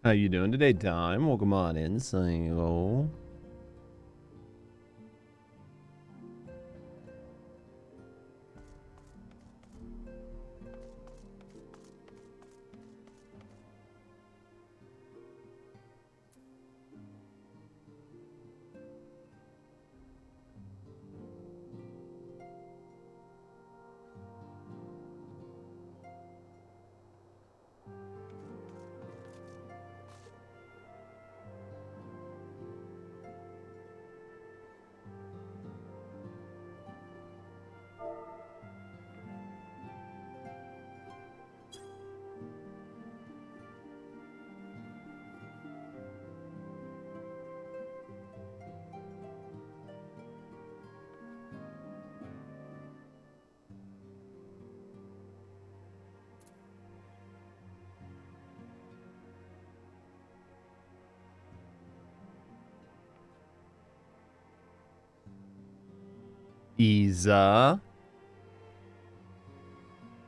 How you doing today, Dime? Welcome on in, single. Isa.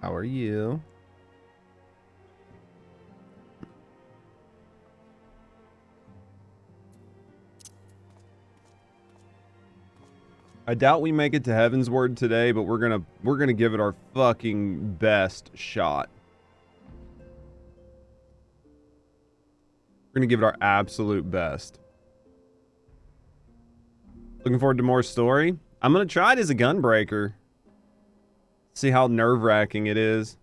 How are you? I doubt we make it to Heaven's Word today, but we're gonna give it our fucking best shot. We're gonna give it our absolute best. Looking forward to more story. I'm gonna try it as a gunbreaker. See how nerve-wracking it is.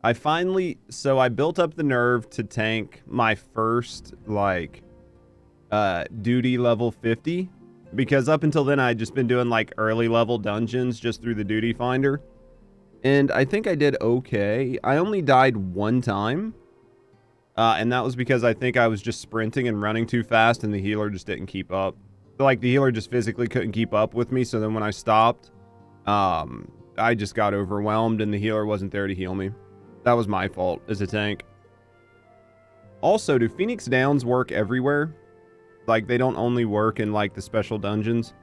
I built up the nerve to tank my first, like, duty level 50. Because up until then, I had just been doing, like, early level dungeons just through the duty finder. And I think I did okay. I only died one time. And that was because I think I was just sprinting and running too fast and the healer just didn't keep up. Like, the healer just physically couldn't keep up with me. So then when I stopped, I just got overwhelmed and the healer wasn't there to heal me. That was my fault as a tank. Also, do Phoenix Downs work everywhere? Like, they don't only work in, like, the special dungeons?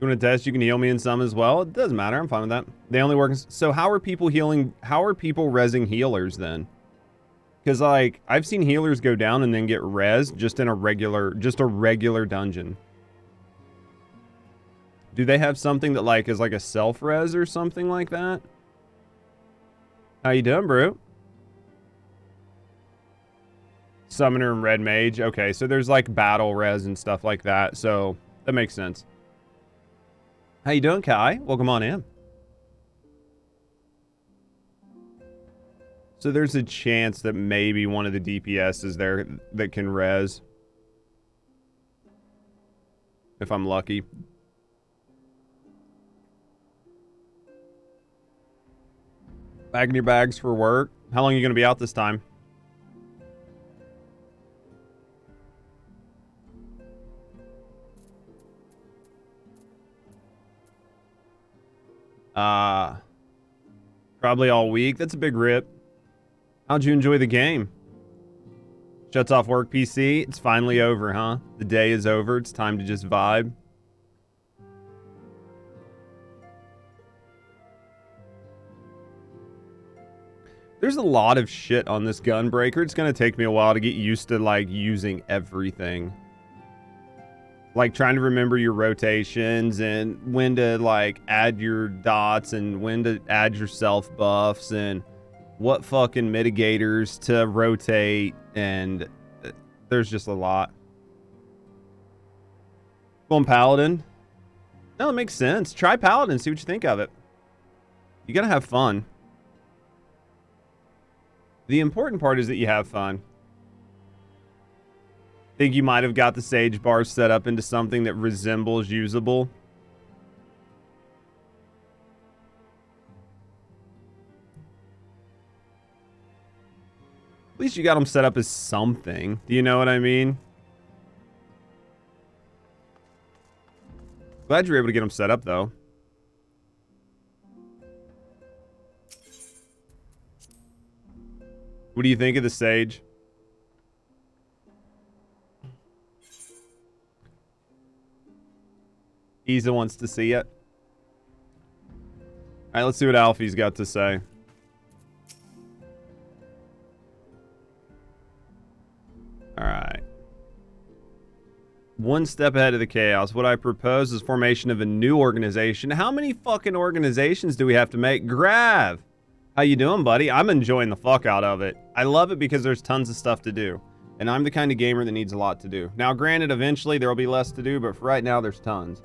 You want to test? You can heal me in some as well. It doesn't matter. I'm fine with that. They only work. So how are people healing? How are people rezzing healers then? Because, like, I've seen healers go down and then get rezzed just in a regular dungeon. Do they have something that, like, is like a self-res or something like that? How you doing, bro? Summoner and Red Mage. Okay, so there's, like, battle res and stuff like that. So that makes sense. How you doing, Kai? Welcome on in. So there's a chance that maybe one of the DPS is there that can res. If I'm lucky. Bagging your bags for work. How long are you going to be out this time? Probably all week. That's a big rip. How'd you enjoy the game? Shuts off work PC. It's finally over, huh? The day is over. It's time to just vibe. There's a lot of shit on this gunbreaker. It's gonna take me a while to get used to, like, using everything. Like, trying to remember your rotations and when to, like, add your dots and when to add your self buffs and what fucking mitigators to rotate, and there's just a lot. Going Paladin? No, it makes sense. Try Paladin, see what you think of it. You gotta have fun. The important part is that you have fun. Think you might have got the Sage bar set up into something that resembles usable. At least you got them set up as something. Do you know what I mean? Glad you were able to get them set up, though. What do you think of the Sage? Isa wants to see it. All right, let's see what Alfie's got to say. All right. One step ahead of the chaos. What I propose is formation of a new organization. How many fucking organizations do we have to make? Grav! How you doing, buddy? I'm enjoying the fuck out of it. I love it because there's tons of stuff to do. And I'm the kind of gamer that needs a lot to do. Now, granted, eventually there will be less to do, but for right now, there's tons.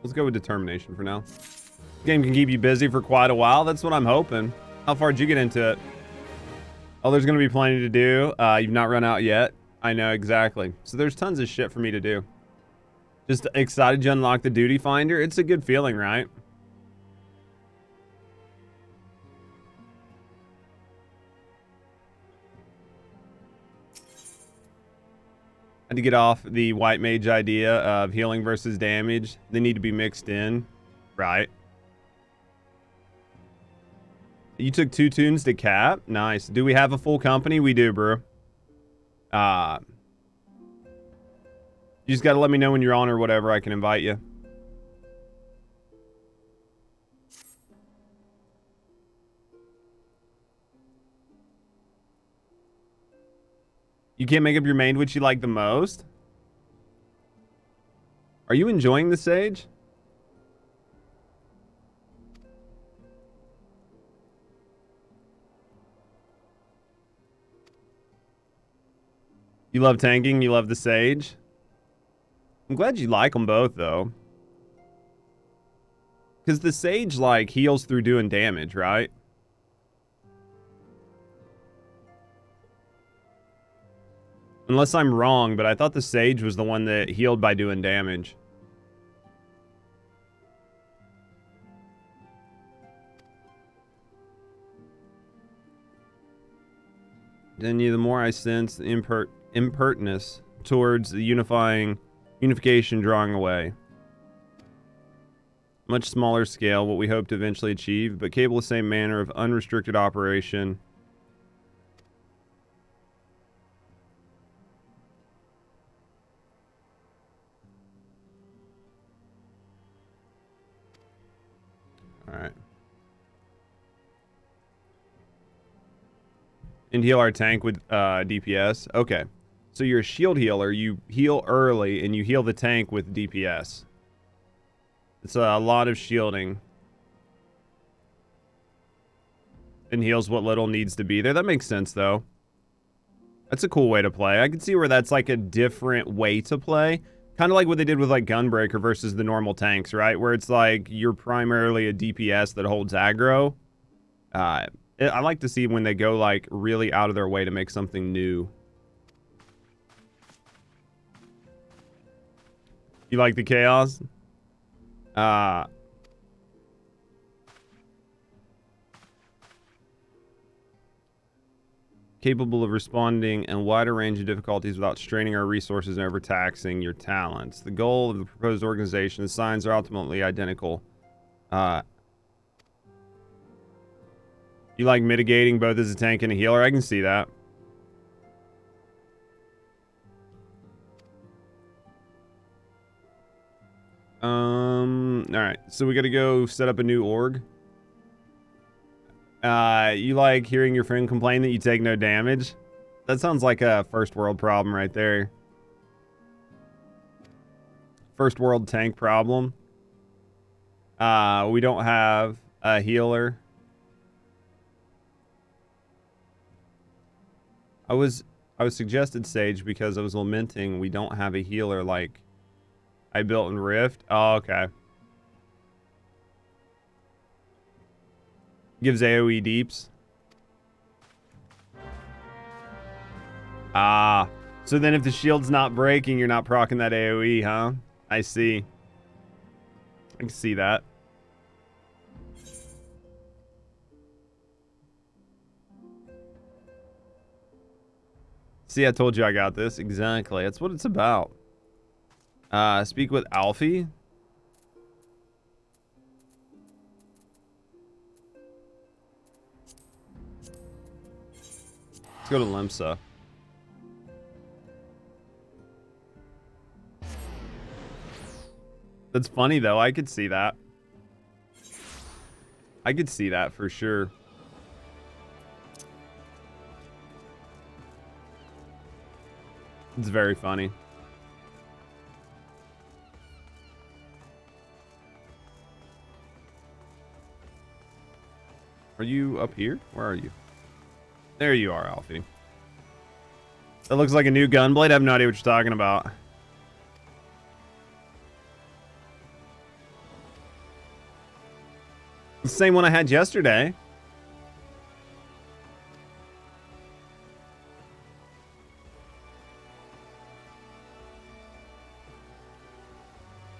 Let's go with determination for now. This game can keep you busy for quite a while. That's what I'm hoping. How far did you get into it? Oh, there's going to be plenty to do. You've not run out yet. I know, exactly. So there's tons of shit for me to do. Just excited to unlock the duty finder. It's a good feeling, right? Had to get off the white mage idea of healing versus damage. They need to be mixed in, right? You took 2 tunes to cap. Nice. Do we have a full company? We do, bro. You just got to let me know when you're on or whatever. I can invite you. You can't make up your main which you like the most? Are you enjoying the Sage? You love tanking, you love the Sage? I'm glad you like them both, though. Because the Sage, like, heals through doing damage, right? Unless I'm wrong, but I thought the Sage was the one that healed by doing damage. Then the more I sense the impertinence towards the unification drawing away. Much smaller scale, what we hope to eventually achieve, but capable of the same manner of unrestricted operation. Alright. And heal our tank with DPS. Okay. So you're a shield healer. You heal early, and you heal the tank with DPS. It's a lot of shielding. And heals what little needs to be there. That makes sense, though. That's a cool way to play. I can see where that's like a different way to play. Kind of like what they did with like Gunbreaker versus the normal tanks, right? Where it's like you're primarily a DPS that holds aggro. I like to see when they go like really out of their way to make something new. You like the chaos? Capable of responding in a wider range of difficulties without straining our resources and overtaxing your talents. The goal of the proposed organization, the signs are ultimately identical. You like mitigating both as a tank and a healer? I can see that. Alright, so we gotta go set up a new org. You like hearing your friend complain that you take no damage? That sounds like a first world problem right there. First world tank problem. We don't have a healer. I was suggested Sage because I was lamenting we don't have a healer like I built in Rift. Oh, okay. Gives AoE deeps. Ah. So then if the shield's not breaking, you're not proccing that AoE, huh? I see. I can see that. See, I told you I got this. Exactly. That's what it's about. Speak with Alfie. Let's go to Limsa. That's funny, though. I could see that. I could see that for sure. It's very funny. Are you up here? Where are you? There you are, Alfie. That looks like a new gunblade. I have no idea what you're talking about. The same one I had yesterday.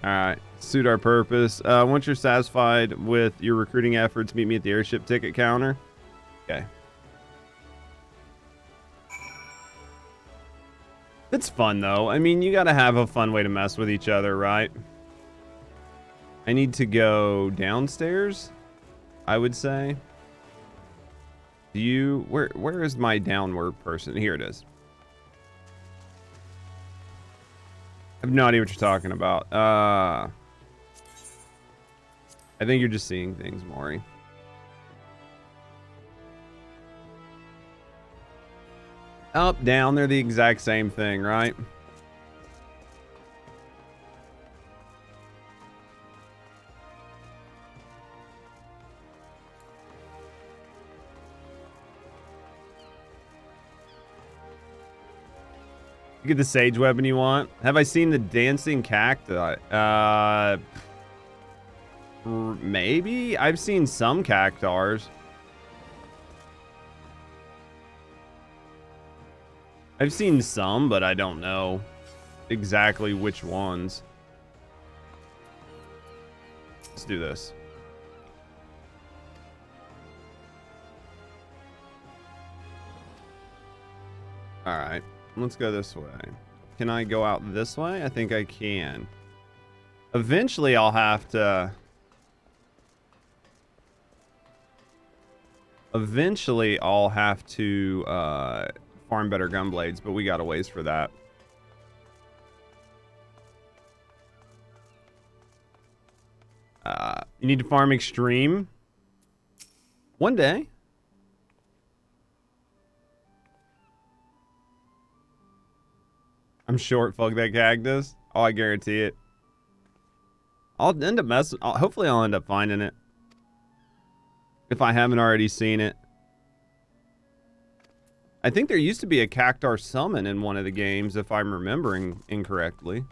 Alright, suit our purpose. Once you're satisfied with your recruiting efforts, meet me at the airship ticket counter. Okay. It's fun, though. I mean, you gotta have a fun way to mess with each other, right? I need to go downstairs, I would say. Do you... Where is my downward person? Here it is. I have no idea what you're talking about. I think you're just seeing things, Maury. Up, down, they're the exact same thing, right? You get the sage weapon you want. Have I seen the dancing cacti? Maybe? I've seen some cactars. I've seen some, but I don't know exactly which ones. Let's do this. All right. Let's go this way. Can I go out this way? I think I can. Eventually, I'll have to... farm better gun blades, but we got a ways for that. You need to farm extreme. One day. I'm short. Fuck that cactus. Oh, I guarantee it. I'll end up messing. Hopefully, I'll end up finding it. If I haven't already seen it. I think there used to be a cactar summon in one of the games, if I'm remembering incorrectly.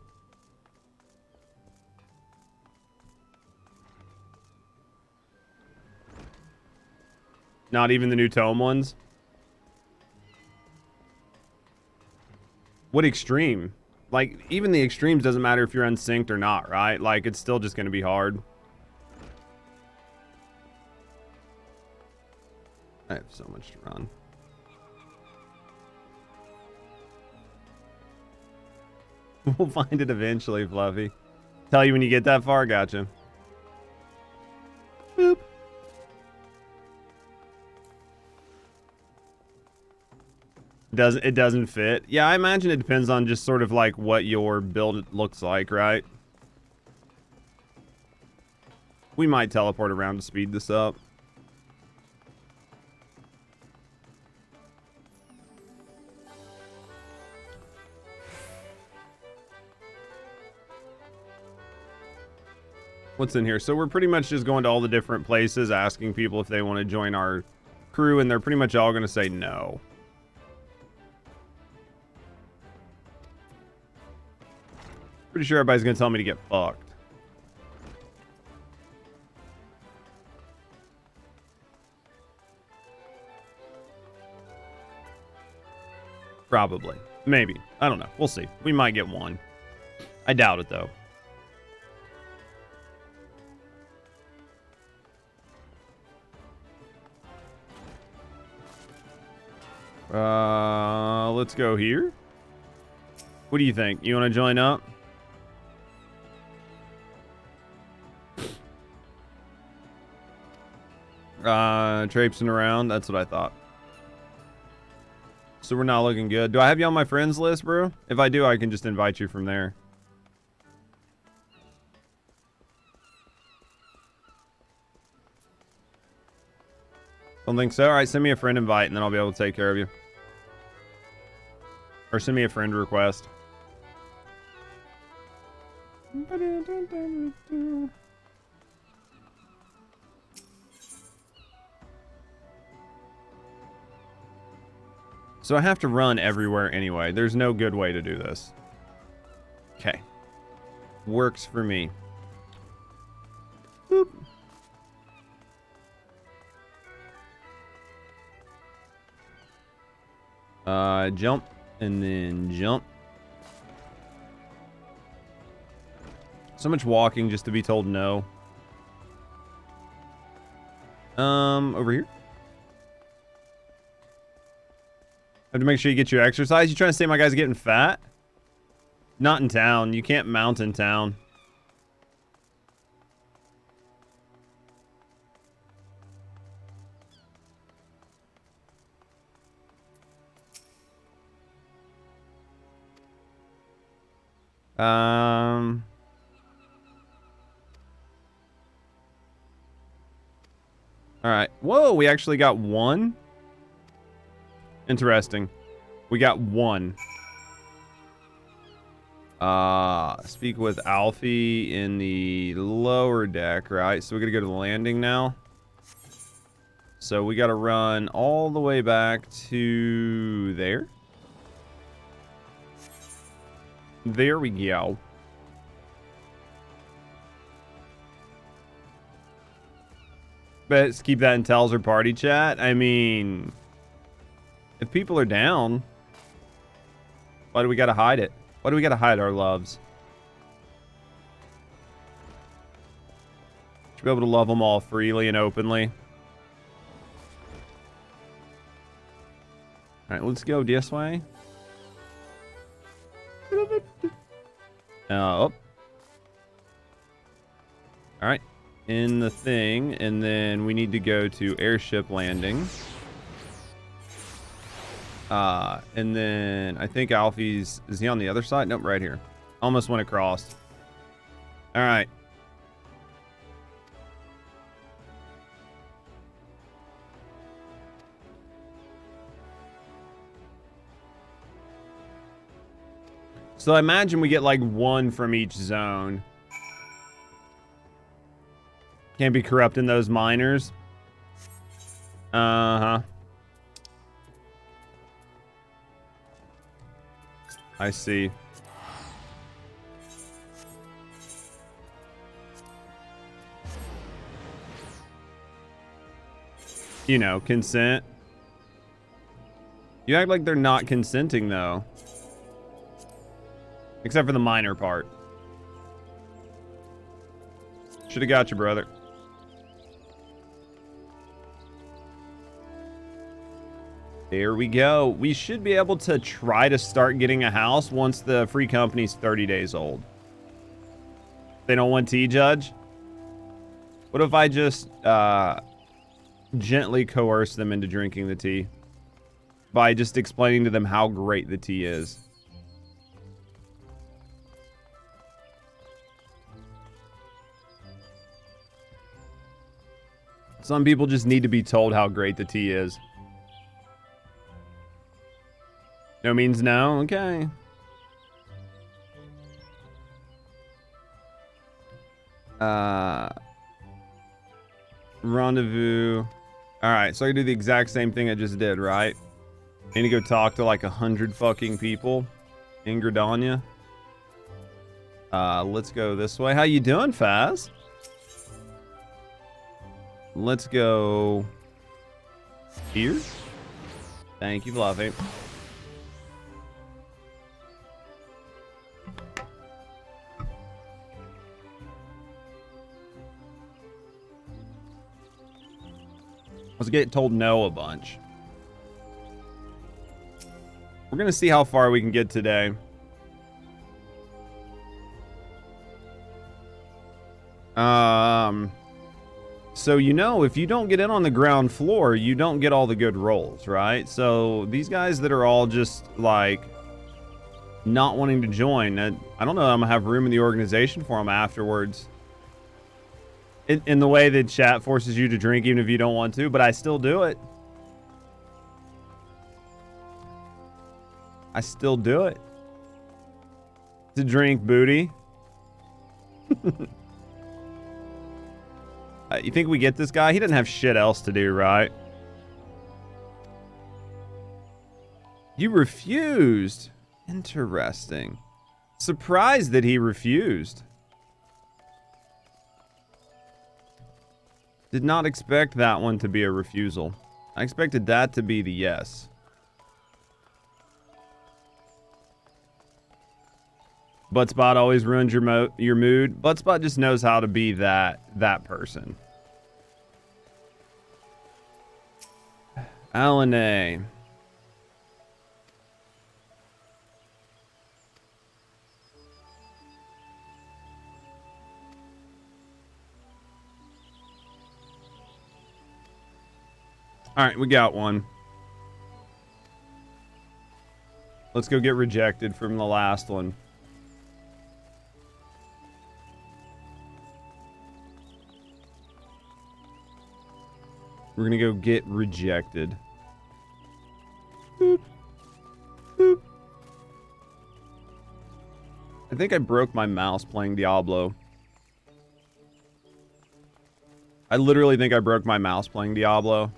Not even the new tome ones? What extreme? Like, even the extremes doesn't matter if you're unsynced or not, right? Like, it's still just going to be hard. I have so much to run. We'll find it eventually, Fluffy. Tell you when you get that far, gotcha. Boop. It doesn't fit. Yeah, I imagine it depends on just sort of like what your build looks like, right? We might teleport around to speed this up. What's in here? So we're pretty much just going to all the different places, asking people if they want to join our crew, and they're pretty much all going to say no. Pretty sure everybody's going to tell me to get fucked. Probably. Maybe. I don't know. We'll see. We might get one. I doubt it, though. Let's go here. What do you think? You want to join up? Traipsing around. That's what I thought. So we're not looking good. Do I have you on my friends list, bro? If I do, I can just invite you from there. Don't think so. All right, send me a friend invite, and then I'll be able to take care of you. Or send me a friend request. So I have to run everywhere anyway. There's no good way to do this. Okay. Works for me. Boop. Jump and then jump. So much walking just to be told no. Over here. Have to make sure you get your exercise. You trying to say my guy's getting fat? Not in town. You can't mount in town. All right. Whoa, we actually got one. Interesting. We got one. Speak with Alfie in the lower deck, right? So we gotta go to the landing now. So we gotta run all the way back to there. There we go. Let's keep that in tells or party chat. I mean, if people are down, why do we gotta hide it? Why do we gotta hide our loves? Should be able to love them all freely and openly. All right, let's go this way. Up. All right, in the thing, and then we need to go to airship landing. And then I think Alfie's, is he on the other side? Nope, right here. Almost went across. All right. So I imagine we get like one from each zone. Can't be corrupting those miners. Uh-huh. I see. You know, consent. You act like they're not consenting, though. Except for the minor part. Should have got you, brother. There we go. We should be able to try to start getting a house once the free company's 30 days old. They don't want tea, Judge? What if I just gently coerce them into drinking the tea? By just explaining to them how great the tea is. Some people just need to be told how great the tea is. No means no? Okay. Rendezvous. Alright, so I can do the exact same thing I just did, right? I need to go talk to like 100 fucking people in Gridania. Let's go this way. How you doing, Faz? Let's go here. Thank you, Fluffy. I was getting told no a bunch. We're going to see how far we can get today. So, you know, if you don't get in on the ground floor, you don't get all the good rolls, right? So these guys that are all just like not wanting to join, I don't know, I'm gonna have room in the organization for them afterwards. In the way that chat forces you to drink even if you don't want to, but I still do it. I still do it. To drink, booty. You think we get this guy? He doesn't have shit else to do, right? You refused. Interesting. Surprised that he refused. Did not expect that one to be a refusal. I expected that to be the yes. Buttspot always ruins your mood. Buttspot just knows how to be that person. Alan A. All right, we got one. Let's go get rejected from the last one. We're gonna go get rejected. Boop. Boop. I think I broke my mouse playing Diablo. I literally think I broke my mouse playing Diablo.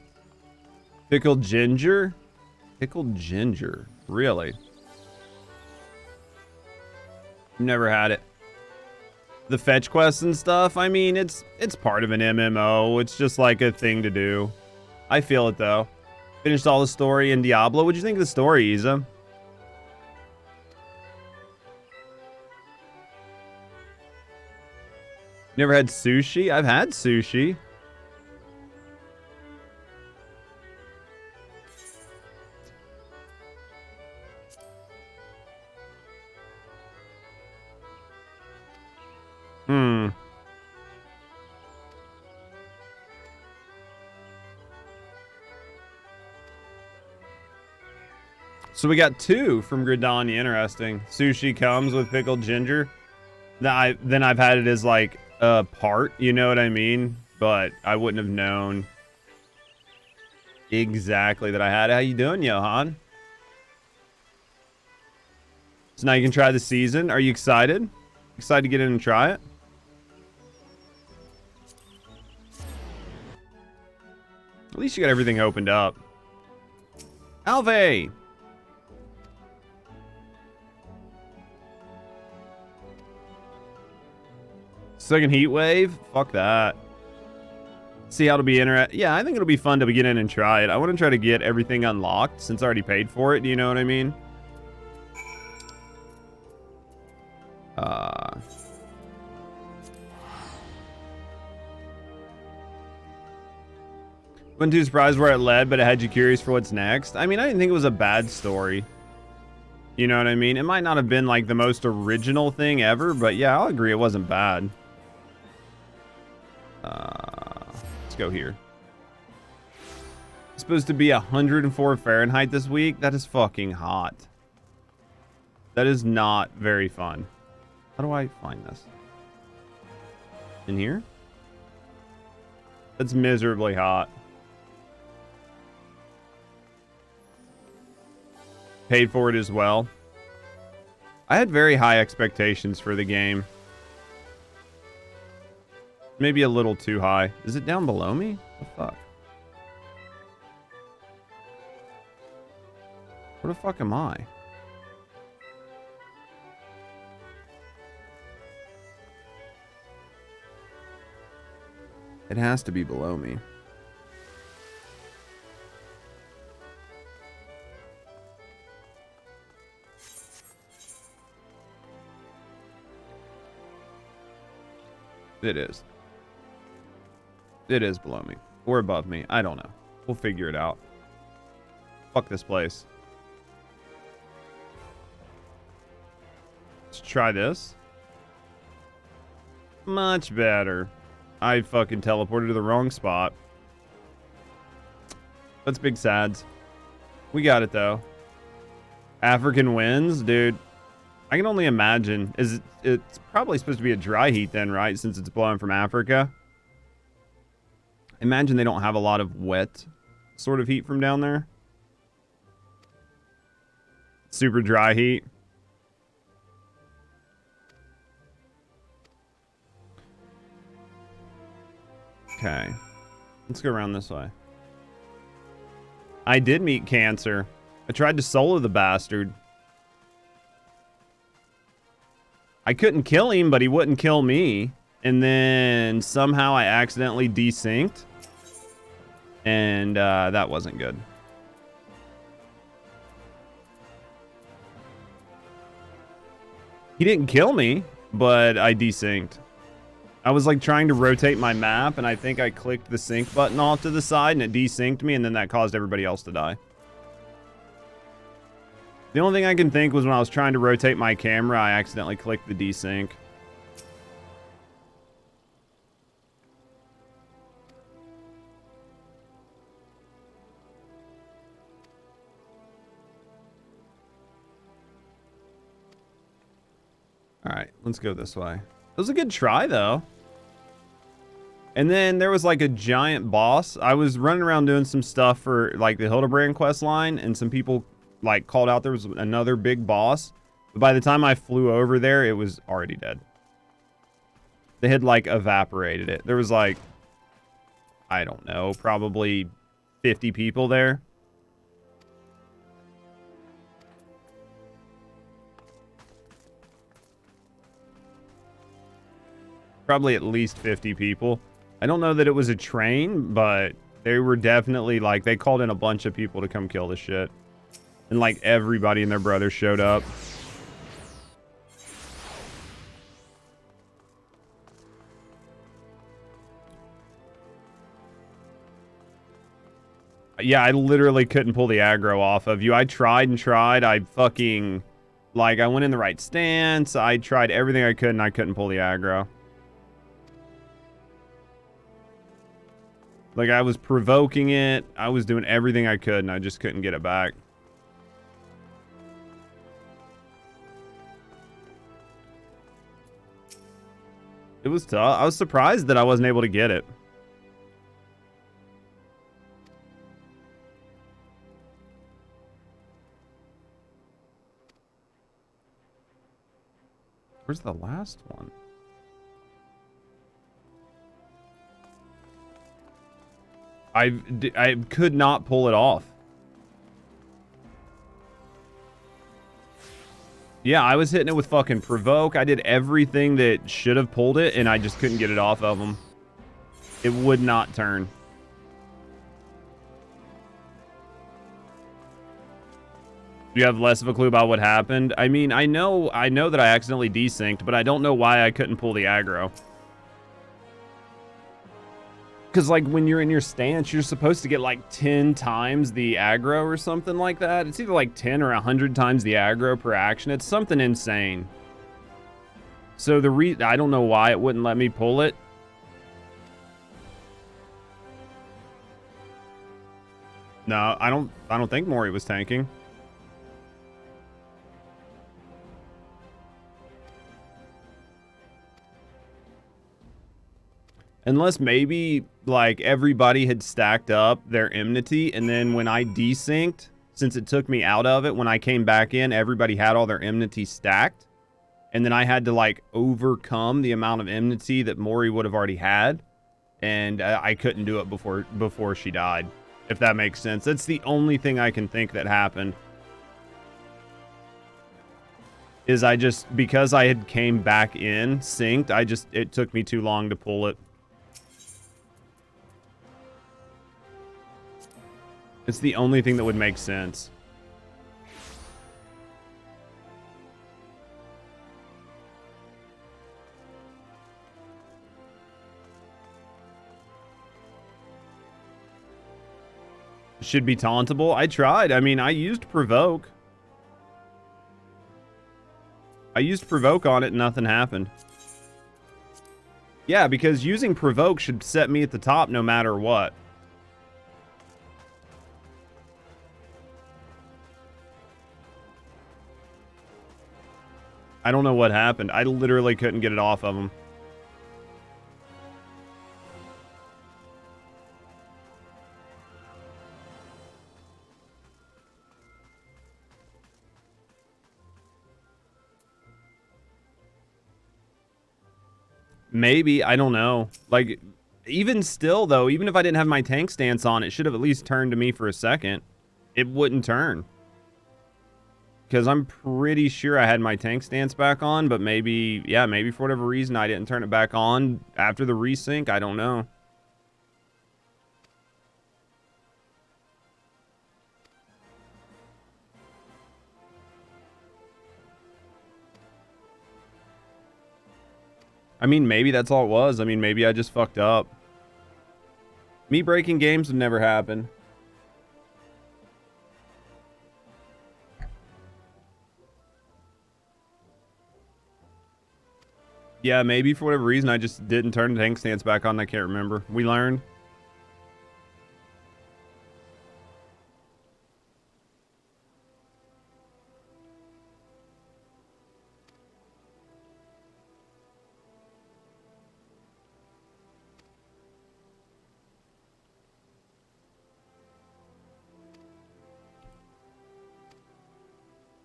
Pickled ginger? Pickled ginger. Really? Never had it. The fetch quests and stuff, I mean, it's part of an MMO. It's just like a thing to do. I feel it, though. Finished all the story in Diablo. What'd you think of the story, Isa? Never had sushi? I've had sushi. So we got two from Gridania. Interesting. Sushi comes with pickled ginger. Then I've had it as like a part, you know what I mean? But I wouldn't have known exactly that I had it. How you doing, Johan? So now you can try the season. Are you excited? Excited to get in and try it? At least you got everything opened up. Alve! Second heat wave? Fuck that. See how it'll be interesting. Yeah, I think it'll be fun to get in and try it. I want to try to get everything unlocked since I already paid for it. Do you know what I mean? Wasn't too surprised where it led, but it had you curious for what's next. I mean, I didn't think it was a bad story. You know what I mean? It might not have been like the most original thing ever, but yeah, I'll agree it wasn't bad. Let's go here. It's supposed to be 104 Fahrenheit this week. That is fucking hot. That is not very fun. How do I find this? In here? That's miserably hot. Paid for it as well. I had very high expectations for the game. Maybe a little too high. Is it down below me? What the fuck? Where the fuck am I? It has to be below me. It is. It is below me. Or above me. I don't know. We'll figure it out. Fuck this place. try this. Much better. I fucking teleported to the wrong spot. That's big sads. We got it though. African winds, dude. I can only imagine. It's probably supposed to be a dry heat then, right? Since it's blowing from Africa. Imagine they don't have a lot of wet sort of heat from down there. Super dry heat. Okay. Let's go around this way. I did meet Cancer. I tried to solo the bastard. I couldn't kill him, but he wouldn't kill me. And then somehow I accidentally desynced. And that wasn't good. He didn't kill me, but I desynced. I was like trying to rotate my map, and I think I clicked the sync button off to the side, and it desynced me, and then that caused everybody else to die. The only thing I can think was when I was trying to rotate my camera, I accidentally clicked the desync. All right, let's go this way. It was a good try, though. And then there was like a giant boss. I was running around doing some stuff for like the Hildebrand quest line, and some people like called out there was another big boss. But by the time I flew over there, it was already dead. They had like evaporated it. There was like, I don't know, probably 50 people there. Probably at least 50 people. I don't know that it was a train, but they were definitely like, they called in a bunch of people to come kill this shit. And like everybody and their brother showed up. Yeah, I literally couldn't pull the aggro off of you. I tried and tried. I fucking, like, I went in the right stance. I tried everything I could, and I couldn't pull the aggro. Like, I was provoking it. I was doing everything I could, and I just couldn't get it back. It was tough. I was surprised that I wasn't able to get it. Where's the last one? I could not pull it off. Yeah, I was hitting it with fucking provoke. I did everything that should have pulled it, and I just couldn't get it off of them. It would not turn. Do you have less of a clue about what happened? I mean, I know that I accidentally desynced, but I don't know why I couldn't pull the aggro. Because, like, when you're in your stance, you're supposed to get, like, 10 times the aggro or something like that. It's either, like, 10 or 100 times the aggro per action. It's something insane. So, I don't know why it wouldn't let me pull it. No, I don't think Mori was tanking. Unless maybe, like, everybody had stacked up their enmity, and then when I desynced, since it took me out of it, when I came back in, everybody had all their enmity stacked. And then I had to, like, overcome the amount of enmity that Mori would have already had. And I couldn't do it before she died, if that makes sense. That's the only thing I can think that happened. Is because I had came back in, synced, it took me too long to pull it. It's the only thing that would make sense. Should be tauntable. I tried. I mean, I used provoke. I used provoke on it and nothing happened. Yeah, because using provoke should set me at the top no matter what. I don't know what happened. I literally couldn't get it off of him. Maybe, I don't know. Like, even still, though, even if I didn't have my tank stance on, it should have at least turned to me for a second. It wouldn't turn. Because I'm pretty sure I had my tank stance back on, but maybe, yeah, maybe for whatever reason I didn't turn it back on after the resync. I don't know. I mean, maybe that's all it was. I mean, maybe I just fucked up. Me breaking games would never happen. Yeah, maybe for whatever reason I just didn't turn the tank stance back on. I can't remember. We learned.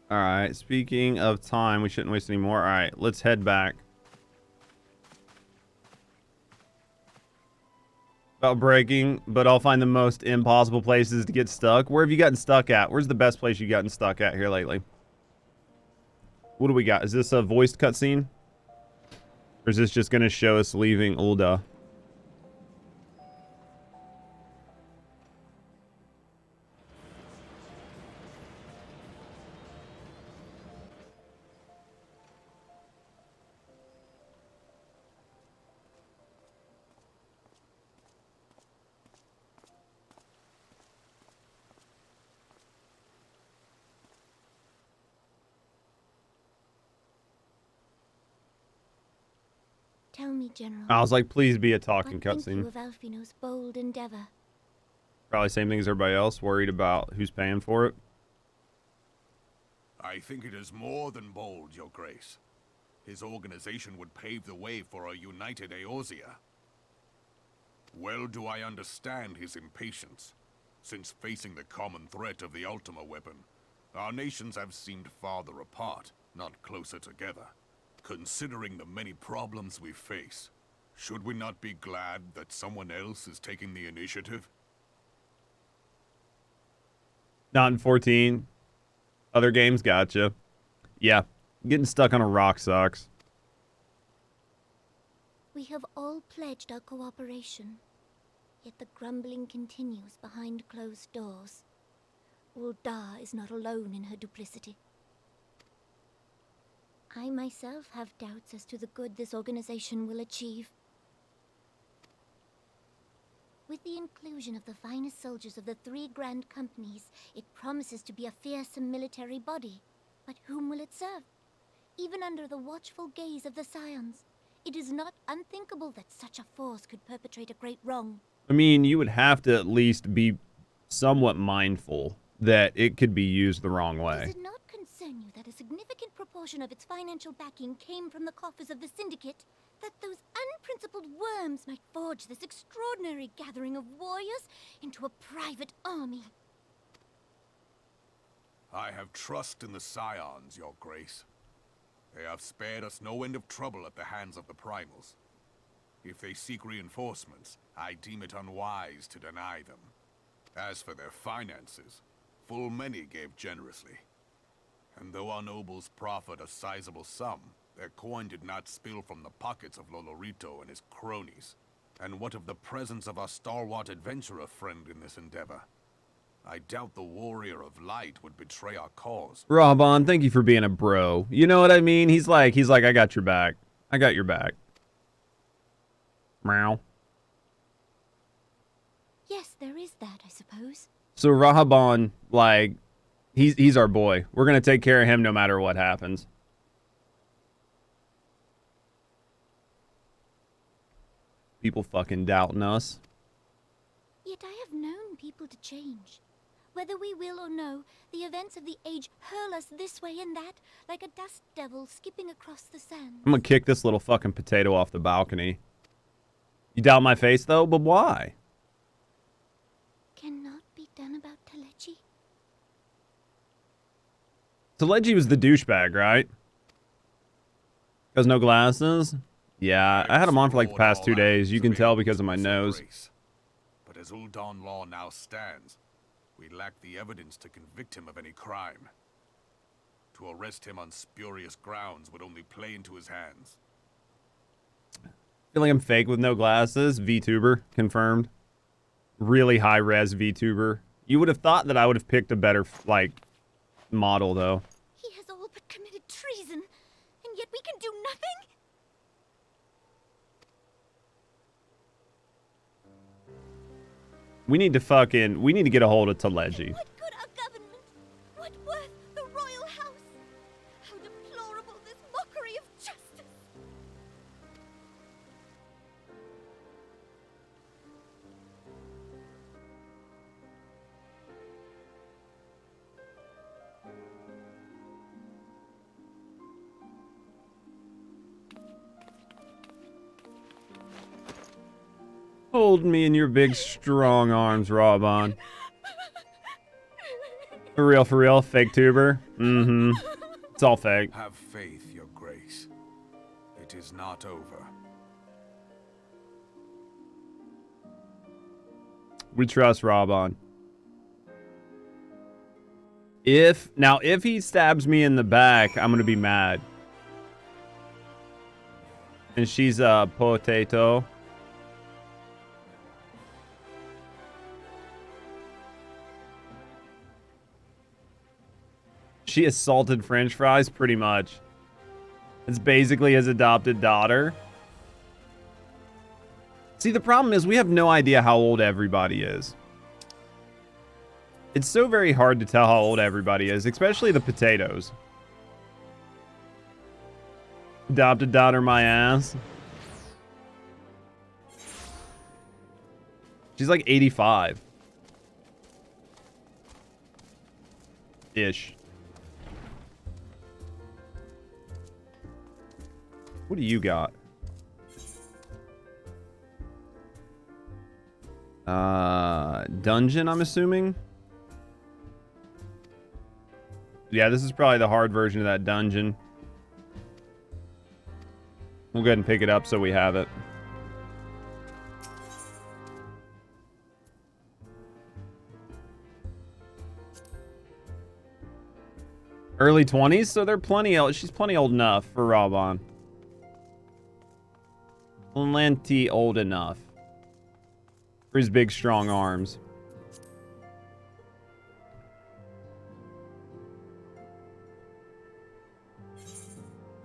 All right, speaking of time, we shouldn't waste any more. All right, let's head back. About breaking, but I'll find the most impossible places to get stuck. Where have you gotten stuck at? Where's the best place you've gotten stuck at here lately? What do we got? Is this a voiced cutscene? Or is this just going to show us leaving Ul'dah? Tell me, General. I was like, please be a talking What think you cutscene. of Alfino's bold endeavor? Probably same thing as everybody else, worried about who's paying for it. I think it is more than bold, Your Grace. His organization would pave the way for a united Eorzea. Well do I understand his impatience, since facing the common threat of the Ultima weapon, our nations have seemed farther apart, not closer together. Considering the many problems we face, should we not be glad that someone else is taking the initiative? Not in 14. Other games, gotcha. Yeah, getting stuck on a rock sucks. We have all pledged our cooperation, yet the grumbling continues behind closed doors. Ul'dah is not alone in her duplicity. I myself have doubts as to the good this organization will achieve. With the inclusion of the finest soldiers of the 3 grand companies, it promises to be a fearsome military body. But whom will it serve? Even under the watchful gaze of the Scions, it is not unthinkable that such a force could perpetrate a great wrong. I mean, you would have to at least be somewhat mindful that it could be used the wrong way. Does it not concern you that a significant proportion of its financial backing came from the coffers of the Syndicate? That those unprincipled worms might forge this extraordinary gathering of warriors into a private army? I have trust in the Scions, Your Grace. They have spared us no end of trouble at the hands of the Primals. If they seek reinforcements, I deem it unwise to deny them. As for their finances, full many gave generously. And though our nobles proffered a sizable sum, their coin did not spill from the pockets of Lolorito and his cronies. And what of the presence of our stalwart adventurer friend in this endeavor? I doubt the Warrior of Light would betray our cause. Robon, thank you for being a bro. You know what I mean? He's like, I got your back. I got your back. Meow. Yes, there is that, I suppose. So Rahaban, like, he's our boy. We're gonna take care of him no matter what happens. People fucking doubting us. Yet I have known people to change. Whether we will or no, the events of the age hurl us this way and that, like a dust devil skipping across the sand. I'm gonna kick this little fucking potato off the balcony. You doubt my face, though? But why? Cannot be done about Telechi. Telechi was the douchebag, right? Has no glasses? Yeah, I had him on for like the past 2 days. You can tell because of my nose. But as Uldan law now stands, we lack the evidence to convict him of any crime. To arrest him on spurious grounds would only play into his hands. I feel like I'm fake with no glasses. VTuber, confirmed. Really high-res VTuber. You would have thought that I would have picked a better, like, model, though. He has all but committed treason, and yet we can do nothing? We need to get a hold of Telechi. What good our government? What worth the royal house? How deplorable this mockery of justice! Hold me in your big, strong arms, Robon. For real, fake tuber. Mm-hmm. It's all fake. Have faith, Your Grace. It is not over. We trust Robon. If he stabs me in the back, I'm gonna be mad. And she's a potato. She assaulted French fries, pretty much. It's basically his adopted daughter. See, the problem is we have no idea how old everybody is. It's so very hard to tell how old everybody is, especially the potatoes. Adopted daughter, my ass. She's like 85. Ish. What do you got? Dungeon, I'm assuming? Yeah, this is probably the hard version of that dungeon. We'll go ahead and pick it up so we have it. Early 20s, so they're plenty old. She's plenty old enough for Robon. Plenty old enough for his big, strong arms.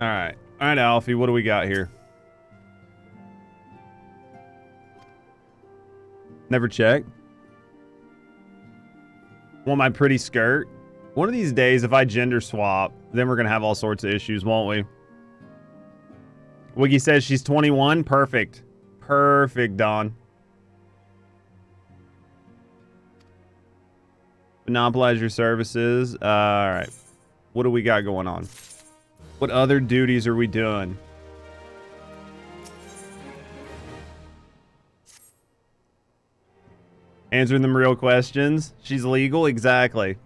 All right, Alfie, what do we got here? Never check. Want my pretty skirt? One of these days, if I gender swap, then we're gonna have all sorts of issues, won't we? Wiggy says she's 21. Perfect. Perfect, Don. Monopolize your services. All right. What do we got going on? What other duties are we doing? Answering them real questions. She's legal? Exactly.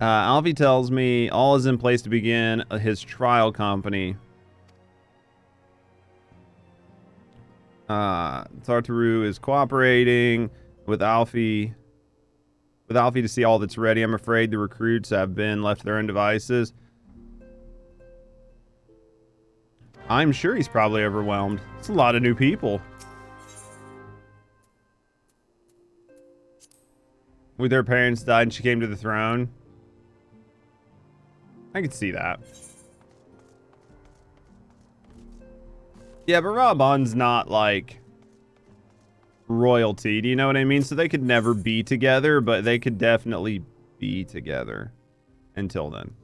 Alfie tells me all is in place to begin his trial company. Tartaru is cooperating with Alfie to see all that's ready. I'm afraid the recruits have been left to their own devices. I'm sure he's probably overwhelmed. It's a lot of new people. With their parents died and she came to the throne. I could see that. Yeah, but Robon's not, like, royalty. Do you know what I mean? So they could never be together, but they could definitely be together until then.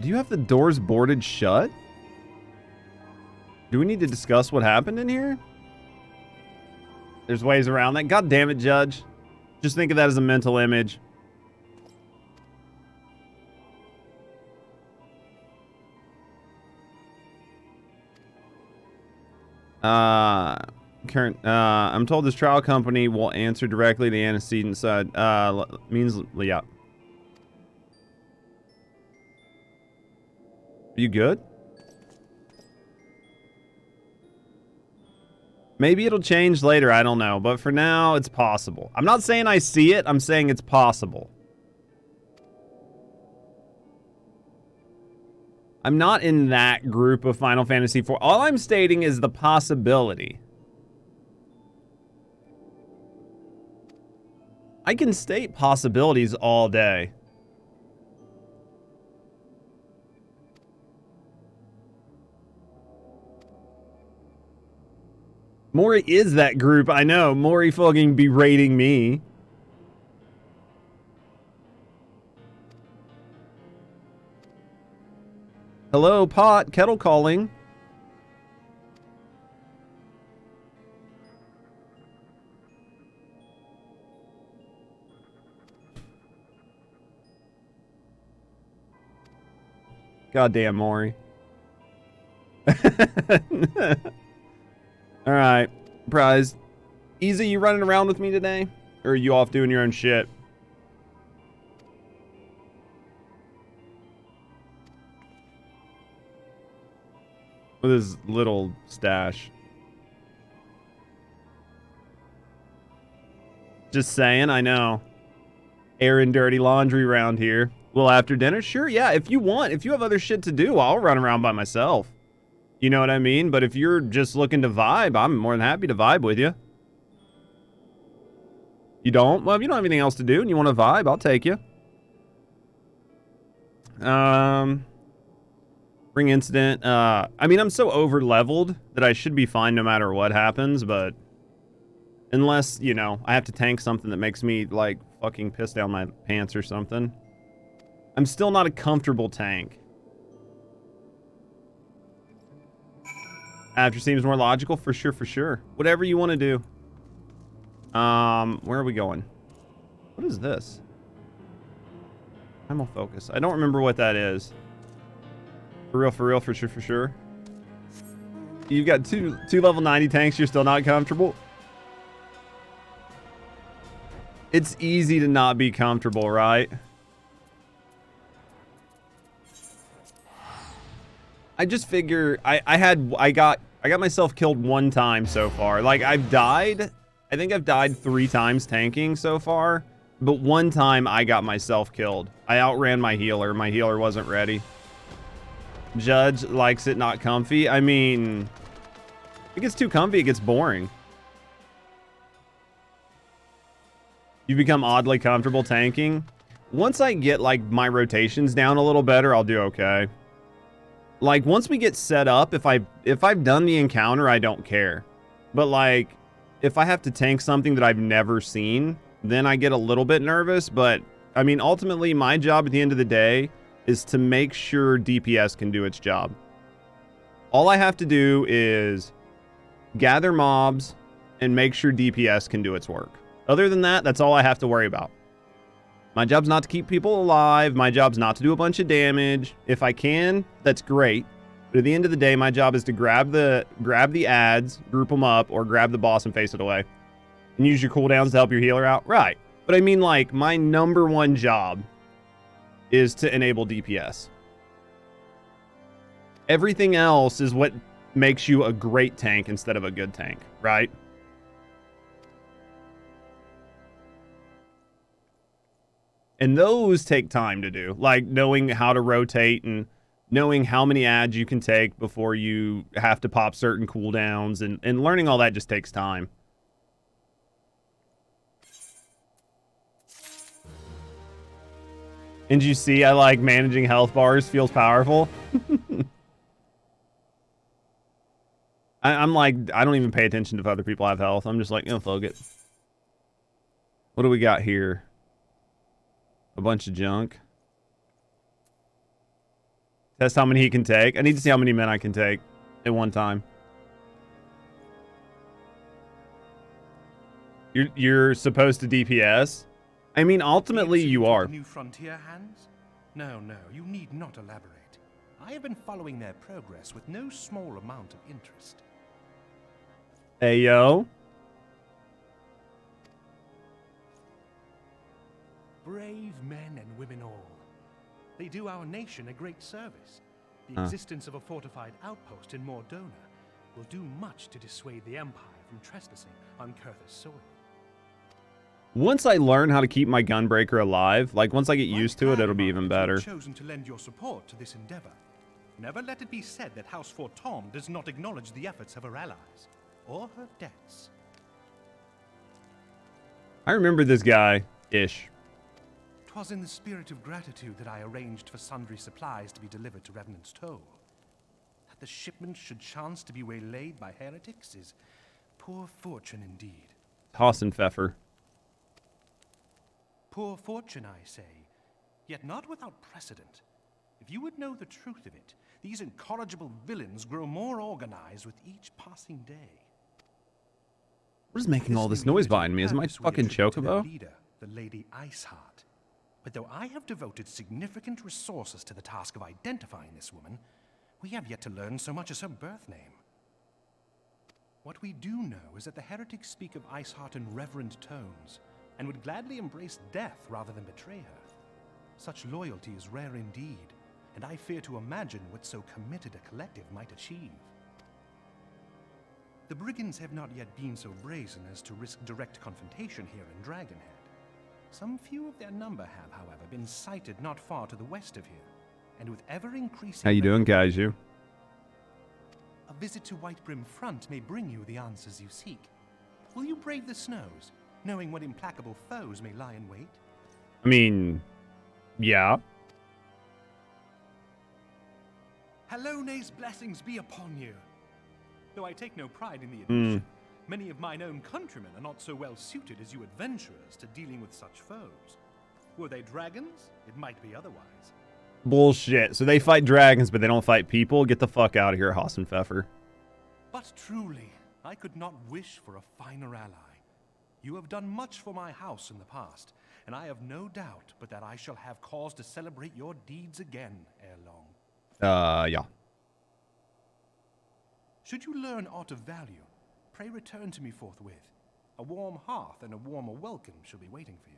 Do you have the doors boarded shut? Do we need to discuss what happened in here? There's ways around that. God damn it, Judge. Just think of that as a mental image. I'm told this trial company will answer directly the antecedent side. Means, yeah. Are you good? Maybe it'll change later, I don't know. But for now, it's possible. I'm not saying I see it, I'm saying it's possible. I'm not in that group of Final Fantasy IV. All I'm stating is the possibility. I can state possibilities all day. Mori is that group, I know. Mori fucking berating me. Hello, pot, kettle calling. Goddamn, Maury. Alright, prize. Easy, you running around with me today? Or are you off doing your own shit? With his little stash. Just saying, I know. Airing dirty laundry around here. Well, after dinner? Sure, yeah, if you want. If you have other shit to do, I'll run around by myself. You know what I mean? But if you're just looking to vibe, I'm more than happy to vibe with you. You don't? Well, if you don't have anything else to do and you want to vibe, I'll take you. Ring incident. I mean, I'm so over-leveled that I should be fine no matter what happens, but... Unless, you know, I have to tank something that makes me, like, fucking piss down my pants or something. I'm still not a comfortable tank. After seems more logical, for sure, for sure. Whatever you want to do. Where are we going? What is this? Primal focus. I don't remember what that is. For real, for sure, for sure. You've got two level 90 tanks, you're still not comfortable? It's easy to not be comfortable, right? I just figure I got myself killed one time so far. Like I think I've died 3 times tanking so far, but one time I got myself killed. I outran my healer. My healer wasn't ready. Judge likes it not comfy. I mean, if it gets too comfy, it gets boring. You become oddly comfortable tanking. Once I get like my rotations down a little better, I'll do okay. Like once we get set up, if I've done the encounter, I don't care. But like if I have to tank something that I've never seen, then I get a little bit nervous. But I mean, ultimately my job at the end of the day is to make sure DPS can do its job. All I have to do is gather mobs and make sure DPS can do its work. Other than that, that's all I have to worry about. My job's not to keep people alive. My job's not to do a bunch of damage. If I can, that's great. But at the end of the day, my job is to grab the ads, group them up, or grab the boss and face it away. And use your cooldowns to help your healer out. Right. But I mean, like, my #1 job is to enable DPS. Everything else is what makes you a great tank instead of a good tank, right? And those take time to do, like knowing how to rotate and knowing how many ads you can take before you have to pop certain cooldowns, and learning all that just takes time. And you see, I like managing health bars, feels powerful. I'm like, I don't even pay attention if other people have health. I'm just like, oh, fuck it. What do we got here? A bunch of junk. Test how many he can take. I need to see how many men I can take at one time. You're supposed to DPS. I mean, ultimately you are. New frontier hands? No, you need not elaborate. I have been following their progress with no small amount of interest. Hey, yo. Brave men and women all. They do our nation a great service. The existence of a fortified outpost in Mordona will do much to dissuade the Empire from trespassing on Kurth's soil. Once I learn how to keep my gunbreaker alive, like once I get used to it, it'll be even better. You've chosen to lend your support to this endeavor. Never let it be said that House Fortom does not acknowledge the efforts of her allies or her debts. I remember this guy-ish. 'Twas in the spirit of gratitude that I arranged for sundry supplies to be delivered to Revenant's Toll. That the shipment should chance to be waylaid by heretics is poor fortune indeed. Tossin Pfeffer. Poor fortune, I say, yet not without precedent. If you would know the truth of it, these incorrigible villains grow more organized with each passing day. What is making all this noise behind me? Is it my fucking chocobo? Leader, the Lady Iceheart. But though I have devoted significant resources to the task of identifying this woman, we have yet to learn so much as her birth name. What we do know is that the heretics speak of Iceheart in reverent tones, and would gladly embrace death rather than betray her. Such loyalty is rare indeed, and I fear to imagine what so committed a collective might achieve. The brigands have not yet been so brazen as to risk direct confrontation here in Dragonhead. Some few of their number have, however, been sighted not far to the west of here, and with ever-increasing... How you doing, guys? You? A visit to Whitebrim Front may bring you the answers you seek. Will you brave the snows, knowing what implacable foes may lie in wait? I mean, yeah. Hallone's blessings be upon you. Though I take no pride in the admission, many of mine own countrymen are not so well suited as you adventurers to dealing with such foes. Were they dragons, it might be otherwise. Bullshit. So they fight dragons, but they don't fight people? Get the fuck out of here, Hassan Pfeffer. But truly, I could not wish for a finer ally. You have done much for my house in the past, and I have no doubt but that I shall have cause to celebrate your deeds again ere long. Yeah. Should you learn aught of value, pray return to me forthwith. A warm hearth and a warmer welcome shall be waiting for you.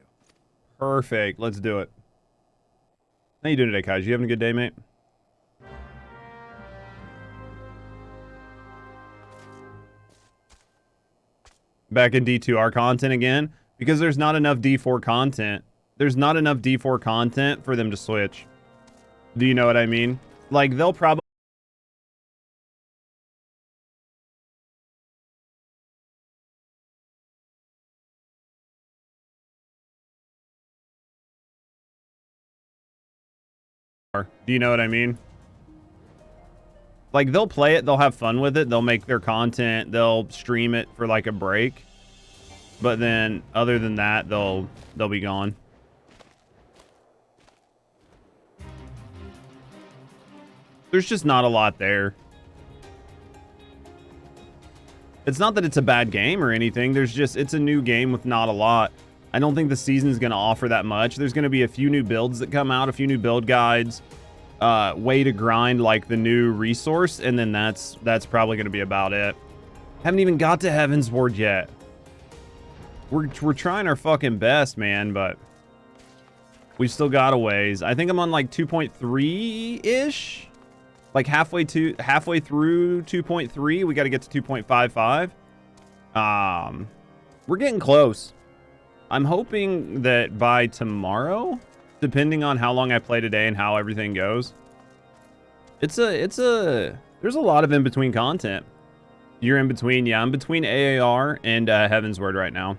Perfect. Let's do it. How you doing today, Kaj? You having a good day, mate? Back in D2R content again? Because there's not enough D4 content. There's not enough D4 content for them to switch. Do you know what I mean? Like, they'll probably... Do you know what I mean? Like, they'll play it, they'll have fun with it, they'll make their content, they'll stream it for like a break. But then, other than that, they'll be gone. There's just not a lot there. It's not that it's a bad game or anything, it's a new game with not a lot. I don't think the season's going to offer that much. There's going to be a few new builds that come out, a few new build guides, way to grind like the new resource, and then that's probably going to be about it. Haven't even got to Heaven's Ward yet. We're trying our fucking best, man, but we've still got a ways. I think I'm on like 2.3-ish. Like halfway through 2.3. We got to get to 2.55. We're getting close. I'm hoping that by tomorrow, depending on how long I play today and how everything goes, there's a lot of in-between content. You're in between, yeah, I'm between AAR and Heaven's Word right now.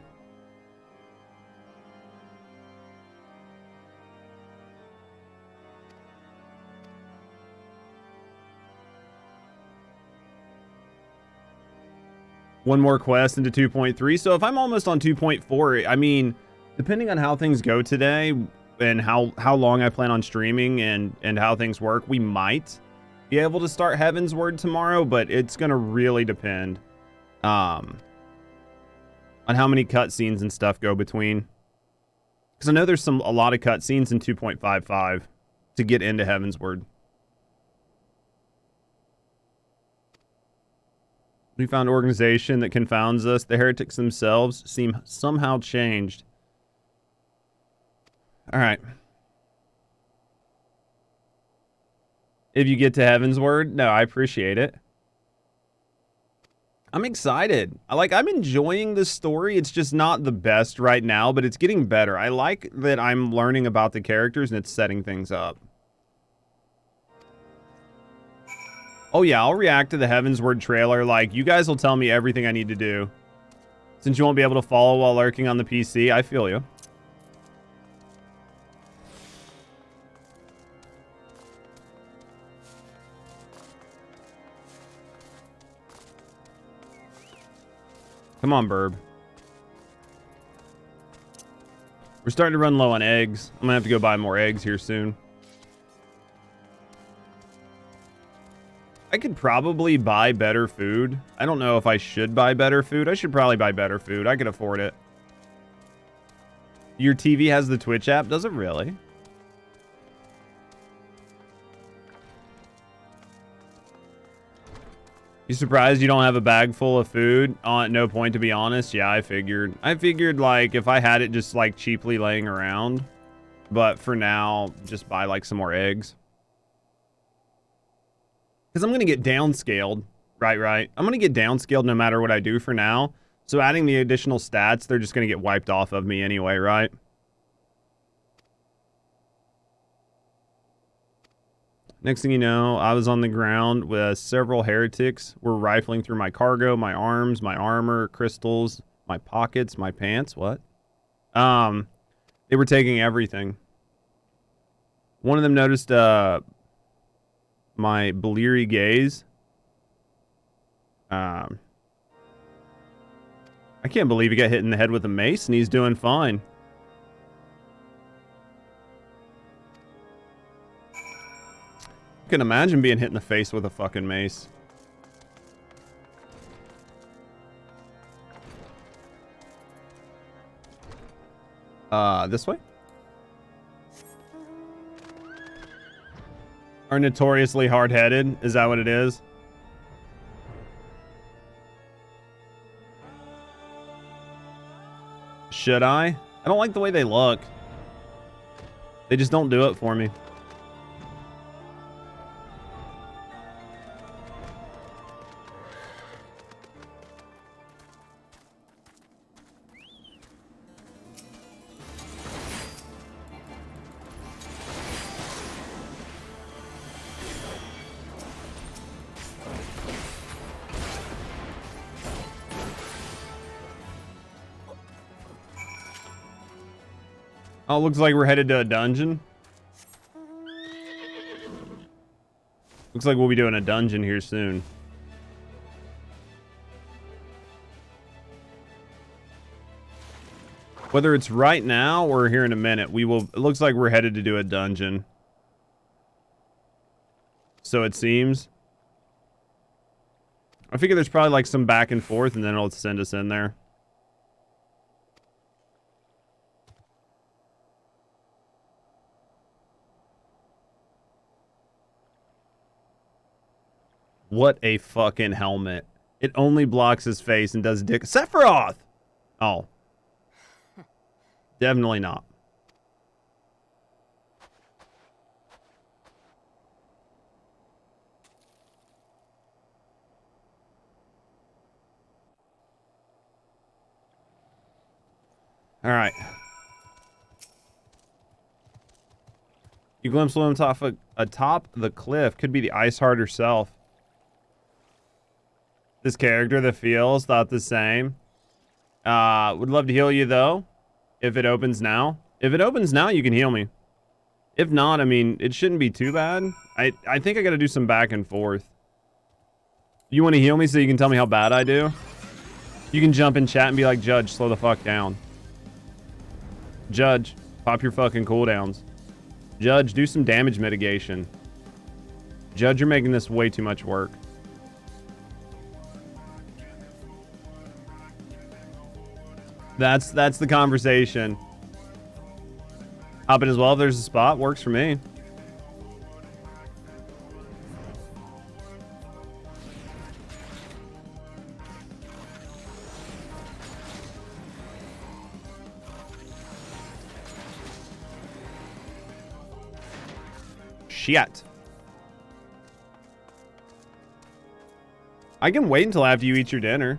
One more quest into 2.3. So if I'm almost on 2.4, I mean, depending on how things go today, and how long I plan on streaming and how things work, we might be able to start Heaven's Word tomorrow, but it's gonna really depend on how many cutscenes and stuff go between. Because I know there's a lot of cutscenes in 2.55 to get into Heaven's Word. We found organization that confounds us. The heretics themselves seem somehow changed. All right. If you get to Heaven's Word, no, I appreciate it. I'm excited. I'm enjoying this story. It's just not the best right now, but it's getting better. I like that I'm learning about the characters and it's setting things up. Oh yeah, I'll react to the Heaven's Word trailer. Like, you guys will tell me everything I need to do. Since you won't be able to follow while lurking on the PC, I feel you. Come on, Burb. We're starting to run low on eggs. I'm gonna have to go buy more eggs here soon. I could probably buy better food. I don't know if I should buy better food. I should probably buy better food. I could afford it. Your TV has the Twitch app? Does it really? You surprised you don't have a bag full of food? At no point, to be honest. Yeah, I figured. Like, if I had it just, like, cheaply laying around. But for now, just buy, like, some more eggs. Because I'm going to get downscaled. Right. I'm going to get downscaled no matter what I do for now. So adding the additional stats, they're just going to get wiped off of me anyway, right? Next thing you know, I was on the ground with several heretics. Were rifling through my cargo, my arms, my armor, crystals, my pockets, my pants. What? They were taking everything. One of them noticed my bleary gaze. I can't believe he got hit in the head with a mace and he's doing fine. I can imagine being hit in the face with a fucking mace. This way? Are notoriously hard-headed? Is that what it is? Should I? I don't like the way they look. They just don't do it for me. Oh, looks like we're headed to a dungeon. Looks like we'll be doing a dungeon here soon. Whether it's right now or here in a minute, we will. It looks like we're headed to do a dungeon. So it seems. I figure there's probably like some back and forth and then it'll send us in there. What a fucking helmet. It only blocks his face and does dick. Sephiroth! Oh. Definitely not. Alright. You glimpse William atop the cliff. Could be the Ice Heart herself. This character, the feels, thought the same. Would love to heal you, though. If it opens now. If it opens now, you can heal me. If not, I mean, it shouldn't be too bad. I think I gotta do some back and forth. You want to heal me so you can tell me how bad I do? You can jump in chat and be like, Judge, slow the fuck down. Judge, Pop your fucking cooldowns. Judge, do some damage mitigation. Judge, you're making this way too much work. That's the conversation. Hop in as well if there's a spot. Works for me. Shit. I can wait until after you eat your dinner.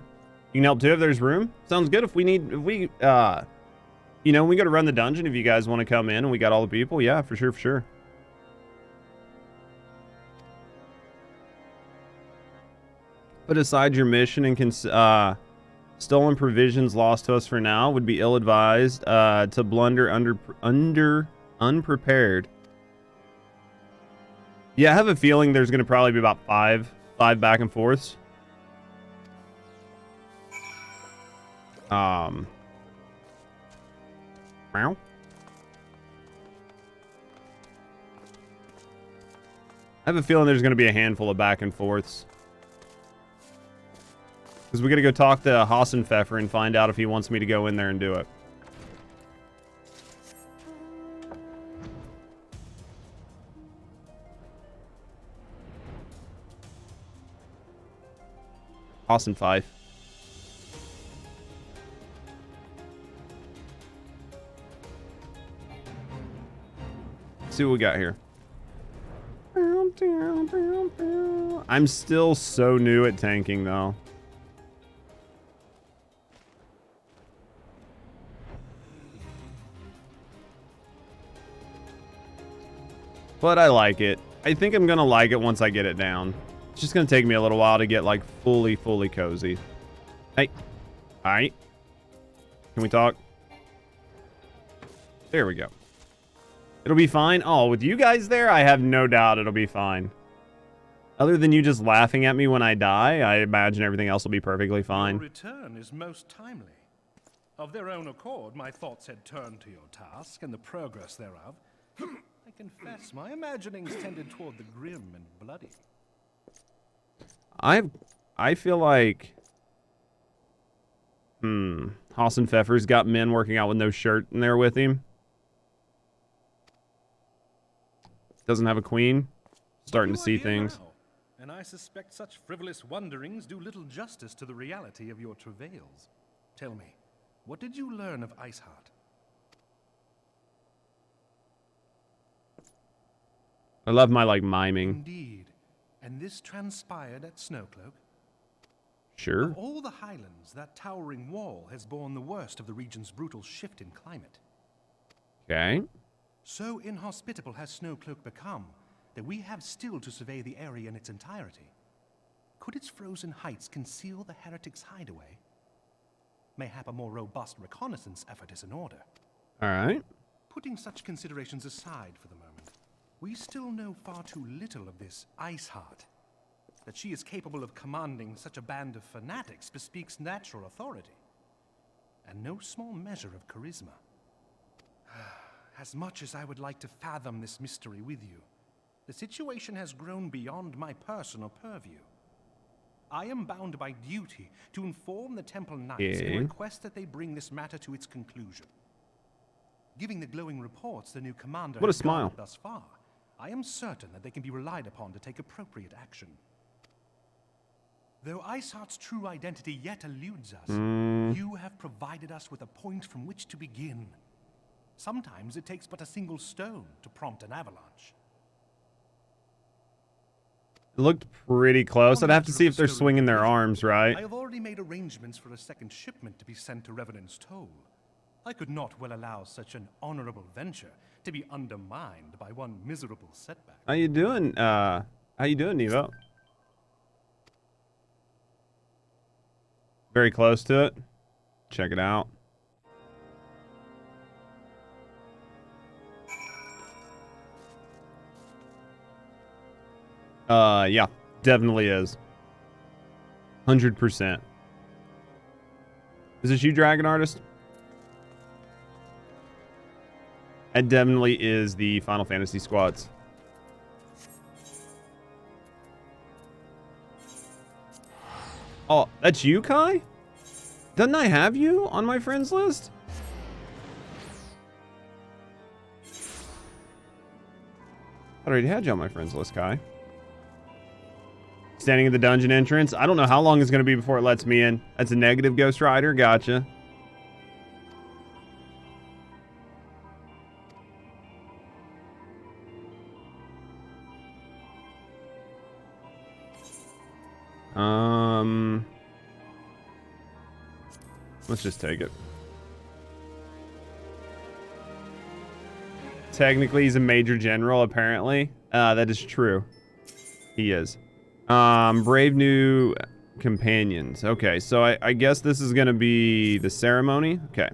You can help too if there's room. Sounds good. If we you know, we got to run the dungeon if you guys want to come in and we got all the people. Yeah, for sure, for sure. But aside your mission and stolen provisions lost to us for now would be ill-advised to blunder unprepared. Yeah, I have a feeling there's going to probably be about five back and forths. Meow. I have a feeling there's going to be a handful of back and forths. Because we got to go talk to Hassenpfeffer and find out if he wants me to go in there and do it. Hassenpfeff. See what we got here. I'm still so new at tanking though. But I like it. I think I'm gonna like it once I get it down. It's just gonna take me a little while to get like fully cozy. Hey. Alright. Can we talk? There we go. It'll be fine. Oh, with you guys there, I have no doubt it'll be fine. Other than you just laughing at me when I die, I imagine everything else will be perfectly fine. Your return is most timely. Of their own accord, my thoughts had turned to your task and the progress thereof. I confess, my imaginings tended toward the grim and bloody. I feel like... Hassenpfeffer's got men working out with no shirt in there with him. Doesn't have a queen. Starting to see things. Now, and I suspect such frivolous wonderings do little justice to the reality of your travails. Tell me, what did you learn of Iceheart? I love my, like, miming. Indeed. And this transpired at Snowcloak? Sure. Of all the highlands, that towering wall has borne the worst of the region's brutal shift in climate. Okay. So inhospitable has Snowcloak become that we have still to survey the area in its entirety. Could its frozen heights conceal the heretics' hideaway? Mayhap a more robust reconnaissance effort is in order. All right. Putting such considerations aside for the moment, we still know far too little of this Iceheart. That she is capable of commanding such a band of fanatics bespeaks natural authority, and no small measure of charisma. As much as I would like to fathom this mystery with you, the situation has grown beyond my personal purview. I am bound by duty to inform the Temple Knights and request that they bring this matter to its conclusion. Giving the glowing reports the new commander has garnered thus far, I am certain that they can be relied upon to take appropriate action. Though Iceheart's true identity yet eludes us, you have provided us with a point from which to begin. Sometimes it takes but a single stone to prompt an avalanche. It looked pretty close. I'd have to see if they're swinging their arms, right? I have already made arrangements for a second shipment to be sent to Revenant's Toll. I could not well allow such an honorable venture to be undermined by one miserable setback. How you doing, Nevo? Very close to it. Check it out. Yeah, definitely is. 100%. Is this you, Dragon Artist? It definitely is the Final Fantasy squats. Oh, that's you, Kai? Doesn't I have you on my friends list? I already had you on my friends list, Kai. Standing at the dungeon entrance. I don't know how long it's going to be before it lets me in. That's a negative Ghost Rider. Gotcha. Let's just take it. Technically, he's a major general, apparently. That is true. He is. Brave new companions. Okay, so I guess this is gonna be the ceremony. Okay.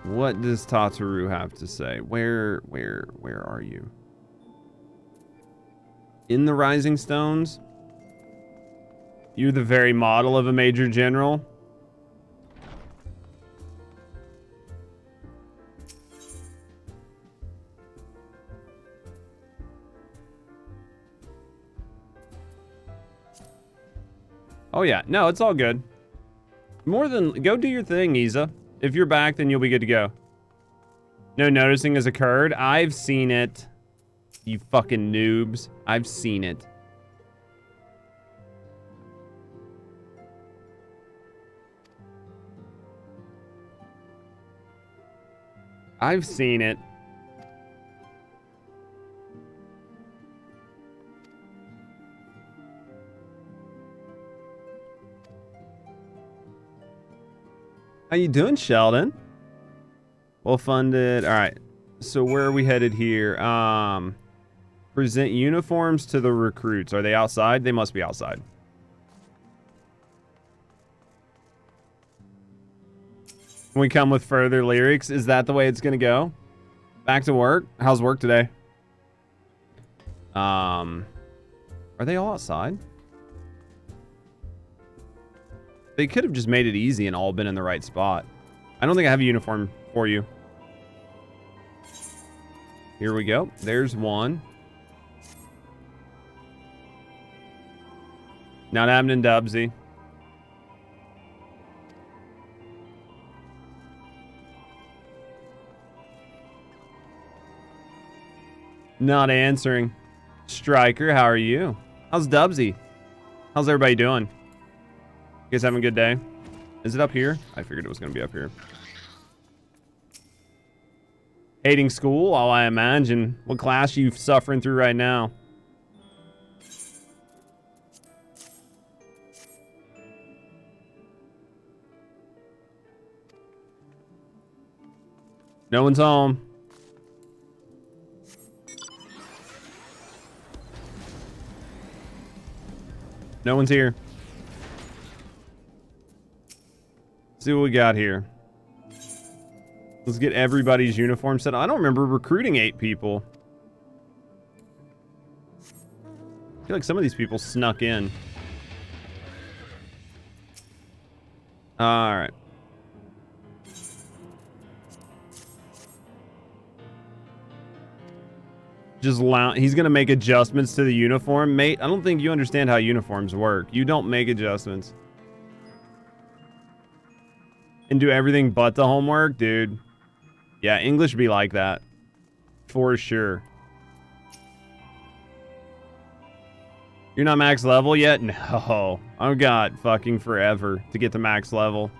What does Tataru have to say? Where are you? In the Rising Stones? You're the very model of a major general? Oh yeah, no, it's all good. Go do your thing, Isa. If you're back, then you'll be good to go. No noticing has occurred. I've seen it. You fucking noobs. I've seen it. I've seen it. How you doing, Sheldon? Well funded. All right. So where are we headed here? Present uniforms to the recruits. Are they outside? They must be outside. When we come with further lyrics, is that the way it's gonna go? Back to work? How's work today? Are they all outside? They could have just made it easy and all been in the right spot. I don't think I have a uniform for you. Here we go. There's one. Not happening, Dubsy. Not answering. Striker, how are you? How's Dubsy? How's everybody doing? You guys having a good day? Is it up here? I figured it was going to be up here. Hating school? Oh, I imagine. What class are you suffering through right now? No one's home. No one's here. See what we got here. Let's get everybody's uniform set. I don't remember recruiting 8 people. I feel like some of these people snuck in. All right. He's gonna make adjustments to the uniform. Mate, I don't think you understand how uniforms work. You don't make adjustments. And do everything but the homework? Dude. Yeah, English be like that. For sure. You're not max level yet? No. I've got fucking forever to get to max level.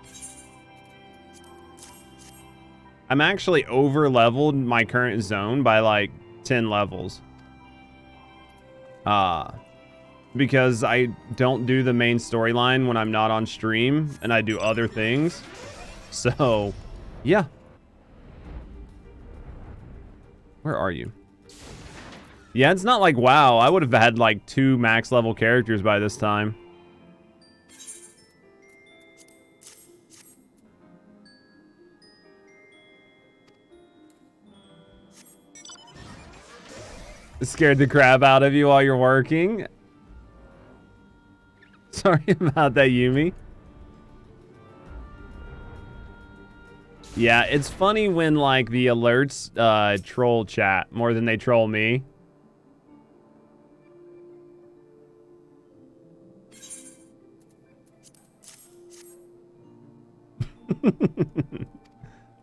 I'm actually over leveled my current zone by like 10 levels. Because I don't do the main storyline when I'm not on stream and I do other things. So, yeah. Where are you? Yeah, it's not like WoW. I would have had like 2 max level characters by this time. It scared the crap out of you while you're working? Sorry about that, Yumi. Yeah, it's funny when like the alerts troll chat more than they troll me.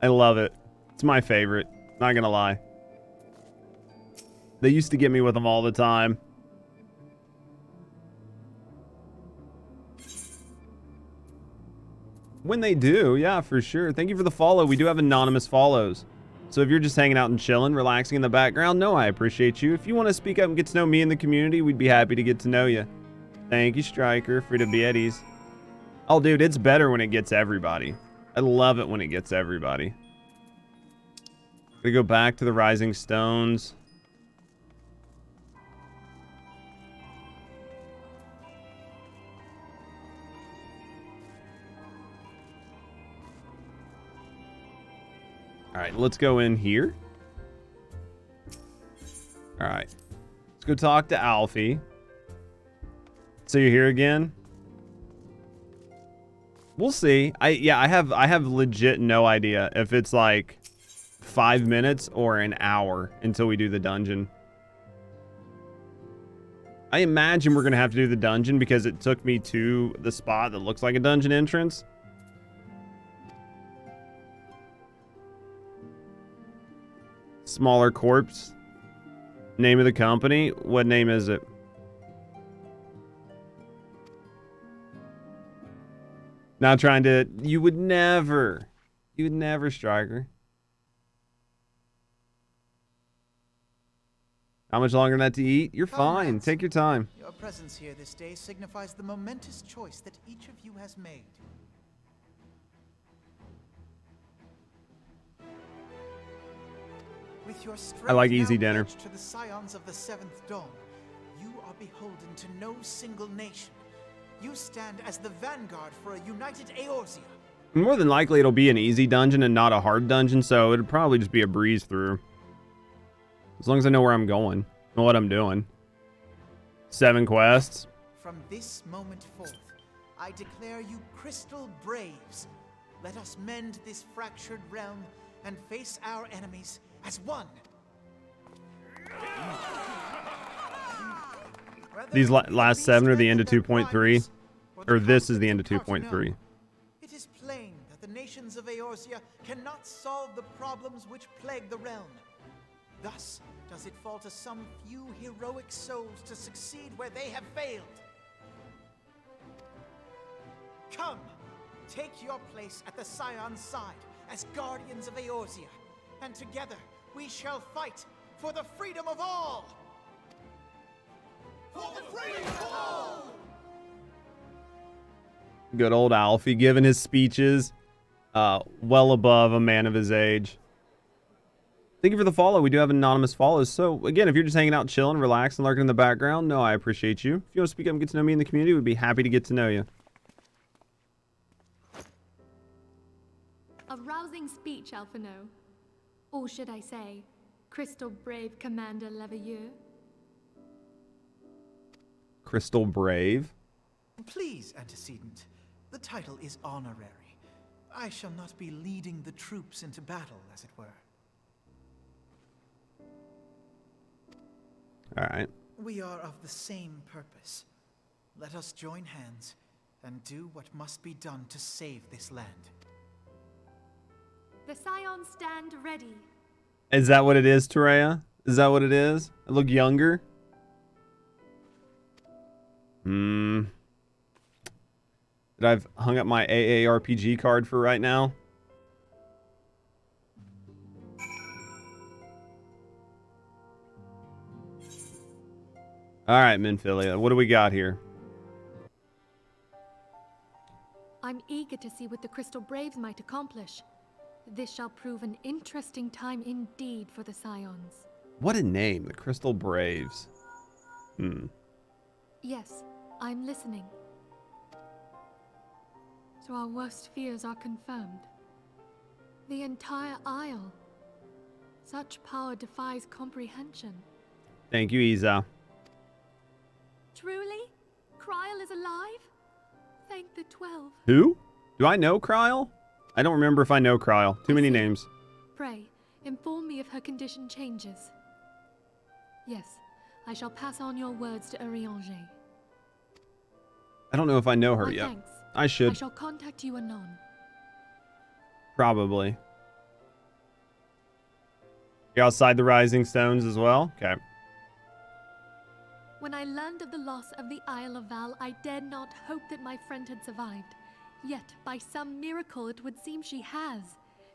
I love it. It's my favorite. Not gonna lie. They used to get me with them all the time. When they do, yeah, for sure. Thank you for the follow. We do have anonymous follows. So if you're just hanging out and chilling, relaxing in the background, no, I appreciate you. If you want to speak up and get to know me in the community, we'd be happy to get to know you. Thank you, Striker, for the Bieties. Oh, dude, it's better when it gets everybody. I love it when it gets everybody. Gonna go back to the Rising Stones. All right, let's go in here. All right, let's go talk to Alfie. So you're here again? We'll see. I have legit no idea if it's like 5 minutes or an hour until we do the dungeon. I imagine we're gonna have to do the dungeon because it took me to the spot that looks like a dungeon entrance. Smaller corpse. Name of the company? What name is it? Not trying to... You would never, Striker. How much longer than that to eat? You're fine. Take your time. Your presence here this day signifies the momentous choice that each of you has made. With your strength I like easy now dinner. pledged to the scions of the seventh dawn, you are beholden to no single nation. You stand as the vanguard for a united Eorzea. More than likely, it'll be an easy dungeon and not a hard dungeon, so it'll probably just be a breeze through. As long as I know where I'm going and what I'm doing. 7 quests. From this moment forth, I declare you crystal braves. Let us mend this fractured realm and face our enemies as one. These last 7 are the end of 2.3. Or this is the end of 2.3. It is plain that the nations of Eorzea cannot solve the problems which plague the realm. Thus does it fall to some few heroic souls to succeed where they have failed. Come, take your place at the Scion's side as guardians of Eorzea, and together we shall fight for the freedom of all! For the freedom of all! Good old Alfie giving his speeches well above a man of his age. Thank you for the follow. We do have anonymous follows. So, again, if you're just hanging out, chilling, relaxing, lurking in the background, no, I appreciate you. If you want to speak up and get to know me in the community, we'd be happy to get to know you. A rousing speech, Alphino. Or should I say, Crystal Brave Commander Leveilleur. Crystal Brave? Please, antecedent. The title is honorary. I shall not be leading the troops into battle, as it were. All right. We are of the same purpose. Let us join hands and do what must be done to save this land. The Scions stand ready. Is that what it is, Terea? Is that what it is? I look younger? That I've hung up my AARPG card for right now. All right, Minfilia, what do we got here? I'm eager to see what the Crystal Braves might accomplish. This shall prove an interesting time indeed for the Scions. What a name, the Crystal Braves. Yes, I'm listening. So our worst fears are confirmed. The entire Isle. Such power defies comprehension. Thank you, Isa. Truly? Kryl is alive? Thank the 12. Who? Do I know Kryl? I don't remember if I know Kryl. Too many names. Pray, inform me if her condition changes. Yes, I shall pass on your words to Ariange. I don't know if I know her My yet. thanks. I I should. shall contact you anon. Probably. You outside the Rising Stones as well? Okay. When I learned of the loss of the Isle of Val, I dared not hope that my friend had survived. Yet, by some miracle, it would seem she has.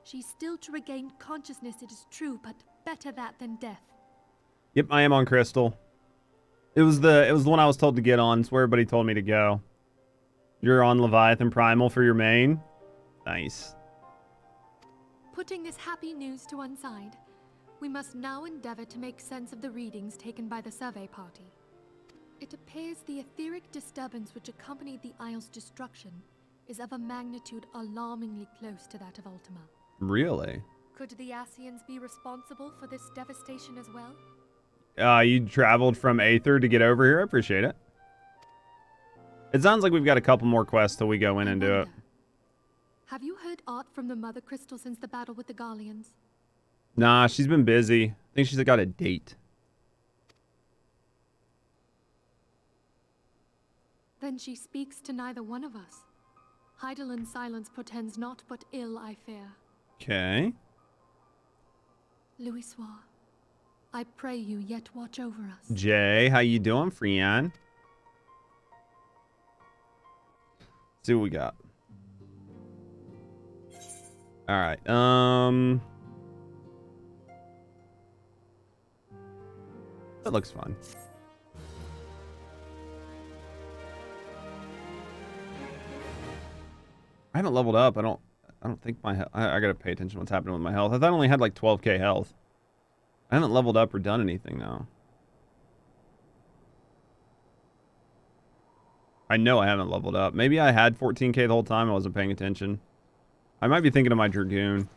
She's still to regain consciousness, it is true, but better that than death. Yep, I am on Crystal. It was the one I was told to get on. It's where everybody told me to go. You're on Leviathan Primal for your main? Nice. Putting this happy news to one side, we must now endeavor to make sense of the readings taken by the survey party. It appears the etheric disturbance which accompanied the Isle's destruction is of a magnitude alarmingly close to that of Ultima. Really? Could the Ascians be responsible for this devastation as well? You traveled from Aether to get over here? I appreciate it. It sounds like we've got a couple more quests till we go in and do it. Have you heard aught from the Mother Crystal since the battle with the Garleans? Nah, she's been busy. I think she's got a date. Then she speaks to neither one of us. Heidelin's silence portends naught but ill, I fear. Okay. Louis Soir, I pray you yet watch over us. Jay, how you doing, Freon? See what we got. All right. That looks fun. I haven't leveled up. I don't think my I gotta pay attention to what's happening with my health. I thought I only had like 12k health. I haven't leveled up or done anything now. I know I haven't leveled up. Maybe I had 14k the whole time. I wasn't paying attention. I might be thinking of my Dragoon.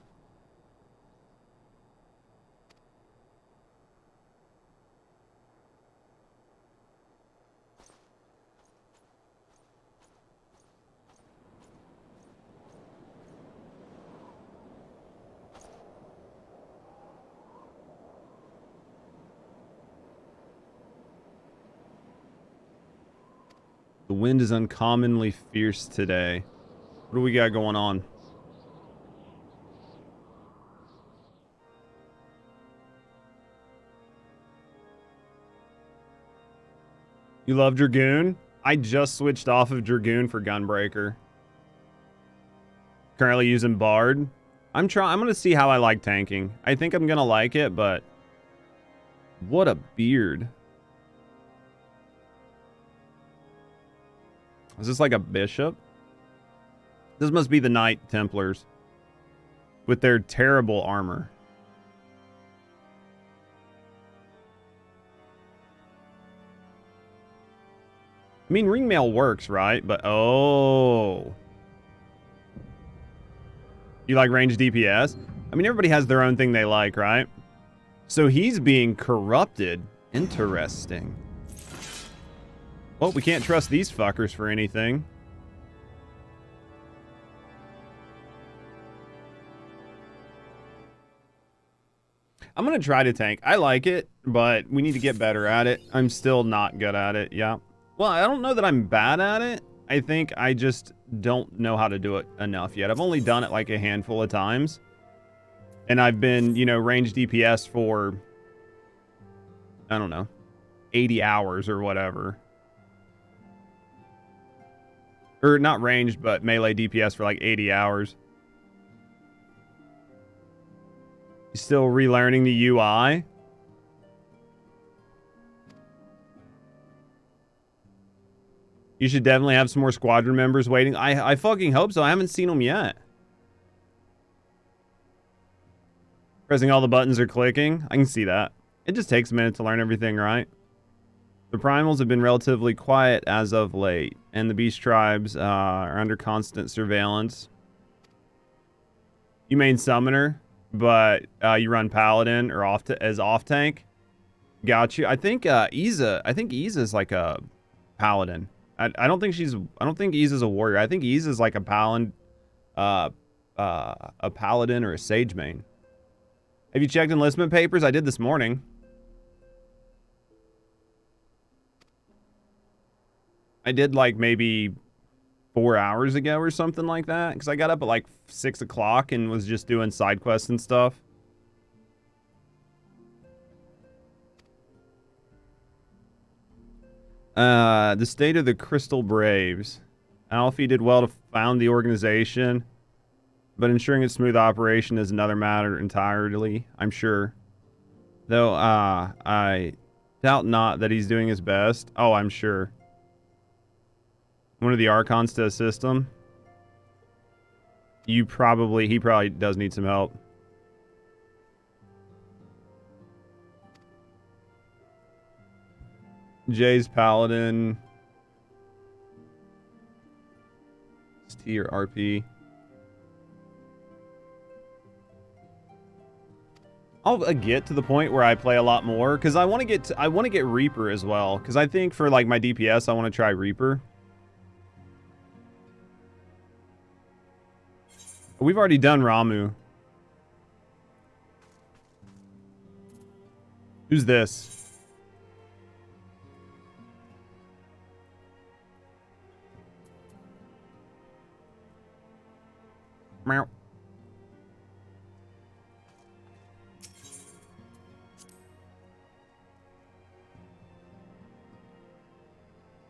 The wind is uncommonly fierce today. What do we got going on? You love Dragoon? I just switched off of Dragoon for Gunbreaker. Currently using Bard. I'm gonna see how I like tanking. I think I'm gonna like it, but what a beard. Is this like a bishop? This must be the Knight Templars with their terrible armor. I mean, ringmail works, right? But, oh. You like ranged DPS? I mean, everybody has their own thing they like, right? So he's being corrupted. Interesting. Well, we can't trust these fuckers for anything. I'm going to try to tank. I like it, but we need to get better at it. I'm still not good at it, yeah. Well, I don't know that I'm bad at it. I think I just don't know how to do it enough yet. I've only done it like a handful of times. And I've been, you know, ranged DPS for, I don't know, 80 hours or whatever. Or not ranged, but melee DPS for like 80 hours. You still relearning the UI? You should definitely have some more squadron members waiting. I fucking hope so. I haven't seen them yet. Pressing all the buttons are clicking. I can see that. It just takes a minute to learn everything, right? The primals have been relatively quiet as of late, and the beast tribes are under constant surveillance. You main summoner, but you run paladin or as off tank. Got you. I think Iza is like a paladin. I don't think she's. I don't think Ys is a warrior. I think Ys is like a paladin, a paladin or a sage main. Have you checked enlistment papers? I did this morning. I did like maybe 4 hours ago or something like that, because I got up at like 6 o'clock and was just doing side quests and stuff. The state of the Crystal Braves. Alfie did well to found the organization, but ensuring its smooth operation is another matter entirely, I'm sure. Though, I doubt not that he's doing his best. Oh, I'm sure. One of the Archons to assist him. He probably does need some help. Jay's Paladin. It's T or RP. I'll get to the point where I play a lot more, because I want to get Reaper as well, because I think for like my DPS I want to try Reaper. We've already done Ramu. Who's this? Meow.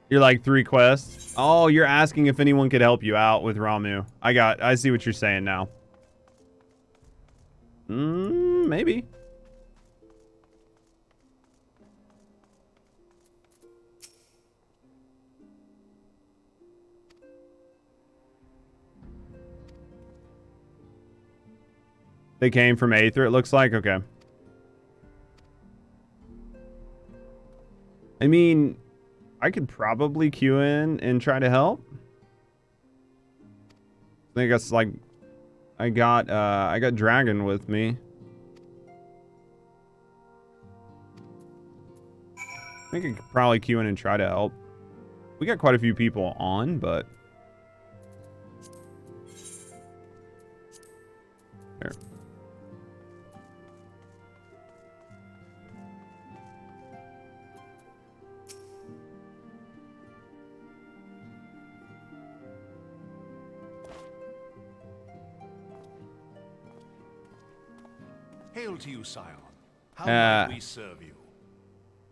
You're like 3 quests. Oh, you're asking if anyone could help you out with Ramu. I see what you're saying now. Maybe. They came from Aether, it looks like. Okay. I mean, I could probably queue in and try to help. I think that's like, I got Dragon with me. I think I could probably queue in and try to help. We got quite a few people on, but here. Hail to you, Scion. How might we serve you?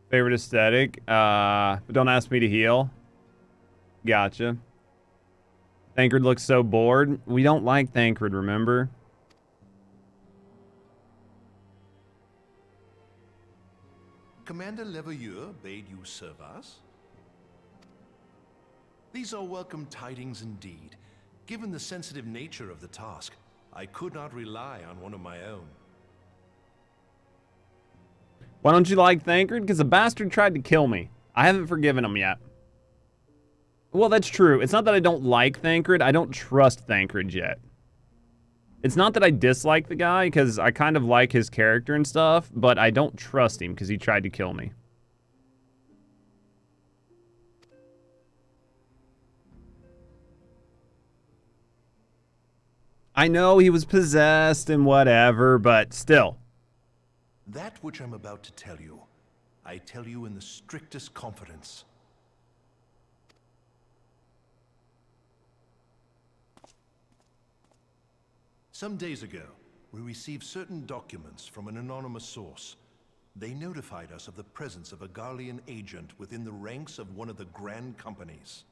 Favorite aesthetic? But don't ask me to heal. Gotcha. Thancred looks so bored. We don't like Thancred, remember? Commander Leveilleur bade you serve us? These are welcome tidings indeed. Given the sensitive nature of the task, I could not rely on one of my own. Why don't you like Thancred? Because the bastard tried to kill me. I haven't forgiven him yet. Well, that's true. It's not that I don't like Thancred. I don't trust Thancred yet. It's not that I dislike the guy, because I kind of like his character and stuff, but I don't trust him because he tried to kill me. I know he was possessed and whatever, but still. That which I'm about to tell you, I tell you in the strictest confidence. Some days ago, we received certain documents from an anonymous source. They notified us of the presence of a Garlean agent within the ranks of one of the Grand Companies.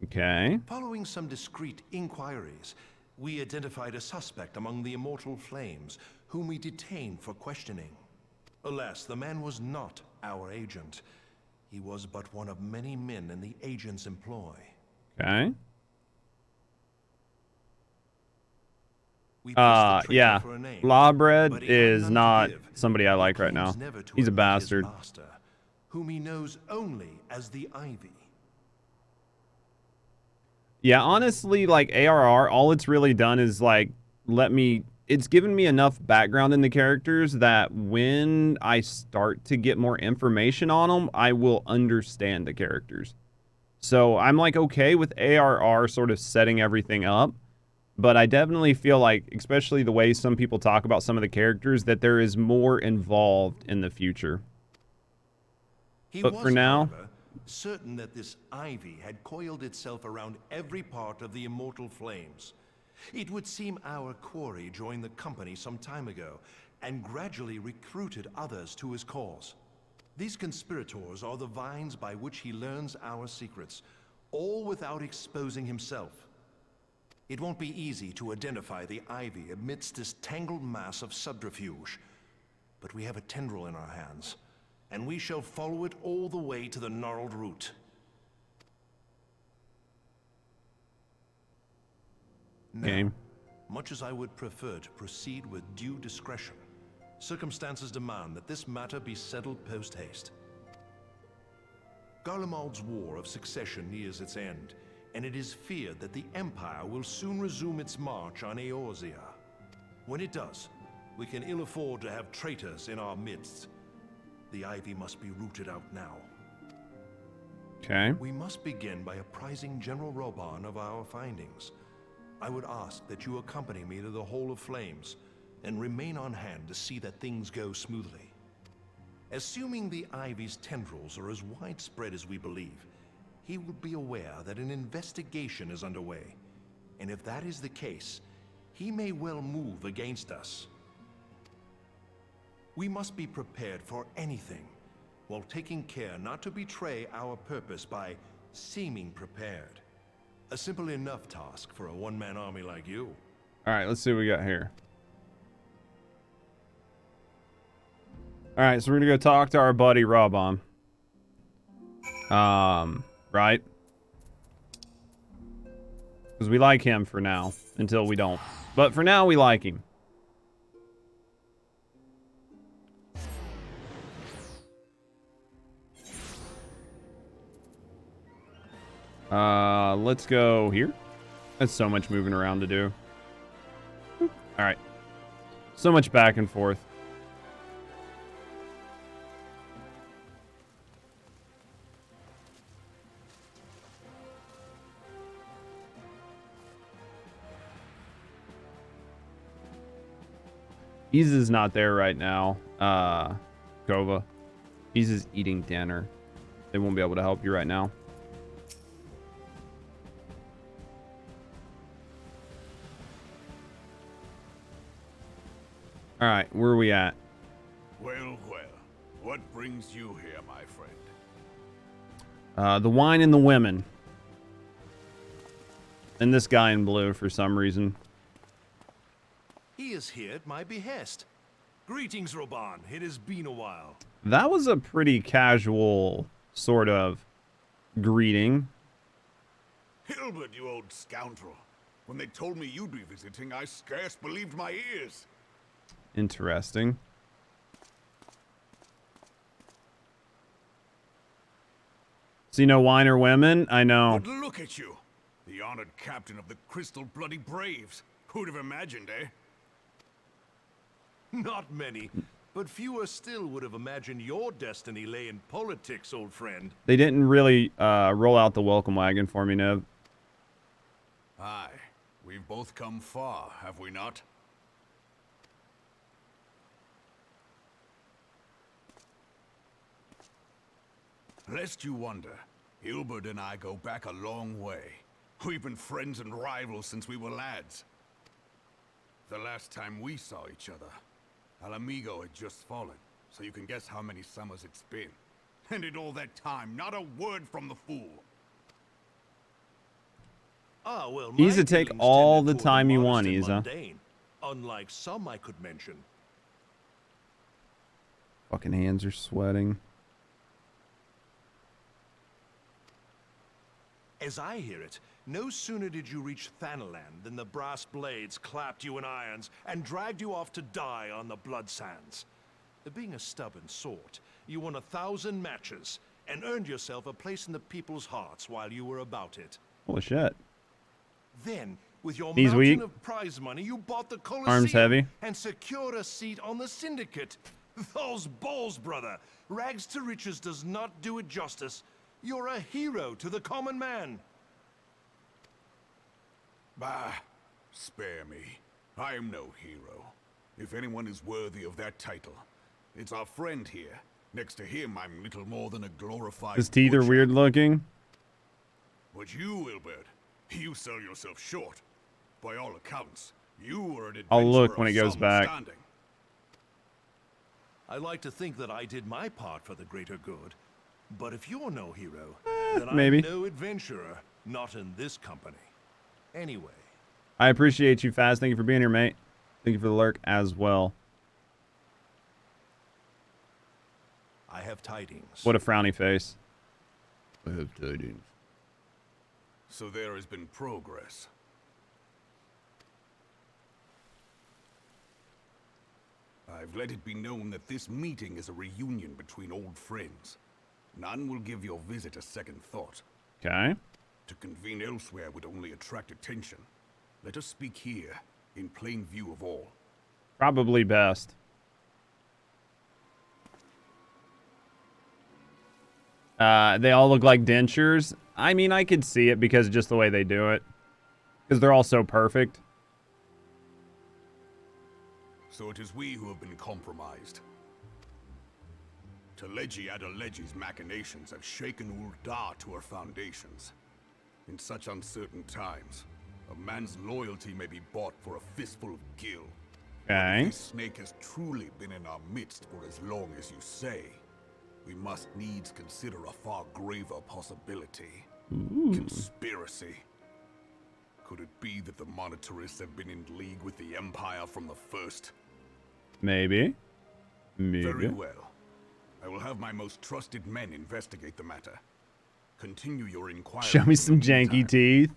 Okay. Following some discreet inquiries, we identified a suspect among the Immortal Flames, whom we detained for questioning. Alas, the man was not our agent. He was but one of many men in the agent's employ. Okay. We pressed the trigger Yeah. for a name, Lawbread but he had is none to not give. somebody I like right now. Claims never to He's a have met his bastard. master, whom he knows only as the Ivy. Yeah, honestly, like ARR, all it's really done is like it's given me enough background in the characters that when I start to get more information on them, I will understand the characters. So I'm like okay with ARR sort of setting everything up, but I definitely feel like, especially the way some people talk about some of the characters, that there is more involved in the future. But for now, however, certain that this ivy had coiled itself around every part of the immortal flames. It would seem our quarry joined the company some time ago and gradually recruited others to his cause. These conspirators are the vines by which he learns our secrets, all without exposing himself. It won't be easy to identify the ivy amidst this tangled mass of subterfuge, but we have a tendril in our hands, and we shall follow it all the way to the gnarled root. game. Much as I would prefer to proceed with due discretion, circumstances demand that this matter be settled post-haste. Garlemald's War of Succession nears its end, and it is feared that the Empire will soon resume its march on Eorzea. When it does, we can ill afford to have traitors in our midst. The ivy must be rooted out now. Okay. We must begin by apprising General Roban of our findings. I would ask that you accompany me to the Hall of Flames and remain on hand to see that things go smoothly. Assuming the ivy's tendrils are as widespread as we believe, he will be aware that an investigation is underway, and if that is the case, he may well move against us. We must be prepared for anything, while taking care not to betray our purpose by seeming prepared. A simple enough task for a one-man army like you. All right, let's see what we got here. All right, so we're gonna go talk to our buddy Roban. Right? Because we like him for now, until we don't. But for now, we like him. Let's go here. That's so much moving around to do. All right. So much back and forth. Iza's not there right now. Kova. Iza's eating dinner. They won't be able to help you right now. All right, where are we at? Well, well. What brings you here, my friend? The wine and the women. And this guy in blue for some reason. He is here at my behest. Greetings, Roban. It has been a while. That was a pretty casual sort of greeting. Hilbert, you old scoundrel. When they told me you'd be visiting, I scarce believed my ears. Interesting. See no wine or women? I know. But look at you. The honored captain of the Crystal Bloody Braves. Who'd have imagined, eh? Not many, but fewer still would have imagined your destiny lay in politics, old friend. They didn't really roll out the welcome wagon for me, Nev. Aye. We've both come far, have we not? Lest you wonder, Hilbert and I go back a long way. We've been friends and rivals since we were lads. The last time we saw each other, Alamigo had just fallen, so you can guess how many summers it's been. And in all that time, not a word from the fool. Ah, well, Isa, take all the time you want, Isa. Mundane, unlike some I could mention. Fucking hands are sweating. As I hear it, no sooner did you reach Thanalan than the brass blades clapped you in irons and dragged you off to die on the blood sands. Being a stubborn sort, you won 1,000 matches and earned yourself a place in the people's hearts while you were about it. Holy shit. Then, with your Knees mountain weak. of prize money, you bought the Colosseum Arms heavy. and secured a seat on the Syndicate. Those balls, brother. Rags to riches does not do it justice, You're a hero to the common man. Bah, spare me. I am no hero. If anyone is worthy of that title, it's our friend here. Next to him, I'm little more than a glorified His teeth are butcher. weird looking. But you, Wilbert, you sell yourself short. By all accounts, you are an adventurer I'll look when of it goes some back. standing. I like to think that I did my part for the greater good. But if you're no hero, then maybe. I'm no adventurer, not in this company. Anyway, I appreciate you, Faz. Thank you for being here, mate. Thank you for the lurk as well. I have tidings. What a frowny face. I have tidings. So there has been progress. I've let it be known that this meeting is a reunion between old friends. None will give your visit a second thought. Okay. To convene elsewhere would only attract attention. Let us speak here, in plain view of all. Probably best. They all look like dentures. I mean, I could see it because of just the way they do it. Because they're all so perfect. So it is we who have been compromised. Teleji Adeleji's machinations have shaken Ul'dah to her foundations. In such uncertain times, a man's loyalty may be bought for a fistful of gil. But Okay. if this snake has truly been in our midst for as long as you say, we must needs consider a far graver possibility. Conspiracy. Could it be that the monetarists have been in league with the Empire from the first? Maybe. Very Maybe. well. I will have my most trusted men investigate the matter. Continue your inquiry. Show me some janky teeth.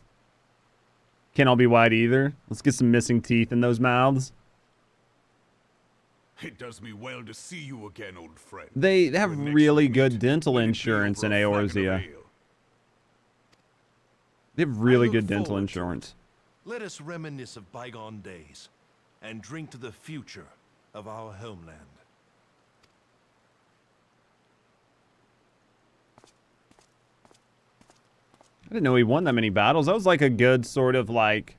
Can't all be white either. Let's get some missing teeth in those mouths. It does me well to see you again, old friend. They have When next really we good meet, dental let it be insurance in over a flagon of Eorzea. ale. They have really look good dental forward to insurance. Let us reminisce of bygone days and drink to the future of our homeland. I didn't know he won that many battles. That was like a good sort of like,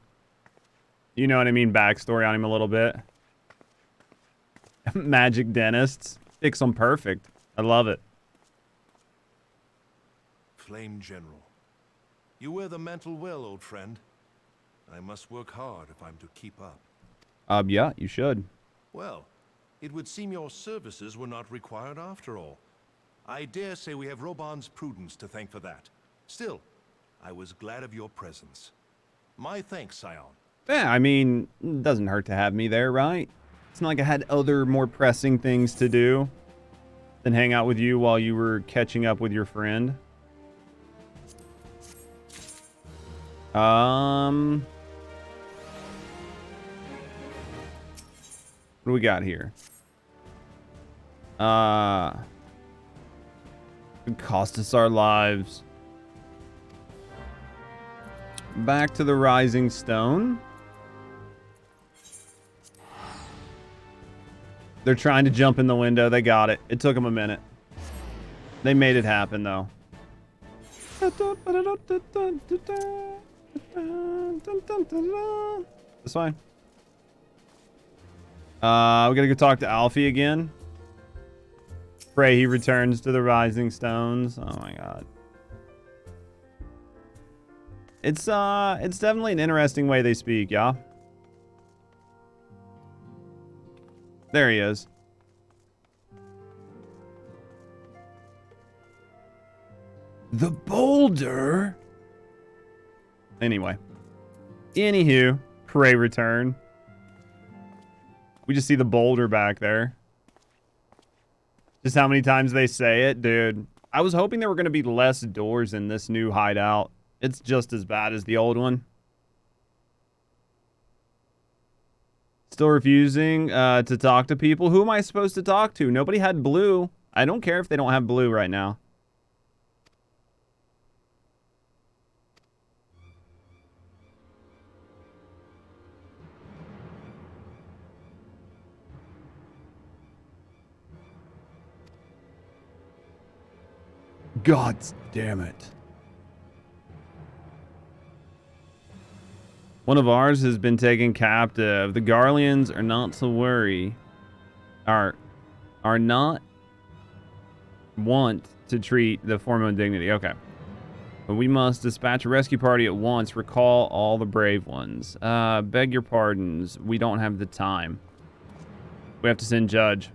you know what I mean, backstory on him a little bit. Magic dentists. Fix them perfect. I love it. Flame General. You wear the mantle well, old friend. I must work hard if I'm to keep up. Yeah, you should. Well, it would seem your services were not required after all. I dare say we have Roban's prudence to thank for that. Still, I was glad of your presence. My thanks, Scion. Yeah, I mean, it doesn't hurt to have me there, right? It's not like I had other more pressing things to do than hang out with you while you were catching up with your friend. What do we got here? It cost us our lives. Back to the Rising Stone. They're trying to jump in the window. They got it. It took them a minute. They made it happen, though. That's fine. We gotta go talk to Alfie again. Pray he returns to the Rising Stones. Oh my god. It's definitely an interesting way they speak, yeah. There he is. The boulder? Anyway. Anywho, pray return. We just see the boulder back there. Just how many times they say it, dude. I was hoping there were going to be less doors in this new hideout. It's just as bad as the old one. Still refusing to talk to people. Who am I supposed to talk to? Nobody had blue. I don't care if they don't have blue right now. God damn it. One of ours has been taken captive. The Garleans are not to worry. Are not want to treat the form of dignity. Okay. But we must dispatch a rescue party at once. Recall all the brave ones. Beg your pardons. We don't have the time. We have to send Judge.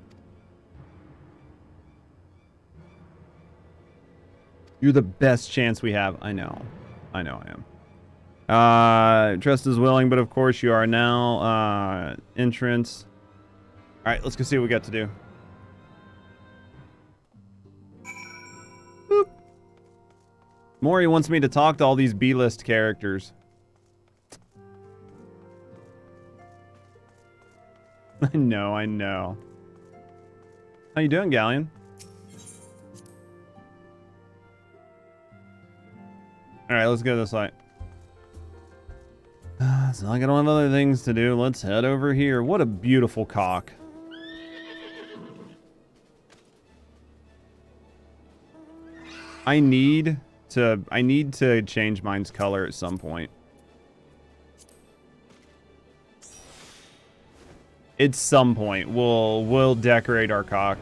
You're the best chance we have. I know. I know I am. Trust is willing, but of course you are now. Entrance. All right, let's go see what we got to do. Boop. Maury wants me to talk to all these B-list characters. I know, I know. How you doing, Galleon? All right, let's go this way. It's not like I don't have other things to do. Let's head over here. What a beautiful cock. I need to change mine's color at some point. At some point, we'll decorate our cock.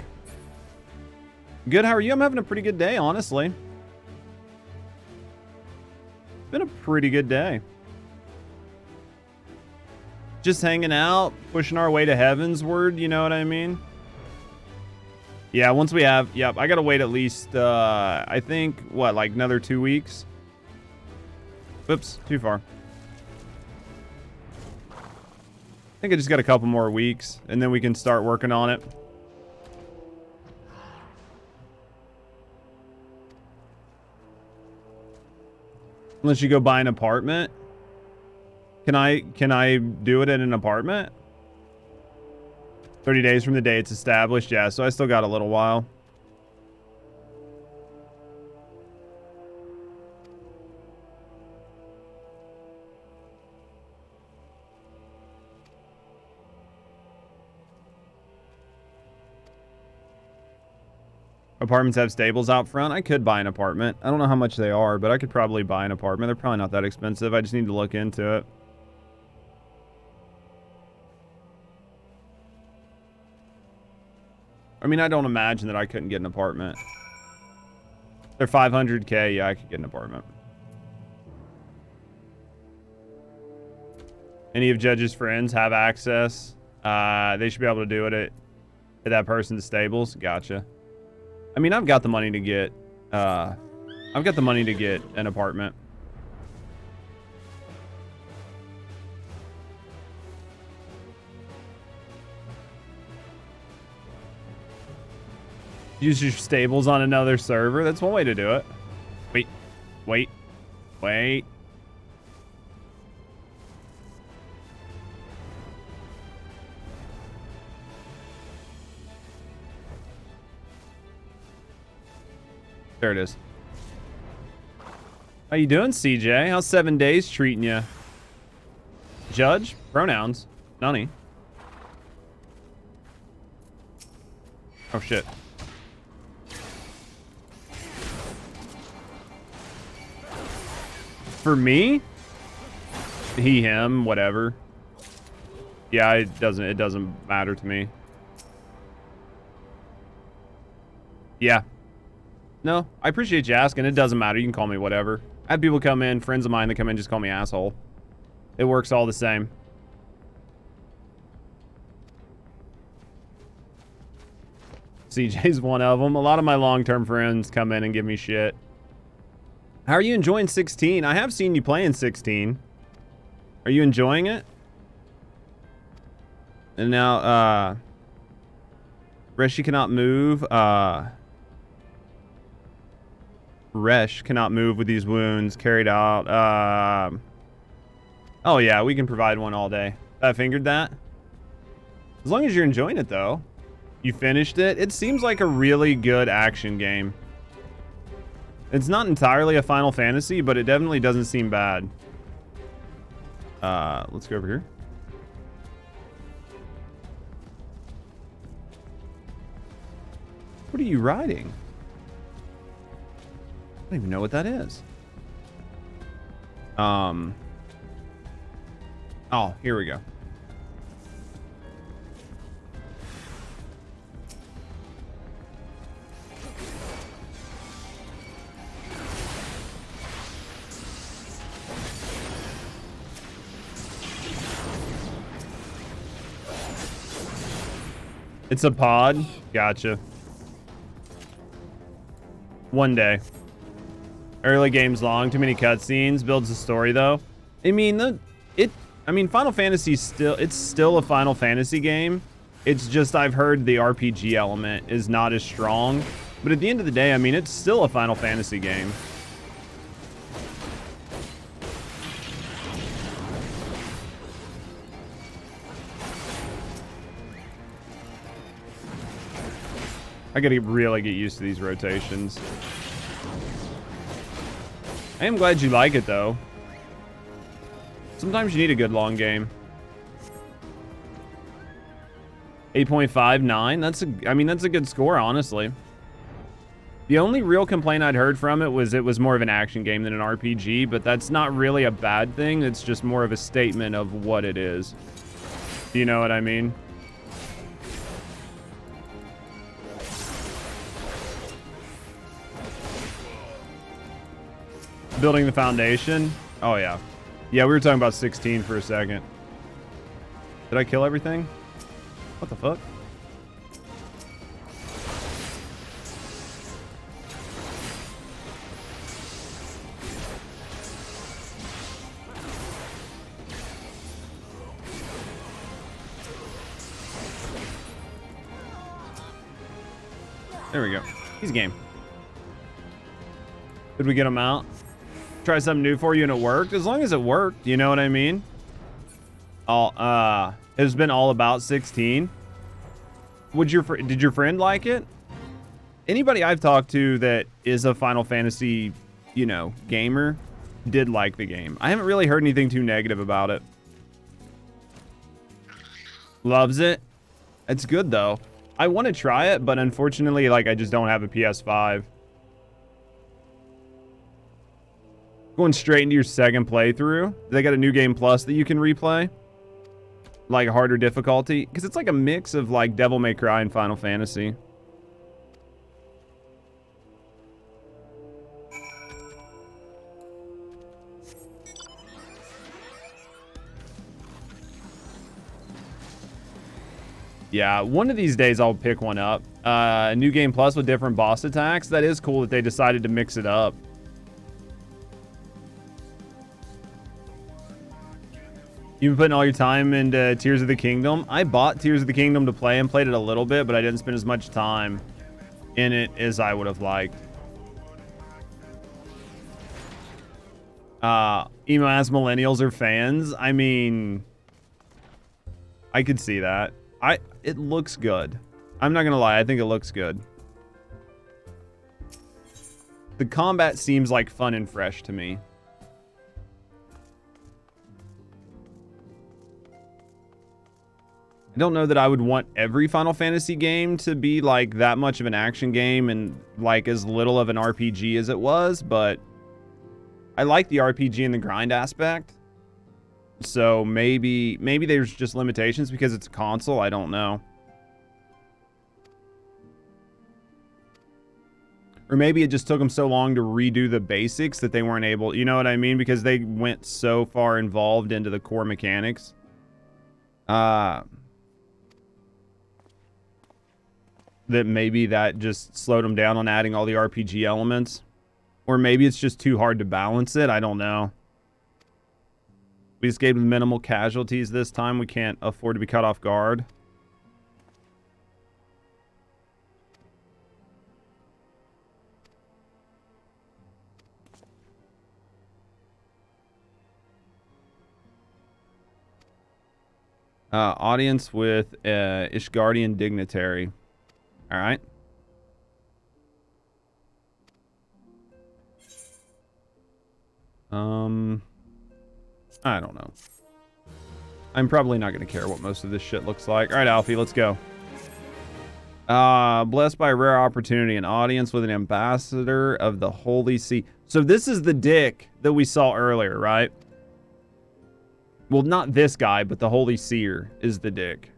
Good, how are you? I'm having a pretty good day, honestly. It's been a pretty good day. Just hanging out, pushing our way to heavensward, you know what I mean? Yeah, once we have, yep, I gotta wait at least, I think, what, like another 2 weeks? Oops, too far. I think I just got a couple more weeks, and then we can start working on it. Unless you go buy an apartment. Can I do it in an apartment? 30 days from the day it's established. Yeah, so I still got a little while. Apartments have stables out front. I could buy an apartment. I don't know how much they are, but I could probably buy an apartment. They're probably not that expensive. I just need to look into it. I mean, I don't imagine that I couldn't get an apartment. They're 500K. Yeah, I could get an apartment. Any of Judge's friends have access? They should be able to do it at that person's stables. Gotcha. I mean, I've got the money to get an apartment. Use your stables on another server. That's one way to do it. Wait. There it is. How you doing, CJ? How's 7 days treating you? Judge? Pronouns. Nunny. Oh, shit. For me? He, him, whatever. Yeah, it doesn't matter to me. Yeah. No, I appreciate you asking. It doesn't matter. You can call me whatever. I have people come in, friends of mine that come in, just call me asshole. It works all the same. CJ's one of them. A lot of my long-term friends come in and give me shit. How are you enjoying 16? I have seen you playing 16. Are you enjoying it? And now, Resh cannot move. Resh cannot move with these wounds carried out. Oh yeah, we can provide one all day. I fingered that. As long as you're enjoying it though. You finished it. It seems like a really good action game. It's not entirely a Final Fantasy, but it definitely doesn't seem bad. Let's go over here. What are you riding? don't even know what that is. Oh, here we go. It's a pod? Gotcha. One day. Early game's long, too many cutscenes, builds a story though. I mean, Final Fantasy's still a Final Fantasy game. It's just I've heard the RPG element is not as strong. But at the end of the day, I mean, it's still a Final Fantasy game. I gotta really get used to these rotations. I am glad you like it, though. Sometimes you need a good long game. 8.59. That's a good score, honestly. The only real complaint I'd heard from it was more of an action game than an RPG, but that's not really a bad thing. It's just more of a statement of what it is. Do you know what I mean? Building the foundation. Oh, yeah. Yeah, we were talking about 16 for a second. Did I kill everything? What the fuck? There we go. He's game. Did we get him out? Try something new for you and it worked? As long as it worked, you know what I mean? It's been all about 16. Did your friend like it? Anybody I've talked to that is a Final Fantasy, gamer did like the game. I haven't really heard anything too negative about it. Loves it. It's good though. I want to try it, but unfortunately, I just don't have a PS5. Going straight into your second playthrough. They got a new game plus that you can replay. Like harder difficulty. Because it's like a mix of like Devil May Cry and Final Fantasy. Yeah, one of these days I'll pick one up. A new game plus with different boss attacks. That is cool that they decided to mix it up. You've been putting all your time into Tears of the Kingdom. I bought Tears of the Kingdom to play and played it a little bit, but I didn't spend as much time in it as I would have liked. Emo ass millennials are fans. I mean, I could see that. It looks good. I'm not gonna lie, I think it looks good. The combat seems like fun and fresh to me. I don't know that I would want every Final Fantasy game to be like that much of an action game and like as little of an RPG as it was, but I like the RPG and the grind aspect. So maybe there's just limitations because it's a console. I don't know. Or maybe it just took them so long to redo the basics that they weren't able, you know what I mean? Because they went so far involved into the core mechanics. That maybe that just slowed them down on adding all the RPG elements. Or maybe it's just too hard to balance it. I don't know. We escaped with minimal casualties this time. We can't afford to be caught off guard. Audience with Ishgardian dignitary. All right. I don't know. I'm probably not going to care what most of this shit looks like. All right, Alfie, let's go. Blessed by a rare opportunity, an audience with an ambassador of the Holy See. So this is the dick that we saw earlier, right? Well, not this guy, but the Holy Seer is the dick.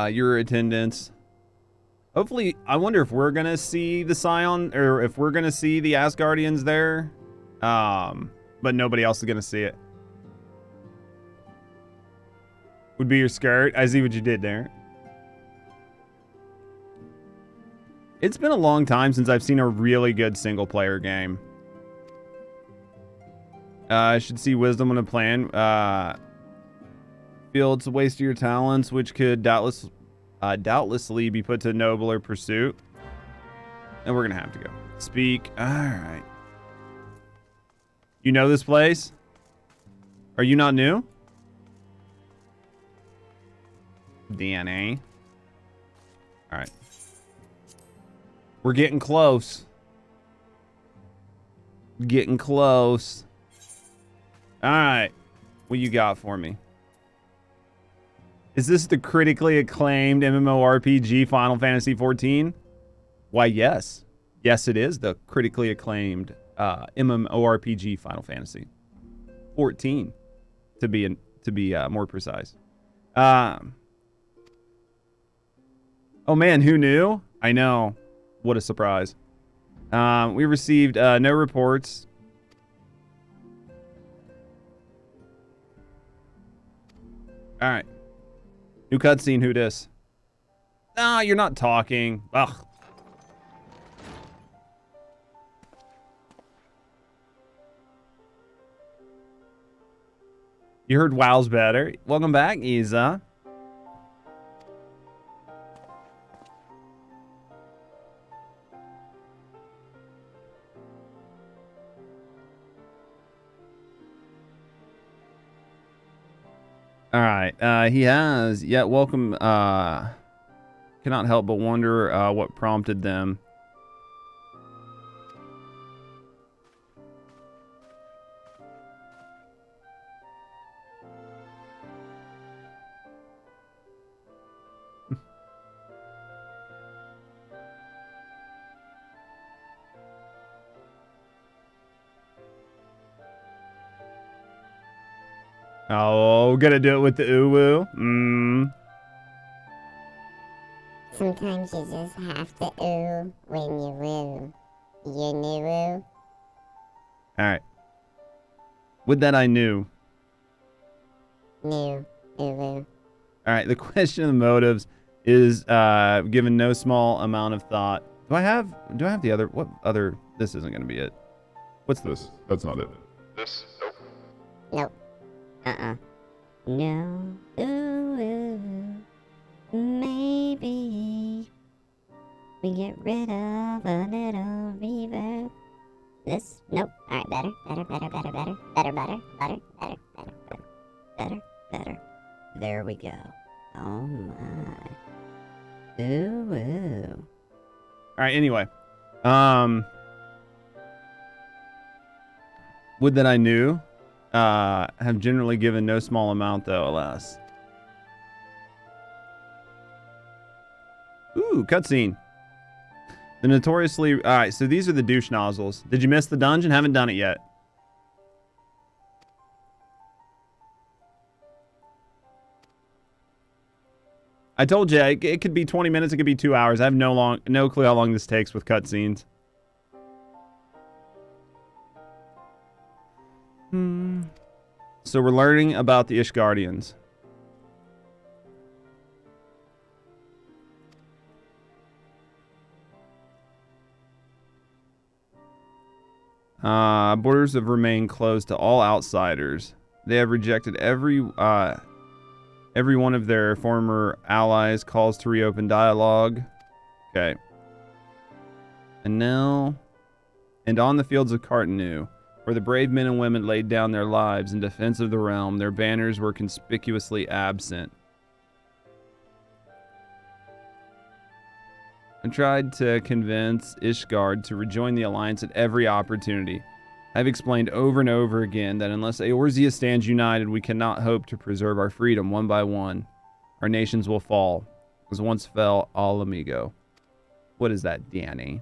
Your attendance. Hopefully, I wonder if we're gonna see the Scion, or if we're gonna see the Asgardians there. But nobody else is gonna see it. Would be your skirt. I see what you did there. It's been a long time since I've seen a really good single player game. I should see wisdom on a plan. Feel it's a waste of your talents, which could doubtlessly be put to nobler pursuit. And we're gonna have to go. Speak. All right. You know this place? Are you not new? DNA. All right. We're getting close. Getting close. All right. What you got for me? Is this the critically acclaimed MMORPG Final Fantasy XIV? Why, yes. Yes, it is the critically acclaimed MMORPG Final Fantasy 14, to be more precise. Oh man, who knew? I know. What a surprise. We received no reports. All right. New cutscene, who dis? Ah, you're not talking. Ugh. You heard WoW's better. Welcome back, Isa. All right, he has. Yeah, welcome. Cannot help but wonder what prompted them. Oh, gonna do it with the uwu. Sometimes you just have to ooh when you woo. You knew woo? Alright. With that, I knew. New. Ooh. Alright, the question of the motives is given no small amount of thought. Do I have the other? What other? This isn't gonna be it. What's this? That's not it. This? Nope. Nope. No. Ooh. Maybe we get rid of a little reverb. This? Nope. Alright, better. There we go. Oh my. Ooh. Alright, anyway. Would that I knew. Have generally given no small amount, though, alas. Ooh, cutscene. The notoriously... Alright, so these are the douche nozzles. Did you miss the dungeon? Haven't done it yet. I told you, it could be 20 minutes, it could be 2 hours. I have no clue how long this takes with cutscenes. So we're learning about the Ishgardians. Borders have remained closed to all outsiders. They have rejected every one of their former allies' calls to reopen dialogue. Okay. And on the fields of Cartanu, where the brave men and women laid down their lives in defense of the realm, their banners were conspicuously absent. I tried to convince Ishgard to rejoin the Alliance at every opportunity. I've explained over and over again that unless Eorzea stands united, we cannot hope to preserve our freedom one by one. Our nations will fall, as once fell Al Amigo. What is that, Danny?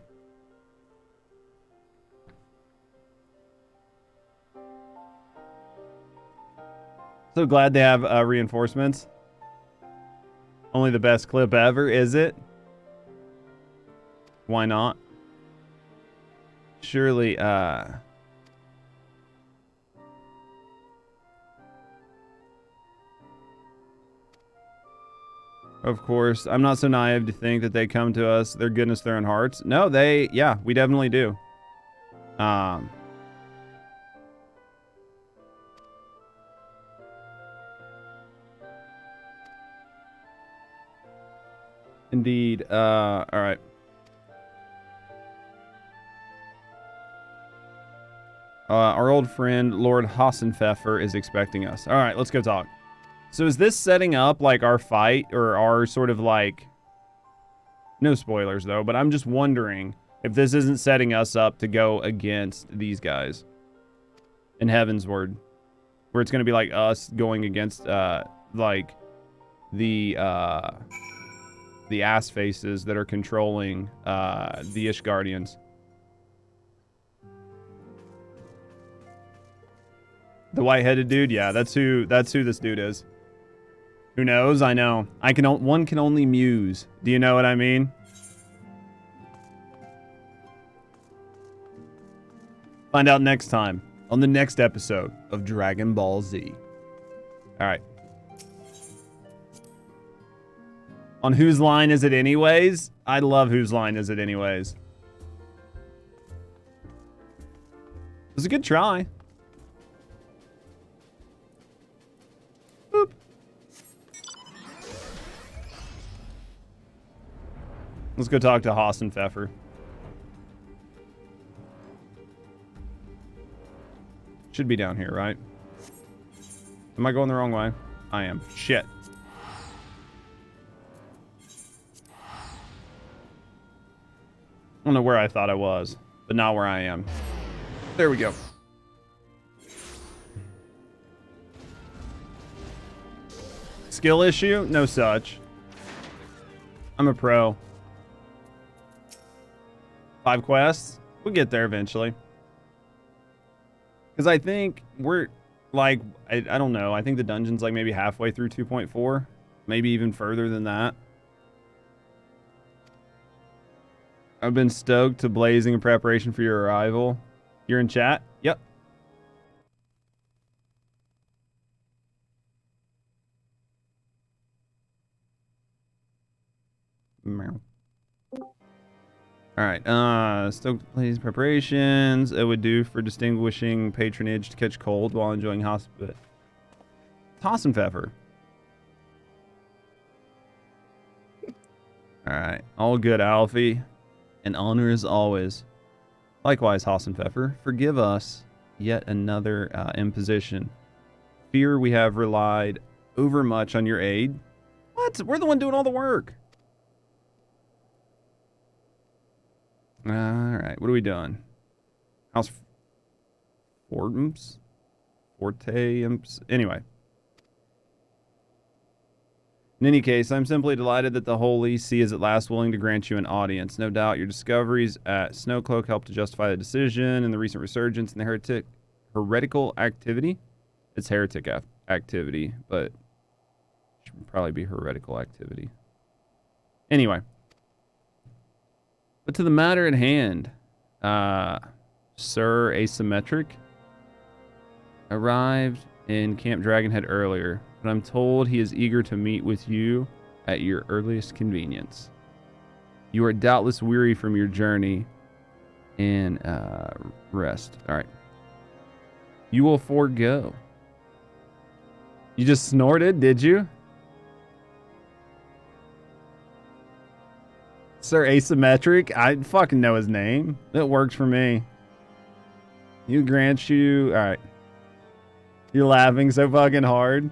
So glad they have reinforcements. Only the best clip ever, is it? Why not? Surely, of course, I'm not so naive to think that they come to us, their goodness, their own hearts. No, yeah, we definitely do. Indeed. All right. Our old friend, Lord Hassenpfeffer, is expecting us. All right, let's go talk. So is this setting up, like, our fight, or our sort of, like... No spoilers, though, but I'm just wondering if this isn't setting us up to go against these guys. In Heavensward. Where it's going to be, like, us going against, like, the ass faces that are controlling, the Ishgardians. The white-headed dude? Yeah, that's who this dude is. Who knows? I know. One can only muse. Do you know what I mean? Find out next time on the next episode of Dragon Ball Z. Alright. On Whose Line Is It Anyways? I love Whose Line Is It Anyways. It was a good try. Boop. Let's go talk to Hassenpfeffer. Should be down here, right? Am I going the wrong way? I am. Shit. I don't know where I thought I was, but not where I am. There we go. Skill issue? No such. I'm a pro. 5 quests? We'll get there eventually. Because I think we're, like, I don't know. I think the dungeon's, like, maybe halfway through 2.4. Maybe even further than that. I've been stoked to blazing in preparation for your arrival. You're in chat? Yep. Meow. Alright, stoked to blaze preparations. It would do for distinguishing patronage to catch cold while enjoying hospit. Hassenpfeffer. Alright, all good, Alfie. And honor as always. Likewise, Hassenpfeffer, forgive us yet another imposition. Fear we have relied overmuch on your aid. What? We're the one doing all the work. Alright, what are we doing? House Fortums? Forteums? Anyway. In any case, I'm simply delighted that the Holy See is at last willing to grant you an audience. No doubt your discoveries at Snowcloak helped to justify the decision and the recent resurgence in the heretical activity. It's heretic activity, but it should probably be heretical activity. Anyway. But to the matter at hand, Sir Asymmetric arrived in Camp Dragonhead earlier, but I'm told he is eager to meet with you at your earliest convenience. You are doubtless weary from your journey and rest. All right. You will forego. You just snorted, did you? Sir Asymmetric? I fucking know his name. It works for me. You grant you... Alright. You're laughing so fucking hard.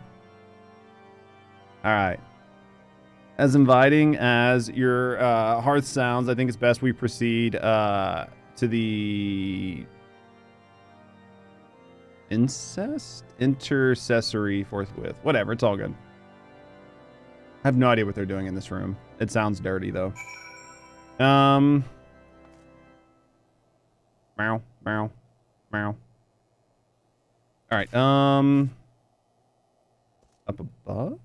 Alright. As inviting as your hearth sounds, I think it's best we proceed to the intercessory forthwith. Whatever, it's all good. I have no idea what they're doing in this room. It sounds dirty though. Meow, meow, meow. All right. Up above,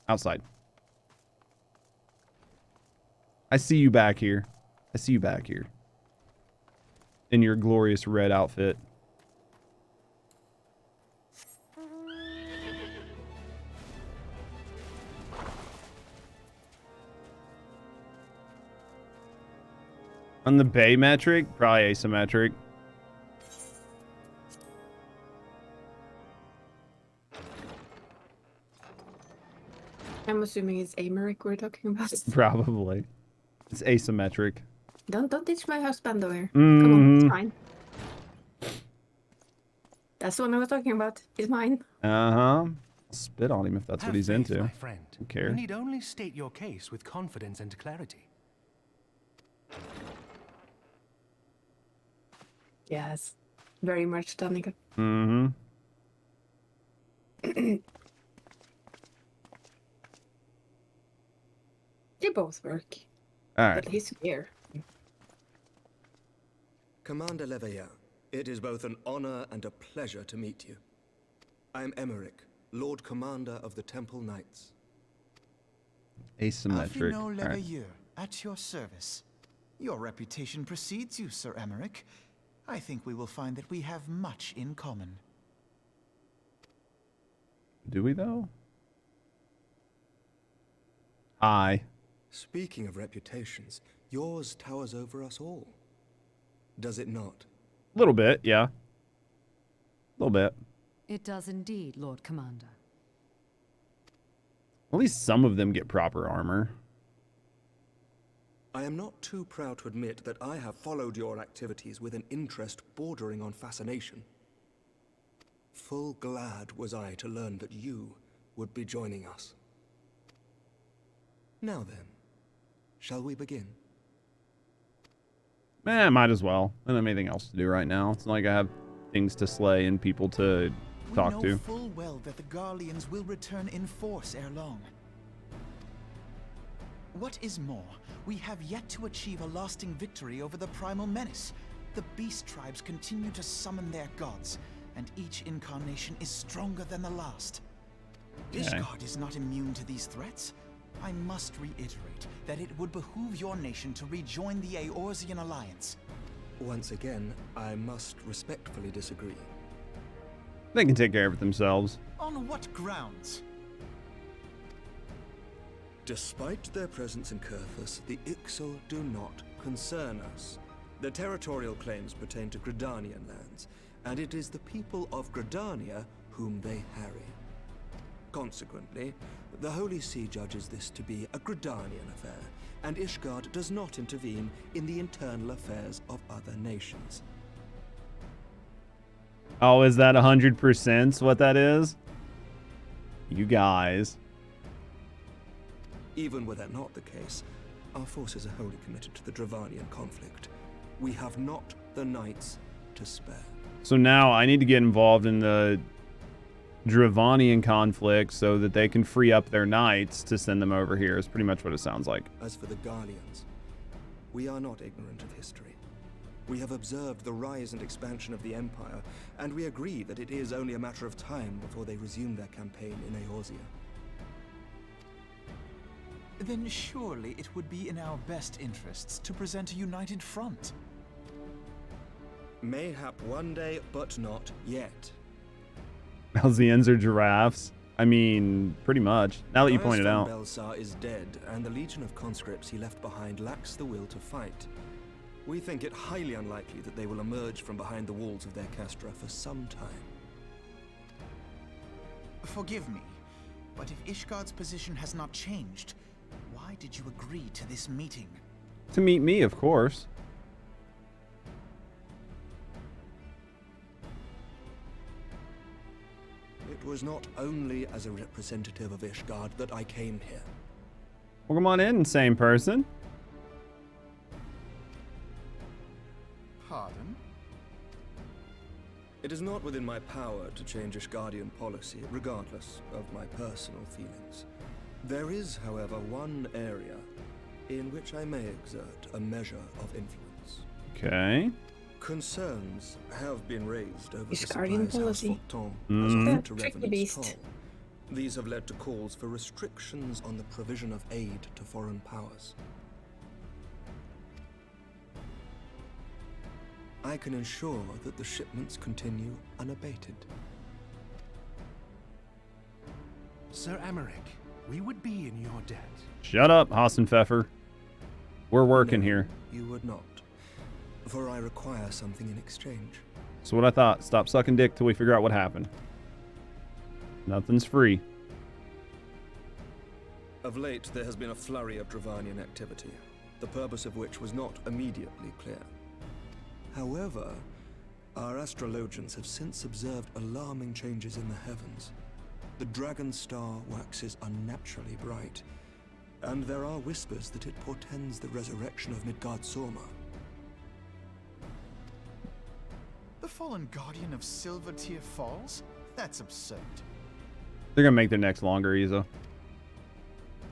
outside. I see you back here. I see you back here. In your glorious red outfit. On the bay metric, probably asymmetric. I'm assuming it's Americ we're talking about. Probably. It's asymmetric. Don't teach my husband over. Come on, it's mine. That's the one I was talking about. It's mine. Uh-huh. Spit on him if that's Have what he's faith, into. my friend. Don't care. You need only state your case with confidence and clarity. Yes. Very much, Danica. Mm-hmm. They both work. All right. But he's here. Commander Leveilleur, it is both an honor and a pleasure to meet you. I am Emmerich, Lord Commander of the Temple Knights. Asymmetric. Afino All right. Leveilleur, at your service. Your reputation precedes you, Sir Emmerich. I think we will find that we have much in common. Do we though? Hi. Speaking of reputations, yours towers over us all. Does it not? A little bit, yeah. A little bit. It does indeed, Lord Commander. At least some of them get proper armor. I am not too proud to admit that I have followed your activities with an interest bordering on fascination. Full glad was I to learn that you would be joining us. Now then, shall we begin? Might as well. I don't have anything else to do right now. It's not like I have things to slay and people to talk We to. know full well that the Garleans will return in force ere long. What is more, we have yet to achieve a lasting victory over the primal menace. The beast tribes continue to summon their gods, and each incarnation is stronger than the last. Okay. Ishgard is not immune to these threats. I must reiterate that it would behoove your nation to rejoin the Eorzean alliance. Once again, I must respectfully disagree. They can take care of it themselves. On what grounds? Despite their presence in Kurthus, the Ixal do not concern us. Their territorial claims pertain to Gridanian lands, and it is the people of Gridania whom they harry. Consequently, the Holy See judges this to be a Gridanian affair, and Ishgard does not intervene in the internal affairs of other nations. Oh, is that 100% what that is? You guys. Even were that not the case, our forces are wholly committed to the Dravanian conflict. We have not the knights to spare. So now I need to get involved in the Dravanian conflict so that they can free up their knights to send them over here. Is pretty much what it sounds like. As for the Garleans, we are not ignorant of history. We have observed the rise and expansion of the Empire, and we agree that it is only a matter of time before they resume their campaign in Eorzea. Then surely it would be in our best interests to present a united front. Mayhap one day, but not yet. Elzians are giraffes. I mean, pretty much. Now that you pointed out. Belsar is dead, and the legion of conscripts he left behind lacks the will to fight. We think it highly unlikely that they will emerge from behind the walls of their castra for some time. Forgive me, but if Ishgard's position has not changed, why did you agree to this meeting? To meet me, of course. It was not only as a representative of Ishgard that I came here. Welcome on in, insane person. Pardon? It is not within my power to change Ishgardian policy, regardless of my personal feelings. There is, however, one area in which I may exert a measure of influence. Okay. Concerns have been raised over the Ishgardian supplies policy. Forton Mhm. as to Tricky Revenant's beast. toll. These have led to calls for restrictions on the provision of aid to foreign powers. I can ensure that the shipments continue unabated. Sir Emmerich, we would be in your debt. Shut up, Hassenpfeffer. We're working No, here. You would not, for I require something in exchange. That's what I thought. Stop sucking dick till we figure out what happened. Nothing's free. Of late, there has been a flurry of Dravanian activity, the purpose of which was not immediately clear. However, our astrologians have since observed alarming changes in the heavens. The dragon star waxes unnaturally bright, and there are whispers that it portends the resurrection of Midgard-Sorma. The fallen guardian of Silvertear Falls? That's absurd. They're gonna make their necks longer, Izo.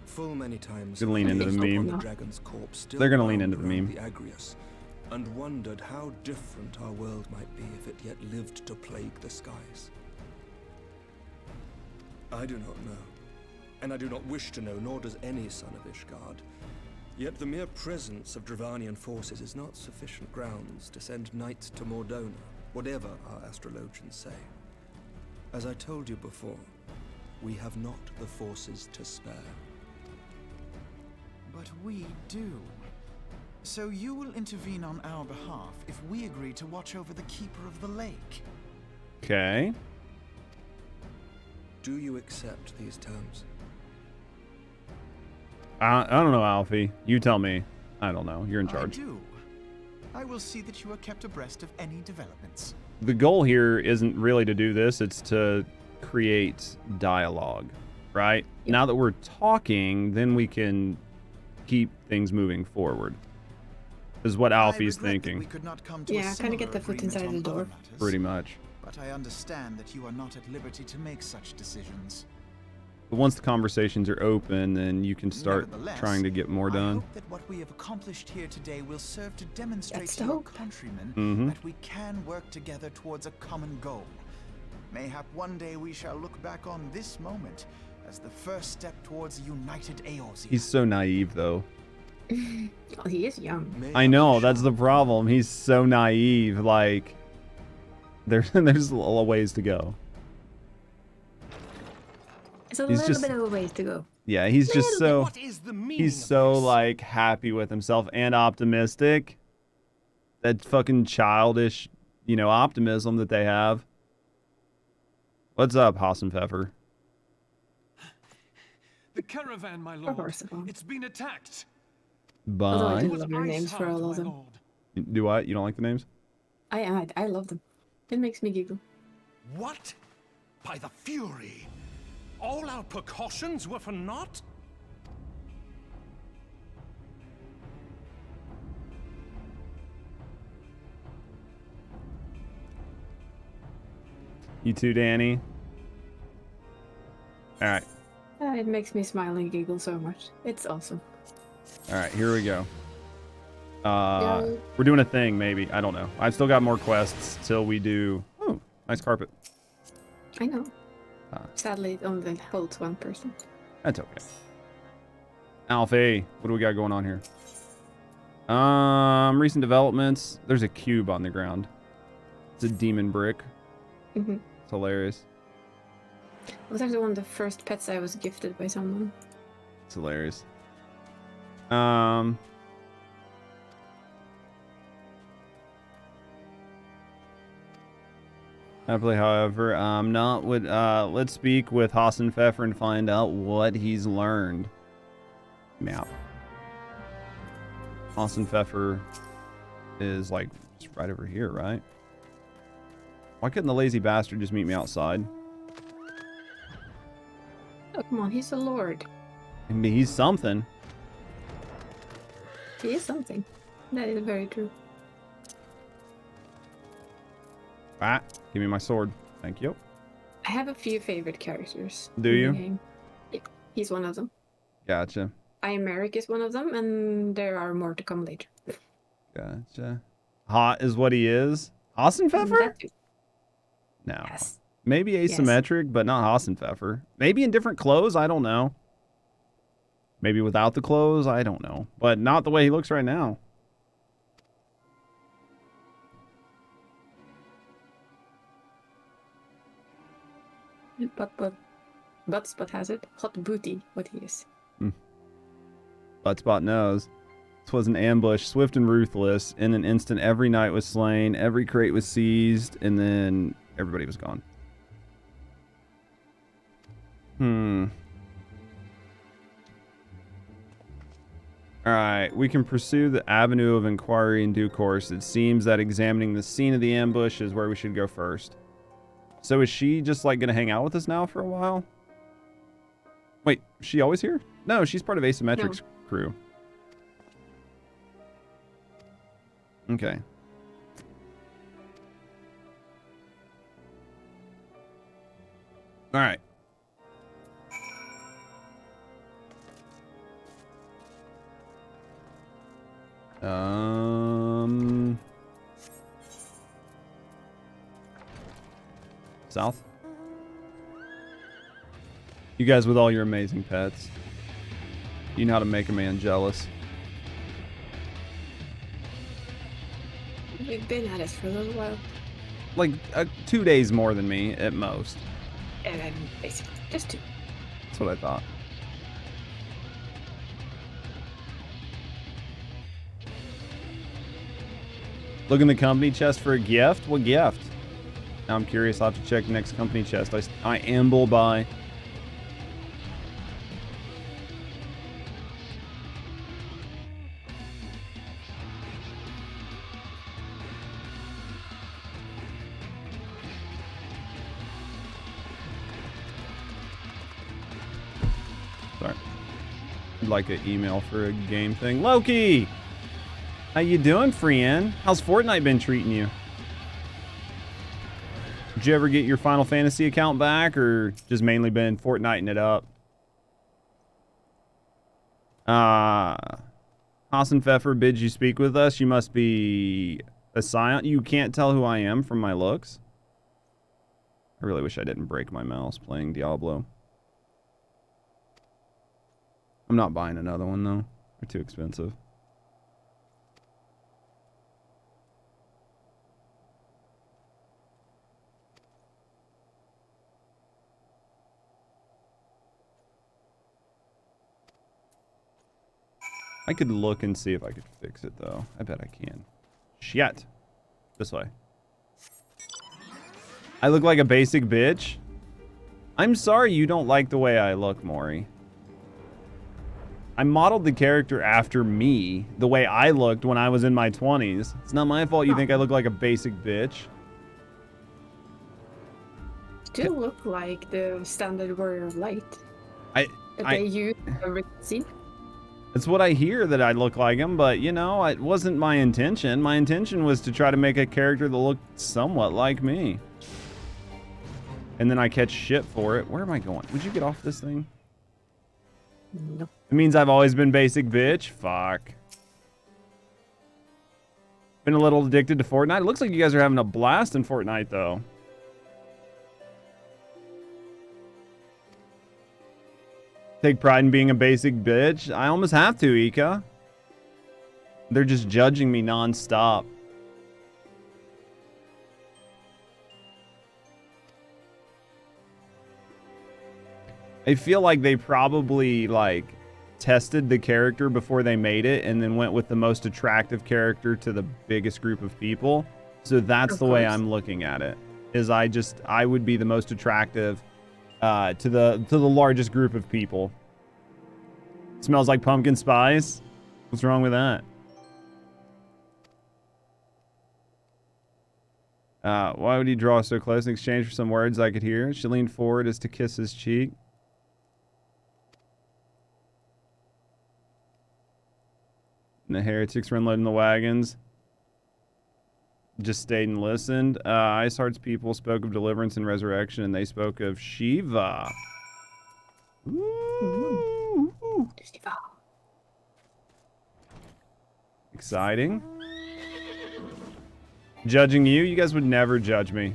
Full many times, Gonna lean into the I looked upon meme. the dragon's corpse still They're gonna lean bound into the around meme. the Agrius, and wondered how different our world might be if it yet lived to plague the skies. I do not know, and I do not wish to know, nor does any son of Ishgard. Yet the mere presence of Dravanian forces is not sufficient grounds to send knights to Mordona, whatever our astrologians say. As I told you before, we have not the forces to spare. But we do. So you will intervene on our behalf if we agree to watch over the Keeper of the Lake. Okay. Do you accept these terms? I don't know, Alfie. You tell me. I don't know. You're in charge. I do. I will see that you are kept abreast of any developments. The goal here isn't really to do this. It's to create dialogue, right? Now that we're talking, then we can keep things moving forward. Is what Alfie's I regret that thinking. we could not come to Yeah, a kinda similar get the foot agreement inside on the door. other matters, Pretty much. But I understand that you are not at liberty to make such decisions. But once the conversations are open, then you can start Nevertheless, trying to get more I done. hope that what we have accomplished here today will serve to demonstrate That's to the your hope. countrymen Mhm. that we can work together towards a common goal. Mayhap one day we shall look back on this moment as the first step towards a united Eorzea. He's so naive, though. Oh, he is young. May I know, be that's the sure. problem. He's so naive. Like, there's a ways to go. It's a He's little just- bit of a ways to go. Yeah, he's just so... What is the meaning He's of so, this? like, happy with himself and optimistic. That fucking childish, optimism that they have. What's up, Hassenpfeffer? The caravan, my Or lord. Horsefall. It's been attacked. Although I Bye. do With love your names for Iceheart, all my of them. lord. Do what? You don't like the names? I love them. It makes me giggle. What? By the Fury! All our precautions were for naught? You too, Danny? Alright. It makes me smile and giggle so much. It's awesome. Alright, here we go. Yeah. We're doing a thing, maybe. I don't know. I've still got more quests till we do... Oh, nice carpet. I know. Ah. Sadly, it only holds one person. That's okay. Alfie, what do we got going on here? Recent developments. There's a cube on the ground. It's a demon brick. Mm-hmm. It's hilarious. It was actually one of the first pets I was gifted by someone. It's hilarious. Happily, however, not with. Let's speak with Hassenpfeffer and find out what he's learned. Map. Hassenpfeffer is like just right over here, right? Why couldn't the lazy bastard just meet me outside? Oh, come on, he's a lord. I mean, he's something. He is something. That is very true. Ah, give me my sword. Thank you. I have a few favorite characters. Do in you? The game. Yeah, he's one of them. Gotcha. Merrick is one of them, and there are more to come later. Gotcha. Hot is what he is. Hassenpfeffer? That too. No. Yes. Maybe asymmetric, but not Hassenpfeffer. Maybe in different clothes. I don't know. Maybe without the clothes. I don't know. But not the way he looks right now. But Spot has it. Hot booty, what he is. Buttspot knows. This was an ambush, swift and ruthless. In an instant, every knight was slain, every crate was seized, and then everybody was gone. Alright, we can pursue the avenue of inquiry in due course. It seems that examining the scene of the ambush is where we should go first. So is she just like gonna hang out with us now for a while? Wait, is she always here? No, she's part of Asymmetric's crew. Okay. Alright. South? You guys with all your amazing pets. You know how to make a man jealous. We've been at it for a little while. Like 2 days more than me at most. And then basically just 2. That's what I thought. Look in the company chest for a gift? What gift? Now I'm curious. I'll have to check the next company chest. I amble by. Sorry. Like an email for a game thing. Loki! How you doing, friend? How's Fortnite been treating you? Did you ever get your Final Fantasy account back, or just mainly been Fortniting it up? Hassenpfeffer bids you speak with us. You must be a scion. You can't tell who I am from my looks. I really wish I didn't break my mouse playing Diablo. I'm not buying another one, though. They're too expensive. I could look and see if I could fix it, though. I bet I can. Shit. This way. I look like a basic bitch? I'm sorry you don't like the way I look, Maury. I modeled the character after me, the way I looked when I was in my 20s. It's not my fault you think I look like a basic bitch. Still look like the standard warrior of light. They use every scene. It's what I hear, that I look like him, but, you know, it wasn't my intention. My intention was to try to make a character that looked somewhat like me. And then I catch shit for it. Where am I going? Would you get off this thing? No. It means I've always been basic bitch? Fuck. Been a little addicted to Fortnite. It looks like you guys are having a blast in Fortnite, though. Take pride in being a basic bitch. I almost have to, Ika. They're just judging me non-stop. I feel like they probably, like, tested the character before they made it and then went with the most attractive character to the biggest group of people. So that's the way I'm looking at it. Is I would be the most attractive to the largest group of people. Smells like pumpkin spice. What's wrong with that? Why would he draw so close in exchange for some words I could hear? She leaned forward as to kiss his cheek. And the heretics were unloading the wagons. Just stayed and listened. Iceheart's people spoke of deliverance and resurrection, and they spoke of Shiva. Ooh. Shiva. Exciting. Judging you? You guys would never judge me.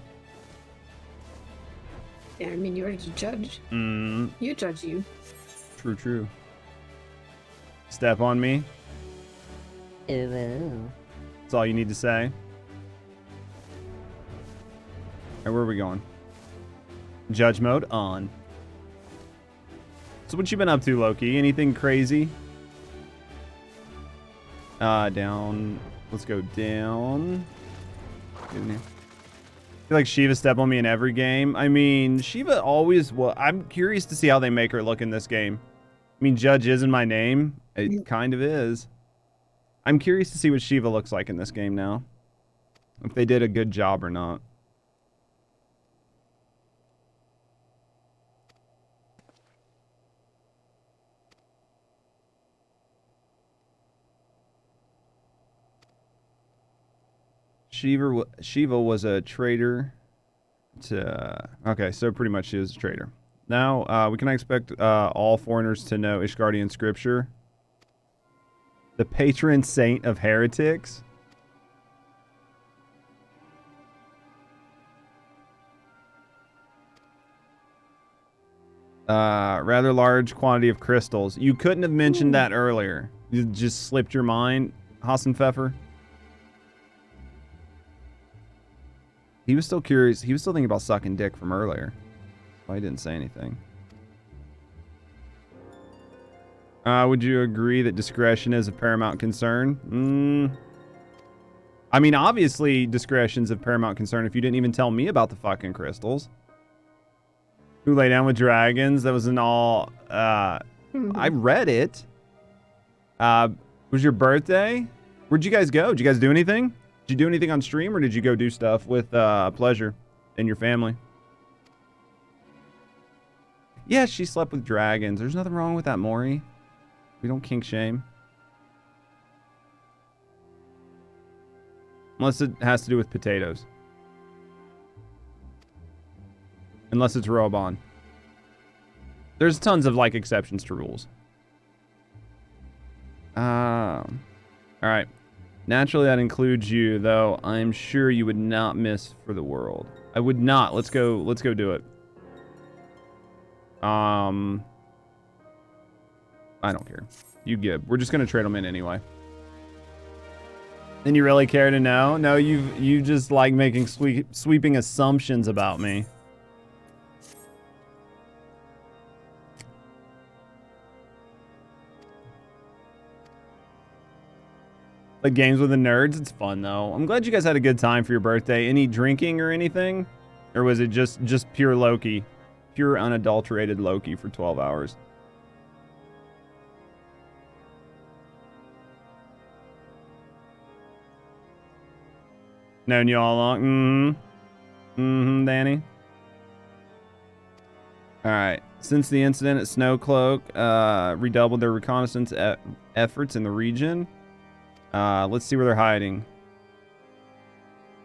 Yeah, I mean, you're the judge. You judge you. True, true. Step on me. Ooh. That's all you need to say. Alright, where are we going? Judge mode on. So what you been up to, Loki? Anything crazy? Down. Let's go down. I feel like Shiva step on me in every game. I mean, Shiva always... Well, I'm curious to see how they make her look in this game. I mean, Judge is in my name. It kind of is. I'm curious to see what Shiva looks like in this game now. If they did a good job or not. Shiva was a traitor to... Okay, so pretty much she was a traitor. Now, we can expect all foreigners to know Ishgardian scripture. The patron saint of heretics. Rather large quantity of crystals. You couldn't have mentioned that earlier. You just slipped your mind, Hassan Pfeffer. He was still curious. He was still thinking about sucking dick from earlier. Why he didn't say anything. Would you agree that discretion is a paramount concern? I mean, obviously discretion's of paramount concern if you didn't even tell me about the fucking crystals. Who lay down with dragons? That was an all... I read it. Was your birthday? Where'd you guys go? Did you guys do anything? Did you do anything on stream, or did you go do stuff with Pleasure and your family? Yeah, she slept with dragons. There's nothing wrong with that, Maury. We don't kink shame. Unless it has to do with potatoes. Unless it's Robon. There's tons of, like, exceptions to rules. Alright. Naturally, that includes you, though I'm sure you would not miss for the world. I would not. Let's go do it. I don't care. You give. We're just gonna trade them in anyway. And you really care to know? No, you just like making sweeping assumptions about me. Like games with the nerds, it's fun though. I'm glad you guys had a good time for your birthday. Any drinking or anything? Or was it just pure Loki? Pure unadulterated Loki for 12 hours. Known you all along? Danny. Alright. Since the incident at Snowcloak, redoubled their reconnaissance efforts in the region. Let's see where they're hiding.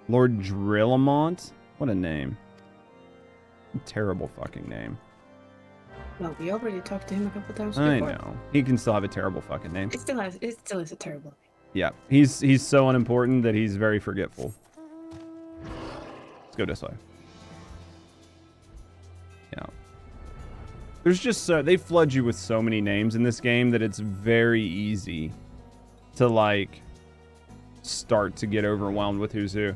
Lord Drillamont? What a name. Terrible fucking name. Well, we already talked to him a couple times I before. know. He can still have a terrible fucking name. It still is a terrible name. Yeah. He's so unimportant that he's very forgetful. Let's go this way. Yeah. There's just so... They flood you with so many names in this game that it's very easy to, like, start to get overwhelmed with who's who.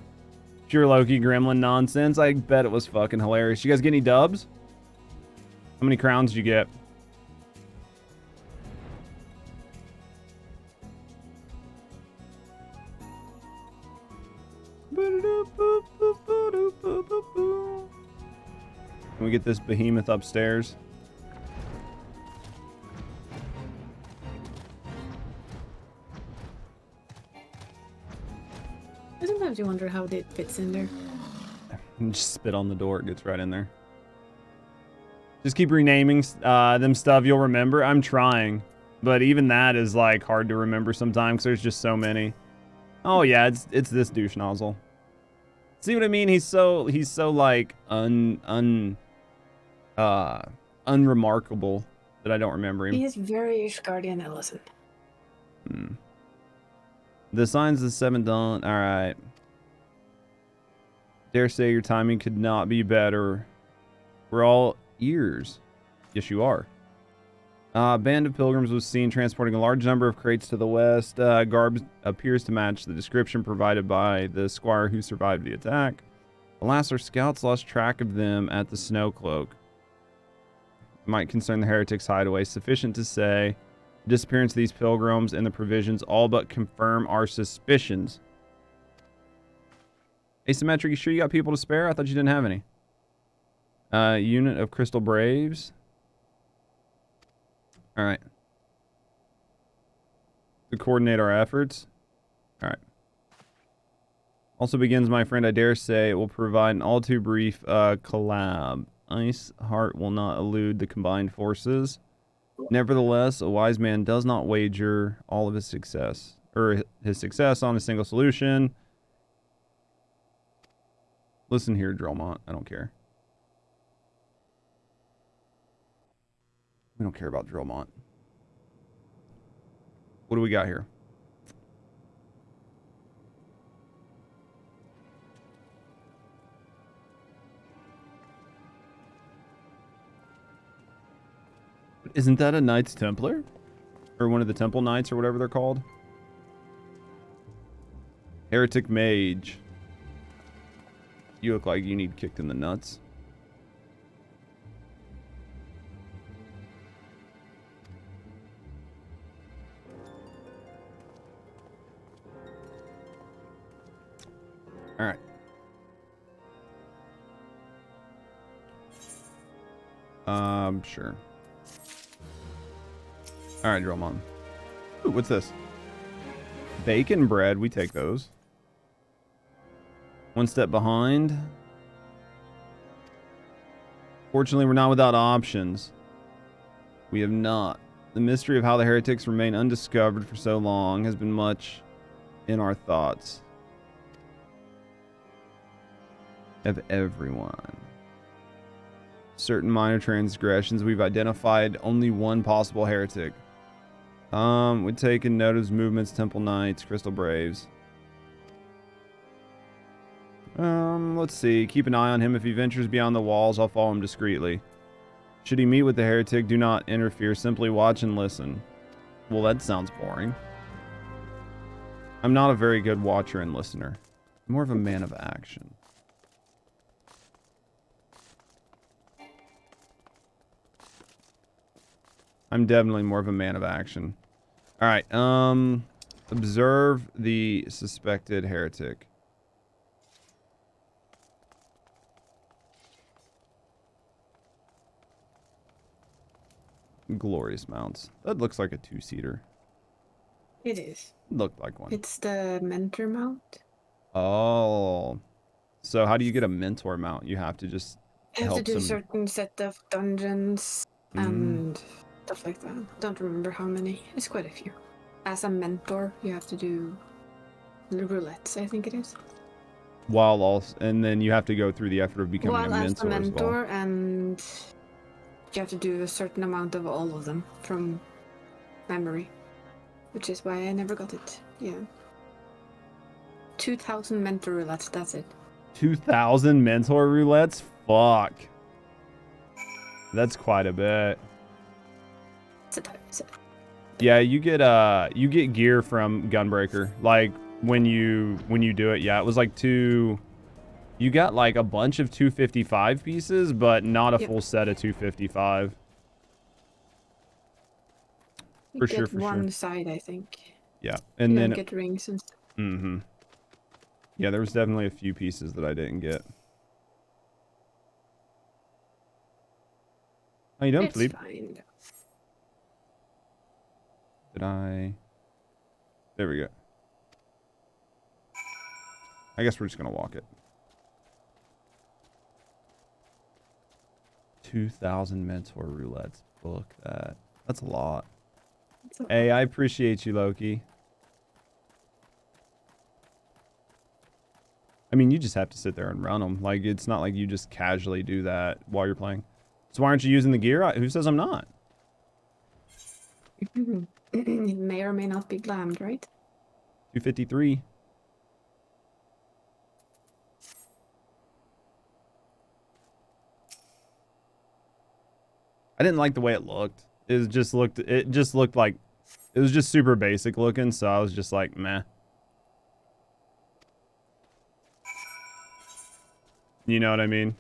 Pure Loki gremlin nonsense. I bet it was fucking hilarious. You guys get any dubs? How many crowns did you get? Can we get this behemoth upstairs? Sometimes you wonder how it fits in there. Just spit on the door, it gets right in there. Just keep renaming them stuff you'll remember. I'm trying. But even that is like hard to remember sometimes because there's just so many. Oh yeah, it's this douche nozzle. See what I mean? He's so like unremarkable that I don't remember him. He is very Guardian Ellison. The signs of the seventh dawn. All right. Dare say your timing could not be better. We're all ears. Yes, you are. A band of pilgrims was seen transporting a large number of crates to the west. Garb appears to match the description provided by the squire who survived the attack. Alas, our scouts lost track of them at the snow cloak. It might concern the heretics' hideaway. Sufficient to say, the disappearance of these pilgrims and the provisions all but confirm our suspicions. Asymmetric, you sure you got people to spare? I thought you didn't have any. Unit of Crystal Braves. All right. To coordinate our efforts. All right. Also begins, my friend, I dare say it will provide an all too brief collab. Ice Heart will not elude the combined forces. Nevertheless, a wise man does not wager all of his success on a single solution. Listen here, Drillmont. I don't care. We don't care about Drillmont. What do we got here? Isn't that a Knights Templar? Or one of the Temple Knights or whatever they're called? Heretic Mage. You look like you need kicked in the nuts. All right. Sure. All right, Drillmon. Ooh, what's this? Bacon bread. We take those. One step behind. Fortunately, we're not without options. We have not. The mystery of how the heretics remain undiscovered for so long has been much in our thoughts. Of everyone. Certain minor transgressions, we've identified only one possible heretic. We've taken note of his movements, Temple Knights, Crystal Braves. Let's see. Keep an eye on him. If he ventures beyond the walls, I'll follow him discreetly. Should he meet with the heretic, do not interfere. Simply watch and listen. Well, that sounds boring. I'm not a very good watcher and listener. I'm more of a man of action. I'm definitely more of a man of action. All right. Observe the suspected heretic. Glorious mounts. That looks like a two-seater. It is. Looked like one. It's the mentor mount. Oh. So how do you get a mentor mount? You have to just You have to do a certain set of dungeons and stuff like that. Don't remember how many. It's quite a few. As a mentor, you have to do roulettes, I think it is. And then you have to go through the effort of becoming a mentor as well. And you have to do a certain amount of all of them from memory, which is why I never got it. Yeah. 2,000 mentor roulettes, that's it. 2,000 mentor roulettes? Fuck. That's quite a bit. Yeah, you get gear from Gunbreaker. Like when you do it, yeah, it was like you got like a bunch of 255 pieces, but not a full set of 255. For sure. One side, I think. Yeah, and then get rings and stuff. Mm-hmm. Yeah, there was definitely a few pieces that I didn't get. How you doing, Philippe? Fine. Did I? There we go. I guess we're just gonna walk it. 2,000 mentor roulettes. Book that. That's a lot. So, Hey, I appreciate you, Loki. I mean, you just have to sit there and run them. Like, it's not like you just casually do that while you're playing. So why aren't you using the gear? Who says I'm not? it may or may not be glammed, right? 253. I didn't like the way it looked. It just looked like it was just super basic looking, so I was just like, meh. You know what I mean?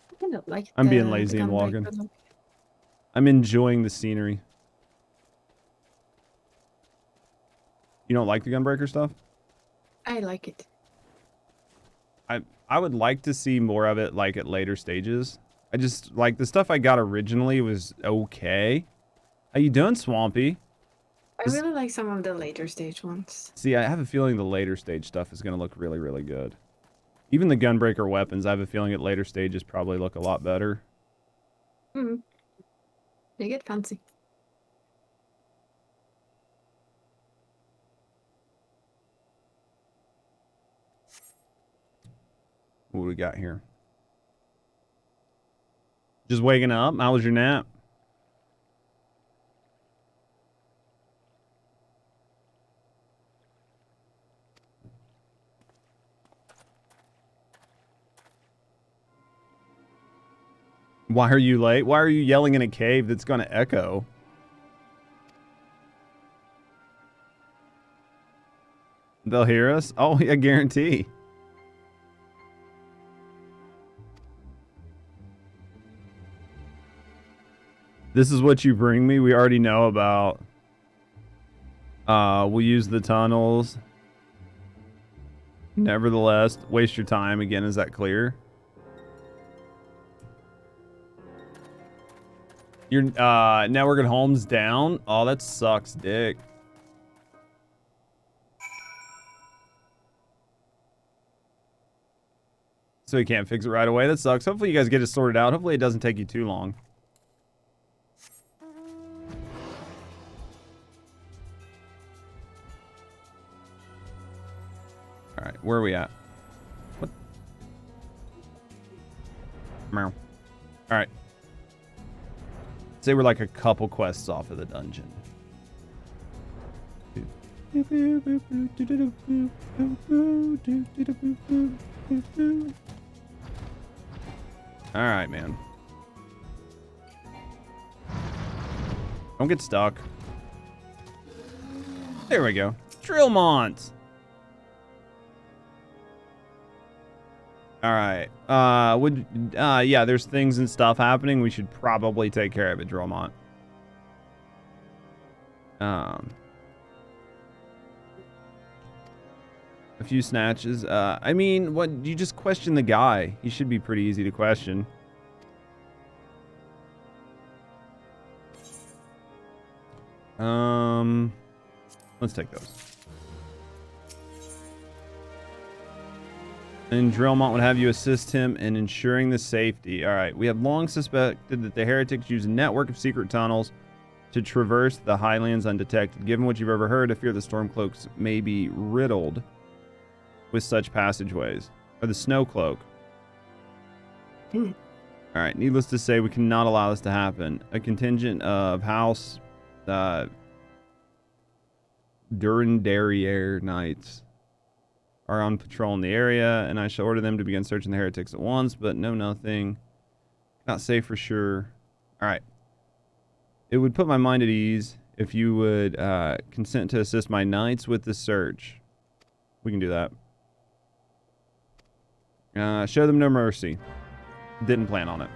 I kind of like I'm being the lazy and gunbreaker walking. look. I'm enjoying the scenery. You don't like the gunbreaker stuff? I like it. I would like to see more of it like at later stages. I just like the stuff I got originally was okay. How you doing, Swampy? I really like some of the later stage ones. See, I have a feeling the later stage stuff is going to look really, really good. Even the gunbreaker weapons, I have a feeling at later stages probably look a lot better. Hmm. They get fancy. What do we got here? Just waking up? How was your nap? Why are you late? Why are you yelling in a cave that's going to echo? They'll hear us? Oh, I guarantee. This is what you bring me? We already know about. We'll use the tunnels. Nevertheless, waste your time. Again, is that clear? Your network at home's down? Oh, that sucks, dick. So you can't fix it right away? That sucks. Hopefully you guys get it sorted out. Hopefully it doesn't take you too long. Alright, where are we at? What? Meow. Alright. Say we're like a couple quests off of the dungeon. Alright, man. Don't get stuck. There we go. Drillmont! Alright. Yeah, there's things and stuff happening. We should probably take care of it, Drillmont. A few snatches. I mean, what? You just question the guy. He should be pretty easy to question. Let's take those. And Drillmont would have you assist him in ensuring the safety. All right. We have long suspected that the heretics use a network of secret tunnels to traverse the highlands undetected. Given what you've ever heard, I fear the Stormcloaks may be riddled with such passageways. Or the Snowcloak. All right. Needless to say, we cannot allow this to happen. A contingent of House Durandarier Knights are on patrol in the area, and I shall order them to begin searching the heretics at once, but no, nothing. Not safe for sure. All right. It would put my mind at ease if you would consent to assist my knights with the search. We can do that. Show them no mercy. Didn't plan on it.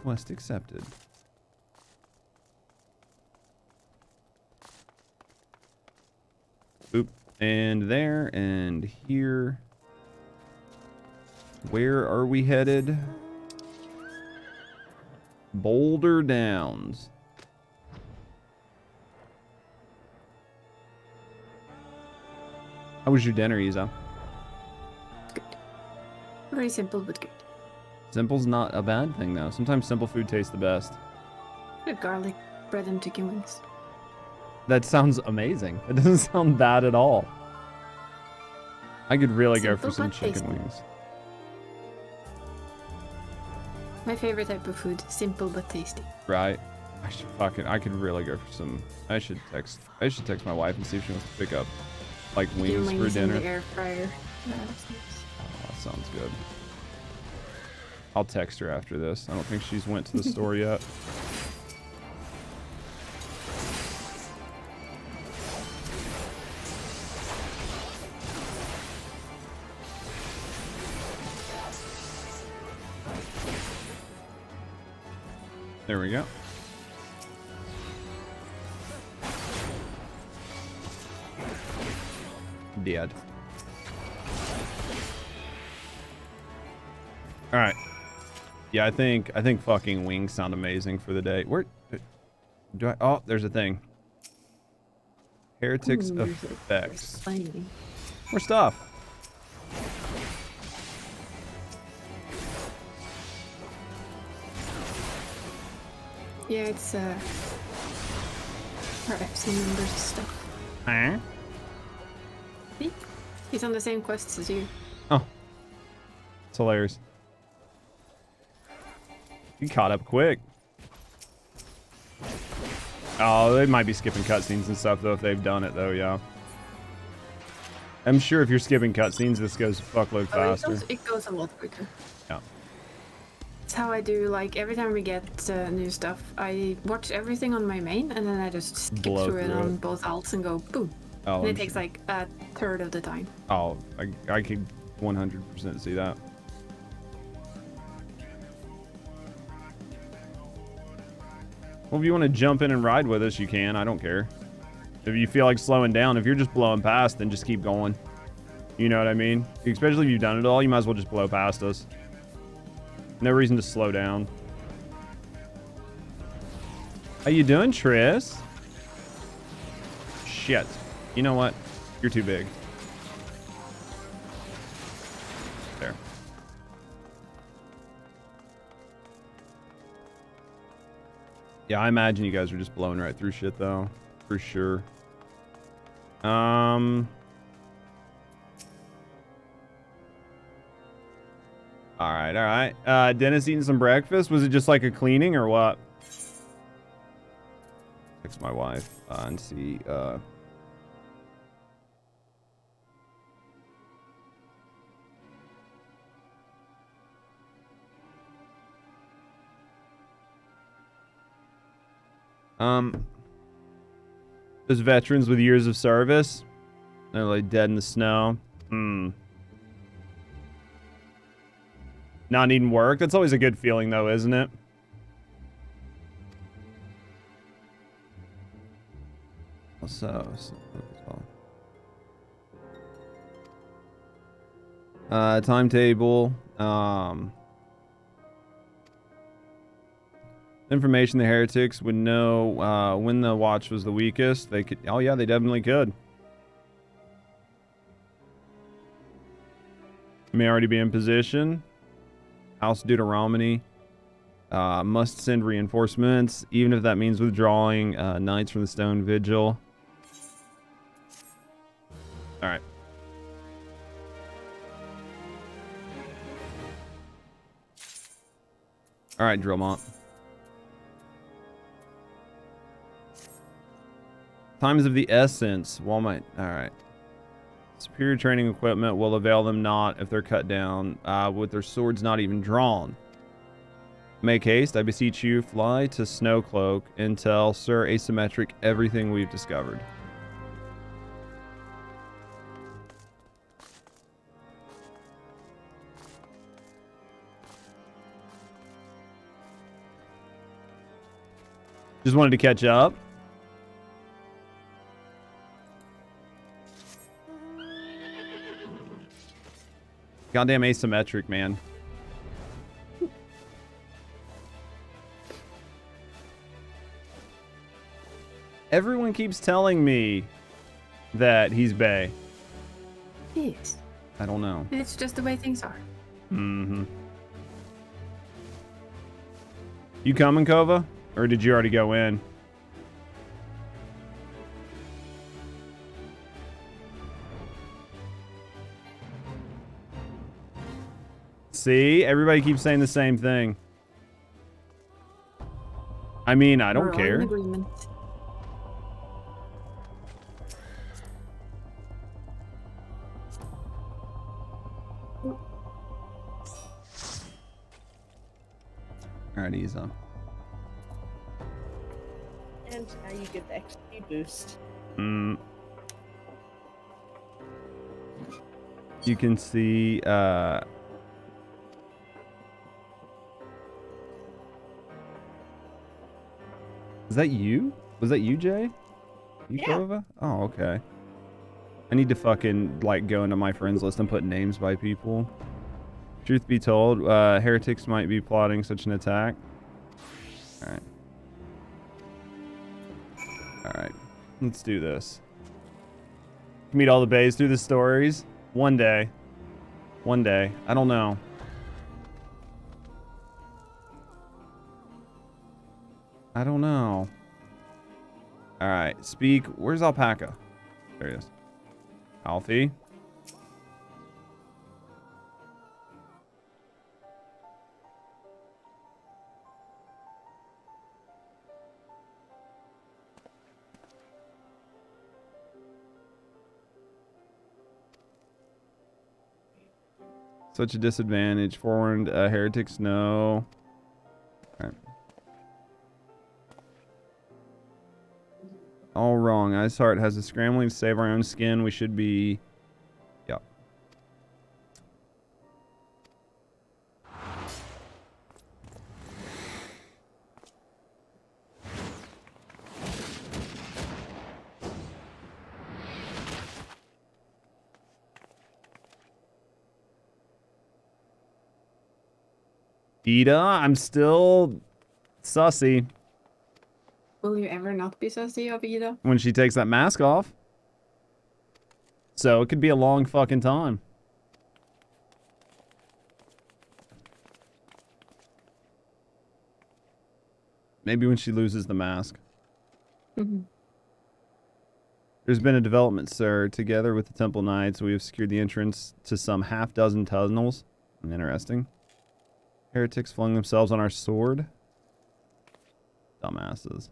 Quest accepted. Oop. And there and here. Where are we headed? Boulder Downs. How was your dinner, Isa? Good. Very simple, but good. Simple's not a bad thing, though. Sometimes simple food tastes the best. Good garlic bread and chicken wings. That sounds amazing. It doesn't sound bad at all. I could really go for Simple some but chicken tasty. wings. My favorite type of food. Simple but tasty. Right. I could really go for some. I should text my wife and see if she wants to pick up like wings for dinner. In the air fryer. Yeah, that's nice. Oh, that sounds good. I'll text her after this. I don't think she's went to the store yet. There we go. Dead. All right. Yeah, I think fucking wings sound amazing for the day. Where do I? Oh, there's a thing. Heretics effects. More stuff. Yeah, it's for FC members stuff. Huh? See? He's on the same quests as you. Oh. It's hilarious. You caught up quick. Oh, they might be skipping cutscenes and stuff, though, if they've done it, though, yeah. I'm sure if you're skipping cutscenes, this goes a fuckload faster. It goes a lot quicker. Yeah. It's how I do, like, every time we get new stuff, I watch everything on my main, and then I just skip Blow through it through on it. both alts and go boom. Oh, and it I'm takes, sure. like, a third of the time. Oh, I could 100% see that. Well, if you want to jump in and ride with us, you can. I don't care. If you feel like slowing down, if you're just blowing past, then just keep going. You know what I mean? Especially if you've done it all, you might as well just blow past us. No reason to slow down. How you doing, Triss? Shit. You know what? You're too big. There. Yeah, I imagine you guys are just blowing right through shit, though. For sure. Alright, alright. Dennis eating some breakfast? Was it just like a cleaning or what? Text my wife and see, those veterans with years of service, they're like dead in the snow. Not needing work. That's always a good feeling, though, isn't it? Timetable. Information the heretics would know when the watch was the weakest. They could. Oh yeah, they definitely could. May already be in position. House Deuteronomy. Must send reinforcements, even if that means withdrawing knights from the Stone Vigil. Alright. Alright, Drillmont. Time is of the essence. Walmart. Alright. Superior training equipment will avail them not if they're cut down with their swords not even drawn. Make haste, I beseech you, fly to Snowcloak and tell Sir Asymmetric everything we've discovered. Just wanted to catch up. Goddamn asymmetric, man. Everyone keeps telling me that he's bae. Yes. I don't know. It's just the way things are. Mm-hmm. You coming, Kova? Or did you already go in? See? Everybody keeps saying the same thing. I mean, I don't We're all care. in agreement. Alright, ease on. And now you get the XP boost. You can see, is that you? Was that you, Jay? You, Yeah. Kova? Oh, okay. I need to fucking, like, go into my friends list and put names by people. Truth be told, heretics might be plotting such an attack. Alright. Alright. Let's do this. Meet all the bays through the stories. One day. One day. I don't know. I don't know. Alright. Speak. Where's Alpaca? There he is. Alfie. Such a disadvantage. Forewarned heretics, no. Alright. All wrong. Iceheart has a scrambling to save our own skin. We should be... Yep. Ida, I'm still sussy. Will you ever not be sassy of Ida? When she takes that mask off. So it could be a long fucking time. Maybe when she loses the mask. There's been a development, sir. Together with the Temple Knights, we have secured the entrance to some half-dozen tunnels. Interesting. Heretics flung themselves on our sword. Dumbasses.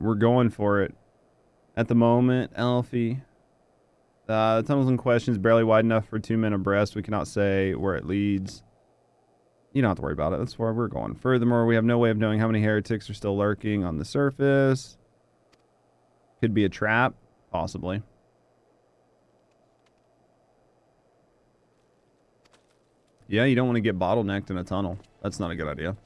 We're going for it. At the moment, Alfie. The tunnels in question is barely wide enough for 2 men abreast. We cannot say where it leads. You don't have to worry about it. That's where we're going. Furthermore, we have no way of knowing how many heretics are still lurking on the surface. Could be a trap. Possibly. Yeah, you don't want to get bottlenecked in a tunnel. That's not a good idea.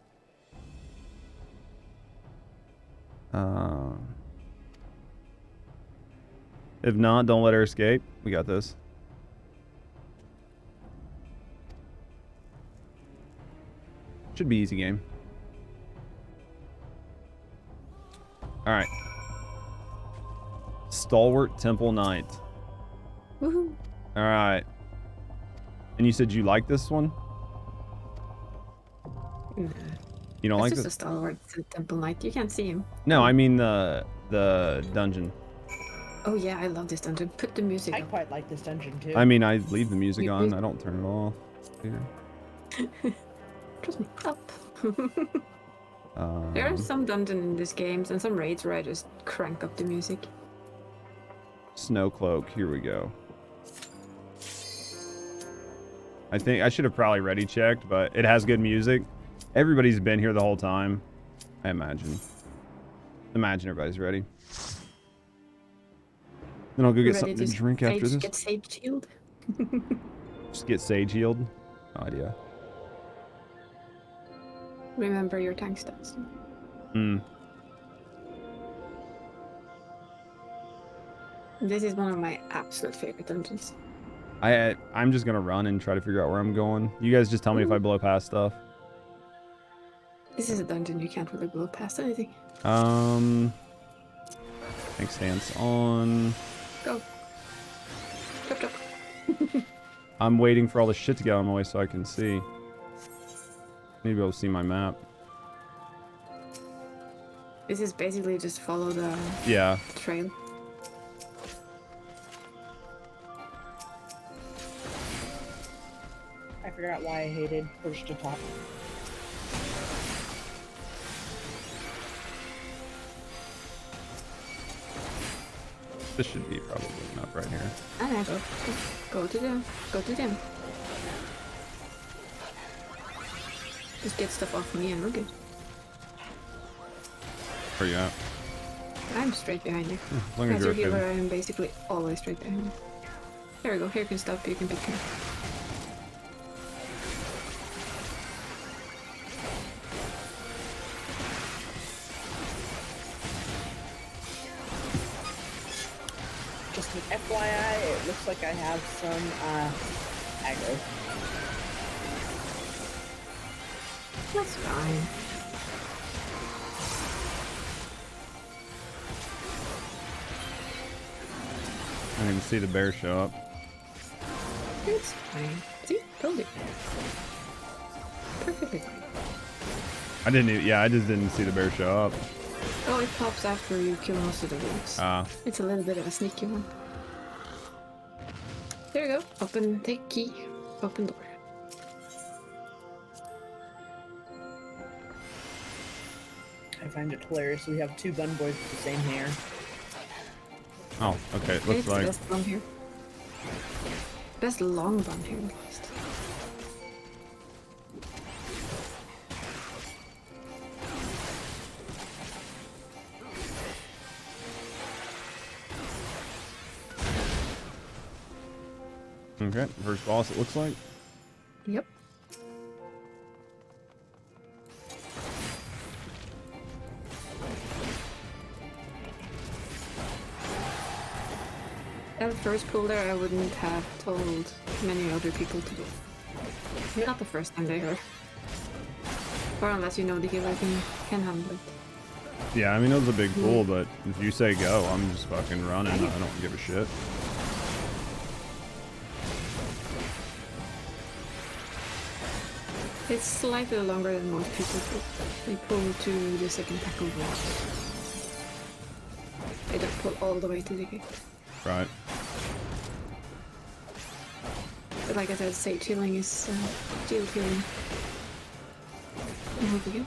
If not, don't let her escape. We got this. Should be easy game. Alright. Stalwart Temple Knight. Woohoo. Alright. And you said you like this one? Nah. You don't like It's this? just a stalwart Temple Knight. You can't see him. No, I mean the dungeon. Oh yeah, I love this dungeon. Put the music I on. quite like this dungeon too. I mean, I leave the music You- on. I don't turn it off. Here. Trust me. Up. There are some dungeons in this game and some raids where I just crank up the music. Snow Cloak. Here we go. I think I should have probably ready checked, but it has good music. Everybody's been here the whole time, I imagine. Imagine everybody's ready. Then I'll go get something to drink after this. Get sage healed. Just get sage healed. No idea. Remember your tank stats. This is one of my absolute favorite dungeons. I'm just gonna run and try to figure out where I'm going. You guys just tell me if I blow past stuff. This is a dungeon you can't really blow past anything. Tank stance on. Go. Chop chop. I'm waiting for all the shit to get out of my way so I can see. Maybe I'll see my map. This is basically just follow the Yeah. trail. I forgot why I hated push to talk. This should be probably enough right here. I know. Go to them. Go to them. Just get stuff off me and we're good. Where you at? I'm straight behind you. As long as As you're your healer, okay. I am basically always straight behind you. There we go. Here you can stop. You can pick me. Just an FYI, it looks like I have some aggro. That's fine. I didn't even see the bear show up. It's fine. See? Told you. Perfectly fine. I didn't even, yeah, I just didn't see the bear show up. Oh, it pops after you kill most of the wolves. It's a little bit of a sneaky one. There you go. Open, take key. Open door. I find it hilarious. We have two bun boys with the same hair. Oh, okay. It looks It's like best long hair. Best long bun hair, at least. okay. First boss. It looks like. Yep. That first pull there, I wouldn't have told many other people to do. Not the first time they heard. Or unless you know the healer can handle it. Yeah, I mean it was a big pull, but if you say go, I'm just fucking running. I don't give a shit. It's slightly longer than most people pull. They pull to the second pack of walls. They don't pull all the way to the gate. Right. But like I said, sage healing is shield healing. Move again.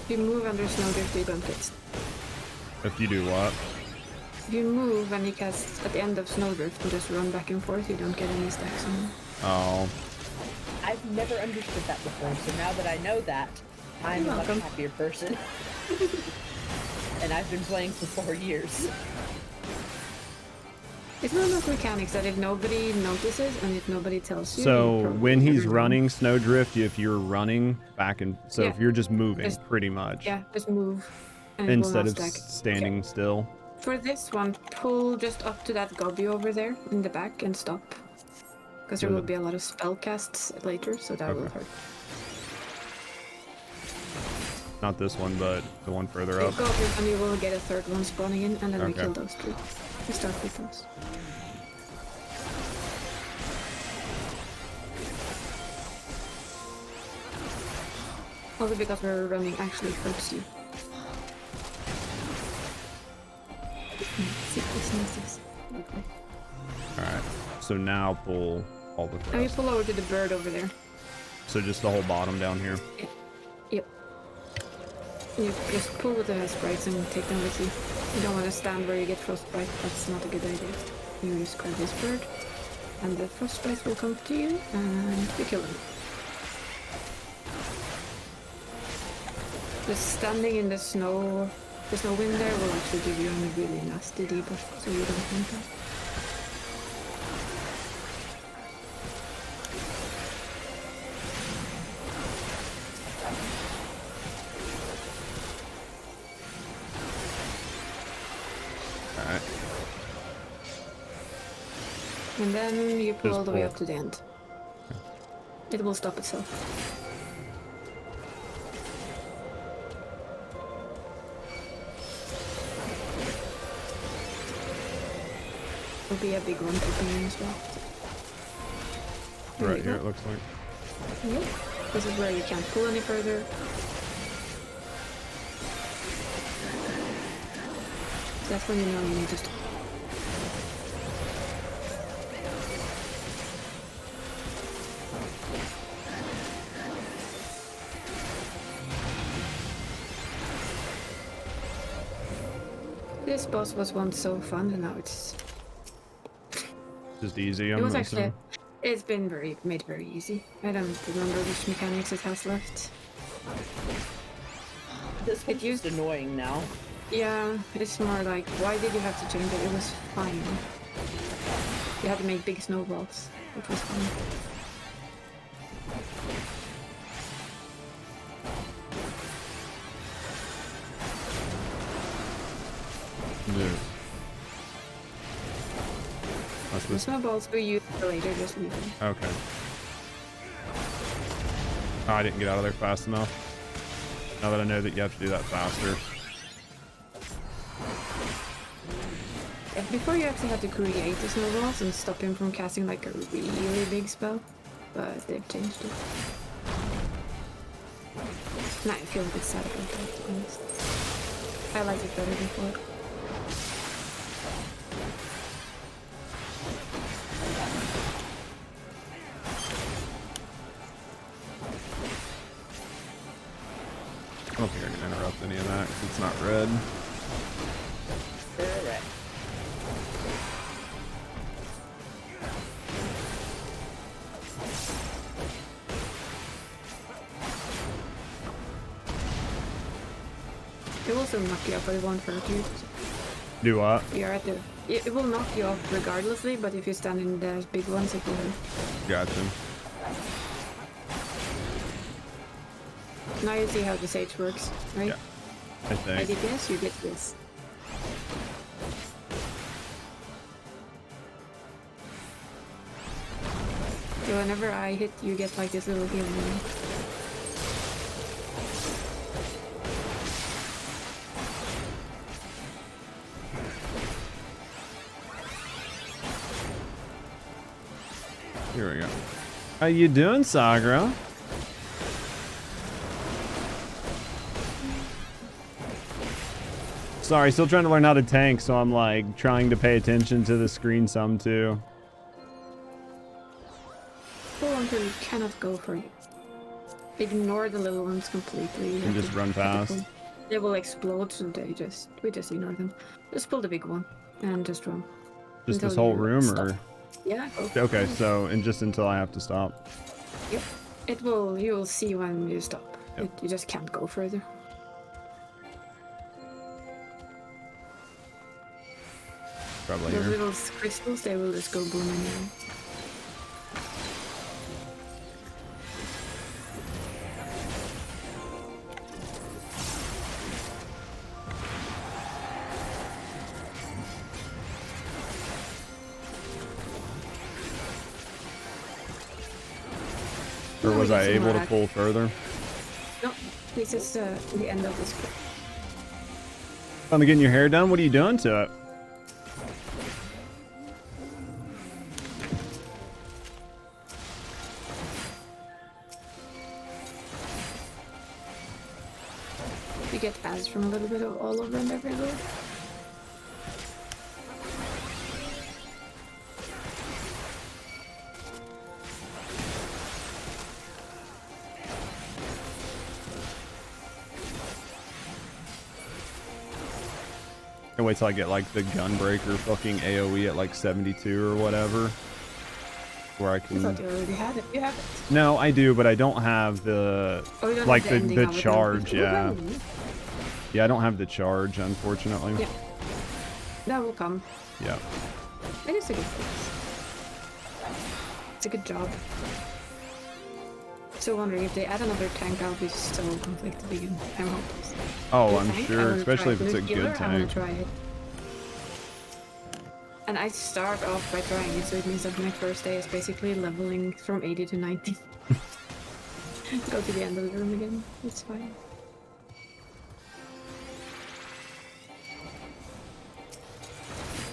If you move under Snowdrift, you don't get. If you do what? If you move and you cast at the end of Snowdrift and just run back and forth, you don't get any stacks on them. Oh. I've never understood that before, so now that I know that, I'm You're a welcome. much happier person. And I've been playing for 4 years. It's one of those mechanics that if nobody notices and if nobody tells you. So you probably when he's never know. running Snowdrift, if you're running back and so Yeah. if you're just moving, Just- pretty much, Yeah, just move. And it will instead not of stack. standing still. For this one, pull just up to that gobby over there in the back and stop. Because there Yeah, will be a lot of spell casts later, so that will hurt. Not this one, but the one further You up. go up and you will get a third one spawning in, and then we Okay. kill those two. We start with those. Also because we're running actually hurts you. See this noises. Okay. Alright. So now pull all the And we thrust. pull over to the bird over there. So just the whole bottom down here. Yep. You just pull with the sprites and take them with you. You don't want to stand where you get frostbite. That's not a good idea. You just grab this bird, and the frostbites will come to you, and we kill them. Just standing in the snow wind there will actually give you a really nasty debuff, so you don't want that. Alright. And then you pull Just all the way pull. up to the end. It will stop itself. Will be a big one popping in as well. There Right you here go. it looks like. Yep. This is where you can't pull any further. That's when you know you need to stop. This boss was once so fun, and now it's Just easy. it was actually assuming. it's been made very easy. I don't remember which mechanics it has left. This one's just annoying now. Yeah, it's more like, why did you have to change it? It was fine. You had to make big snowballs, which was fun. Yeah. The snowballs we use for later, just leave them. Okay. Oh, I didn't get out of there fast enough. Now that I know that you have to do that faster. Before you actually had to create the snowballs and stop him from casting like a really big spell, but they've changed it. Nah, I feel a bit sad about that, to be honest. I liked it better before. I don't think I can interrupt any of that because it's not red. Correct. It will also knock you off, but it won't hurt you. Do what? You're at the. It will knock you off regardlessly, but if you stand in the big ones, it will hurt. Gotcha. Now you see how the sage works, right? Yeah. I I think. did this, you get this. So whenever I hit, you get like this little healing. Here we go. How you doing, Sagra? Sorry, still trying to learn how to tank, so I'm like trying to pay attention to the screen some too. Pull until you cannot go for it. Ignore the little ones completely. You And have just to run past. pull. They will explode, so we just ignore them. Just pull the big one and just run. Just Until this whole you room, stop. or Yeah. Go. okay, so and just until I have to stop. Yep. It will. You will see when you stop. Yep. You just can't go further. Probably Those here. little crystals, they will just go boom anyway. Or was I Some able to lag. pull further? No, this is the end of this clip. Finally getting your hair done? What are you doing to it? You get ads from a little bit of all over and everywhere. Can't wait till I get like the gunbreaker fucking AoE at like 72 or whatever. Where I I can. thought you already had it. You have it. No, I do, but I don't have the Oh, you don't like have the the ending of it, charge. no. Yeah, Okay. yeah, I don't have the charge, unfortunately. Yeah. That will come. Yeah. It is a good fix. It's a good job. So wondering if they add another tank, I'll be so conflicted again. I'm hopeless. Oh, New I'm tank, I sure, wanna especially if try it's a Blue Healer, good I wanna tank. try it. And I start off by trying it, so it means that my first day is basically leveling from 80 to 90. Go to the end of the room again. It's fine.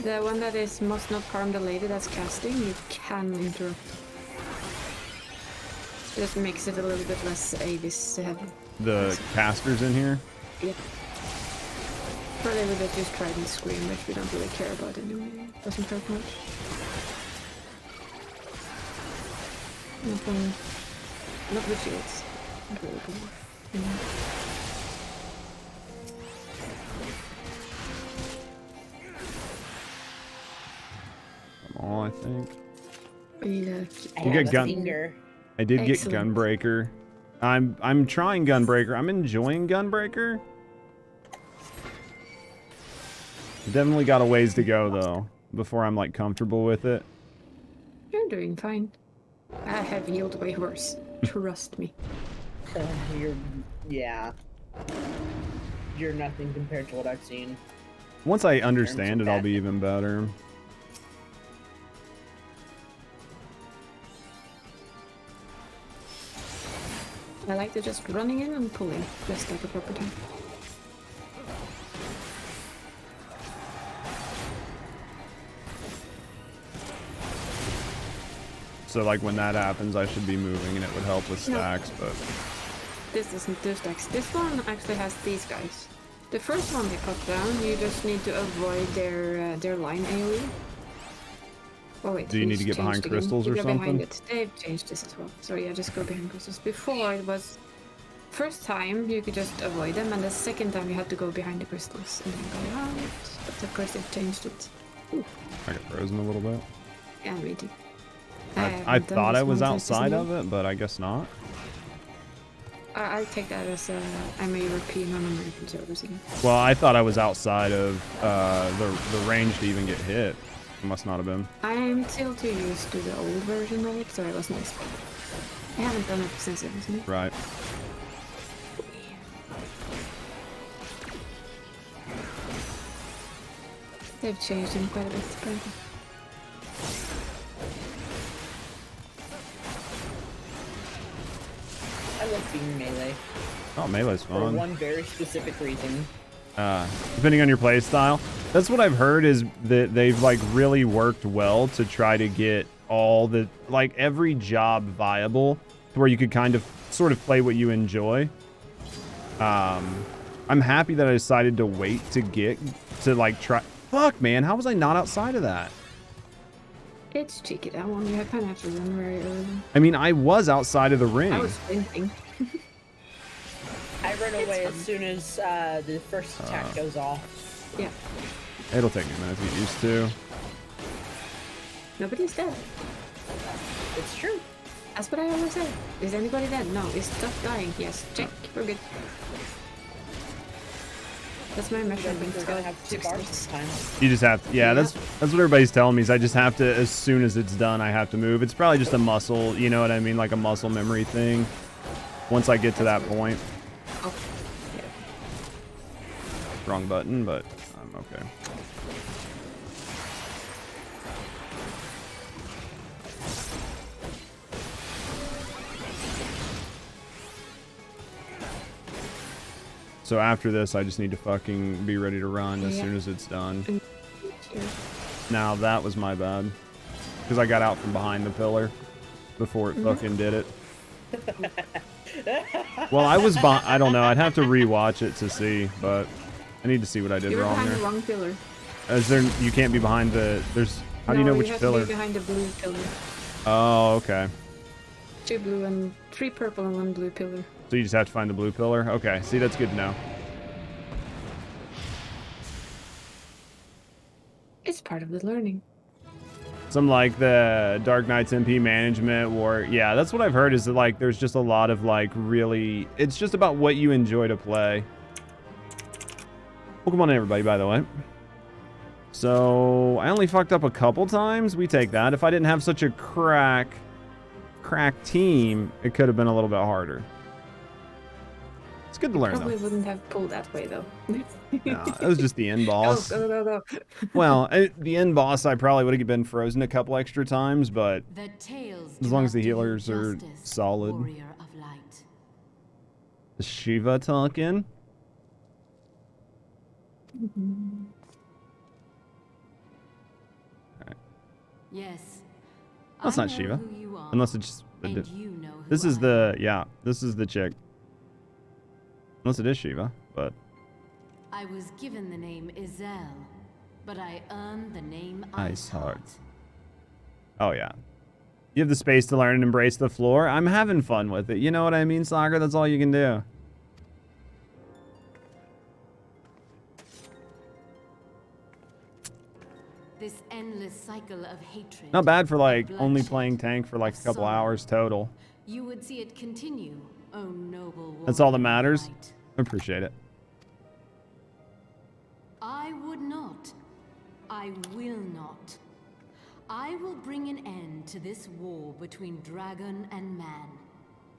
The one that is must not harm the lady that's casting, you can interrupt. Just makes it a little bit less Avis heavy. The casters in here? Yep. Probably would have just tried and scream, which we don't really care about anyway. Doesn't hurt much. Nothing. Not with shields. Not really good. Come on, I think. I get have a gun- finger. I did Excellent. get Gunbreaker. I'm trying Gunbreaker. I'm enjoying Gunbreaker. Definitely got a ways to go though before I'm like comfortable with it. You're doing fine. I have healed way worse. Trust me. Yeah. You're nothing compared to what I've seen. Once I understand it, I'll be even better. I like to just running in and pulling, just like a proper tank. So like when that happens, I should be moving and it would help with stacks, but This doesn't do stacks. This one actually has these guys. The first one they cut down, you just need to avoid their line AoE. Oh wait, do you need to he's get behind changed again. crystals You or go behind something? it. They've changed this as well. So yeah, just go behind crystals. Before it was first time you could just avoid them, and the second time you had to go behind the crystals and then go around. But of course they've changed it. Ooh. I got frozen a little bit. Yeah, me too. I thought I was outside of it, but I guess not. I'll take that as I'm a European on American servers again. Well, I thought I was outside of the range to even get hit. It must not have been. I'm still too used to the old version of it, so it was nice. I haven't done it since it was new. Right. They've changed him quite a bit, apparently. I love being melee. Oh, melee's For fun. one very specific reason. Depending on your play style. That's what I've heard is that they've like really worked well to try to get all the like every job viable to where you could kind of sort of play what you enjoy. I'm happy that I decided to wait to get to like try. Fuck, man, how was I not outside of that? It's cheeky, that one. You kind of have to run very early. I mean, I was outside of the ring. I was sprinting. I run away as soon as the first attack goes off. Yeah. It'll take me a minute to get used to. Nobody's dead. It's true. That's what I always say. Is anybody dead? No. Is stuff dying? Yes. Check. We're good. That's my measurement. We're gonna have 2 bars this time. You just have to, yeah, that's what everybody's telling me is I just have to, as soon as it's done, I have to move. It's probably just a muscle, you know what I mean? Like a muscle memory thing. Once I get to that point. Oh, yeah. Wrong button, but I'm okay. So after this, I just need to fucking be ready to run as soon as it's done. Now that was my bad. Because I got out from behind the pillar before it fucking did it. Well, I was I don't know. I'd have to rewatch it to see, but I need to see what I did You were wrong behind there. the wrong pillar. Is there? You can't be behind the. There's. How do you know which you have pillar? To be behind the blue pillar. Oh, okay. 2 blue and 3 purple and 1 blue pillar. So you just have to find the blue pillar. Okay. See, that's good to know. It's part of the learning. Some like the Dark Knight's MP management, or yeah, that's what I've heard. Is that like there's just a lot of like really. It's just about what you enjoy to play. Welcome on in, everybody, by the way. So I only fucked up a couple times. We take that. If I didn't have such a crack team, it could have been a little bit harder. It's good to learn, Probably though. wouldn't have pulled that way, though. No, it was just the end boss. Go. Well, the end boss, I probably would have been frozen a couple extra times, but as long as the healers are solid. Is Shiva talking? Yes. That's not Shiva. Unless it's just And you know who This is I the, yeah, this is the chick. Unless it is Shiva, but. I was given the name Izel, but I earned the name Iceheart. Oh, yeah. You have the space to learn and embrace the floor. I'm having fun with it. You know what I mean, Soccer? That's all you can do. This endless cycle of hatred. Not bad for, like, of only bloodshed, playing tank for, like, a of couple sorrow. hours total. You would see it continue, oh noble That's all that warrior of matters. light. I appreciate it. I would not. I will not. I will bring an end to this war between dragon and man,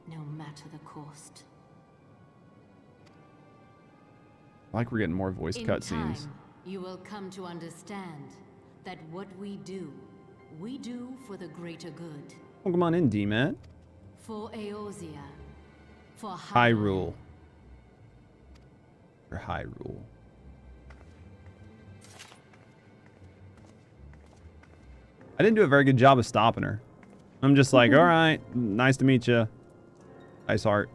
no matter the cost. I like we're getting more voice In cutscenes. time, you will come to understand that what we do for the greater good. Well, come on in, D-Man. For Eorzea. For Hyrule. For Hyrule. I didn't do a very good job of stopping her. I'm just like, all right, nice to meet you. Iceheart.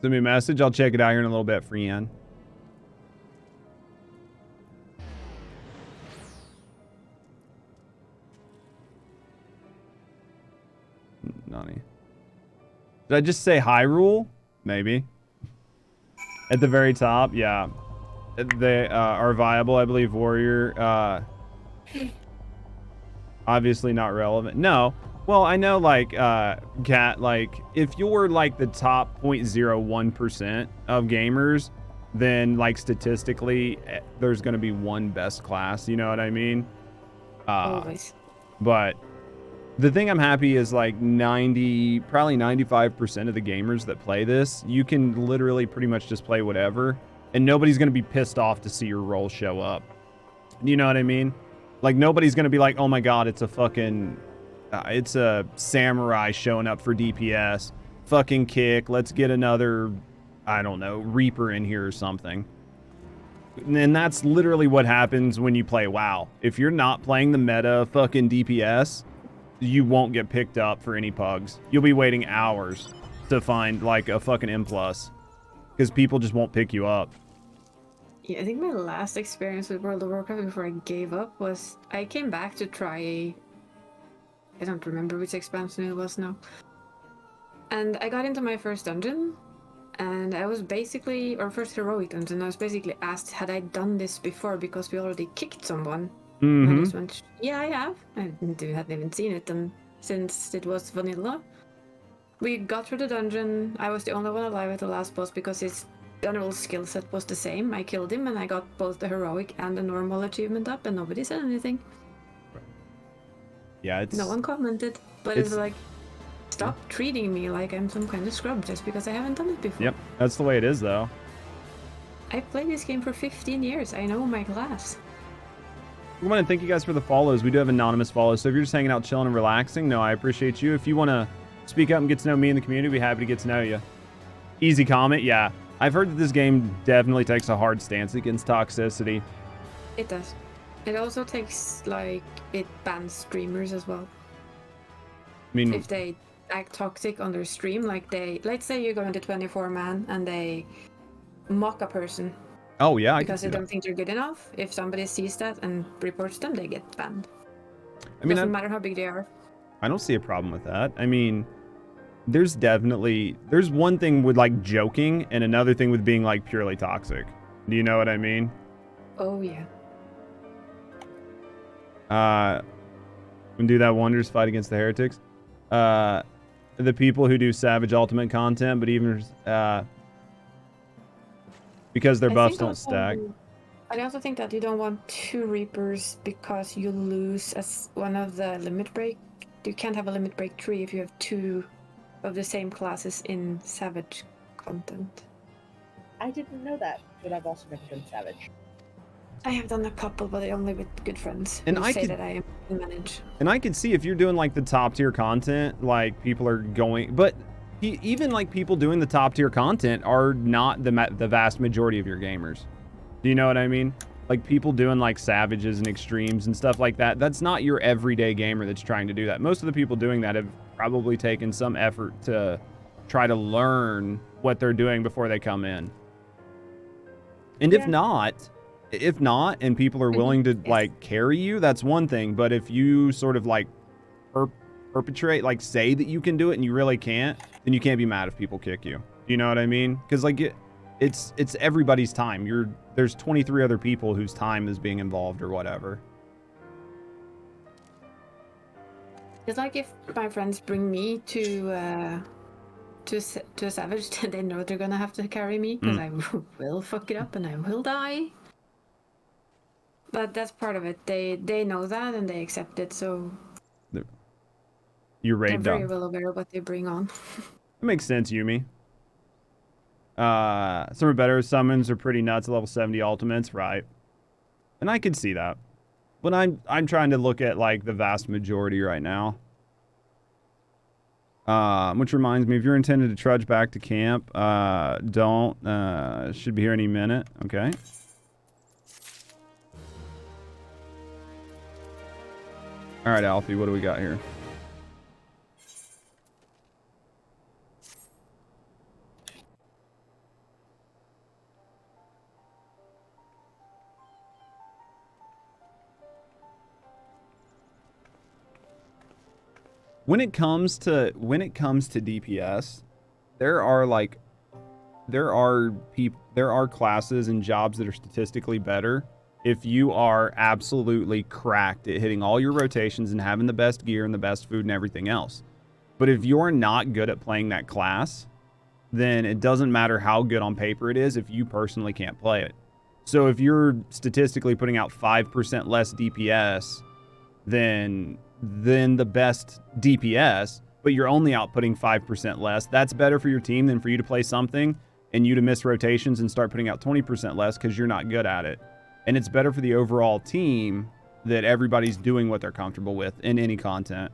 Send me a message. I'll check it out here in a little bit, Freean. Nani. Did I just say Hyrule? Maybe. At the very top, yeah. They are viable, I believe. Warrior. Obviously not relevant. No. Well, I know, like, Cat, like, if you're, like, the top 0.01% of gamers, then, like, statistically, there's going to be one best class. You know what I mean? Always. But the thing I'm happy is, like, probably 95% of the gamers that play this, you can literally pretty much just play whatever, and nobody's going to be pissed off to see your role show up. You know what I mean? Like, nobody's going to be like, oh my god, it's a fucking... it's a samurai showing up for DPS. Fucking kick. Let's get another, I don't know, Reaper in here or something. And that's literally what happens when you play WoW. If you're not playing the meta fucking DPS, you won't get picked up for any pugs. You'll be waiting hours to find, like, a fucking M+. Because people just won't pick you up. Yeah, I think my last experience with World of Warcraft before I gave up was I came back to try I don't remember which expansion it was now. And I got into my first dungeon, and I was basically, or first heroic dungeon, I was basically asked, had I done this before because we already kicked someone? And I just went, yeah, I have. I hadn't even seen it, and since it was vanilla, we got through the dungeon. I was the only one alive at the last boss because his general skill set was the same. I killed him, and I got both the heroic and the normal achievement up, and nobody said anything. Yeah, it's... No one commented, but it's like, stop treating me like I'm some kind of scrub just because I haven't done it before. Yep, that's the way it is, though. I've played this game for 15 years. I know my class. We want to thank you guys for the follows. We do have anonymous follows, so if you're just hanging out, chilling, and relaxing, no, I appreciate you. If you want to speak up and get to know me in the community, we'd be happy to get to know you. Easy comment, yeah. I've heard that this game definitely takes a hard stance against toxicity. It does. It also takes, like, it bans streamers as well. I mean, if they act toxic on their stream, like let's say you go into 24-man and they mock a person. Oh, yeah, because they don't think they're good enough. If somebody sees that and reports them, they get banned. I mean, doesn't matter how big they are. I don't see a problem with that. I mean, there's one thing with, like, joking and another thing with being, like, purely toxic. Do you know what I mean? Oh, yeah. When do that wonders fight against the heretics. The people who do Savage Ultimate content, but even because their buffs don't stack. I also think that you don't want 2 Reapers because you lose as one of the limit break. You can't have a limit break tree if you have 2 of the same classes in Savage content. I didn't know that, but I've also never done Savage. I have done a couple, but only with good friends and who I say could, that I am manage. And I could see if you're doing, like, the top tier content, like, people are going, but even, like, people doing the top tier content are not the vast majority of your gamers. Do you know what I mean? like people doing like savages and extremes and stuff like that, that's not your everyday gamer that's trying to do that. Most of the people doing that have probably taken some effort to try to learn what they're doing before they come in. And if not, and people are willing to like carry you, that's one thing. But if you sort of like perpetrate, like say that you can do it and you really can't, then you can't be mad if people kick you. You know what I mean? Because like it's everybody's time. There's 23 other people whose time is being involved or whatever. It's like if my friends bring me to a savage, they know they're gonna have to carry me because I will fuck it up and I will die. But that's part of it. They know that and they accept it. So You're they're raid very dumb. well aware of what they bring on. It makes sense, Yumi. Some are better summons are pretty nuts. Level 70 ultimates, right? And I could see that. But I'm trying to look at like the vast majority right now. Which reminds me, if you're intended to trudge back to camp, don't. Should be here any minute. Okay. All right, Alfie, what do we got here? When it comes to DPS, there are classes and jobs that are statistically better if you are absolutely cracked at hitting all your rotations and having the best gear and the best food and everything else. But if you're not good at playing that class, then it doesn't matter how good on paper it is if you personally can't play it. So if you're statistically putting out 5% less DPS than the best DPS, but you're only outputting 5% less, that's better for your team than for you to play something and you to miss rotations and start putting out 20% less because you're not good at it. And it's better for the overall team that everybody's doing what they're comfortable with in any content.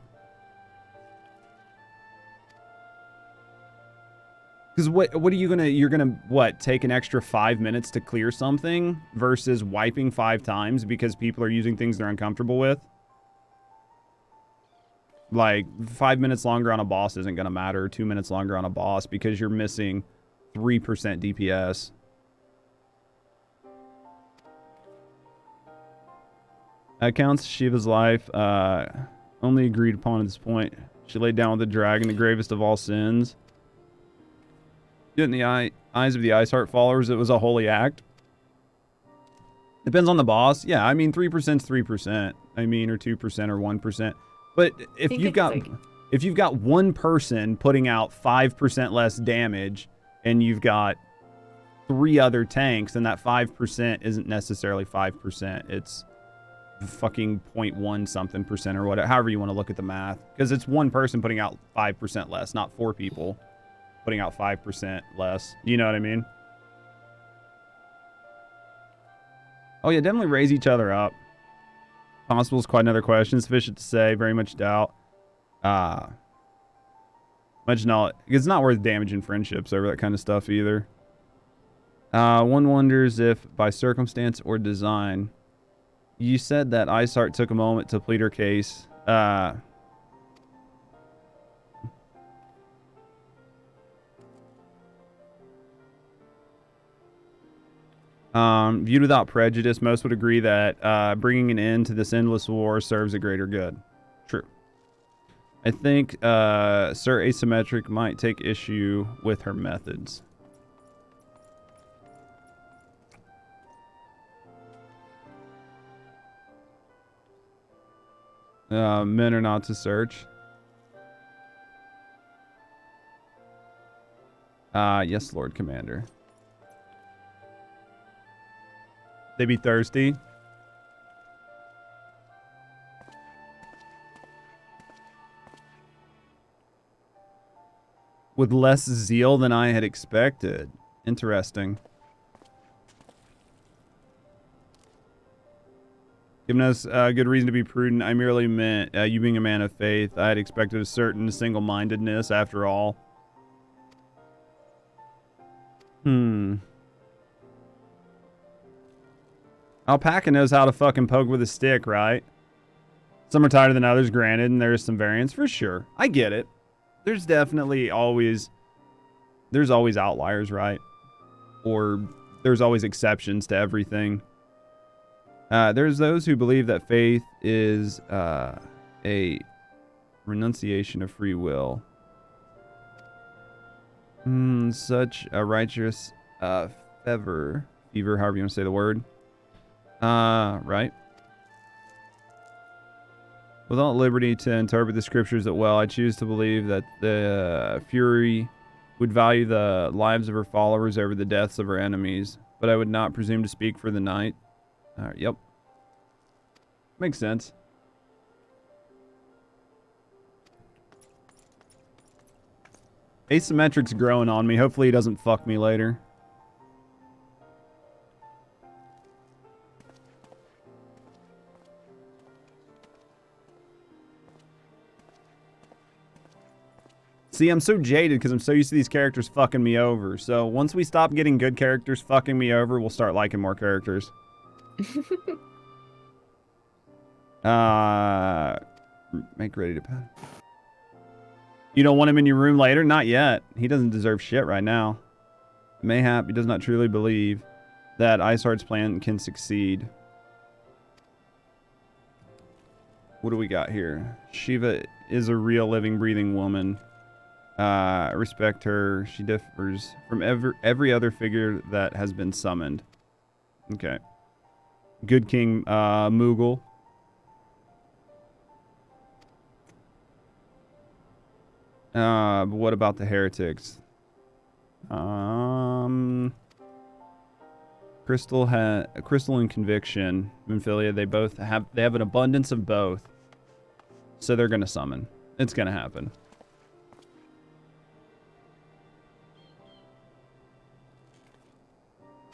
Because what are you gonna, you're gonna, what, take an extra 5 minutes to clear something versus wiping 5 times because people are using things they're uncomfortable with? Like 5 minutes longer on a boss isn't gonna matter, 2 minutes longer on a boss because you're missing 3% DPS. That counts Shiva's life, only agreed upon at this point. She laid down with the dragon, the gravest of all sins. In the eyes of the Ice Heart followers, it was a holy act. Depends on the boss. Yeah, I mean 3% is 3%. I mean, or 2% or 1%. But if you've got one person putting out 5% less damage and you've got 3 other tanks, then that 5% isn't necessarily 5%. It's fucking 0.1 something percent or whatever, however you want to look at the math. Because it's one person putting out 5% less, not 4 people putting out 5% less. You know what I mean? Oh yeah, definitely raise each other up. Possible is quite another question. Sufficient to say, very much doubt. Much not. It's not worth damaging friendships over that kind of stuff either. One wonders if by circumstance or design. You said that Iceheart took a moment to plead her case. Viewed without prejudice, most would agree that bringing an end to this endless war serves a greater good. True. I think Sir Asymmetric might take issue with her methods. Men are not to search. Yes, Lord Commander. They be thirsty. With less zeal than I had expected. Interesting. Giving us a good reason to be prudent. I merely meant you being a man of faith. I had expected a certain single-mindedness after all. Alpaca knows how to fucking poke with a stick, right? Some are tighter than others, granted, and there's some variance for sure. I get it. There's definitely always... There's always outliers, right? Or there's always exceptions to everything. There's those who believe that faith is a renunciation of free will. Such a righteous fever, however you want to say the word. Right. Without liberty to interpret the scriptures at will, I choose to believe that the Fury would value the lives of her followers over the deaths of her enemies, but I would not presume to speak for the night. Yep. Makes sense. Asymmetric's growing on me. Hopefully he doesn't fuck me later. See, I'm so jaded because I'm so used to these characters fucking me over. So once we stop getting good characters fucking me over, we'll start liking more characters. Make ready to pass. You don't want him in your room later? Not yet. He doesn't deserve shit right now. Mayhap he does not truly believe that Iceheart's plan can succeed. What do we got here? Shiva is a real living, breathing woman. Respect her. She differs from every other figure that has been summoned. Okay. Good King Moogle. But what about the heretics? Crystal and Conviction, Minfilia, they have an abundance of both. So they're gonna summon. It's gonna happen.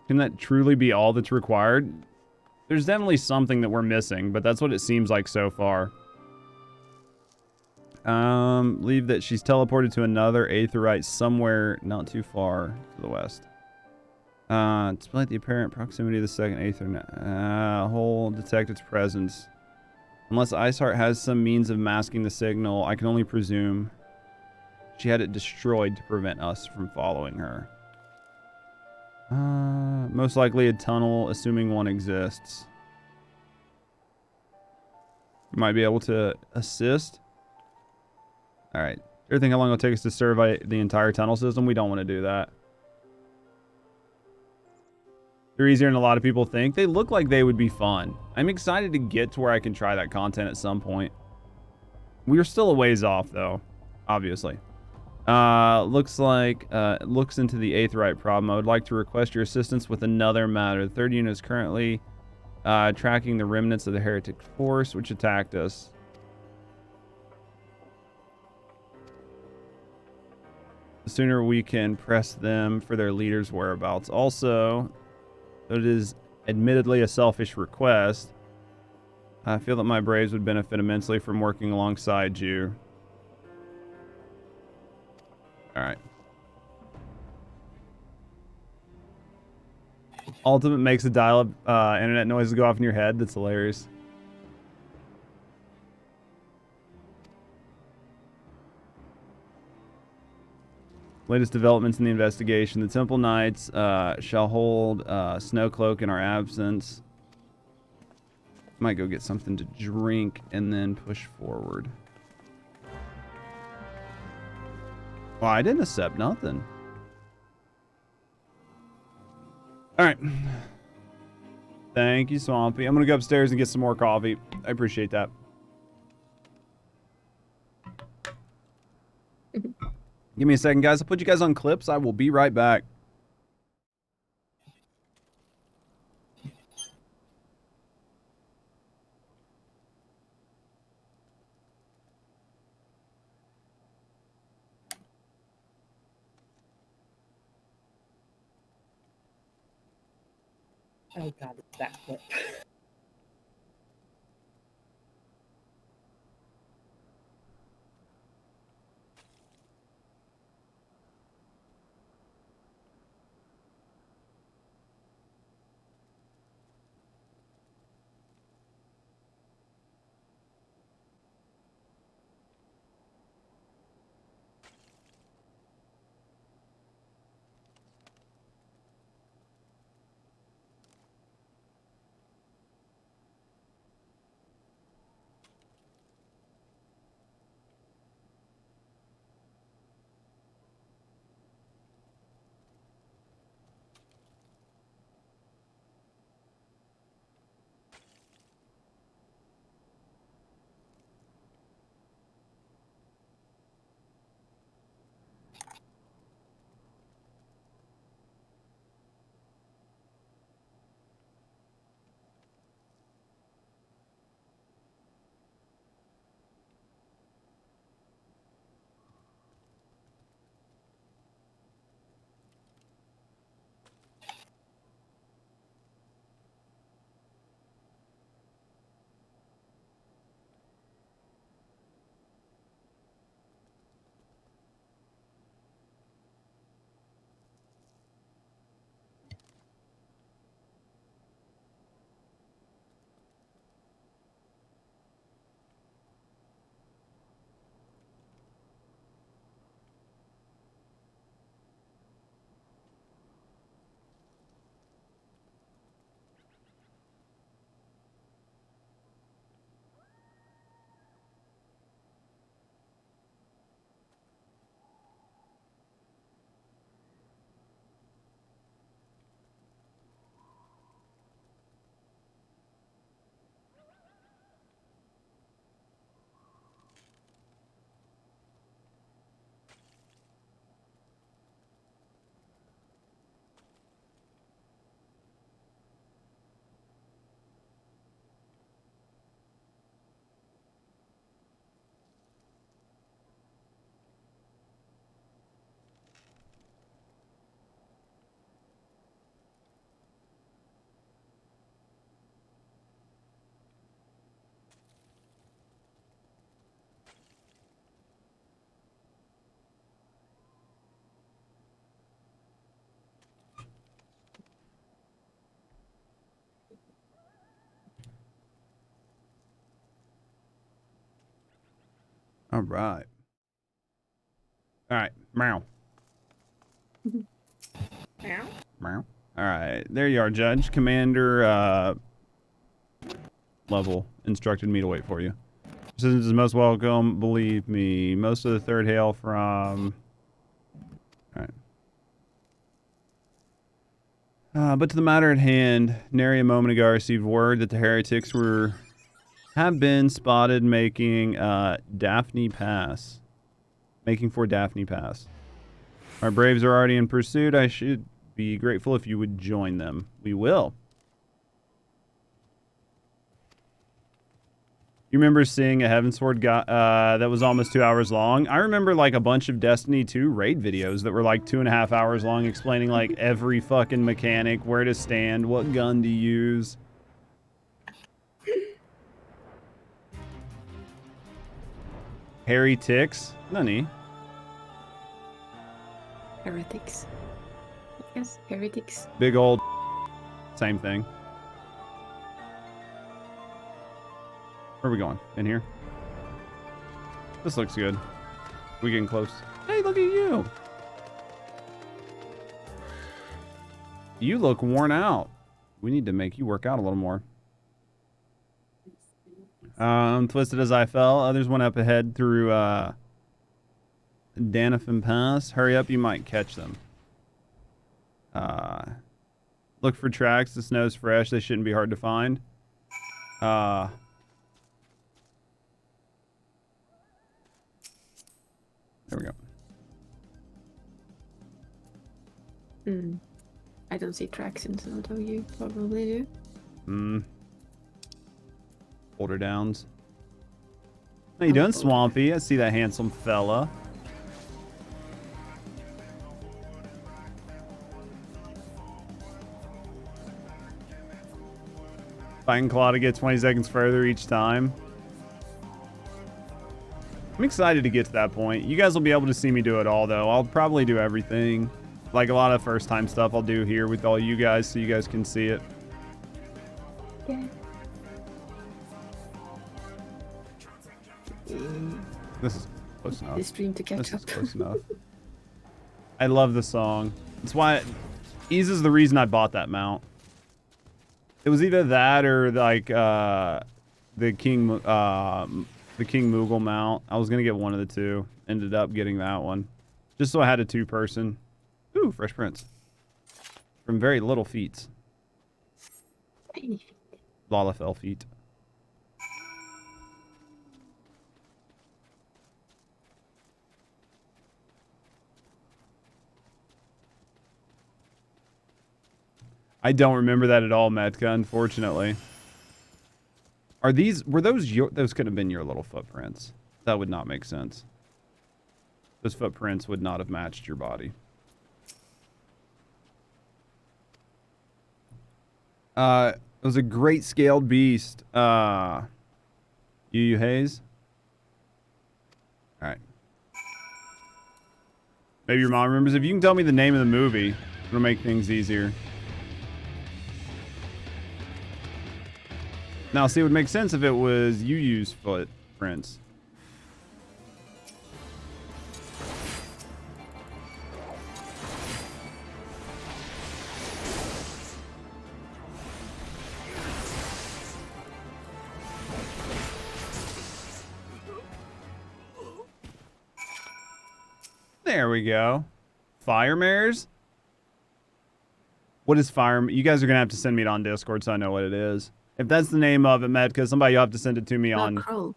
Can that truly be all that's required? There's definitely something that we're missing, but that's what it seems like so far. Believe that she's teleported to another aetheryte somewhere not too far to the west. Despite the apparent proximity of the second aether hole, detect its presence. Unless Iceheart has some means of masking the signal, I can only presume she had it destroyed to prevent us from following her. Most likely a tunnel, assuming one exists. Might be able to assist. Alright. You think how long it'll take us to survey the entire tunnel system? We don't want to do that. They're easier than a lot of people think. They look like they would be fun. I'm excited to get to where I can try that content at some point. We are still a ways off, though. Obviously. Looks into the aetheryte problem. I would like to request your assistance with another matter. The third unit is currently tracking the remnants of the heretic force which attacked us. The sooner we can press them for their leader's whereabouts. Also, it is admittedly a selfish request. I feel that my braves would benefit immensely from working alongside you. Alright. Ultimate makes the dial-up internet noises go off in your head. That's hilarious. Latest developments in the investigation. The Temple Knights shall hold Snowcloak in our absence. Might go get something to drink and then push forward. Well, I didn't accept nothing. Alright. Thank you, Swampy. I'm gonna go upstairs and get some more coffee. I appreciate that. Give me a second, guys. I'll put you guys on clips. I will be right back. Oh god, it's that clip. All right. All right. Meow. Yeah. Meow. All right. There you are, Judge. Commander level instructed me to wait for you. Citizens is most welcome. Believe me. Most of the third hail from... All right. But to the matter at hand, nary a moment ago I received word that the heretics have been spotted making Daphne Pass. Making for Daphne Pass. Our braves are already in pursuit. I should be grateful if you would join them. We will. You remember seeing a Heavensward that was almost 2 hours long? I remember like a bunch of Destiny 2 raid videos that were like 2.5 hours long explaining like every fucking mechanic, where to stand, what gun to use. Harry Ticks? Nani? Heretics. Yes, heretics. Big old same thing. Where are we going? In here? This looks good. We getting close? Hey, look at you. You look worn out. We need to make you work out a little more. Twisted as I fell. Others went up ahead through Danifin Pass. Hurry up, you might catch them. Look for tracks. The snow's fresh. They shouldn't be hard to find. There we go. I don't see tracks in snow, though you probably do. Boulder Downs. How you doing, Swampy? I see that handsome fella. Fighting Claw to get 20 seconds further each time. I'm excited to get to that point. You guys will be able to see me do it all, though. I'll probably do everything. Like a lot of first-time stuff I'll do here with all you guys so you guys can see it. Yeah. This is close enough. This stream to catch up. This is close enough. I love the song. That's why Ease is the reason I bought that mount. It was either that or like the King Moogle mount. I was gonna get one of the two. Ended up getting that one, just so I had a two-person. Ooh, Fresh Prince from Very Little Feet. Lalafell feet. I don't remember that at all, Metka, unfortunately. Were those could have been your little footprints. That would not make sense. Those footprints would not have matched your body. It was a great scaled beast. Yu Hayes. All right. Maybe your mom remembers. If you can tell me the name of the movie, it'll make things easier. Now, see, it would make sense if it was Yu's footprints. There we go. Fire mares? What is fire? You guys are going to have to send me it on Discord so I know what it is. If that's the name of it, Metka, somebody you'll have to send it to me on. Crow.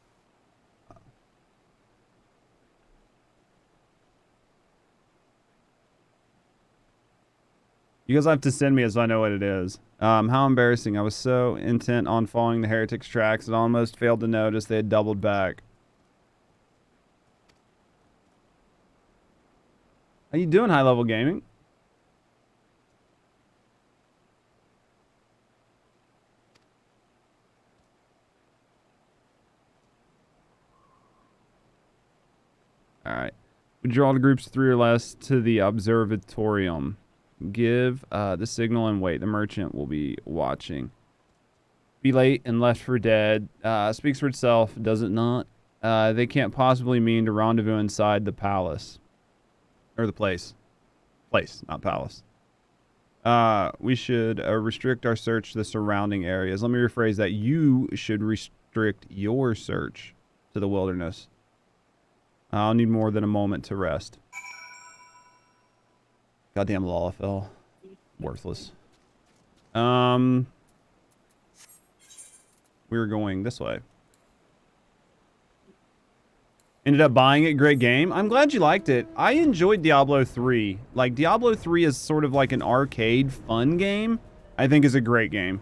You guys have to send me it so I know what it is. How embarrassing. I was so intent on following the heretics tracks that I almost failed to notice they had doubled back. How you doing, High Level Gaming? Alright. Withdraw the groups 3 or less to the observatorium. Give the signal and wait. The merchant will be watching. Be late and left for dead. Speaks for itself, does it not? They can't possibly mean to rendezvous inside the palace. Or the place. Place, not palace. We should restrict our search to the surrounding areas. Let me rephrase that. You should restrict your search to the wilderness. I'll need more than a moment to rest. Goddamn Lalafell. Worthless. We're going this way. Ended up buying it. Great game. I'm glad you liked it. I enjoyed Diablo 3. Like, Diablo 3 is sort of like an arcade fun game. I think is a great game.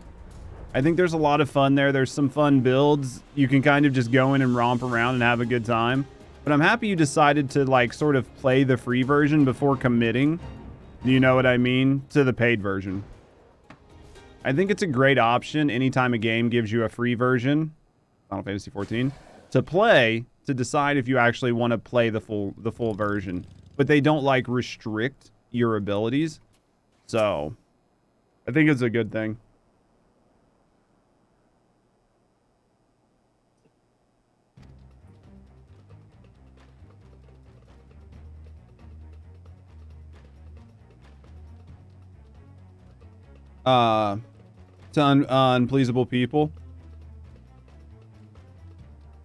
I think there's a lot of fun there. There's some fun builds. You can kind of just go in and romp around and have a good time. But I'm happy you decided to, like, sort of play the free version before committing, you know what I mean, to the paid version. I think it's a great option anytime a game gives you a free version, Final Fantasy 14, to play, to decide if you actually want to play the full version. But they don't, like, restrict your abilities. So, I think it's a good thing. To unpleasable people.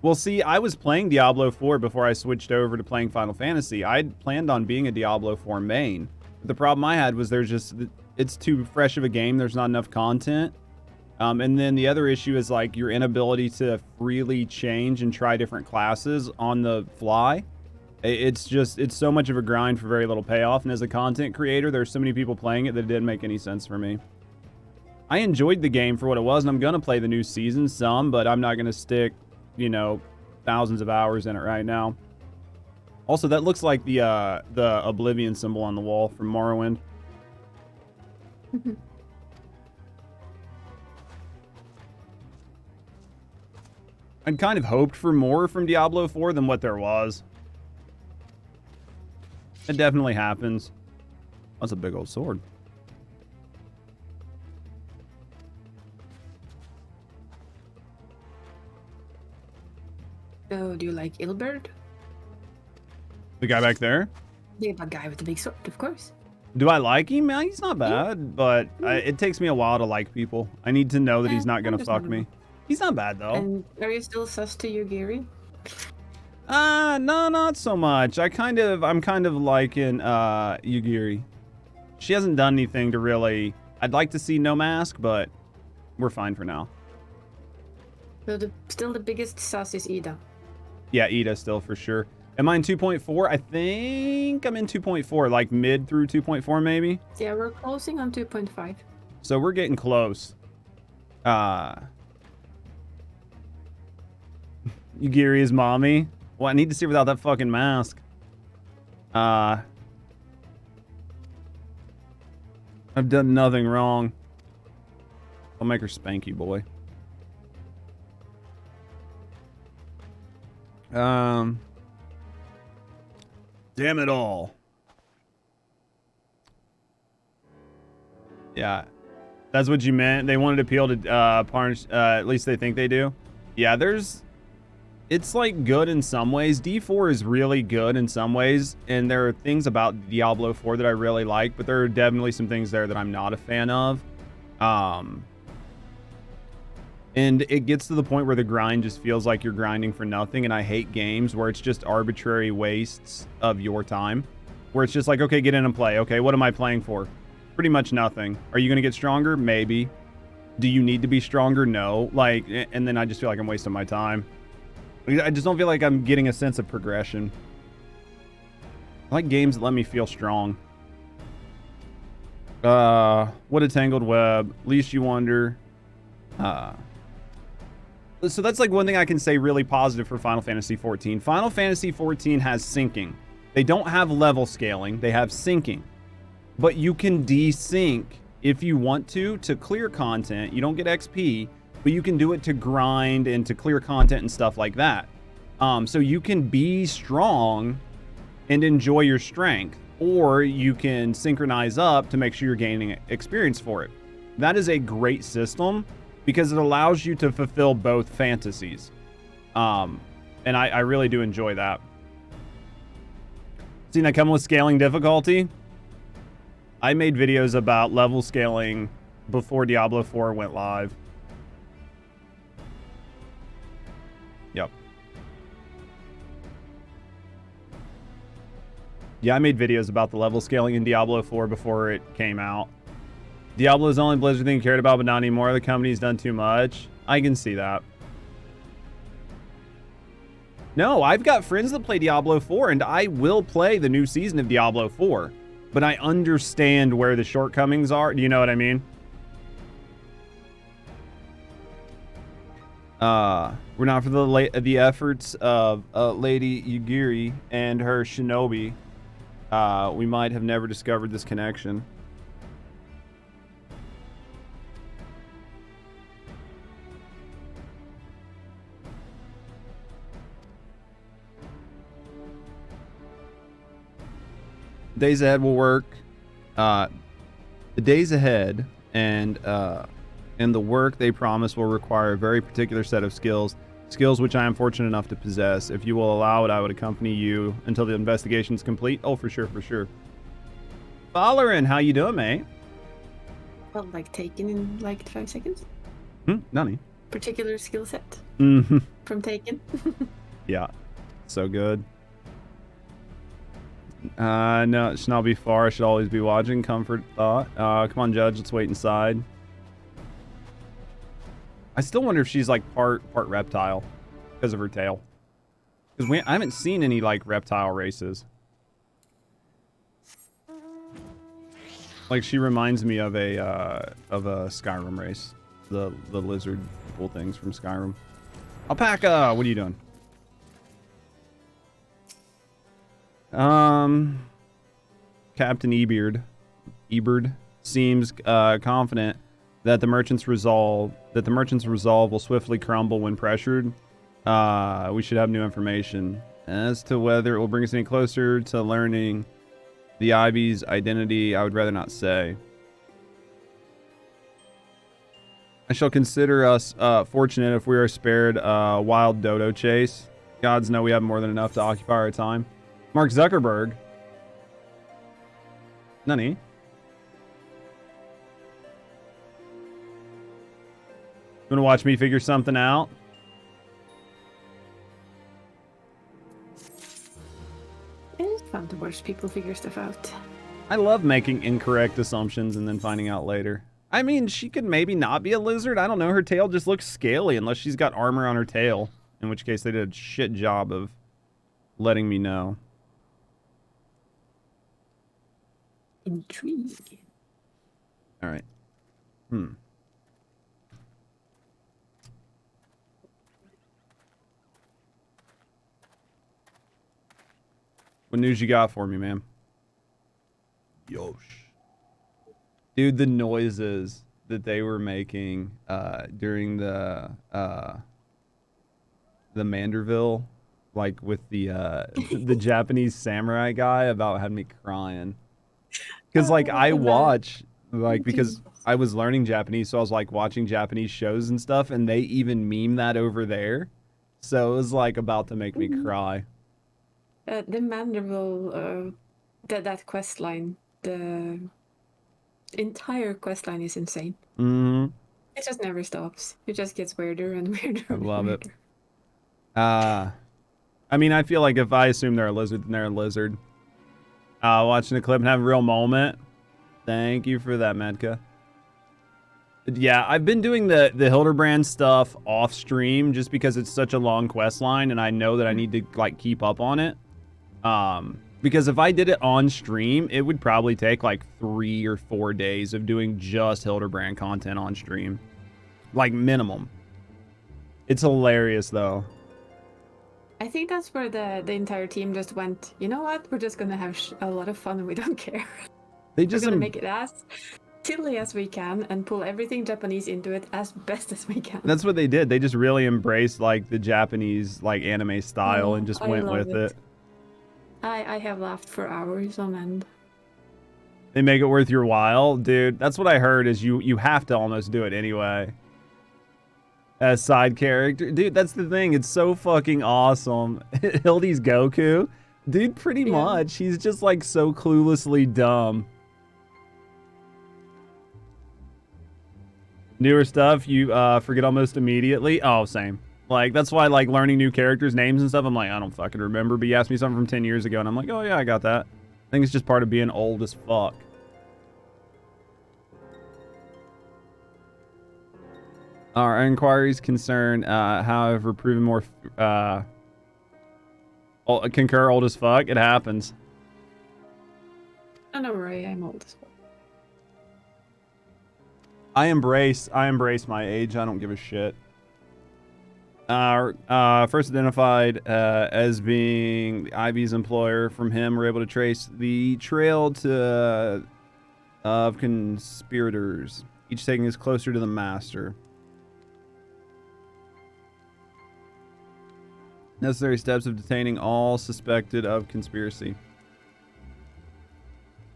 Well, see, I was playing Diablo 4 before I switched over to playing Final Fantasy. I'd planned on being a Diablo 4 main. But the problem I had was it's too fresh of a game. There's not enough content. And then the other issue is, like, your inability to freely change and try different classes on the fly. It's so much of a grind for very little payoff. And as a content creator, there's so many people playing it that it didn't make any sense for me. I enjoyed the game for what it was, and I'm going to play the new season some, but I'm not going to stick, you know, thousands of hours in it right now. Also, that looks like the Oblivion symbol on the wall from Morrowind. I'd kind of hoped for more from Diablo 4 than what there was. It definitely happens. That's a big old sword. So, do you like Ilberd? The guy back there? Yeah, the guy with the big sword, of course. Do I like him? Man, he's not bad, but it takes me a while to like people. I need to know that he's not going to fuck me. He's not bad, though. And are you still sus to Yugiri? No, not so much. I'm kind of liking Yugiri. She hasn't done anything to really... I'd like to see no mask, but we're fine for now. So still the biggest sus is Ida. Yeah, Ida still for sure. Am I in 2.4? I think I'm in 2.4, like mid through 2.4 maybe. Yeah, we're closing on 2.5. So we're getting close. Yugiri's mommy. Well, I need to see her without that fucking mask. I've done nothing wrong. I'll make her spank you, boy. Damn it all. Yeah. That's what you meant? They wanted to appeal to Parnish, at least they think they do. Yeah, it's like good in some ways. D4 is really good in some ways, and there are things about Diablo 4 that I really like, but there are definitely some things there that I'm not a fan of. And it gets to the point where the grind just feels like you're grinding for nothing, and I hate games where it's just arbitrary wastes of your time. Where it's just like, okay, get in and play. Okay, what am I playing for? Pretty much nothing. Are you going to get stronger? Maybe. Do you need to be stronger? No. Like, and then I just feel like I'm wasting my time. I just don't feel like I'm getting a sense of progression. I like games that let me feel strong. What a tangled web. Least you wonder. So that's like one thing I can say really positive for Final Fantasy 14. Final Fantasy 14 has syncing. They don't have level scaling. They have syncing. But you can desync if you want to clear content. You don't get XP, but you can do it to grind and to clear content and stuff like that. So you can be strong and enjoy your strength, or you can synchronize up to make sure you're gaining experience for it. That is a great system because it allows you to fulfill both fantasies. And I really do enjoy that. Seen that come with scaling difficulty? I made videos about level scaling before Diablo 4 went live. Yep. Yeah, I made videos about the level scaling in Diablo 4 before it came out. Diablo is the only Blizzard thing you cared about, but not anymore. The company's done too much. I can see that. No, I've got friends that play Diablo 4, and I will play the new season of Diablo 4. But I understand where the shortcomings are. Do you know what I mean? We're not for the efforts of Lady Yugiri and her shinobi. We might have never discovered this connection. Days ahead will work. The days ahead and the work they promise will require a very particular set of skills which I am fortunate enough to possess. If you will allow it, I would accompany you until the investigation's complete. Oh, for sure, for sure. Follerin, how you doing, mate? Well, like Taken in like 5 seconds. Nani. Particular skill set from Taken. Yeah, so good. No, it should not be far. I should always be watching. Comfort thought. Come on, Judge. Let's wait inside. I still wonder if she's like part reptile because of her tail. Because I haven't seen any like reptile races. Like she reminds me of a Skyrim race. The lizard people things from Skyrim. Alpaca, what are you doing? Captain Ebird seems confident that the merchant's resolve will swiftly crumble when pressured. We should have new information as to whether it will bring us any closer to learning the Ivy's identity. I would rather not say. I shall consider us fortunate if we are spared a wild dodo chase. Gods know we have more than enough to occupy our time. Mark Zuckerberg. Nani? You want to watch me figure something out? It is fun to watch people figure stuff out. I love making incorrect assumptions and then finding out later. I mean, she could maybe not be a lizard. I don't know. Her tail just looks scaly unless she's got armor on her tail. In which case they did a shit job of letting me know. Intrigue. All right. What news you got for me, man? Yosh. Dude, the noises that they were making during the Manderville, like with the Japanese samurai guy, about had me crying. Because like I watch, like because I was learning Japanese, so I was like watching Japanese shows and stuff, and they even meme that over there. So it was like about to make me cry. The Manderville, that quest line, the entire quest line is insane. It just never stops. It just gets weirder and weirder. I love it. I mean, I feel like if I assume they're a lizard, then they're a lizard. Watching the clip and have a real moment. Thank you for that, Medka. Yeah, I've been doing the Hildebrand stuff off stream just because it's such a long quest line and I know that I need to like keep up on it. Because if I did it on stream, it would probably take like 3 or 4 days of doing just Hildebrand content on stream. Like minimum. It's hilarious though. I think that's where the entire team just went, you know what? We're just gonna have a lot of fun and we don't care. They just We're gonna make it as silly as we can and pull everything Japanese into it as best as we can. That's what they did. They just really embraced like the Japanese like anime style and just went with it. I have laughed for hours on end. They make it worth your while, dude. That's what I heard is you have to almost do it anyway. as side character. Dude, that's the thing. It's so fucking awesome. Hildy's Goku. Dude, pretty much. He's just like so cluelessly dumb. Newer stuff you forget almost immediately. Oh, same. Like, that's why, like, learning new characters' names and stuff, I'm like, I don't fucking remember. But you asked me something from 10 years ago, and I'm like, oh, yeah, I got that. I think it's just part of being old as fuck. Our inquiries concern, however, proven more... concur old as fuck. It happens. I know, Ray, I'm old as fuck. I embrace my age. I don't give a shit. First identified as being Ivy's employer. From him, we're able to trace the trail to of conspirators, each taking us closer to the master. Necessary steps of detaining all suspected of conspiracy.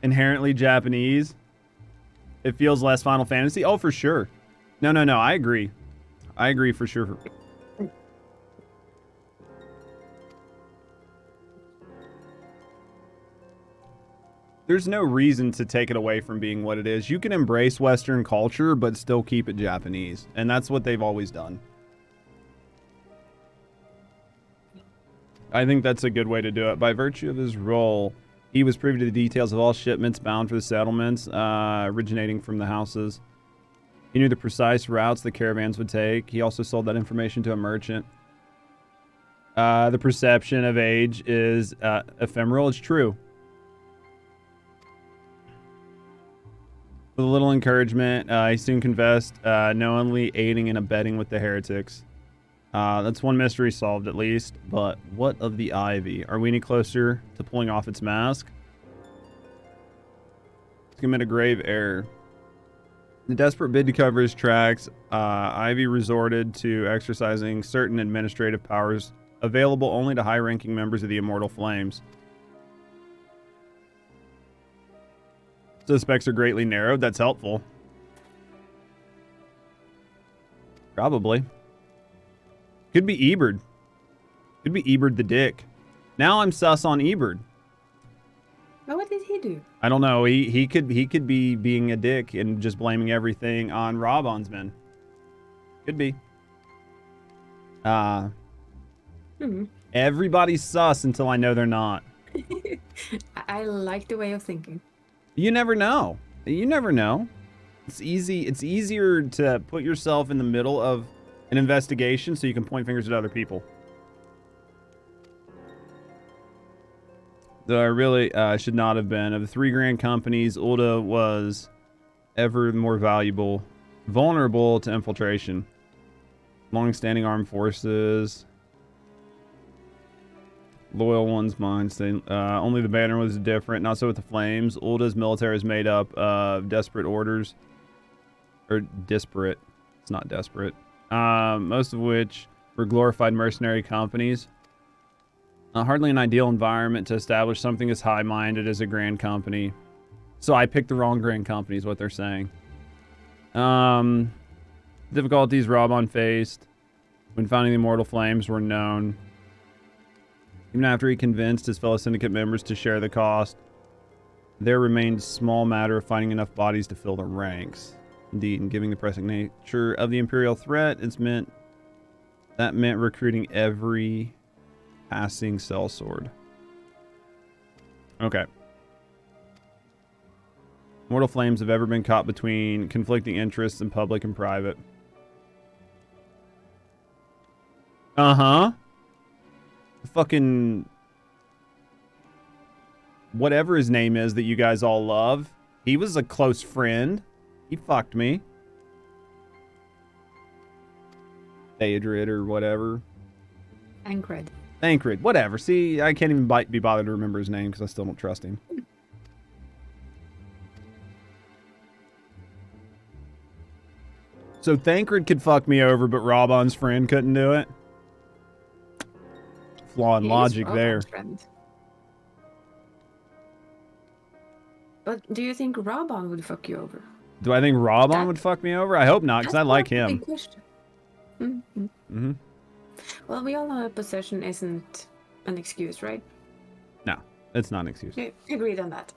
Inherently Japanese. It feels less Final Fantasy. Oh, for sure. No. I agree. I agree for sure. There's no reason to take it away from being what it is. You can embrace Western culture, but still keep it Japanese. And that's what they've always done. I think that's a good way to do it. By virtue of his role, he was privy to the details of all shipments bound for the settlements, originating from the houses. He knew the precise routes the caravans would take. He also sold that information to a merchant. The perception of age is ephemeral. It's true. With a little encouragement, he soon confessed, knowingly aiding and abetting with the heretics. That's one mystery solved, at least. But what of the Ivy? Are we any closer to pulling off its mask? Let's commit a grave error. In the desperate bid to cover his tracks, Ivy resorted to exercising certain administrative powers available only to high-ranking members of the Immortal Flames. Suspects are greatly narrowed. That's helpful. Probably. Could be Eberd. Could be Eberd the Dick. Now I'm sus on Eberd. Well, what did he do? I don't know. He could be being a dick and just blaming everything on Robon's men. Could be. Everybody's sus until I know they're not. I like the way of thinking. You never know. You never know. It's easy. It's easier to put yourself in the middle of an investigation so you can point fingers at other people. Though I really should not have been. Of the 3 grand companies, Ulda was ever more vulnerable to infiltration. Long-standing armed forces. Loyal ones, mine. Only the banner was different. Not so with the Flames. Ulda's military is made up of desperate orders. Or disparate. It's not desperate. Most of which were glorified mercenary companies. Hardly an ideal environment to establish something as high-minded as a grand company. So I picked the wrong grand company is what they're saying. Difficulties Robon faced when founding the Immortal Flames were known. Even after he convinced his fellow syndicate members to share the cost, there remained a small matter of finding enough bodies to fill the ranks. Indeed, in giving the pressing nature of the Imperial threat, that meant recruiting every passing sellsword. Okay. Mortal Flames have ever been caught between conflicting interests in public and private. Fucking whatever his name is that you guys all love. He was a close friend. He fucked me. Theodred or whatever. Thancred. Whatever. See, I can't even be bothered to remember his name because I still don't trust him. So Thancred could fuck me over, but Robon's friend couldn't do it? Flaw in logic there. But do you think Robon would fuck you over? Do I think Robon would fuck me over? I hope not, because I like him. Mm-hmm. Well, we all know that possession isn't an excuse, right? No, it's not an excuse. We agreed on that.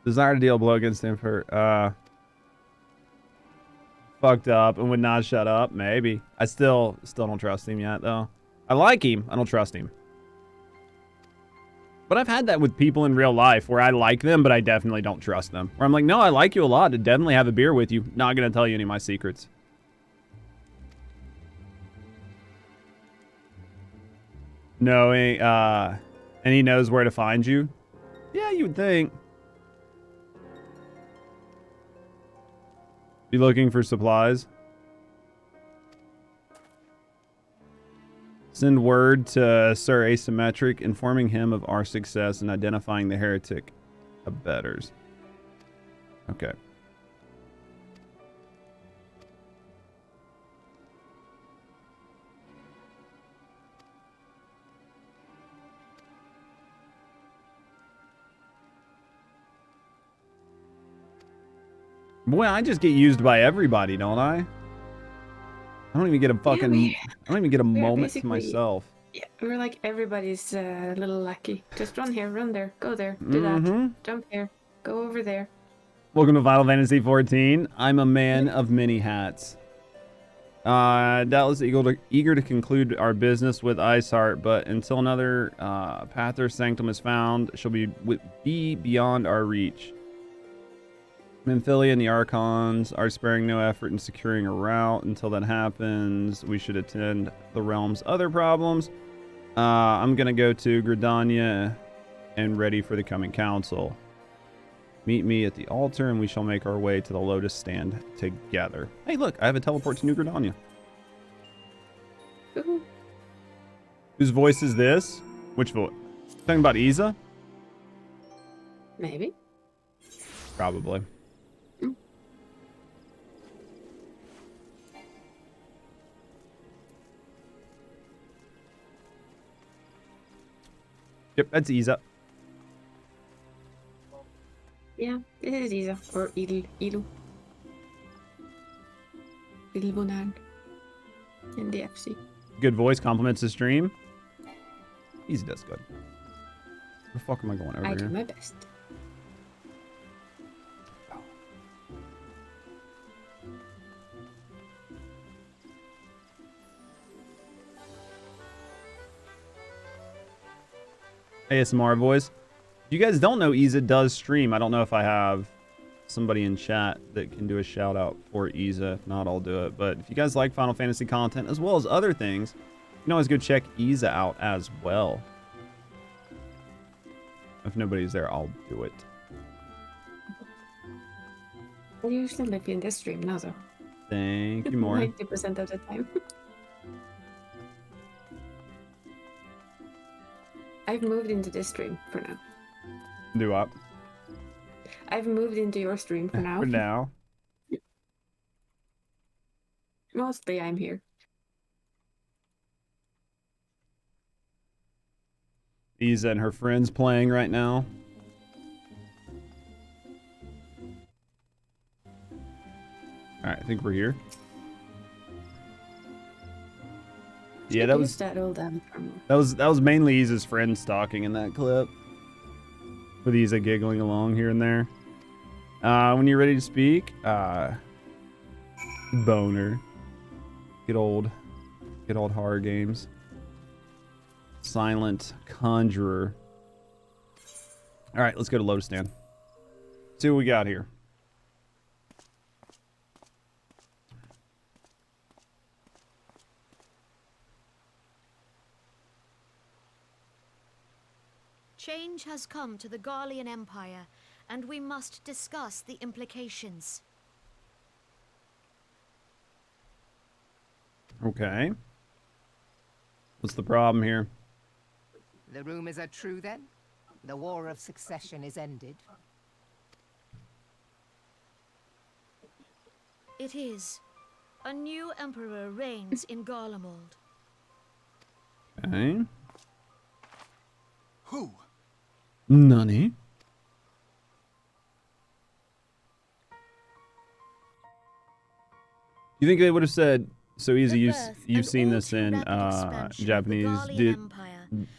Desire to deal a blow against him for fucked up and would not shut up. Maybe. I still don't trust him yet though. I like him. I don't trust him. But I've had that with people in real life where I like them, but I definitely don't trust them. Where I'm like, no, I like you a lot. I'd definitely have a beer with you. Not gonna tell you any of my secrets. Knowing, and he knows where to find you. Yeah, you would think. Be looking for supplies. Send word to Sir Asymmetric, informing him of our success in identifying the heretic abettors. Okay. Boy, I just get used by everybody, don't I? I don't even get a fucking... I don't even get a moment to myself. Yeah, we're like everybody's a little lucky. Just run here, run there, go there, do that, jump here, go over there. Welcome to Final Fantasy XIV. I'm a man of many hats. Doubtless eager to conclude our business with Iceheart, but until another Pather Sanctum is found, she'll be beyond our reach. Memphilia and the Archons are sparing no effort in securing a route. Until that happens, we should attend the realm's other problems. I'm gonna go to Gridania and ready for the coming council. Meet me at the altar and we shall make our way to the Lotus Stand together. Hey, look, I have a teleport to New Gridania. Whose voice is this? Which voice? Talking about Isa? Maybe. Probably. Yep, that's Isa. Yeah, it is Isa. Or Ilu. Ilbonan. In the FC. Good voice, compliments the stream. Isa does good. Where the fuck am I going over here? I do my best. ASMR voice. If you guys don't know, Isa does stream. I don't know if I have somebody in chat that can do a shout out for Isa. If not, I'll do it. But if you guys like Final Fantasy content as well as other things, you can always go check Isa out as well. If nobody's there, I'll do it. I usually live in this stream now, though. Thank you, more. 90% of the time. I've moved into this stream for now. Do what? I've moved into your stream for now. For now. Mostly I'm here. Isa and her friends playing right now. Alright, I think we're here. Yeah, that was that old that was mainly Isa's friends talking in that clip. With Isa giggling along here and there. When you're ready to speak, boner. Good old horror games. Silent Conjurer. Alright, let's go to Lotus Stand. See what we got here. Change has come to the Garlean Empire, and we must discuss the implications. Okay. What's the problem here? The rumors are true then? The War of Succession is ended? It is. A new emperor reigns in Garlemald. Okay. Who? Nani? You think they would have said So easy. The You've birth you've and seen all this too in rapid expansion of the Japanese. Garlean Empire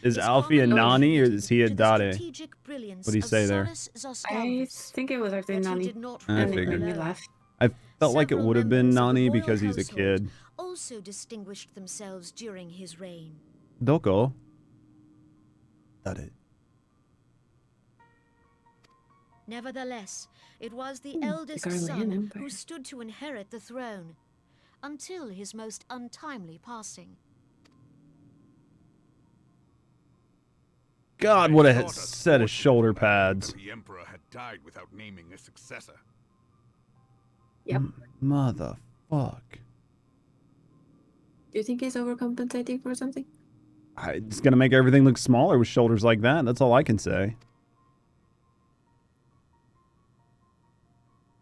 Is is Alfie a commonly Nani or attributed is he a to the Dade? strategic brilliance What do you of say there? Solus I Zostalvis, think it was actually yet who Nani. did not I rule And it made figured. me alone. laugh. I felt like it Several would have been members of the Nani royal because he's a household kid. also distinguished themselves during his reign. Doko. Dade. Nevertheless, it was the The eldest Garlean son Empire. who stood to inherit the throne, until his most untimely passing. God, I what a thought us set of fortunate shoulder to learn pads. that the Emperor had died without naming a successor. Yep. Motherfuck. Do you think he's overcompensating for something? It's gonna make everything look smaller with shoulders like that. That's all I can say.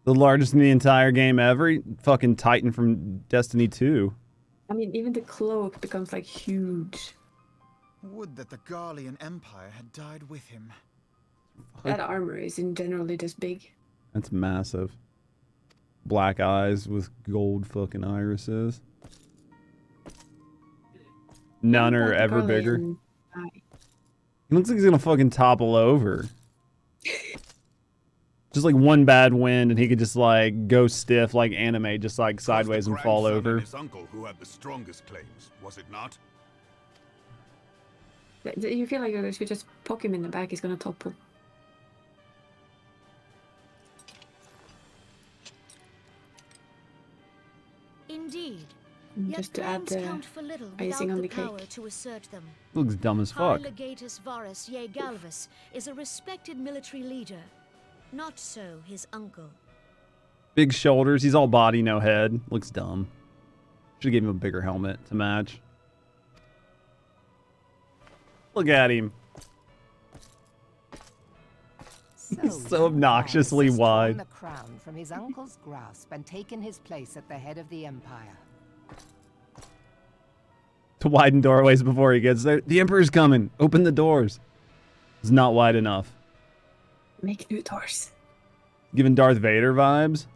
The largest in the entire game ever. Fucking Titan from Destiny 2. I mean, even the cloak becomes like huge. Would that the Garlean Empire had died with him. That armor is in generally just big. That's massive. Black eyes with gold fucking irises. None are ever bigger. He looks like he's gonna fucking topple over. Just like one bad wind and he could just like go stiff like anime, just like sideways and fall Grandson over. and his uncle who had the strongest claims, was it not? You feel like if you just poke him in the back, he's gonna topple. Indeed. Just Yet to add claims the count for little icing without on the the power cake. to assert them. Looks dumb as High fuck. Legatus Varus Ye Galvus is a respected military leader. Not so his uncle. Big shoulders, he's all body, no head. Looks dumb. Should've gave him a bigger helmet to match. Look at him. He's so obnoxiously Varus has torn wide. the crown from his uncle's grasp and taken his place at the head of the Empire. To widen doorways before he gets there. The Emperor's coming. Open the doors. It's not wide enough. Make new doors. Giving Darth Vader vibes.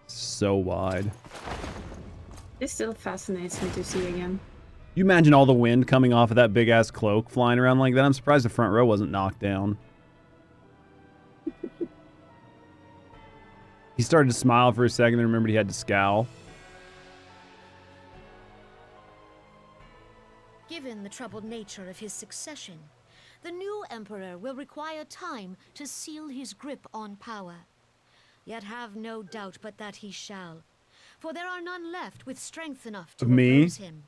So wide. This still fascinates me to see again. You imagine all the wind coming off of that big ass cloak flying around like that? I'm surprised the front row wasn't knocked down. He started to smile for a second, then remembered he had to scowl. Given the troubled nature of his succession, the new emperor will require time to seal his grip on power. Yet have no doubt but that he shall, for there are none left with strength enough to Me? oppose him.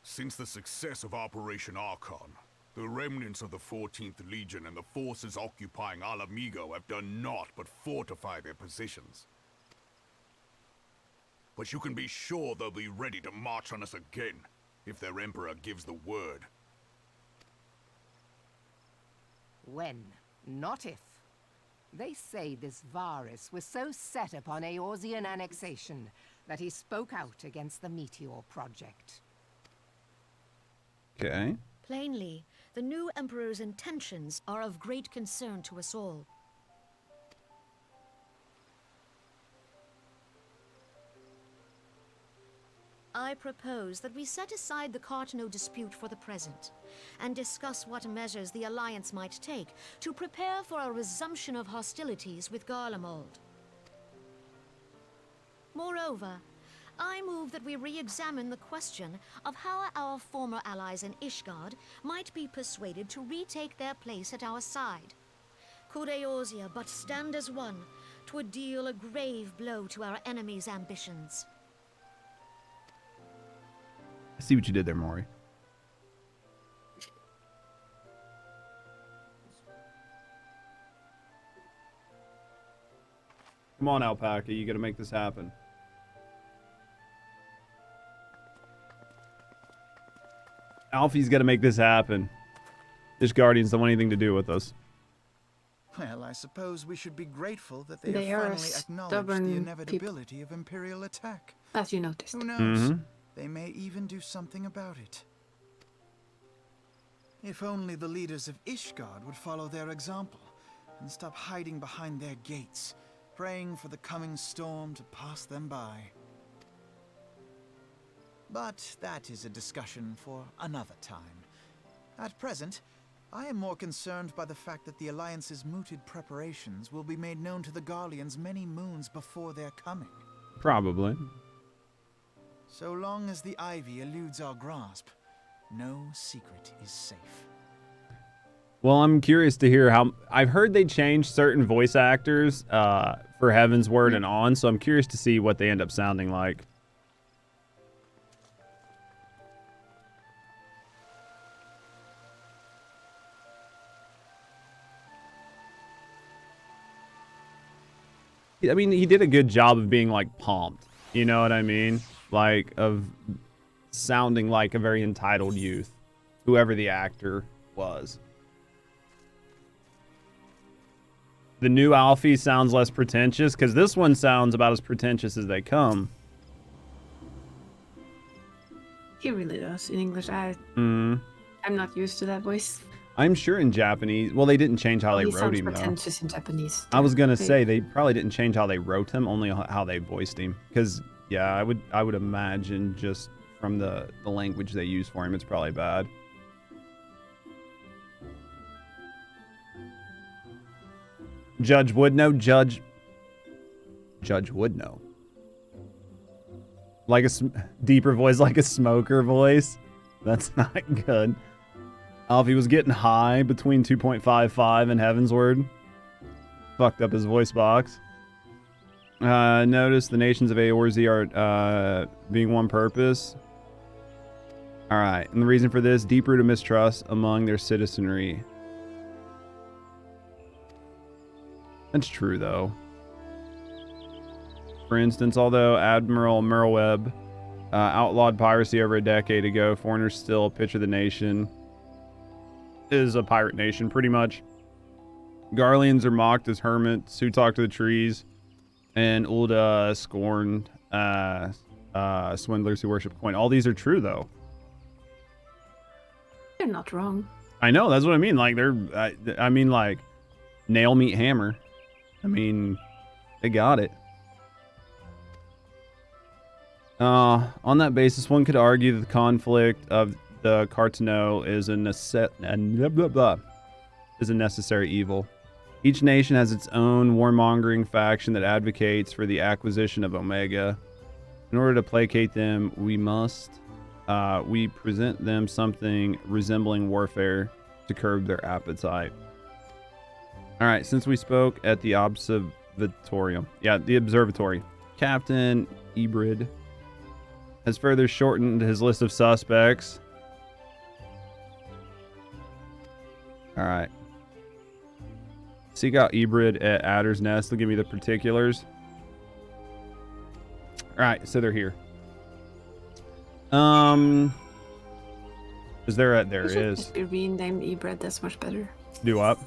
Since the success of Operation Archon, the remnants of the 14th Legion and the forces occupying Alamigo have done naught but fortify their positions. But you can be sure they'll be ready to march on us again, if their Emperor gives the word. When, not if. They say this Varus was so set upon Eorzean annexation that he spoke out against the Meteor Project. Okay. Plainly, the new emperor's intentions are of great concern to us all. I propose that we set aside the Cartno dispute for the present, and discuss what measures the Alliance might take to prepare for a resumption of hostilities with Garlemald. Moreover, I move that we re-examine the question of how our former allies in Ishgard might be persuaded to retake their place at our side. Could Eorzea but stand as one, 'twould deal a grave blow to our enemies' ambitions. I see what you did there, Maury. Come on, Alpaca. You gotta make this happen. Alfie's gotta make this happen. This Guardians don't want anything to do with us. Well, I suppose we should be grateful that they They have are finally acknowledged stubborn the people. inevitability of Imperial attack. As you noticed. Who knows? Mhm. They may even do something about it. If only the leaders of Ishgard would follow their example and stop hiding behind their gates, praying for the coming storm to pass them by. But that is a discussion for another time. At present, I am more concerned by the fact that the Alliance's mooted preparations will be made known to the Garleans many moons before their coming. Probably. So long as the Ivy eludes our grasp, no secret is safe. Well, I'm curious to hear how... I've heard they changed certain voice actors for Heaven's Word and on, so I'm curious to see what they end up sounding like. I mean, he did a good job of being, like, pumped. You know what I mean? Like, of sounding like a very entitled youth. Whoever the actor was. The new Alfie sounds less pretentious, because this one sounds about as pretentious as they come. He really does. In English, I'm not used to that voice. I'm sure in Japanese... Well, they didn't change how they wrote him, though. He sounds pretentious in Japanese. I was gonna say, they probably didn't change how they wrote him, only how they voiced him. Because, yeah, I would imagine just from the language they use for him, it's probably bad. Judge would know. Judge would know. Like a deeper voice, like a smoker voice. That's not good. Alfie was getting high between 2.55 and Heaven's Word. Fucked up his voice box. Notice the nations of Eorzea are being one purpose. Alright, and the reason for this, deep-rooted mistrust among their citizenry. That's true, though. For instance, although Admiral Merweb outlawed piracy over a decade ago, foreigners still picture the nation is a pirate nation, pretty much. Garleans are mocked as hermits who talk to the trees, and Ulda scorned swindlers who worship coin. All these are true, though. They're not wrong. I know, that's what I mean. Like, I mean, like, nail, meat, hammer. I mean, they got it. On that basis, one could argue that the conflict of the Cartano is a necessary evil. Each nation has its own warmongering faction that advocates for the acquisition of Omega. In order to placate them, we present them something resembling warfare to curb their appetite. Alright, since we spoke at the observatorium. Yeah, the observatory. Captain Ebrid has further shortened his list of suspects. Alright. Seek out Ebrid at Adder's Nest. They'll give me the particulars. Alright, so they're here. Is there a... There it is. Should be renamed Ebred, that's much better. Do what?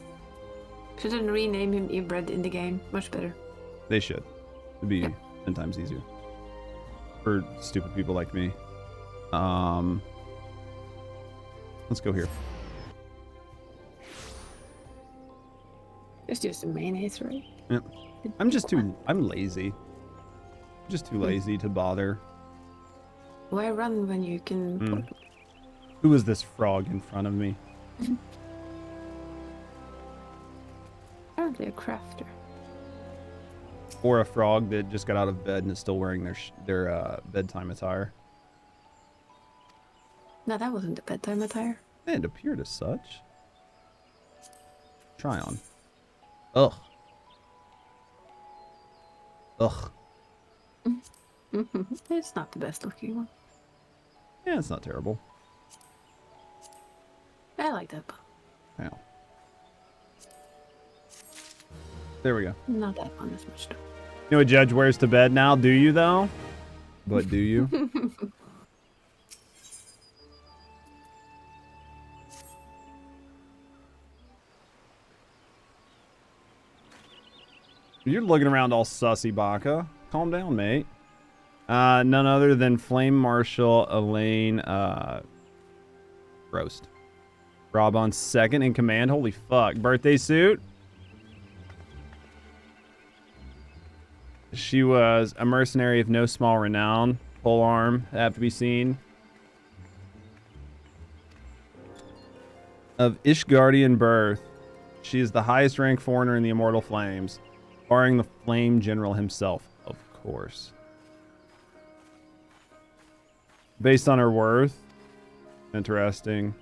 Shouldn't rename him Ebred in the game. Much better. They should. It'd be 10 times easier. For stupid people like me. Let's go here. Just use the mayonnaise, right? Yeah. I'm lazy. I'm just too lazy to bother. Why run when you can... Who is this frog in front of me? Apparently a crafter. Or a frog that just got out of bed and is still wearing their bedtime attire. No, that wasn't the bedtime attire. It appeared as such. Try on. Ugh. Ugh. It's not the best looking one. Yeah, it's not terrible. I like that one. Yeah. There we go. Not that one as much though. You know what Judge wears to bed now? Do you, though? But do you? You're looking around all sussy, Baka. Calm down, mate. None other than Flame Marshal Elaine Roast. Robon's second in command. Holy fuck. Birthday suit. She was a mercenary of no small renown. Pole arm, have to be seen. Of Ishgardian birth, she is the highest ranked foreigner in the Immortal Flames, barring the Flame General himself, of course. Based on her worth, interesting.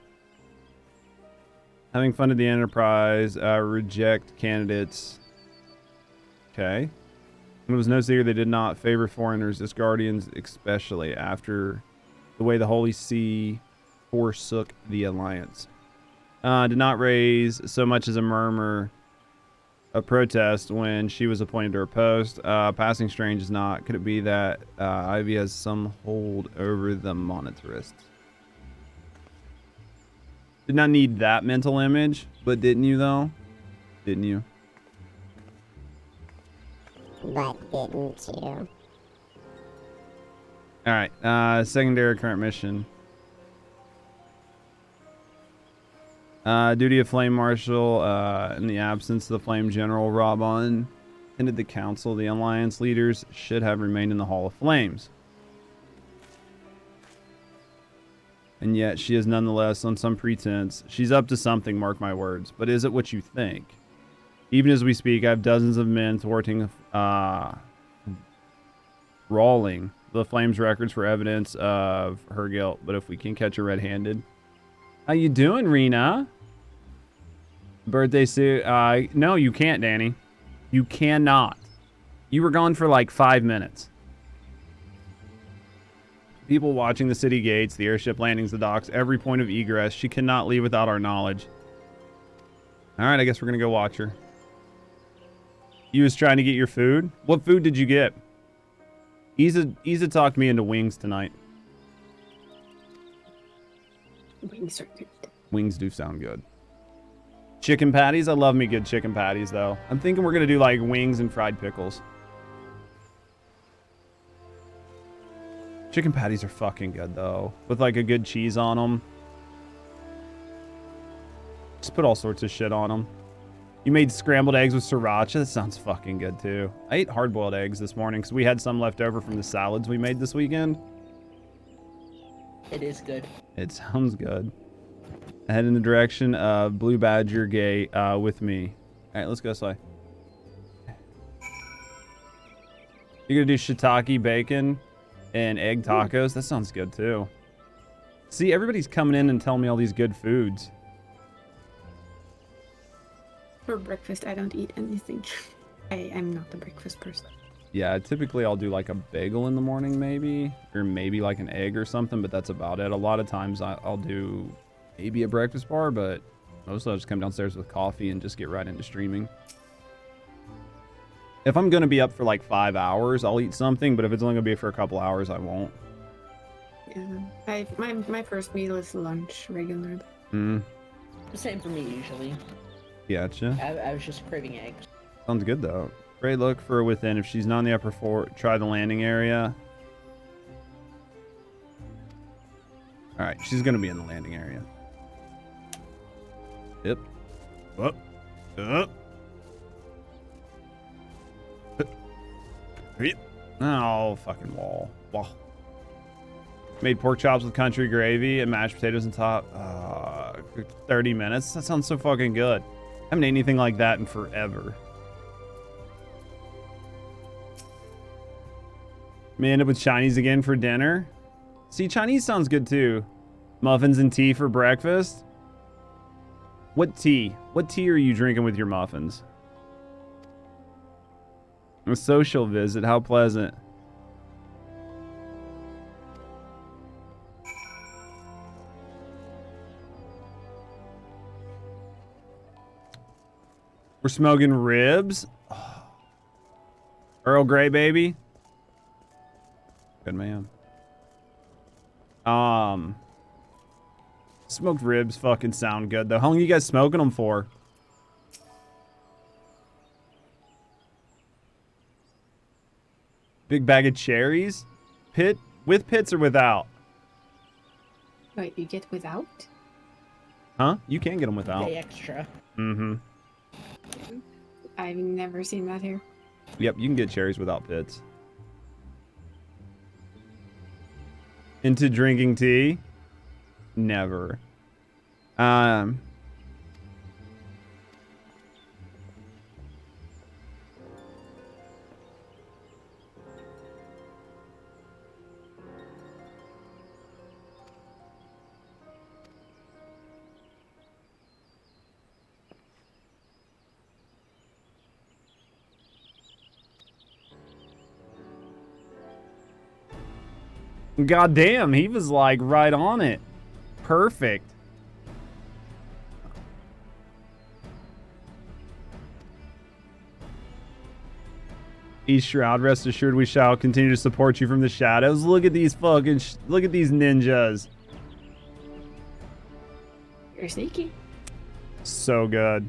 Having funded the Enterprise, reject candidates. Okay. It was no secret they did not favor foreigners, as guardians, especially after the way the Holy See forsook the Alliance. Did not raise so much as a murmur of protest when she was appointed to her post. Passing strange is not. Could it be that Ivy has some hold over the monetarists? Did not need that mental image, but didn't you though? Didn't you? But didn't you? Alright, secondary current mission. Duty of Flame Marshal, in the absence of the Flame General, Robon attended the council. The Alliance leaders should have remained in the Hall of Flames. And yet she is nonetheless on some pretense. She's up to something, mark my words. But is it what you think? Even as we speak, I have dozens of men thwarting, rawling the Flames records for evidence of her guilt. But if we can catch her red-handed. How you doing, Rena? Birthday suit. No, you can't, Danny. You cannot. You were gone for like 5 minutes. People watching the city gates, the airship landings, the docks, every point of egress. She cannot leave without our knowledge. All right, I guess we're going to go watch her. You was trying to get your food? What food did you get? Isa talked me into wings tonight. Wings are good. Wings do sound good. Chicken patties? I love me good chicken patties, though. I'm thinking we're going to do, like, wings and fried pickles. Chicken patties are fucking good, though. With, like, a good cheese on them. Just put all sorts of shit on them. You made scrambled eggs with sriracha? That sounds fucking good, too. I ate hard-boiled eggs this morning because we had some left over from the salads we made this weekend. It is good. It sounds good. I head in the direction of Blue Badger Gate with me. All right, let's go this way. You're going to do shiitake bacon and egg tacos? That sounds good, too. See, everybody's coming in and telling me all these good foods. For breakfast, I don't eat anything. I'm not a breakfast person. Yeah, typically I'll do like a bagel in the morning maybe, or maybe like an egg or something, but that's about it. A lot of times I'll do maybe a breakfast bar, but mostly I'll just come downstairs with coffee and just get right into streaming. If I'm going to be up for like 5 hours, I'll eat something, but if it's only going to be for a couple hours, I won't. Yeah, my first meal is lunch regularly. Same for me usually. Gotcha. I was just craving eggs. Sounds good though. Great look for within. If she's not in the upper floor, try the landing area. All right, she's gonna be in the landing area. Yep. Up. Up. Oh, fucking wall. Wow. Made pork chops with country gravy and mashed potatoes on top. 30 minutes. That sounds so fucking good. I haven't ate anything like that in forever. May end up with Chinese again for dinner. See, Chinese sounds good too. Muffins and tea for breakfast. What tea? What tea are you drinking with your muffins? A social visit. How pleasant. We're smoking ribs. Oh. Earl Grey, baby. Good man. Smoked ribs fucking sound good though. How long are you guys smoking them for? Big bag of cherries? With pits or without? Wait, you get without? Huh? You can get them without. Pay extra. Mm-hmm. I've never seen that here. Yep, you can get cherries without pits. Into drinking tea? Never. God damn, he was like right on it. Perfect. East Shroud, rest assured we shall continue to support you from the shadows. Look at these fucking look at these ninjas. You're sneaky. So good.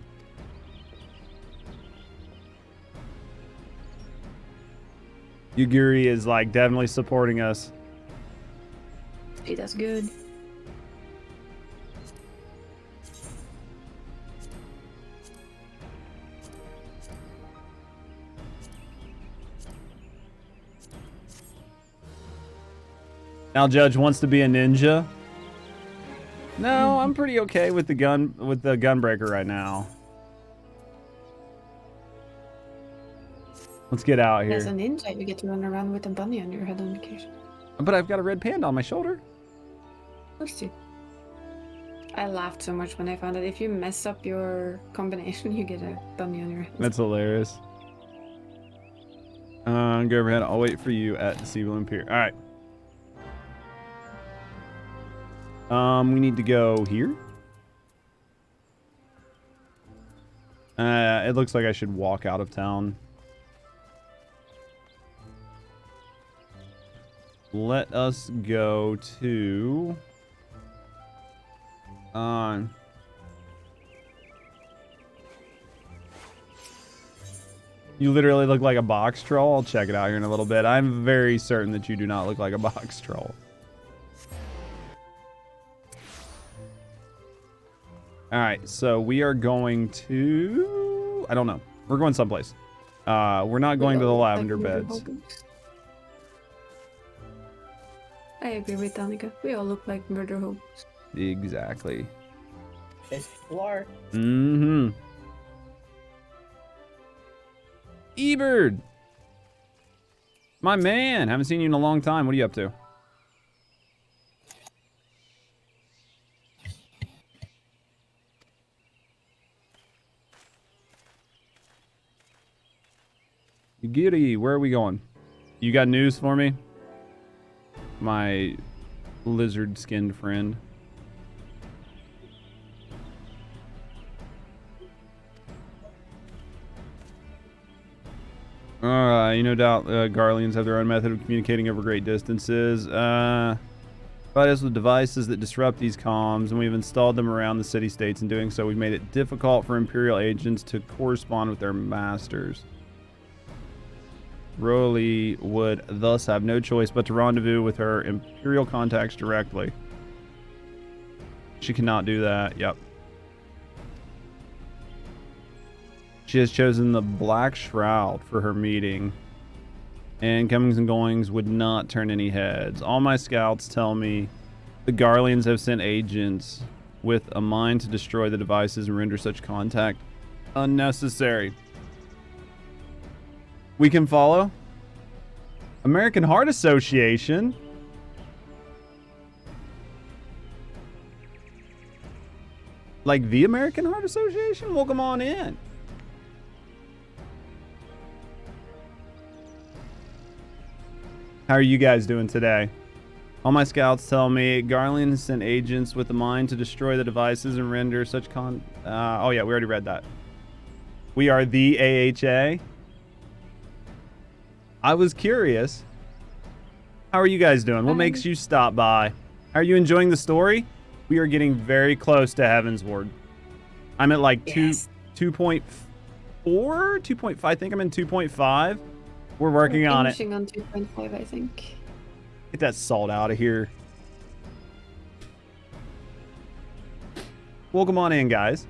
Yuguri is like definitely supporting us. Hey, that's good. Now Judge wants to be a ninja. No, I'm pretty okay with the gunbreaker right now. Let's get out here. As a ninja, you get to run around with a bunny on your head on vacation. But I've got a red panda on my shoulder. Let's see. I laughed so much when I found out if you mess up your combination, you get a bunny on your head. That's hilarious. Go overhead. I'll wait for you at the Sea Balloon Pier. All right. We need to go here. It looks like I should walk out of town. Let us go to... You literally look like a box troll. I'll check it out here in a little bit. I'm very certain that you do not look like a box troll. Alright, so we are going to... I don't know. We're going someplace. We're not going to the lavender beds. I agree with Danica. We all look like murder hopes. Exactly. Explore. Mm-hmm. Ebird! My man! Haven't seen you in a long time. What are you up to? Giddy, where are we going? You got news for me? My lizard-skinned friend. You no doubt Garleans have their own method of communicating over great distances. Provide us with devices that disrupt these comms, and we've installed them around the city-states. In doing so, we've made it difficult for Imperial agents to correspond with their masters. Roly would thus have no choice but to rendezvous with her Imperial contacts directly. She cannot do that. Yep. She has chosen the Black Shroud for her meeting. And comings and goings would not turn any heads. All my scouts tell me the Garleans have sent agents with a mind to destroy the devices and render such contact unnecessary. We can follow? American Heart Association? Like the American Heart Association? Welcome on in. How are you guys doing today? All my scouts tell me Garleans sent agents with a mind to destroy the devices and render such oh yeah, we already read that. We are the AHA. I was curious. How are you guys doing? What makes you stop by? Are you enjoying the story? We are getting very close to Heavensward. I'm at like 2.4, 2.5. I think I'm in 2.5. We're working on it. Finishing on 2.5, I think. Get that salt out of here. Welcome on in, guys.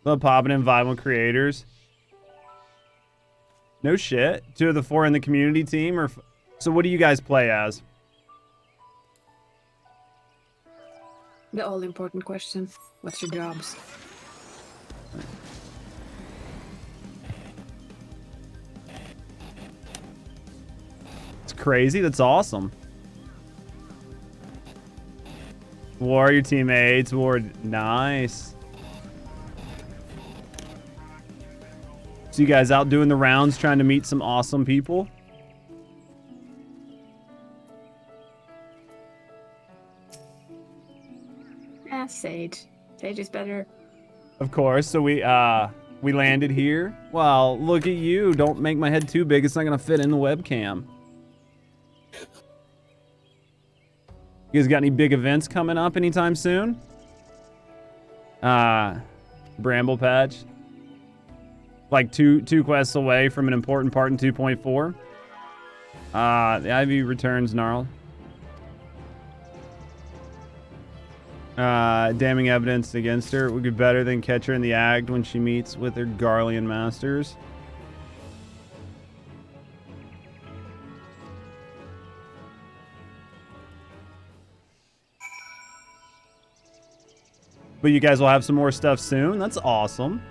Love popping in vibe creators. No shit. 2 of the 4 in the community team are... So what do you guys play as? The all-important question. What's your jobs? It's crazy. That's awesome. War your teammates. War. Nice. So you guys out doing the rounds trying to meet some awesome people? Ah, Sage. Sage is better. Of course. So we landed here. Well, look at you. Don't make my head too big. It's not gonna fit in the webcam. You guys got any big events coming up anytime soon? Bramble Patch. Like two quests away from an important part in 2.4. The Ivy returns Gnarl. Damning evidence against her would be better than catch her in the act when she meets with her Garlean masters. But you guys will have some more stuff soon. That's awesome.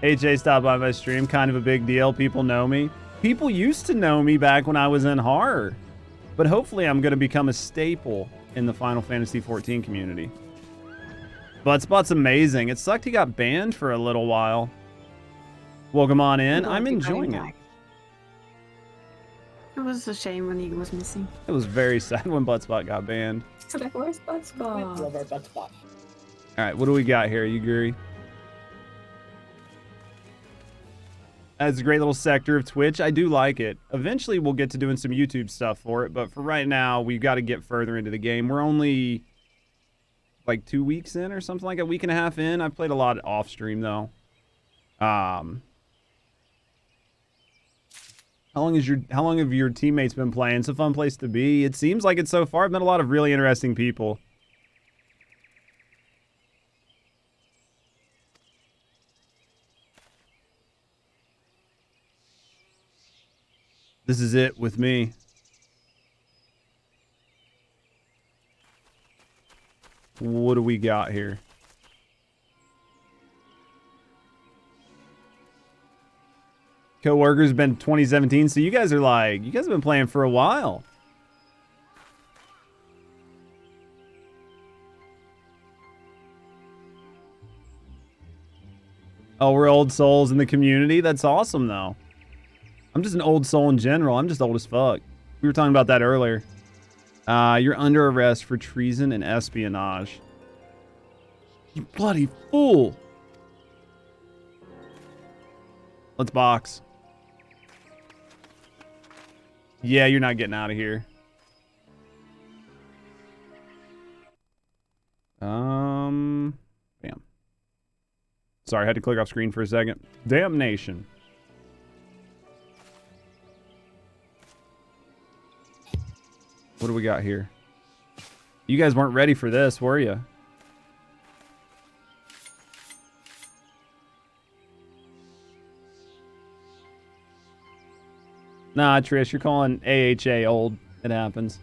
HA stopped by my stream. Kind of a big deal. People know me. People used to know me back when I was in horror. But hopefully I'm going to become a staple in the Final Fantasy XIV community. Bloodspot's amazing. It sucked he got banned for a little while. Welcome on in. I'm enjoying it. It was a shame when he was missing. It was very sad when Bloodspot got banned. So like, where's Bloodspot? Love our Bloodspot. All right, what do we got here? You agree? That's a great little sector of Twitch. I do like it. Eventually, we'll get to doing some YouTube stuff for it, but for right now, we've got to get further into the game. We're only like 2 weeks in or something, like a week and a half in. I've played a lot off stream though. How long have your teammates been playing? It's a fun place to be. It seems like it so far. I've met a lot of really interesting people. This is it with me. What do we got here? Coworkers been 2017, so you guys have been playing for a while. Oh, we're old souls in the community? That's awesome, though. I'm just an old soul in general. I'm just old as fuck. We were talking about that earlier. You're under arrest for treason and espionage. You bloody fool. Let's box. Yeah, you're not getting out of here. Bam. Sorry, I had to click off screen for a second. Damnation. What do we got here? You guys weren't ready for this, were you? Nah, Trish, you're calling AHA old. It happens.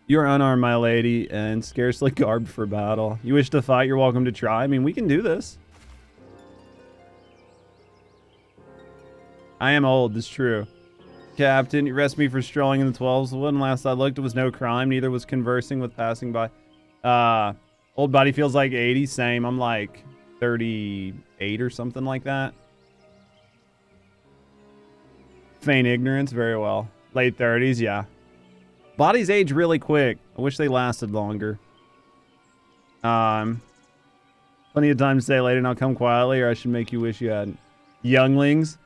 You're unarmed, my lady, and scarcely garbed for battle. You wish to fight, you're welcome to try. I mean, we can do this. I am old, it's true. Captain, you arrested me for strolling in the 12s. When last I looked, it was no crime. Neither was conversing with passing by. Old body feels like 80. Same. I'm like 38 or something like that. Feign ignorance. Very well. Late 30s. Yeah. Bodies age really quick. I wish they lasted longer. Plenty of time to stay late and I'll come quietly, or I should make you wish you hadn't. Younglings.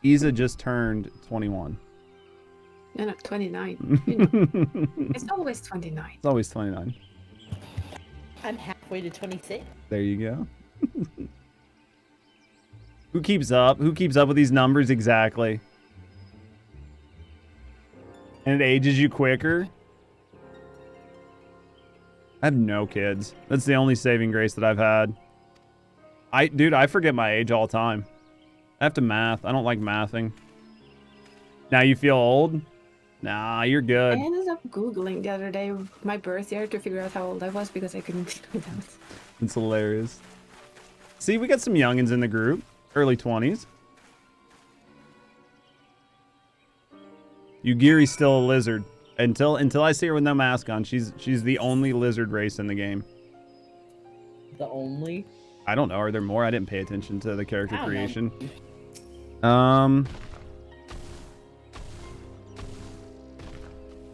Isa just turned 21. Yeah, no, 29. You know. It's always 29. It's always 29. I'm halfway to 26. There you go. Who keeps up? Who keeps up with these numbers exactly? And it ages you quicker? I have no kids. That's the only saving grace that I've had. Dude, I forget my age all the time. I have to math. I don't like mathing. Now you feel old? Nah, you're good. I ended up Googling the other day my birth year to figure out how old I was because I couldn't figure it out. It's hilarious. See, we got some youngins in the group. Early 20s. Yugiri's still a lizard. Until I see her with no mask on, she's the only lizard race in the game. The only? I don't know. Are there more? I didn't pay attention to the character creation.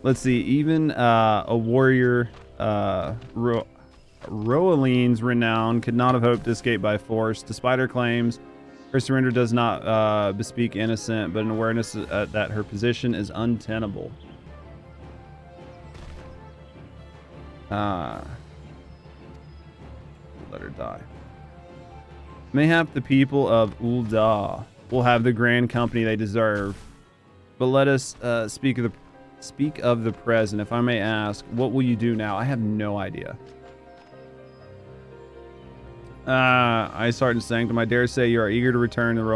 Let's see. Even a warrior, Roaline's renown could not have hoped to escape by force. Despite her claims, her surrender does not bespeak innocent, but an awareness that her position is untenable. Let her die. Mayhap the people of Ul'dah will have the grand company they deserve, but let us speak of the present. If I may ask, what will you do now? I have no idea. I Sergeant Sanctum, I dare say you are eager to return to the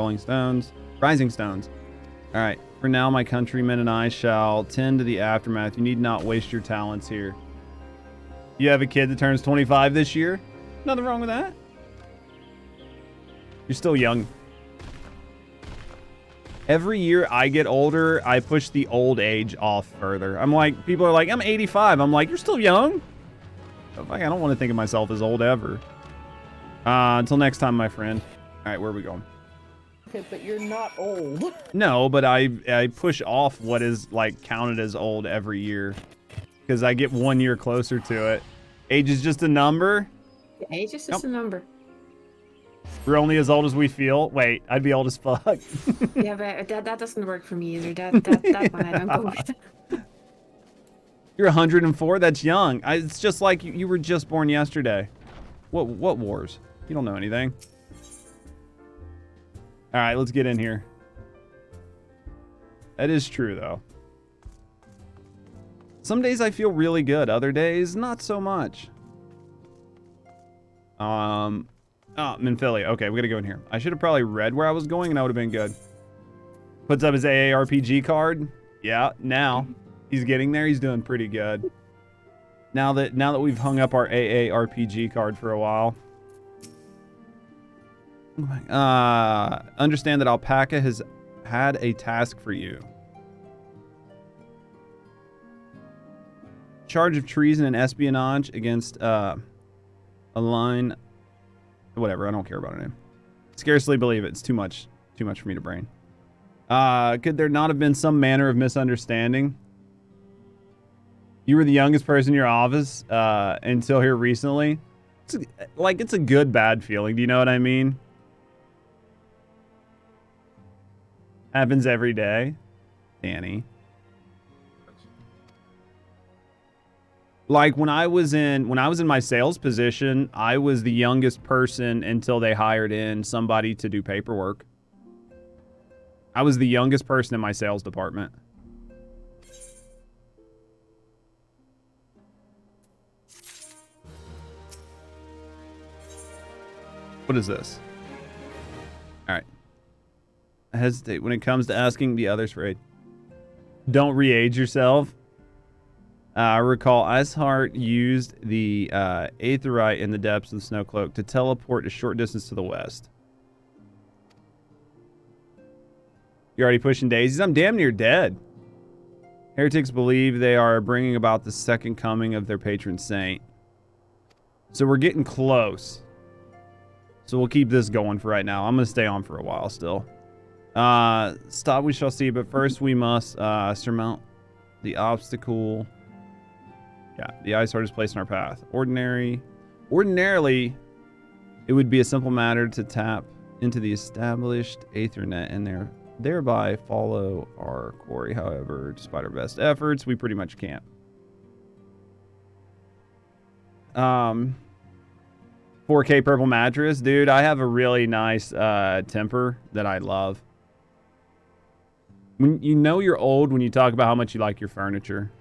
Rising Stones. All right. For now, my countrymen and I shall tend to the aftermath. You need not waste your talents here. You have a kid that turns 25 this year? Nothing wrong with that. You're still young. Every year I get older, I push the old age off further. I'm like, people are like, I'm 85. I'm like, you're still young. I don't want to think of myself as old ever. Until next time, my friend. All right, where are we going? Okay, but you're not old. No, but I push off what is like counted as old every year. Because I get 1 year closer to it. Age is just a number. Age is just a number. We're only as old as we feel. Wait, I'd be old as fuck. Yeah, but that doesn't work for me either. That one I don't go with. You're 104? That's young. It's just like you were just born yesterday. What wars? You don't know anything. All right, let's get in here. That is true, though. Some days I feel really good. Other days, not so much. Oh, I'm in Philly. Okay, we gotta go in here. I should have probably read where I was going, and that would have been good. Puts up his AARPG card. Yeah, now he's getting there. He's doing pretty good. Now that we've hung up our AARPG card for a while. Understand that Alpaca has had a task for you. Charge of treason and espionage against a line. Whatever, I don't care about her name. Scarcely believe it. It's too much for me to brain. Could there not have been some manner of misunderstanding? You were the youngest person in your office until here recently. It's a good bad feeling. Do you know what I mean? Happens every day. Danny. Like when I was in my sales position, I was the youngest person until they hired in somebody to do paperwork. I was the youngest person in my sales department. What is this? All right. I hesitate when it comes to asking the others for aid. Don't re-age yourself. I recall Iceheart used the Aetherite in the depths of the Snowcloak to teleport a short distance to the west. You're already pushing daisies? I'm damn near dead. Heretics believe they are bringing about the second coming of their patron saint. So we're getting close. So we'll keep this going for right now. I'm going to stay on for a while still. Stop we shall see, but first we must surmount the obstacle. Yeah, the ice heart is placed in our path. Ordinarily, it would be a simple matter to tap into the established Aethernet in their thereby follow our quarry. However, despite our best efforts, we pretty much can't. 4K purple mattress. Dude, I have a really nice temper that I love. When you know you're old when you talk about how much you like your furniture.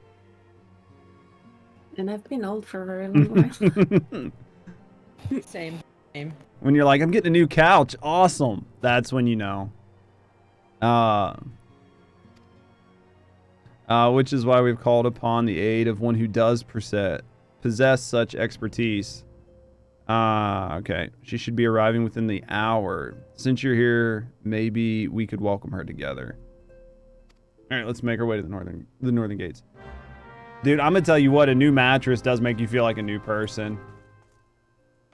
And I've been old for a very long while. Same. When you're like, I'm getting a new couch. Awesome. That's when you know. Which is why we've called upon the aid of one who does possess such expertise. Okay. She should be arriving within the hour. Since you're here, maybe we could welcome her together. All right, let's make our way to the northern gates. Dude, I'm gonna tell you what, a new mattress does make you feel like a new person.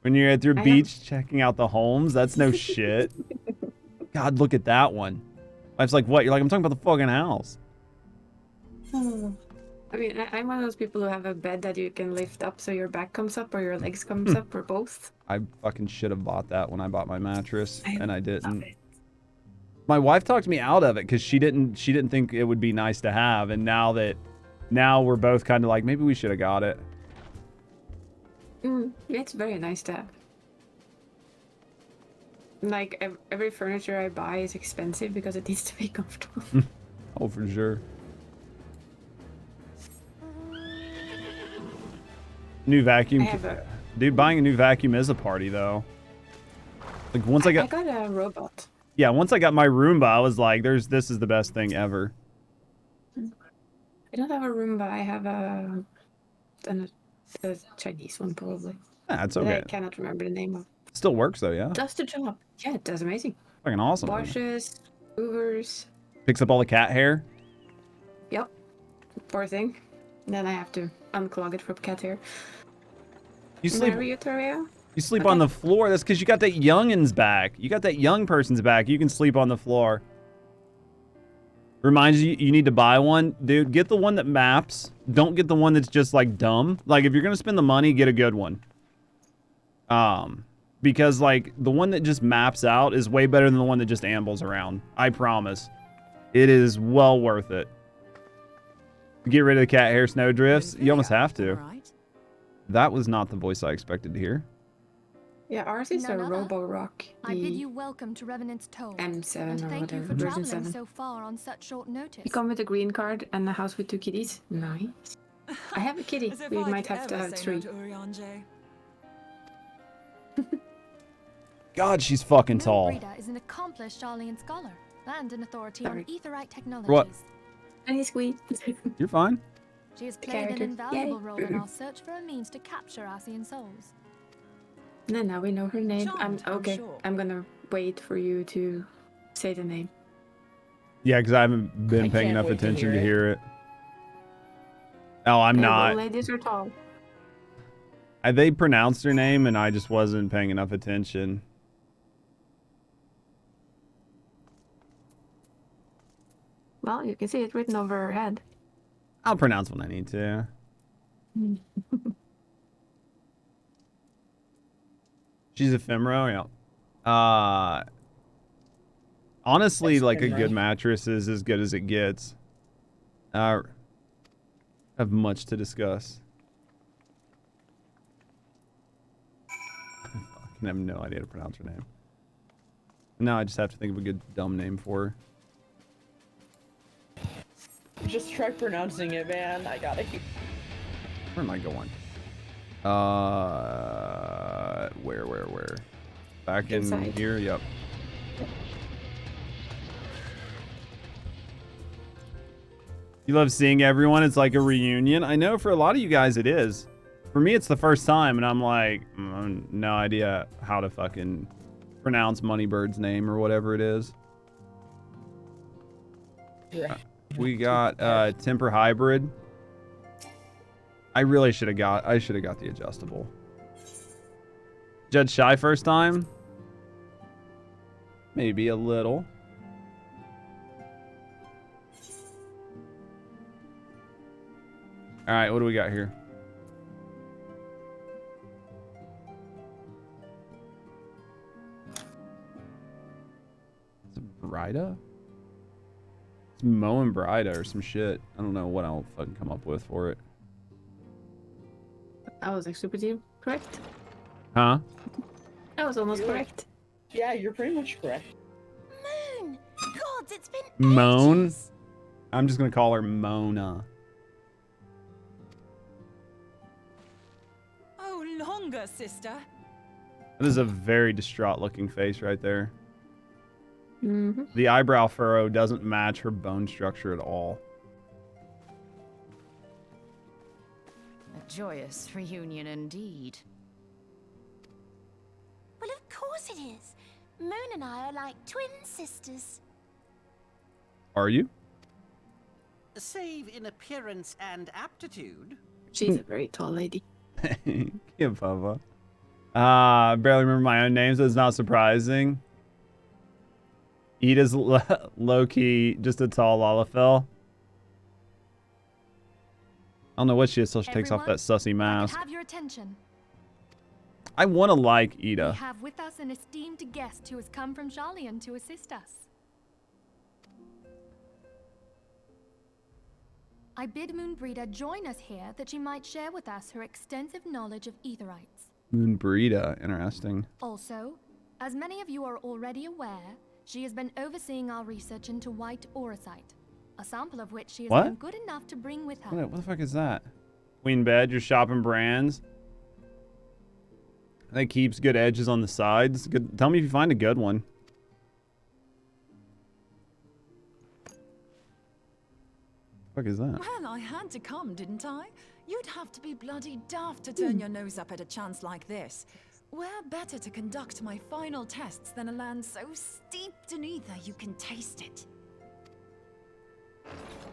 When you're at your beach checking out the homes, that's no shit. God, look at that one. Life's like, what? You're like, I'm talking about the fucking house. I mean, I'm one of those people who have a bed that you can lift up so your back comes up or your legs comes up or both. I fucking should have bought that when I bought my mattress, and I didn't. My wife talked me out of it because she didn't think it would be nice to have, and now we're both kind of like, maybe we should have got it. It's very nice to have. Like, every furniture I buy is expensive because it needs to be comfortable. Oh, for sure. New vacuum. Dude, buying a new vacuum is a party, though. Like, once I got a robot. Yeah, once I got my Roomba, I was like, this is the best thing ever. I don't have a Roomba. I have a Chinese one, probably. That's That okay. I cannot remember the name of. Still works, though, yeah. Does the job. Yeah, it does amazing. Fucking awesome. Washes, hoovers. Picks up all the cat hair. Yep. Poor thing. Then I have to unclog it for cat hair. You sleep. You sleep on the floor. That's because you got that youngin's back. You got that young person's back. You can sleep on the floor. Reminds you need to buy one. Dude, get the one that maps. Don't get the one that's just like dumb. Like, if you're going to spend the money, get a good one. Because like the one that just maps out is way better than the one that just ambles around. I promise. It is well worth it. Get rid of the cat hair snow drifts. You almost have to. That was not the voice I expected to hear. Yeah, ours is a Robo-Rock. I bid you welcome to Revenant's Toll. M7 and or thank whatever, you for version traveling 7. so far on such short notice. You come with a green card and a house with 2 kitties. Nice. I have a kitty. We might have to have 3. God, she's fucking tall. Rita is an accomplished Charlian scholar and an authority on etherite technologies. What? And he's sweet. You're fine. She has played an invaluable role in our search for a means to capture Asian souls. No, now we know her name. Charmed, I'm okay. sure. I'm gonna wait for you to say the name. Yeah, because I haven't been paying enough attention to hear it. Oh, I'm not. Ladies are tall. They pronounced her name, and I just wasn't paying enough attention. Well, you can see it written over her head. I'll pronounce when I need to. She's ephemero, yeah. Honestly, like a good mattress is as good as it gets. Have much to discuss. I have no idea how to pronounce her name. Now I just have to think of a good dumb name for her. Just try pronouncing it, man. I gotta keep. Where am I going? Where? Back in here? Yep. You love seeing everyone. It's like a reunion. I know for a lot of you guys it is. For me, it's the first time, and I'm like, no idea how to fucking pronounce Moneybird's name or whatever it is. Yeah. We got Temper Hybrid. I should have got the adjustable. Judge Shy first time? Maybe a little. All right, what do we got here? Is it Rida? It's Mo and Brida or some shit. I don't know what I'll fucking come up with for it. I was actually pretty correct. Huh? I was almost correct. Yeah, you're pretty much correct. Moon! Gods, it's been Moan? ages. I'm just gonna call her Mona. Oh, longer, sister. That is a very distraught looking face right there. Mm-hmm. The eyebrow furrow doesn't match her bone structure at all. A joyous reunion indeed. Well, of course it is. Moon and I are like twin sisters. Are you? Save in appearance and aptitude. She's a very tall lady. Yeah, Papa. I barely remember my own name, so it's not surprising. Ida's low-key just a tall Lalafell. I don't know what she is till she takes off that sussy mask. Have your attention. I want to like Ida. We have with us an esteemed guest who has come from Jalian to assist us. I bid Moonbreeder join us here that she might share with us her extensive knowledge of Aetherites. Moonbreeda, interesting. Also, as many of you are already aware, she has been overseeing our research into white auracite, a sample of which she has What? been good enough to bring with her. What the fuck is that? Queen bed, you're shopping brands. That keeps good edges on the sides. Good. Tell me if you find a good one. What the fuck is that? Well, I had to come, didn't I? You'd have to be bloody daft to turn your nose up at a chance like this. Where better to conduct my final tests than a land so steeped in ether you can taste it?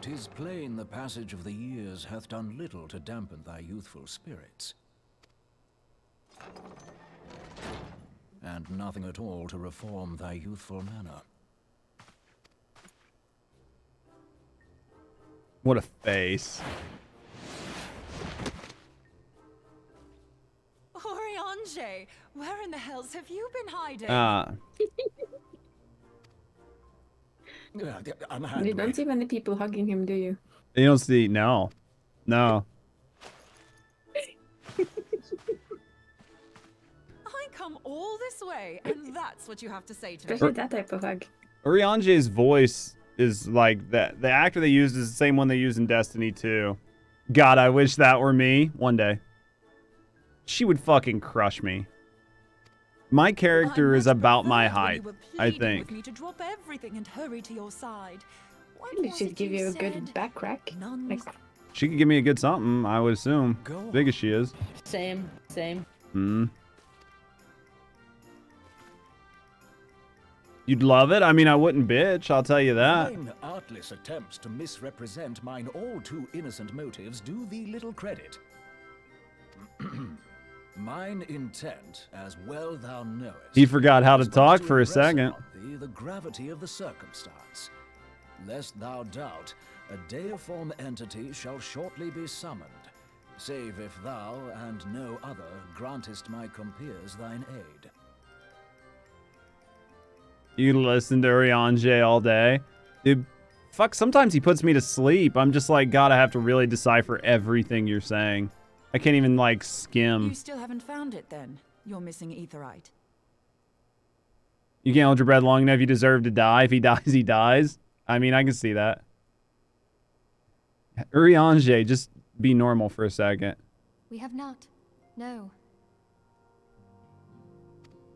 'Tis plain the passage of the years hath done little to dampen thy youthful spirits. And nothing at all to reform thy youthful manner. What a face. Oriange, where in the hells have you been hiding? You don't see many people hugging him, do you? You don't see, no. No. I come all this way, and that's what you have to say to me. Especially that type of hug. Oriange's voice is like that. The actor they used is the same one they used in Destiny 2. God, I wish that were me one day. She would fucking crush me. My character is about my height, I think. With me to drop everything and hurry to your side. What Maybe was she'd it give you a said? good back crack. Like, She could give me a good something, I would assume. Big as she is. Same. Hmm. You'd love it? I mean, I wouldn't bitch, I'll tell you that. Thine artless attempts to misrepresent mine all too innocent motives do thee little credit. Mine intent, as well thou knowest. He forgot how to is but talk for a impress second. upon thee the gravity of the circumstance. Lest thou doubt, a deiform entity shall shortly be summoned, save if thou and no other grantest my compeers thine aid. You listen to Oriange all day. Dude, fuck, sometimes he puts me to sleep. I'm just like, God, I have to really decipher everything you're saying. I can't even, like, skim. You still haven't found it then? You're missing Aetherite. You can't hold your breath long enough, you deserve to die. If he dies, he dies. I mean, I can see that. Oriange, just be normal for a second. We have not. No.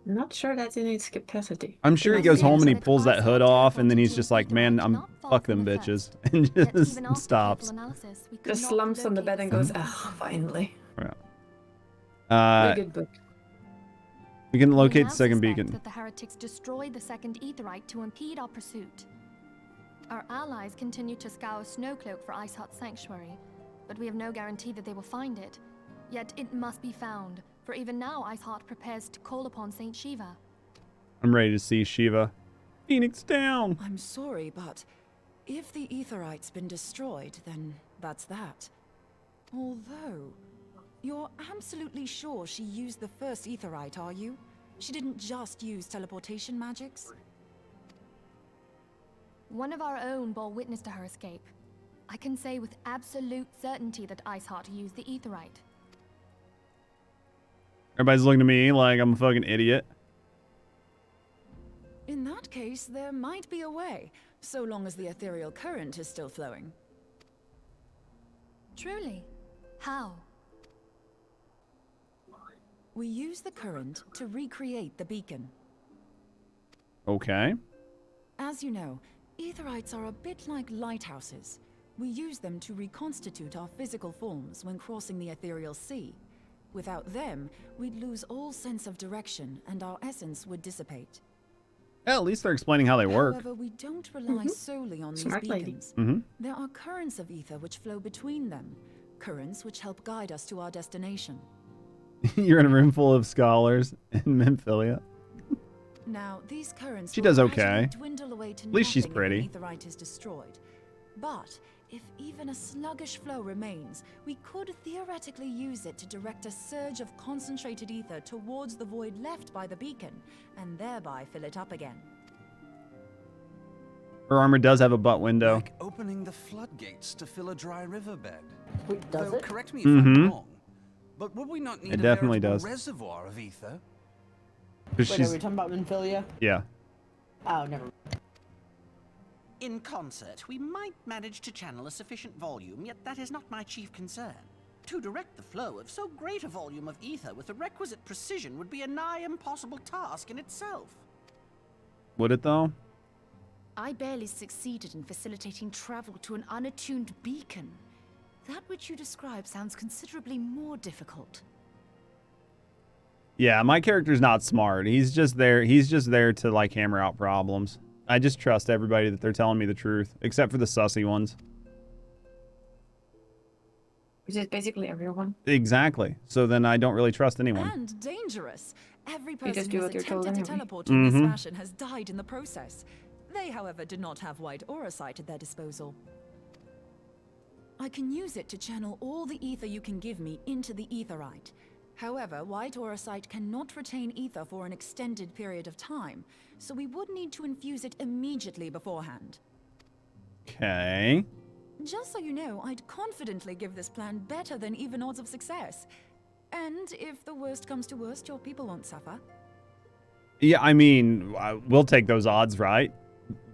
not sure that's in its capacity. I'm sure he goes home and he pulls that hood off, and then he's just like, man, I'm fuck them bitches, and just stops. Just slumps on the bed and goes, ah, finally. Yeah. Very good book. We can We locate now the second suspect beacon. that the heretics destroyed the second Aetherite to impede our pursuit. Our allies continue to scour Snowcloak for Iceheart's sanctuary, but we have no guarantee that they will find it. Yet it must be found, for even now Iceheart prepares to call upon Saint Shiva. I'm ready to see Shiva. Phoenix down! I'm sorry, but if the Aetherite's been destroyed, then that's that. Although, you're absolutely sure she used the first Aetherite, are you? She didn't just use teleportation magics? One of our own bore witness to her escape. I can say with absolute certainty that Iceheart used the Aetherite. Everybody's looking at me like I'm a fucking idiot. In that case, there might be a way, so long as the ethereal current is still flowing. Truly? How? We use the current to recreate the beacon. Okay. As you know, Aetherites are a bit like lighthouses. We use them to reconstitute our physical forms when crossing the ethereal sea. Without them, we'd lose all sense of direction and our essence would dissipate. Well, at least they're explaining how they work. However, we don't rely solely on Smart these lady. beacons. There are currents of ether which flow between them, currents which help guide us to our destination. You're in a room full of scholars in Memphilia. Now, these currents She will does gradually okay. dwindle away to At least she's nothing if pretty. an aetherite is destroyed. But if even a sluggish flow remains, we could theoretically use it to direct a surge of concentrated ether towards the void left by the beacon, and thereby fill it up again. Her armor does have a butt window. Like opening the floodgates to fill a dry riverbed. Wait, does Though, it? correct me if I'm wrong, but would we not need It a definitely veritable does. reservoir of ether? Wait, are we talking about Memphilia? Yeah. Oh, never mind. In concert, we might manage to channel a sufficient volume, yet that is not my chief concern. To direct the flow of so great a volume of ether with the requisite precision would be a nigh impossible task in itself. Would it though? I barely succeeded in facilitating travel to an unattuned beacon. That which you describe sounds considerably more difficult. Yeah, my character's not smart. He's just there to like hammer out problems. I just trust everybody that they're telling me the truth, except for the sussy ones. Which is basically everyone. Exactly. So then I don't really trust anyone. And dangerous. Every You person just do who has what you're told attempted to anyway. teleport in this Mhm. fashion has died in the process. They, however, did not have white aura sight at their disposal. I can use it to channel all the ether you can give me into the Aetherite. However, white aura sight cannot retain ether for an extended period of time, so we would need to infuse it immediately beforehand. Okay. Just so you know, I'd confidently give this plan better than even odds of success. And if the worst comes to worst, your people won't suffer. Yeah, I mean, we'll take those odds, right?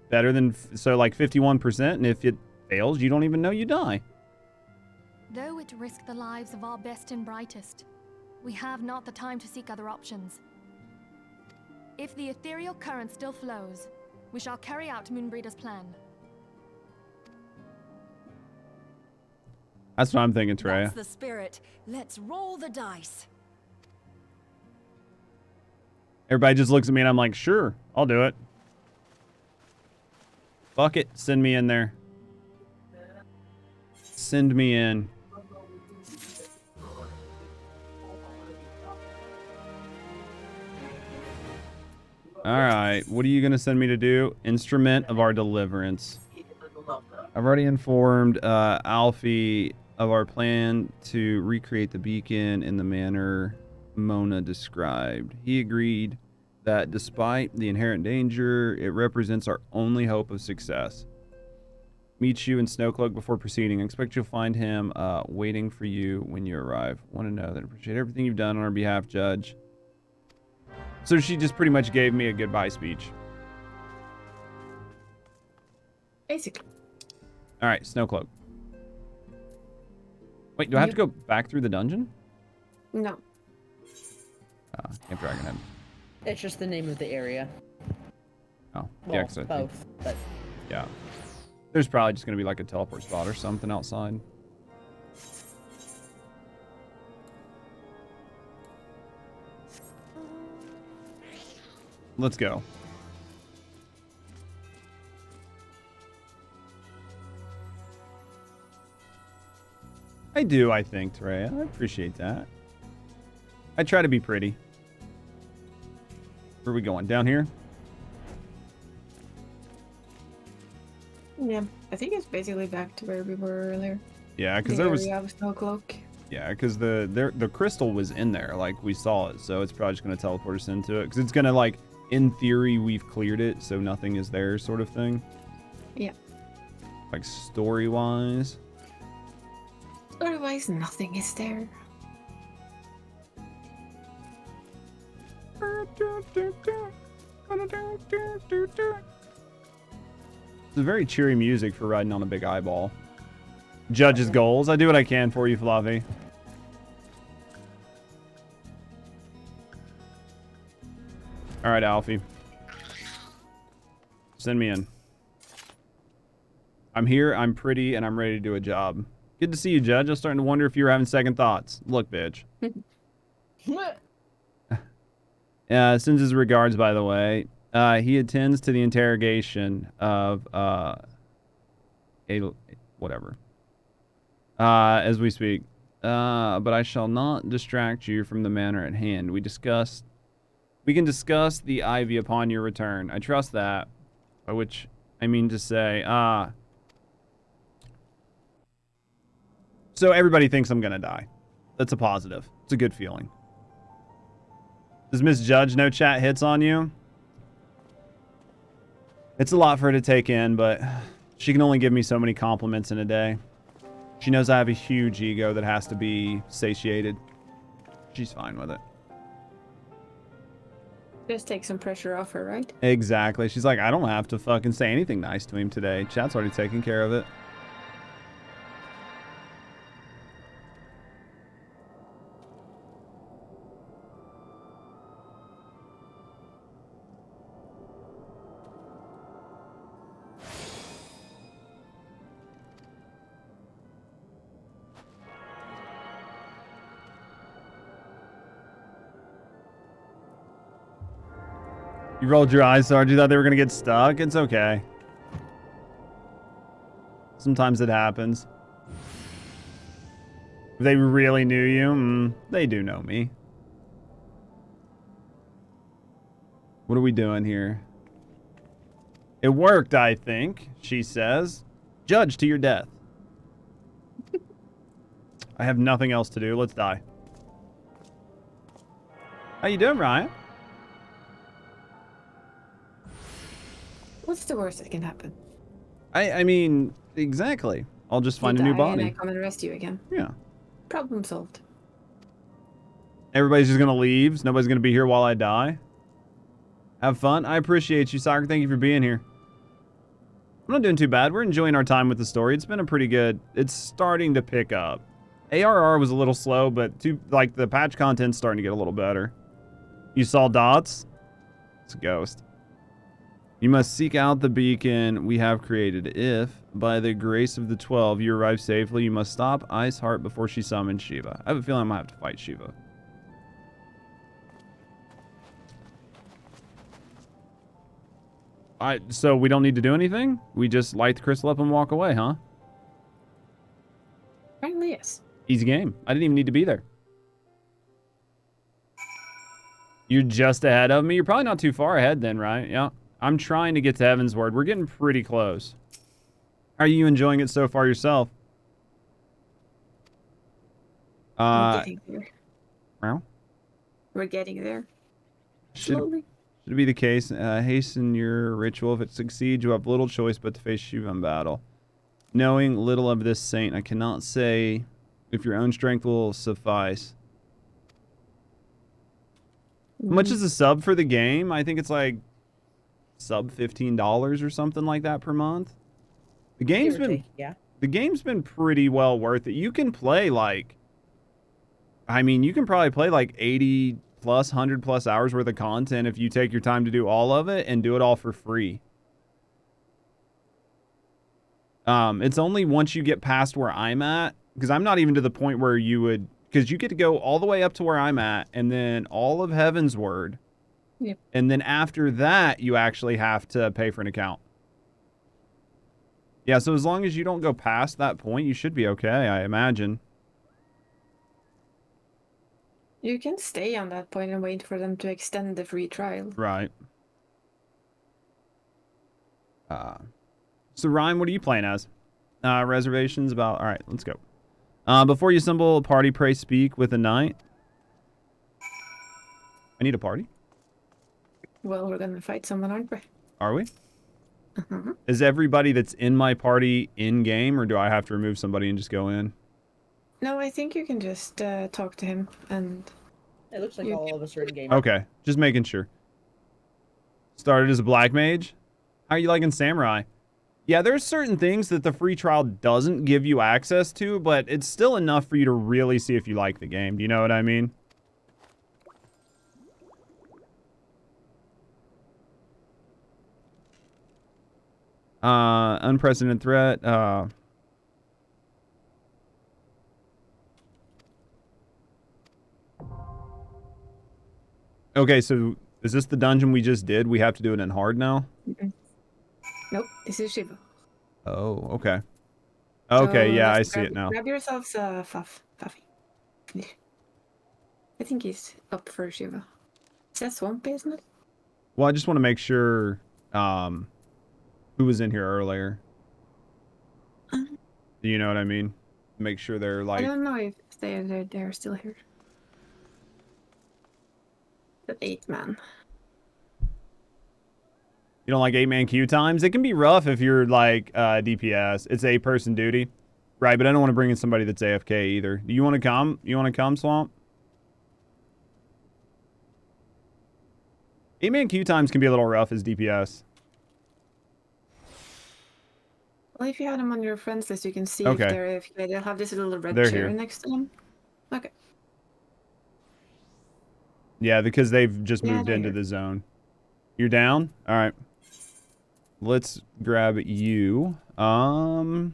Better than, so like 51%, and if it fails, you don't even know you die. Though it risk the lives of our best and brightest, we have not the time to seek other options. If the ethereal current still flows, we shall carry out Moonbreeder's plan. That's what I'm thinking, Treya. That's the spirit. Let's roll the dice. Everybody just looks at me and I'm like, sure, I'll do it. Fuck it, send me in there. Send me in. Alright, what are you going to send me to do? Instrument of our deliverance. I've already informed Alfie of our plan to recreate the beacon in the manner Mona described. He agreed that despite the inherent danger, it represents our only hope of success. Meet you in Snowcloak before proceeding. I expect you'll find him waiting for you when you arrive. Want to know that I appreciate everything you've done on our behalf, Judge. So she just pretty much gave me a goodbye speech. Basically. All right, Snowcloak. Wait, do I have to go back through the dungeon? No. Camp Dragonhead. It's just the name of the area. Oh, Well, yeah, 'cause I think- both, but yeah. There's probably just going to be like a teleport spot or something outside. Let's go. I do, I think, Terea. I appreciate that. I try to be pretty. Where are we going? Down here? Yeah, I think it's basically back to where we were earlier. Yeah, because there was... Snowcloak. Yeah, because the crystal was in there, like, we saw it. So it's probably just going to teleport us into it. Because it's going to, like, in theory, we've cleared it, so nothing is there sort of thing. Yeah. Like story-wise. Otherwise, nothing is there. It's a very cheery music for riding on a big eyeball. Judge's goals. I do what I can for you, Fluffy. All right, Alfie. Send me in. I'm here, I'm pretty, and I'm ready to do a job. Good to see you, Judge. I was starting to wonder if you were having second thoughts. Look, bitch. Sends his regards, by the way. He attends to the interrogation of whatever. As we speak. But I shall not distract you from the matter at hand. We can discuss the ivy upon your return. I trust that. By which I mean to say, so everybody thinks I'm gonna die. That's a positive. It's a good feeling. Does Miss Judge no chat hits on you? It's a lot for her to take in, but she can only give me so many compliments in a day. She knows I have a huge ego that has to be satiated. She's fine with it. Just take some pressure off her, right? Exactly. She's like, I don't have to fucking say anything nice to him today. Chat's already taking care of it. You rolled your eyes, Sarge. You thought they were going to get stuck? It's okay. Sometimes it happens. If they really knew you, they do know me. What are we doing here? It worked, I think, she says. Judge to your death. I have nothing else to do. Let's die. How you doing, Ryan? What's the worst that can happen? I mean, exactly. I'll just find a new body. And I come and arrest you again. Yeah. Problem solved. Everybody's just gonna leave. So nobody's gonna be here while I die. Have fun. I appreciate you, Soccer. Thank you for being here. I'm not doing too bad. We're enjoying our time with the story. It's been a pretty good. It's starting to pick up. ARR was a little slow, but like the patch content's starting to get a little better. You saw dots? It's a ghost. You must seek out the beacon we have created. If, by the grace of the 12, you arrive safely, you must stop Ice Heart before she summons Shiva. I have a feeling I might have to fight Shiva. So we don't need to do anything? We just light the crystal up and walk away, huh? Apparently, yes. Easy game. I didn't even need to be there. You're just ahead of me? You're probably not too far ahead then, right? Yeah. I'm trying to get to Heaven's Word. We're getting pretty close. How are you enjoying it so far yourself? We're getting there. Well, We're getting there. should Slowly. it be the case? Hasten your ritual. If it succeeds, you have little choice but to face Shiva in battle. Knowing little of this saint, I cannot say if your own strength will suffice. How much is a sub for the game? I think it's like sub $15 or something like that per month. The game's the game's been pretty well worth it. You can play like, I mean, you can probably play like 80 plus 100 plus hours worth of content if you take your time to do all of it and do it all for free. It's only once you get past where I'm at, because I'm not even to the point where you would, because you get to go all the way up to where I'm at and then all of Heaven's Word. Yep. And then after that, you actually have to pay for an account. Yeah, so as long as you don't go past that point, you should be okay, I imagine. You can stay on that point and wait for them to extend the free trial. Right. So Ryan, what are you playing as? Reservations about... All right, let's go. Before you assemble a party, pray speak with a knight. I need a party. Well, we're gonna fight someone, aren't we? Are we? Is everybody that's in my party in game, or do I have to remove somebody and just go in? No, I think you can just talk to him and... It looks like all of us are in game. Okay, just making sure. Started as a black mage. How are you liking samurai? Yeah, there's certain things that the free trial doesn't give you access to, but it's still enough for you to really see if you like the game. Do you know what I mean? Unprecedented threat. Okay, so is this the dungeon we just did? We have to do it in hard now? Nope, this is Shiva. Oh, okay. Okay, So yeah, I let's see it now. Grab yourselves a Fuffy. I think he's up for Shiva. Is that Swampy, isn't it? Well, I just want to make sure who was in here earlier. Do you know what I mean? Make sure they're like... I don't know if they're still here. The 8-man. You don't like 8-man queue times? It can be rough if you're like DPS. It's 8-person duty. Right, but I don't want to bring in somebody that's AFK either. Do you want to come? You want to come, Swamp? 8-man queue times can be a little rough as DPS. Well, if you had them on your friends list, you can see Okay. if they're AFK. They'll have this little red They're chair here. next to them. Okay. Yeah, because they've just Yeah, moved they're into here. the zone. You're down? All right. Let's grab you. Oh,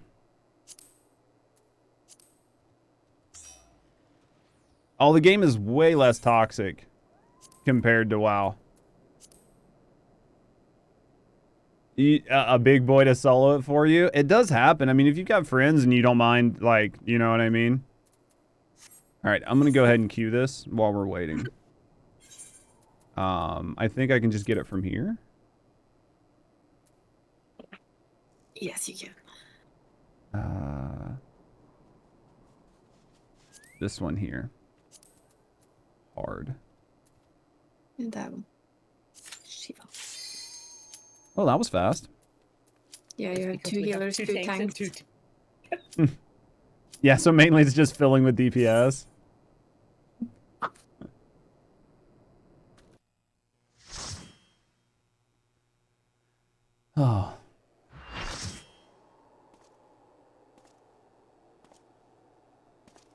the game is way less toxic compared to WoW. A big boy to solo it for you? It does happen. I mean, if you've got friends and you don't mind, like, you know what I mean? All right, I'm going to go ahead and queue this while we're waiting. I think I can just get it from here. Yes, you can. This one here. Hard. And that one. Shiva. Oh, that was fast. Yeah, you have 2 healers, 2 tanks. Yeah, so mainly it's just filling with DPS. Oh.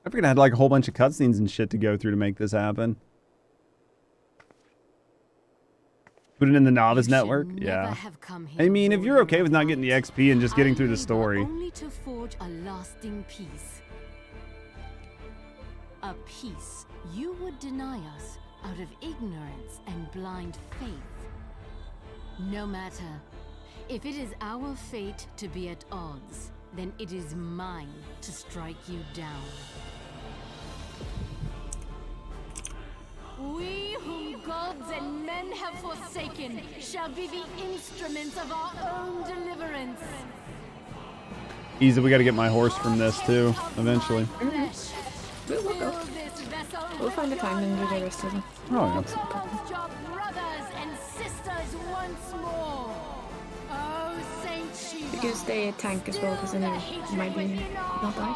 I figured I had like a whole bunch of cutscenes and shit to go through to make this happen. Put it in the novice network? Yeah. I mean, if you're okay with not getting the XP and just getting through the story. Only to forge a lasting peace. A peace you would deny us out of ignorance and blind faith. No matter. If it is our fate to be at odds, then it is mine to strike you down. We whom gods and men have forsaken shall be the instruments of our own deliverance. Easy, we gotta get my horse from this too, eventually. We'll go. We'll find the time and do the rest of it. Oh, yeah. Your brothers and sisters once more. Oh, Saint Shiva. You can stay a tank as well, because then you might be not die.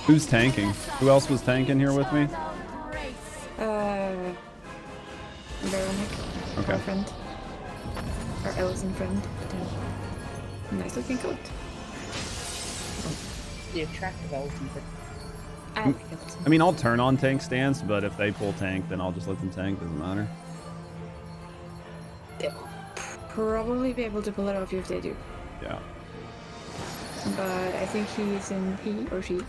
Who's tanking? Who else was tanking here with me? Veronic. Okay. Our friend. Our Elzen friend. Nice looking coat. The attractive Elzen. I like it. I mean, I'll turn on tank stance, but if they pull tank, then I'll just let them tank. Doesn't matter. They'll probably be able to pull it off if they do. Yeah. But I think he or she,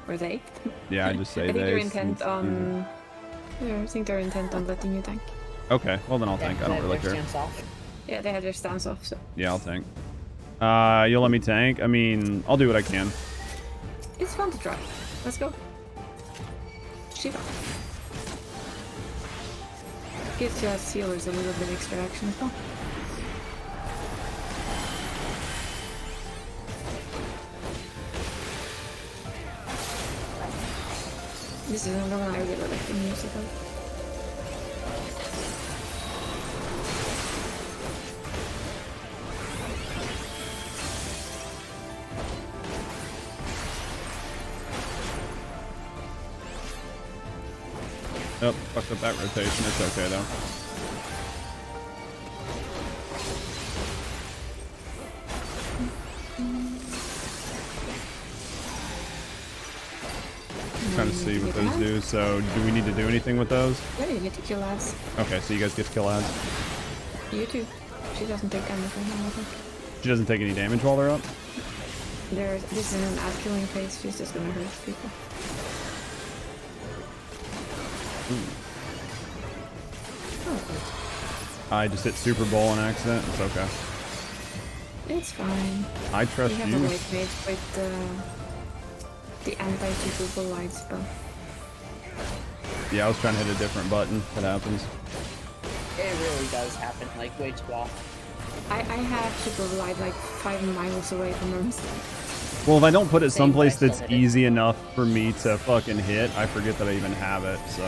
or they. Yeah, I just say I think they. they're intent on. Yeah, I think they're intent on letting you tank. Okay, well then I'll tank. I don't really care. Yeah, they have their stance off, so. Yeah, I'll tank. You'll let me tank? I mean, I'll do what I can. It's fun to try. Let's go. Shiva. Gives you as healers a little bit extra action as well. This is another one I really like the music of. Oh, fucked up that rotation. It's okay though. Trying to see what those do. So, do we need to do anything with those? Yeah, you get to kill ads. Okay, so you guys get to kill ads. You too. She doesn't take damage right now, I think. She doesn't take any damage while they're up? This is an ad killing phase. She's just gonna hurt people. I just hit Super Bowl on accident. It's okay. It's fine. I trust you. you. Have a white mage with the anti-Super Bowl light spell. Yeah, I was trying to hit a different button. That happens. It really does happen, like, way too often. I have Super Bowl light like 5 miles away from them. Well, if I don't put it someplace that's easy enough for me to fucking hit, I forget that I even have it, so...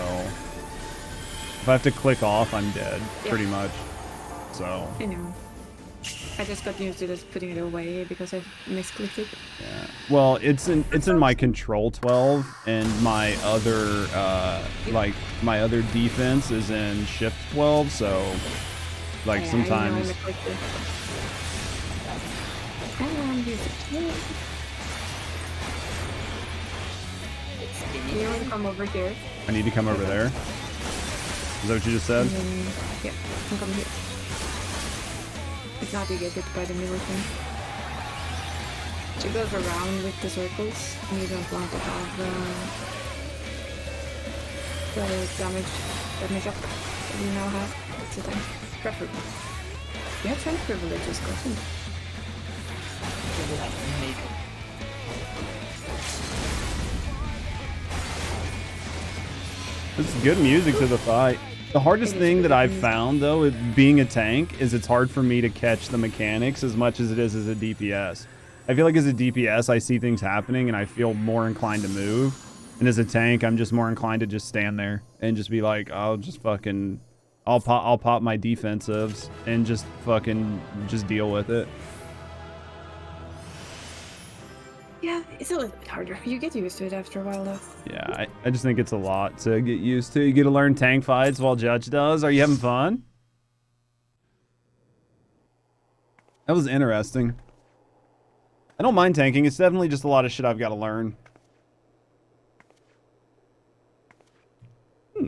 If I have to click off, I'm dead, pretty much. So... I know. I just got used to just putting it away because I misclicked it. Yeah. Well, it's in my control 12, and my other my other defense is in shift 12, so like sometimes. You want to come over here? I need to come over there. Is that what you just said? Yeah, I'm coming here. If not, you get hit by the middle thing. She goes around with the circles, and you don't want to have the damage up that you now have. That's the thing. Preferably. You have 10 privileges, go ahead. It's good music to the fight. The hardest thing that I've found, though, with being a tank, is it's hard for me to catch the mechanics as much as it is as a DPS. I feel like as a DPS, I see things happening and I feel more inclined to move. And as a tank, I'm just more inclined to just stand there and just be like, I'll just fucking, I'll pop my defensives and just fucking just deal with it. Yeah, it's a little bit harder. You get used to it after a while, though. Yeah, I just think it's a lot to get used to. You get to learn tank fights while Judge does. Are you having fun? That was interesting. I don't mind tanking. It's definitely just a lot of shit I've got to learn.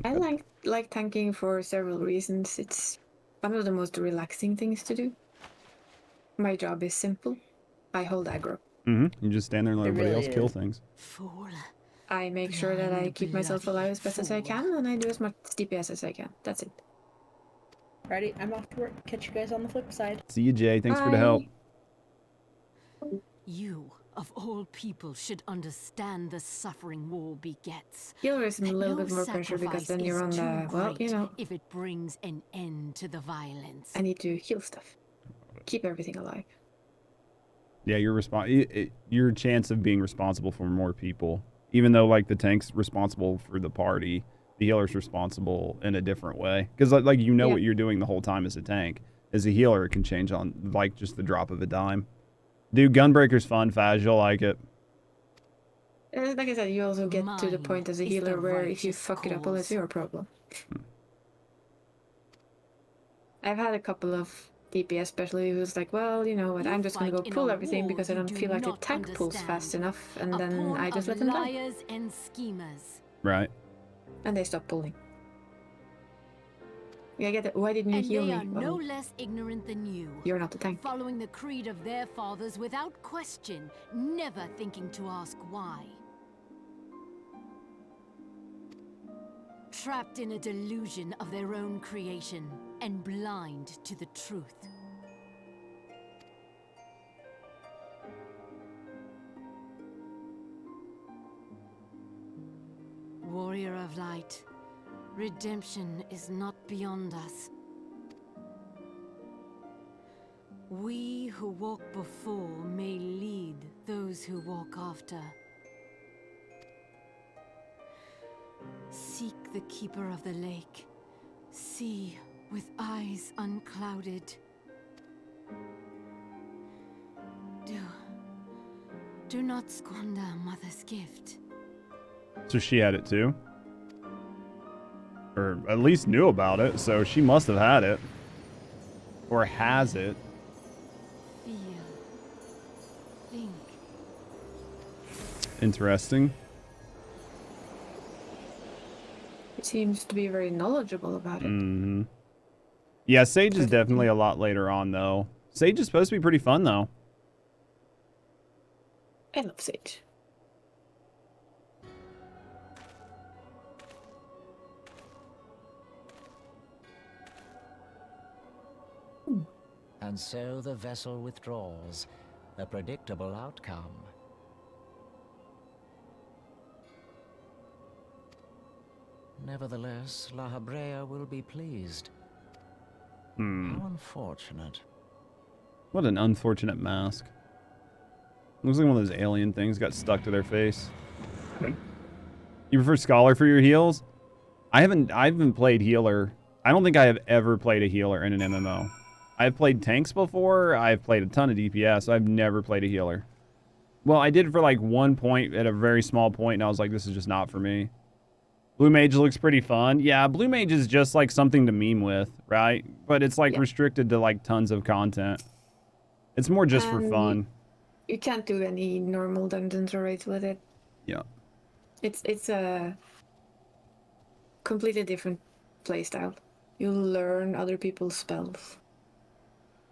I like tanking for several reasons. It's one of the most relaxing things to do. My job is simple. I hold aggro. You just stand there and let everybody else kill things. Fool. I make sure that I keep myself alive as best as I can, and I do as much DPS as I can. That's it. Alrighty, I'm off to work. Catch you guys on the flip side. See you, Jay. Thanks for the help. You, of all people, should understand the suffering war begets. You'll receive a little bit more pressure because then you're on the, well, you know. If it brings an end to the violence. I need to heal stuff. Keep everything alive. Yeah, your chance of being responsible for more people, even though like the tank's responsible for the party, the healer's responsible in a different way. Because like you know what you're doing the whole time as a tank. As a healer, it can change on like just the drop of a dime. Dude, Gunbreaker's fun, Faz. You'll like it. Like I said, you also get to the point as a healer where if you fuck it up, well, it's your problem. I've had a couple of DPS especially who's like, well, you know what, I'm just gonna go pull everything because I don't feel like the tank pulls fast enough, and then I just let them die. Liars and schemers. Right. And they stop pulling. Yeah, I get it. Why didn't you heal me? They are no less ignorant than you. You're not the tank. Following the creed of their fathers without question, never thinking to ask why. Trapped in a delusion of their own creation and blind to the truth. Warrior of light, redemption is not beyond us. We who walk before may lead those who walk after. Seek the keeper of the lake. See with eyes unclouded. Do not squander Mother's gift. So she had it too? Or at least knew about it, so she must have had it. Or has it. Feel. Think. Interesting. It seems to be very knowledgeable about it. Mm-hmm. Yeah, Sage is definitely a lot later on, though. Sage is supposed to be pretty fun, though. I love Sage. And so the vessel withdraws, a predictable outcome. Nevertheless, La Habrea will be pleased. How unfortunate. What an unfortunate mask. Looks like one of those alien things got stuck to their face. You prefer Scholar for your heals? I haven't played healer. I don't think I have ever played a healer in an MMO. I've played tanks before. I've played a ton of DPS. I've never played a healer. Well, I did for like 1 point at a very small point, and I was like, this is just not for me. Blue Mage looks pretty fun. Yeah, Blue Mage is just like something to meme with, right? But it's like restricted to like tons of content. It's more just for fun. You can't do any normal dungeons or raids with it. Yeah. It's a completely different playstyle. You learn other people's spells.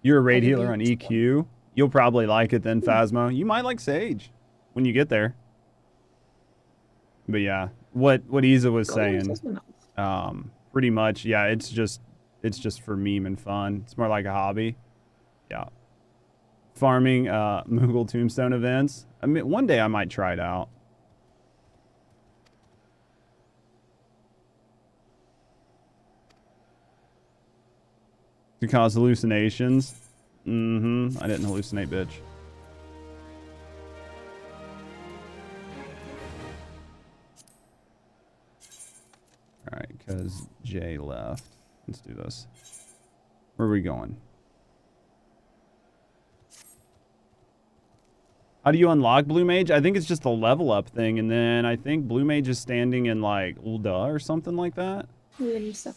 You're a raid healer on EQ. You'll probably like it then, Phasmo. You might like Sage when you get there. But yeah, what Isa was saying, pretty much, yeah, it's just for meme and fun. It's more like a hobby. Yeah. Farming Moogle Tombstone events. I mean, one day I might try it out. To cause hallucinations. Mm-hmm. I didn't hallucinate, bitch. Alright, because Jay left. Let's do this. Where are we going? How do you unlock Blue Mage? I think it's just a level up thing, and then I think Blue Mage is standing in like Ul'dah or something like that. Limsa.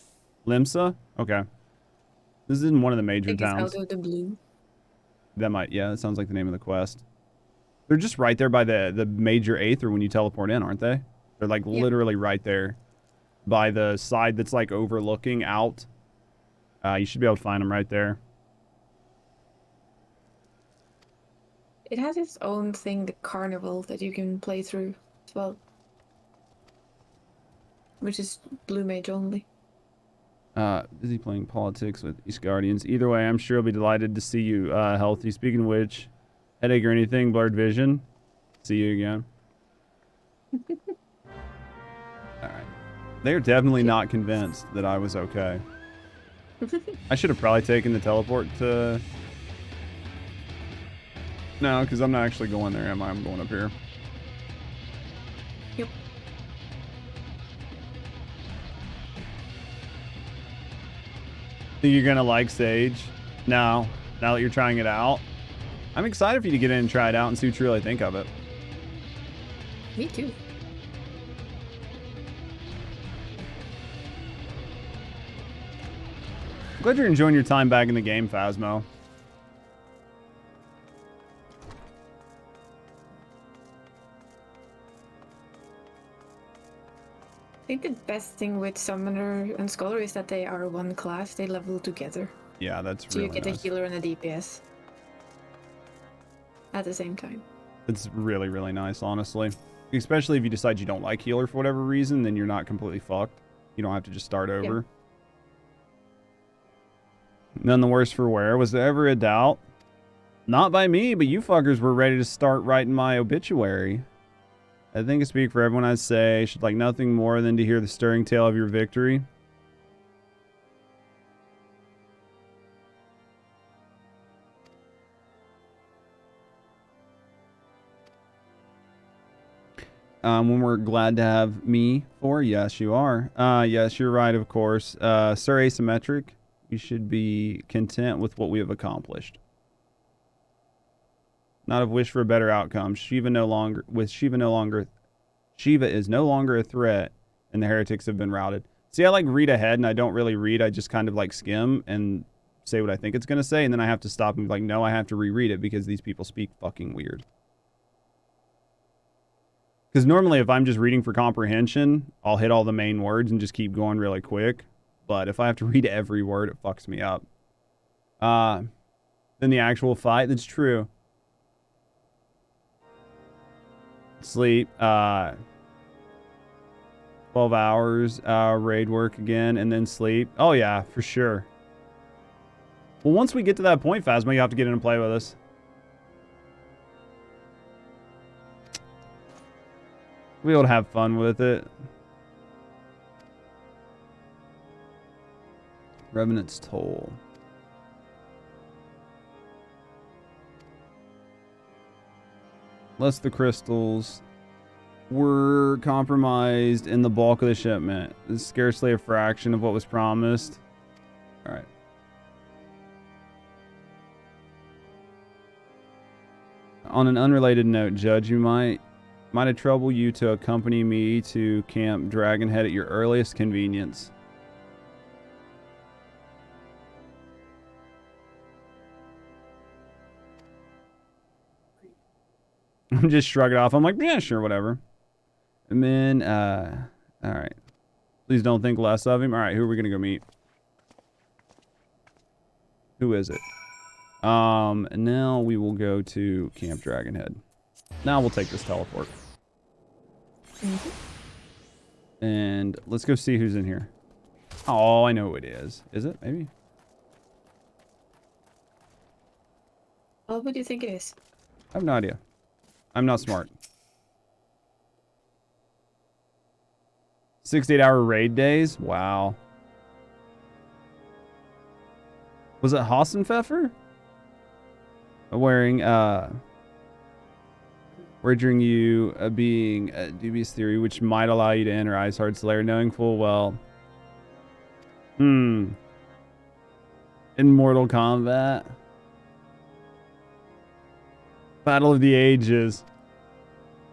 Limsa? Okay. This is in one of the major It's towns. out of the blue. That might, yeah, that sounds like the name of the quest. They're just right there by the major Aether when you teleport in, aren't they? They're like literally right there by the side that's like overlooking out. You should be able to find them right there. It has its own thing, the carnival, that you can play through as well. Which is Blue Mage only. Busy playing politics with East Guardians. Either way, I'm sure I'll be delighted to see you healthy. Speaking of which, headache or anything, blurred vision. See you again. Alright. They're definitely not convinced that I was okay. I should have probably taken the teleport to... No, because I'm not actually going there, am I? I'm going up here. Yep. Think you're gonna like Sage? No. Now that you're trying it out? I'm excited for you to get in and try it out and see what you really think of it. Me too. Glad you're enjoying your time back in the game, Phasmo. I think the best thing with Summoner and Scholar is that they are one class. They level together. Yeah, that's so really you get nice. a healer and a DPS at the same time. It's really, really nice, honestly. Especially if you decide you don't like healer for whatever reason, then you're not completely fucked. You don't have to just start over. None the worse for wear. Was there ever a doubt? Not by me, but you fuckers were ready to start writing my obituary. I think I speak for everyone I say, should like nothing more than to hear the stirring tale of your victory. When we're glad to have me for, yes, you are. Yes, you're right, of course. Sir Asymmetric, we should be content with what we have accomplished. Not have wished for a better outcome. Shiva is no longer a threat, and the heretics have been routed. See, I like read ahead and I don't really read. I just kind of like skim and say what I think it's going to say. And then I have to stop and be like, no, I have to reread it because these people speak fucking weird. Because normally if I'm just reading for comprehension, I'll hit all the main words and just keep going really quick. But if I have to read every word, it fucks me up. Then the actual fight, that's true. Sleep. 12 hours. Raid work again and then sleep. Oh yeah, for sure. Well, once we get to that point, Phasma, you have to get in and play with us. We'll be able to have fun with it. Revenant's Toll. Less the crystals were compromised in the bulk of the shipment. It's scarcely a fraction of what was promised. All right. On an unrelated note, Judge, you might it trouble you to accompany me to Camp Dragonhead at your earliest convenience. I'm just shrug it off. I'm like, yeah, sure, whatever. And then, all right. Please don't think less of him. All right, who are we gonna go meet? Who is it? And now we will go to Camp Dragonhead. Now we'll take this teleport. And let's go see who's in here. Oh, I know who it is. Is it? Maybe? Well, who do you think it is? I have no idea. I'm not smart. 6 to 8 hour raid days? Wow. Was it Hassenpfeffer? Wearing, wagering you being a dubious theory which might allow you to enter Iceheart's lair knowing full well. In Mortal Kombat. Battle of the Ages.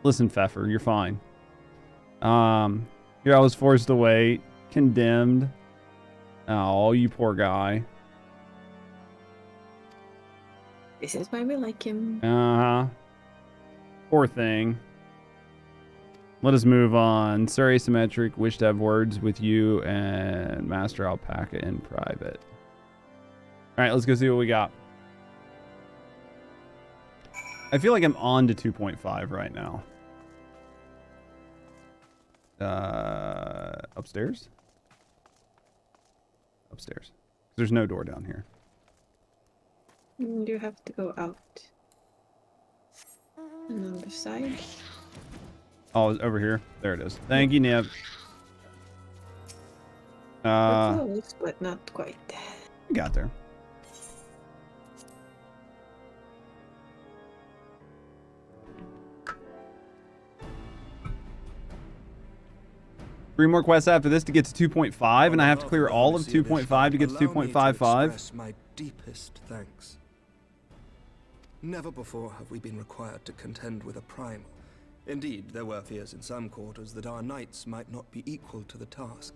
Listen, Pfeffer, you're fine. Here I was forced to wait. Condemned. Oh, you poor guy. This is why we like him. Uh-huh. Poor thing. Let us move on. Sir Asymmetric, wish to have words with you and Master Alpaca in private. Alright, let's go see what we got. I feel like I'm on to 2.5 right now. Upstairs? Upstairs. There's no door down here. You have to go out. And on the side. Oh, it's over here. There it is. Thank you, Nib. We're close, but not quite. We got there. Three more quests after this to get to 2.5, and I have to clear all of 2.5 to get to 2.55. My deepest thanks. Never before have we been required to contend with a primal. Indeed, there were fears in some quarters that our knights might not be equal to the task.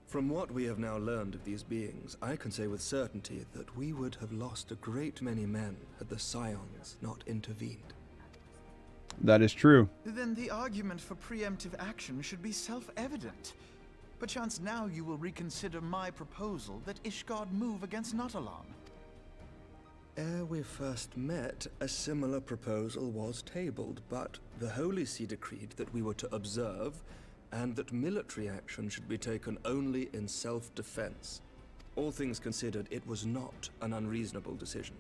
From what we have now learned of these beings, I can say with certainty that we would have lost a great many men had the Scions not intervened. That is true. Then the argument for preemptive action should be self-evident. Perchance now you will reconsider my proposal that Ishgard move against Nautalon. Ere we first met, a similar proposal was tabled, but the Holy See decreed that we were to observe, and that military action should be taken only in self-defense. All things considered, it was not an unreasonable decision.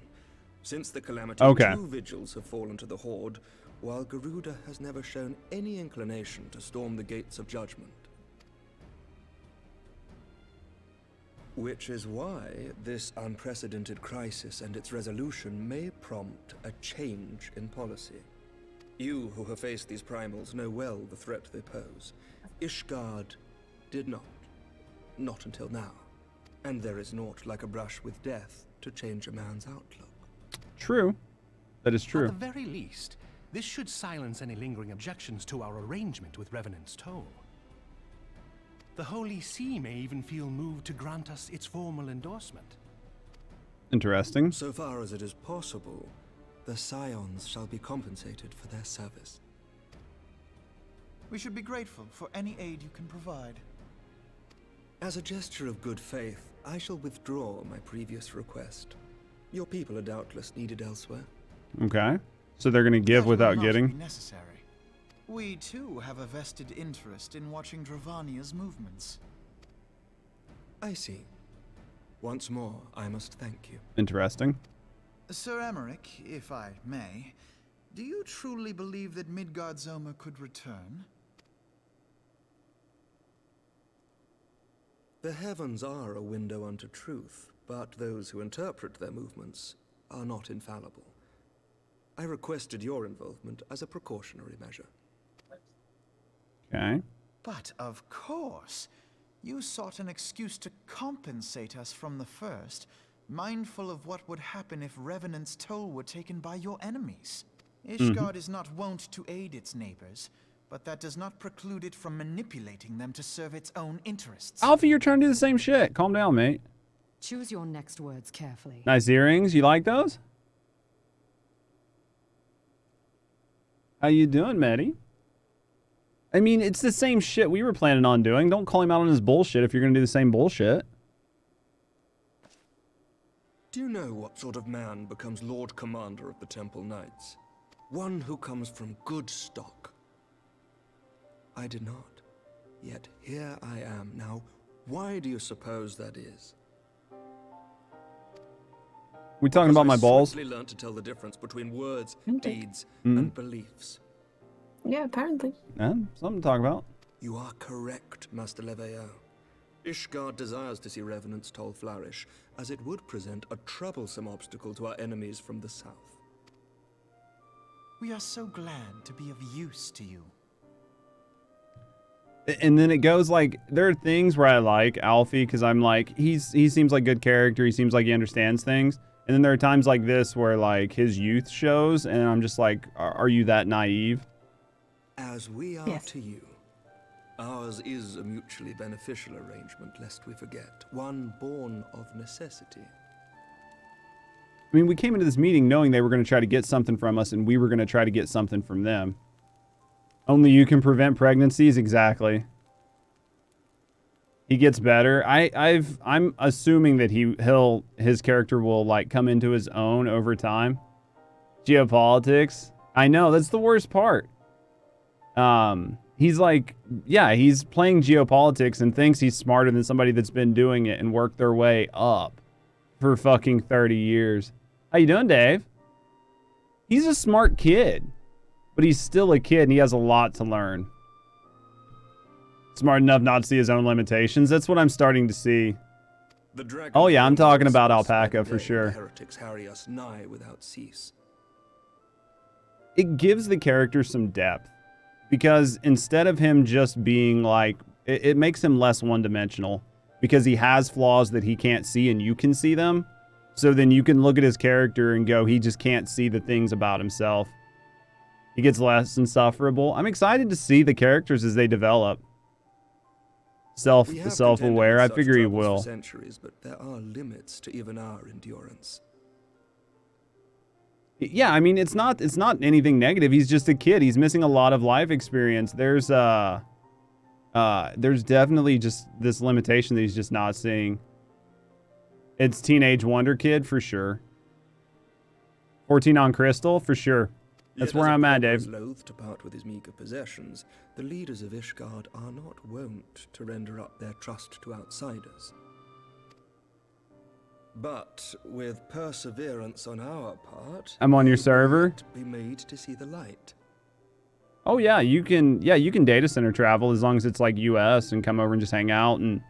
Since the calamity, 2 vigils have fallen to the Horde, while Garuda has never shown any inclination to storm the gates of judgment. Which is why this unprecedented crisis and its resolution may prompt a change in policy. You who have faced these primals know well the threat they pose. Ishgard did not. Not until now. And there is naught like a brush with death to change a man's outlook. True. That is true. At the very least, this should silence any lingering objections to our arrangement with Revenant's Toll. The Holy See may even feel moved to grant us its formal endorsement. Interesting. So far as it is possible, the Scions shall be compensated for their service. We should be grateful for any aid you can provide. As a gesture of good faith, I shall withdraw my previous request. Your people are doubtless needed elsewhere. Okay. So they're going to give That will without not getting? be necessary. We too have a vested interest in watching Dravania's movements. I see. Once more, I must thank you. Interesting. Sir Emmerich, if I may, do you truly believe that Midgard-Zoma could return? The heavens are a window unto truth, but those who interpret their movements are not infallible. I requested your involvement as a precautionary measure. Okay. But of course, you sought an excuse to compensate us from the first, mindful of what would happen if Revenant's toll were taken by your enemies. Ishgard is not wont to aid its neighbors, but that does not preclude it from manipulating them to serve its own interests. Alfie, you're trying to do the same shit. Calm down, mate. Choose your next words carefully. Nice earrings. You like those? How you doing, Maddie? I mean, it's the same shit we were planning on doing. Don't call him out on his bullshit if you're going to do the same bullshit. Do you know what sort of man becomes Lord Commander of the Temple Knights? One who comes from good stock. I did not. Yet here I am now. Why do you suppose that is? We talking about my balls? I swiftly learned to tell the difference between words, Okay. deeds, and beliefs. Yeah, apparently. Yeah, something to talk about. You are correct, Master Leveilleur. Ishgard desires to see Revenant's toll flourish, as it would present a troublesome obstacle to our enemies from the south. We are so glad to be of use to you. And then it goes like, there are things where I like Alfie because I'm like, he seems like a good character. He seems like he understands things. And then there are times like this where like his youth shows and I'm just like, are you that naive? As we are to you, ours is a mutually beneficial arrangement, lest we forget, one born of necessity. I mean, we came into this meeting knowing they were going to try to get something from us and we were going to try to get something from them. Only you can prevent pregnancies? Exactly. He gets better. I'm assuming that his character will like come into his own over time. Geopolitics. I know, that's the worst part. He's like, yeah, he's playing geopolitics and thinks he's smarter than somebody that's been doing it and worked their way up for fucking 30 years. How you doing, Dave? He's a smart kid, but he's still a kid and he has a lot to learn. Smart enough not to see his own limitations. That's what I'm starting to see. Oh yeah, I'm talking about Alpaca for sure. Heretics harry us nigh without cease. It gives the character some depth. Because instead of him just being like, it makes him less one-dimensional. Because he has flaws that he can't see and you can see them. So then you can look at his character and go, he just can't see the things about himself. He gets less insufferable. I'm excited to see the characters as they develop. Self-aware. I figure he will. For centuries, but there are limits to even our endurance. Yeah, I mean, it's not anything negative. He's just a kid. He's missing a lot of life experience. There's definitely just this limitation that he's just not seeing. It's teenage wonder kid for sure. 14 on Crystal for sure. That's where I'm at, Dave. Loath to part with his meager possessions, the leaders of Ishgard are not wont to render up their trust to outsiders. But with perseverance on our part, I'm on your server. Be made to see the light. Oh yeah, you can data center travel as long as it's like US and come over and just hang out and,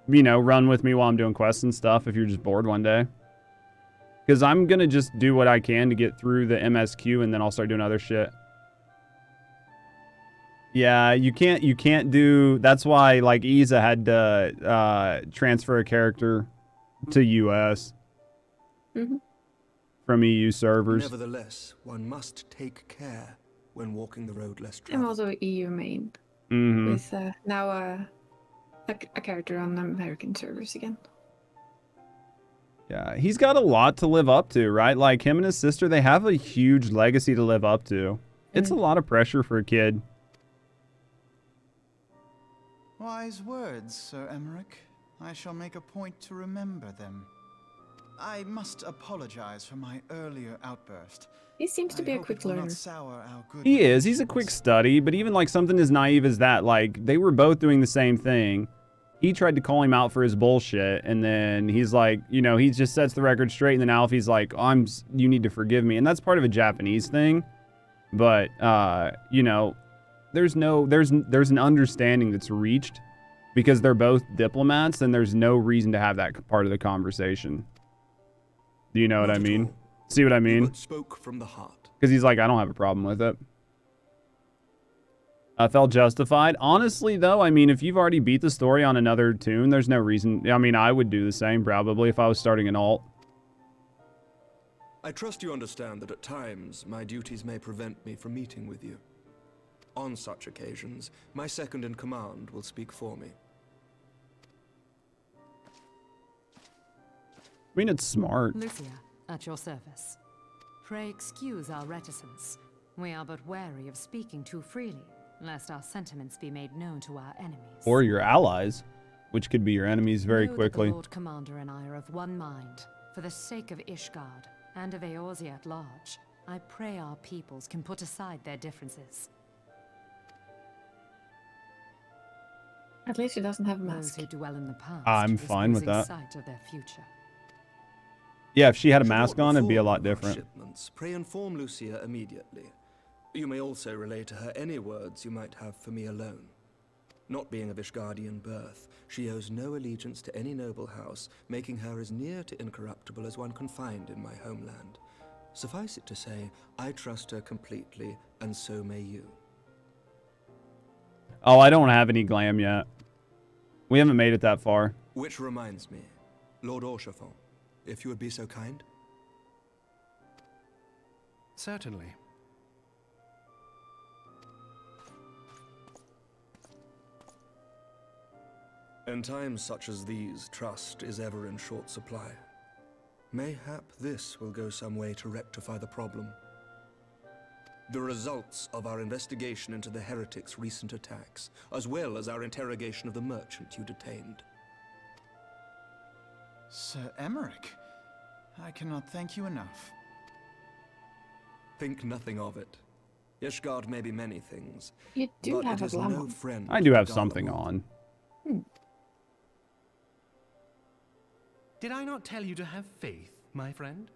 you know, run with me while I'm doing quests and stuff if you're just bored one day. Because I'm going to just do what I can to get through the MSQ and then I'll start doing other shit. Yeah, you can't do, that's why like Isa had to transfer a character to US from EU servers. Nevertheless, one must take care when walking the road less traveled. I'm also EU main. Mm-hmm. With now a character on American servers again. Yeah, he's got a lot to live up to, right? Like him and his sister, they have a huge legacy to live up to. It's a lot of pressure for a kid. Wise words, Sir Emmerich. I shall make a point to remember them. I must apologize for my earlier outburst. He seems to be a quick learner. He is. He's a quick study, but even like something as naive as that, like they were both doing the same thing. He tried to call him out for his bullshit, and then he's like, you know, he just sets the record straight, and then Alfie's like, oh, you need to forgive me. And that's part of a Japanese thing. But, you know, there's an understanding that's reached because they're both diplomats, and there's no reason to have that part of the conversation. Do you know what I mean? See what I mean? Spoke from the heart. Because he's like, I don't have a problem with it. I felt justified. Honestly, though, I mean, if you've already beat the story on another tune, there's no reason. I mean, I would do the same probably if I was starting an alt. I trust you understand that at times my duties may prevent me from meeting with you. On such occasions, my second in command will speak for me. I mean, it's smart. Lucia, at your service. Pray excuse our reticence. We are but wary of speaking too freely, lest our sentiments be made known to our enemies. Or your allies, which could be your enemies very Know quickly. That the Lord Commander and I are of one mind. For the sake of Ishgard and of Eorzea at large, I pray our peoples can put aside their differences. At least he doesn't have a Those mask. who dwell in the past I'm risk fine with losing that. sight of their future. Yeah, if she had a mask on, it'd be a lot different. Shipments, pray inform Lucia immediately. You may also relay to her any words you might have for me alone. Not being of Ishgardian birth, she owes no allegiance to any noble house, making her as near to incorruptible as one can find in my homeland. Suffice it to say, I trust her completely, and so may you. Oh, I don't have any glam yet. We haven't made it that far. Which reminds me, Lord Orchefort, if you would be so kind. Certainly. In times such as these, trust is ever in short supply. Mayhap this will go some way to rectify the problem. The results of our investigation into the heretics' recent attacks, as well as our interrogation of the merchant you detained. Sir Emmerich, I cannot thank you enough. Think nothing of it. Ishgard may be many things, You do but have it a is glam no on. friend. I do have to something Garlemald. on. Did I not tell you to have faith, my friend?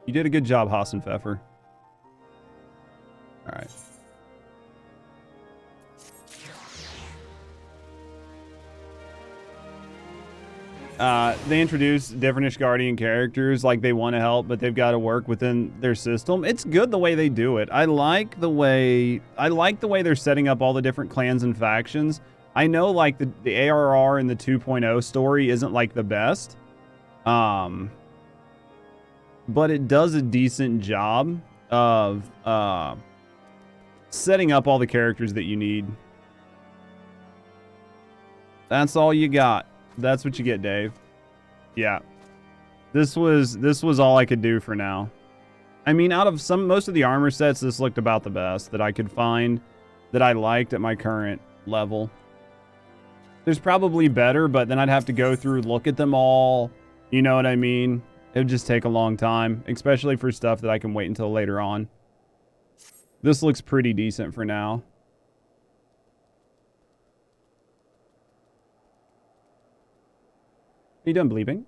You did a good job, Hassenpfeffer. All right. They introduce different Ishgardian characters, like they want to help, but they've got to work within their system. It's good the way they do it. I like the way they're setting up all the different clans and factions. I know like the ARR and the 2.0 story isn't like the best. But it does a decent job of setting up all the characters that you need. That's all you got. That's what you get, Dave. Yeah. This was all I could do for now. I mean, out of most of the armor sets, this looked about the best that I could find that I liked at my current level. There's probably better, but then I'd have to go through, look at them all. You know what I mean? It would just take a long time, especially for stuff that I can wait until later on. This looks pretty decent for now. Are you done bleeping?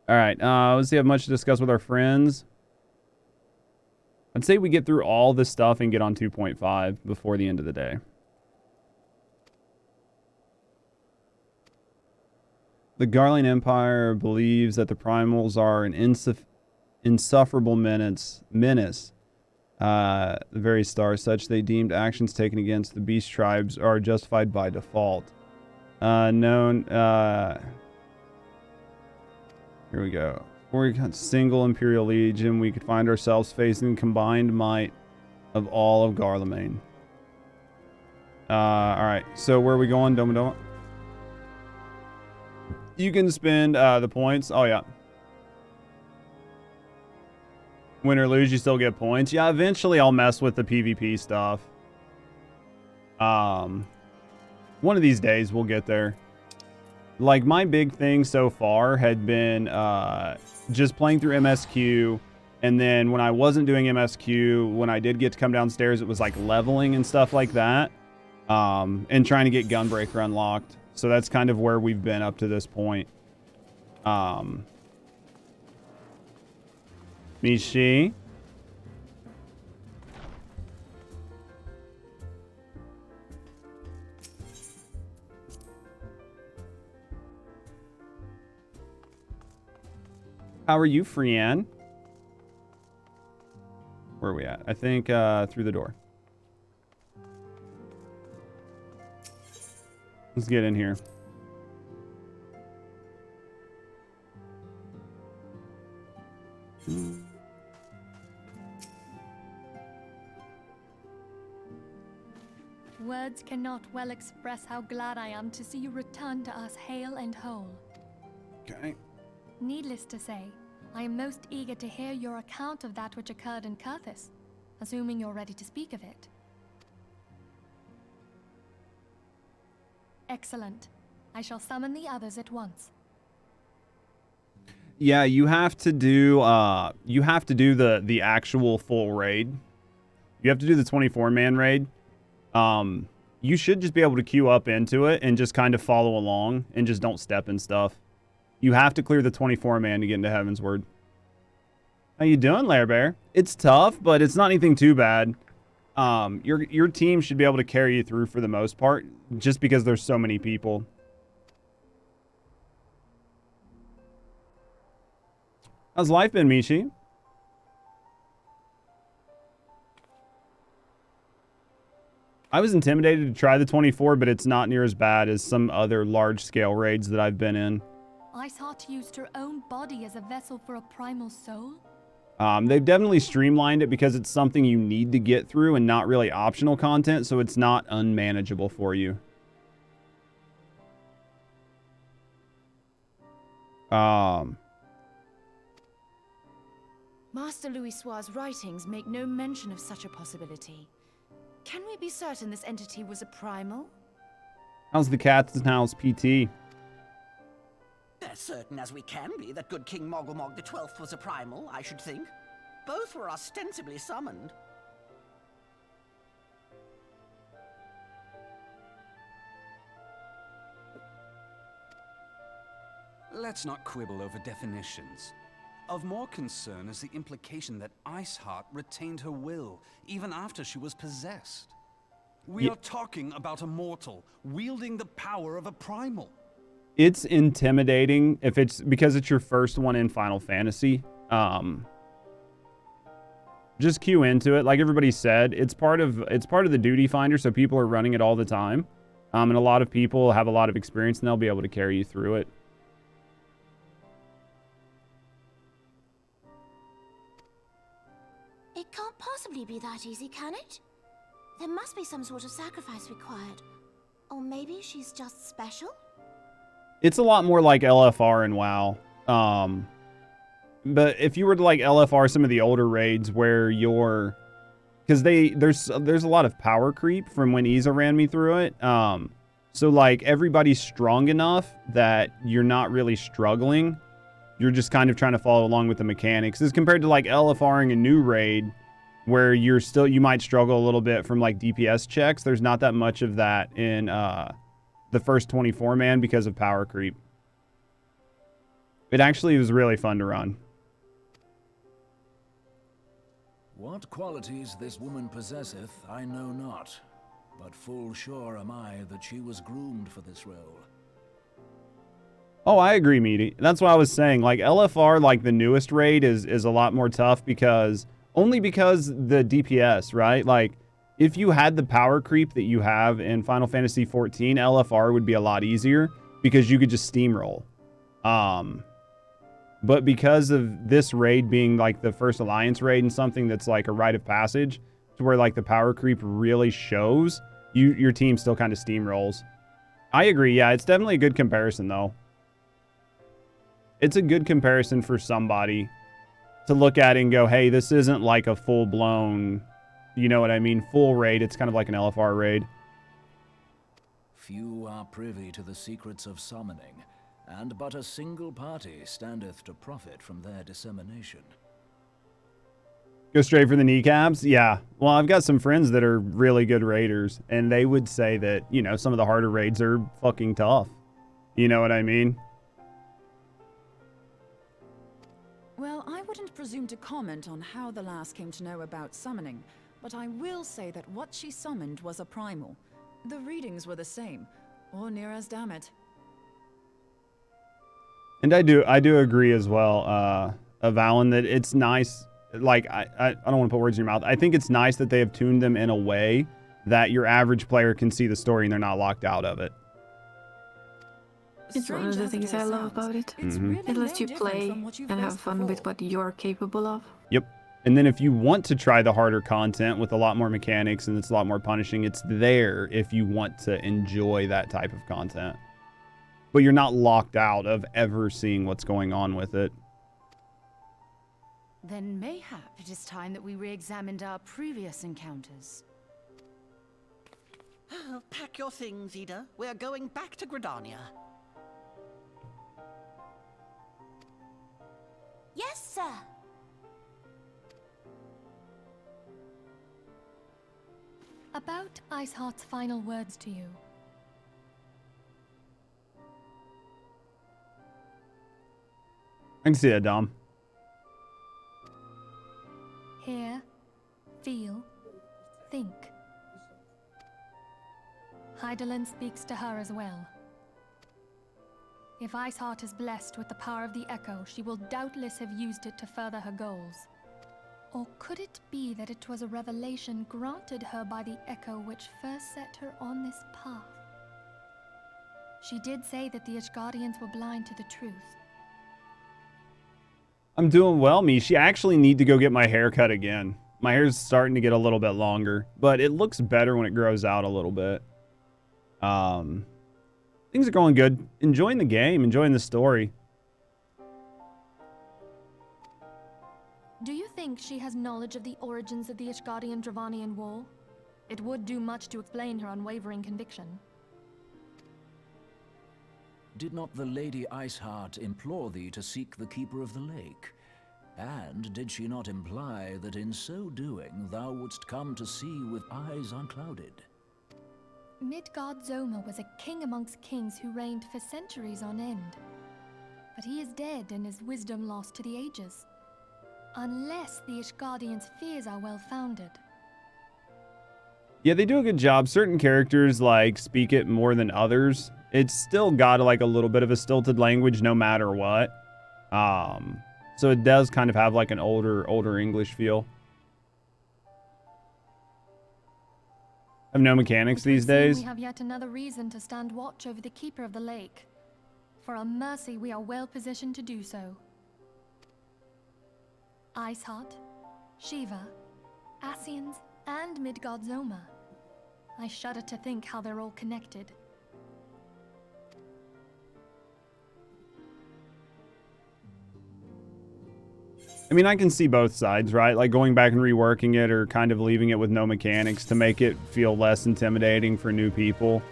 All right, let's see. Have much to discuss with our friends. I'd say we get through all this stuff and get on 2.5 before the end of the day. The Garlean Empire believes that the primals are an insufferable menace. The very stars, such they deemed actions taken against the beast tribes are justified by default. Here we go. Before we got single Imperial Legion, we could find ourselves facing the combined might of all of Garlemane. All right. So where are we going? Doma. You can spend the points. Oh, yeah. Win or lose, you still get points. Yeah, eventually I'll mess with the PvP stuff. One of these days we'll get there. Like, my big thing so far had been just playing through MSQ. And then when I wasn't doing MSQ, when I did get to come downstairs, it was like leveling and stuff like that. And trying to get Gunbreaker unlocked. So that's kind of where we've been up to this point. Mishi. How are you, Frianne? Where are we at? I think through the door. Let's get in here. Words cannot well express how glad I am to see you return to us hale and whole. Okay. Needless to say, I am most eager to hear your account of that which occurred in Kurthis, assuming you're ready to speak of it. Excellent. I shall summon the others at once. Yeah, you have to do the actual full raid. You have to do the 24-man raid. You should just be able to queue up into it and just kind of follow along and just don't step in stuff. You have to clear the 24-man to get into Heavensward. How you doing, Lair Bear? It's tough, but it's not anything too bad. Your team should be able to carry you through for the most part, just because there's so many people. How's life been, Mishi? I was intimidated to try the 24, but it's not near as bad as some other large-scale raids that I've been in. Iceheart used her own body as a vessel for a primal soul? They've definitely streamlined it because it's something you need to get through and not really optional content, so it's not unmanageable for you. Master Louis Soir's writings make no mention of such a possibility. Can we be certain this entity was a primal? How's the cat's house, PT? As certain as we can be that good King Mogglmog the 12th was a primal, I should think. Both were ostensibly summoned. Let's not quibble over definitions. Of more concern is the implication that Iceheart retained her will, even after she was possessed. We are talking about a mortal, wielding the power of a primal. It's intimidating if it's because it's your first one in Final Fantasy. Just queue into it. Like everybody said, it's part of the duty finder, so people are running it all the time. And a lot of people have a lot of experience, and they'll be able to carry you through it. It can't possibly be that easy, can it? There must be some sort of sacrifice required. Or maybe she's just special? It's a lot more like LFR and WoW. But if you were to like LFR some of the older raids where you're... Because there's a lot of power creep from when Isa ran me through it. So like everybody's strong enough that you're not really struggling. You're just kind of trying to follow along with the mechanics. As compared to like LFRing a new raid where you might struggle a little bit from like DPS checks. There's not that much of that in the first 24-man because of power creep. It actually was really fun to run. What qualities this woman possesseth, I know not, but full sure am I that she was groomed for this role. Oh, I agree, Meaty. That's what I was saying. Like LFR, like the newest raid is a lot more tough because the DPS, right? Like if you had the power creep that you have in Final Fantasy XIV, LFR would be a lot easier because you could just steamroll. But because of this raid being like the first Alliance raid and something that's like a rite of passage to where like the power creep really shows, your team still kind of steamrolls. I agree. Yeah, it's definitely a good comparison, though. It's a good comparison for somebody to look at and go, hey, this isn't like a full-blown, you know what I mean, full raid. It's kind of like an LFR raid. Few are privy to the secrets of summoning, and but a single party standeth to profit from their dissemination. Go straight for the kneecaps? Yeah. Well, I've got some friends that are really good raiders, and they would say that, you know, some of the harder raids are fucking tough. You know what I mean? Well, I wouldn't presume to comment on how the lass came to know about summoning, but I will say that what she summoned was a primal. The readings were the same, or near as damn it. And I do agree as well, Avalon, that it's nice. Like, I don't want to put words in your mouth. I think it's nice that they have tuned them in a way that your average player can see the story and they're not locked out of it. It's one of the things I love about it. It lets you play and have fun with what you're capable of. Yep. And then if you want to try the harder content with a lot more mechanics and it's a lot more punishing, it's there if you want to enjoy that type of content. But you're not locked out of ever seeing what's going on with it. Then mayhap it is time that we re-examined our previous encounters. Pack your things, Ida. We're going back to Gridania. Yes, sir. About Iceheart's final words to you. I can see that, Dom. Hear, feel, think. Hydaelyn speaks to her as well. If Iceheart is blessed with the power of the Echo, she will doubtless have used it to further her goals. Or could it be that it was a revelation granted her by the Echo which first set her on this path? She did say that the Ishgardians were blind to the truth. I'm doing well, Mishi. I actually need to go get my hair cut again. My hair's starting to get a little bit longer, but it looks better when it grows out a little bit. Things are going good. Enjoying the game, enjoying the story. Do you think she has knowledge of the origins of the Ishgardian-Dravanian War? It would do much to explain her unwavering conviction. Did not the Lady Iceheart implore thee to seek the Keeper of the Lake? And did she not imply that in so doing thou wouldst come to see with eyes unclouded? Midgard-Zoma was a king amongst kings who reigned for centuries on end. But he is dead and his wisdom lost to the ages. Unless the Ishgardians' fears are well-founded. Yeah, they do a good job. Certain characters, like, speak it more than others. It's still got, like, a little bit of a stilted language no matter what. So it does kind of have, like, an older English feel. I have no mechanics these days. We have yet another reason to stand watch over the Keeper of the Lake. For a mercy, we are well positioned to do so. Iceheart, Shiva, Ascians, and Midgard-Zoma. I shudder to think how they're all connected. I mean, I can see both sides, right? Like going back and reworking it or kind of leaving it with no mechanics to make it feel less intimidating for new people.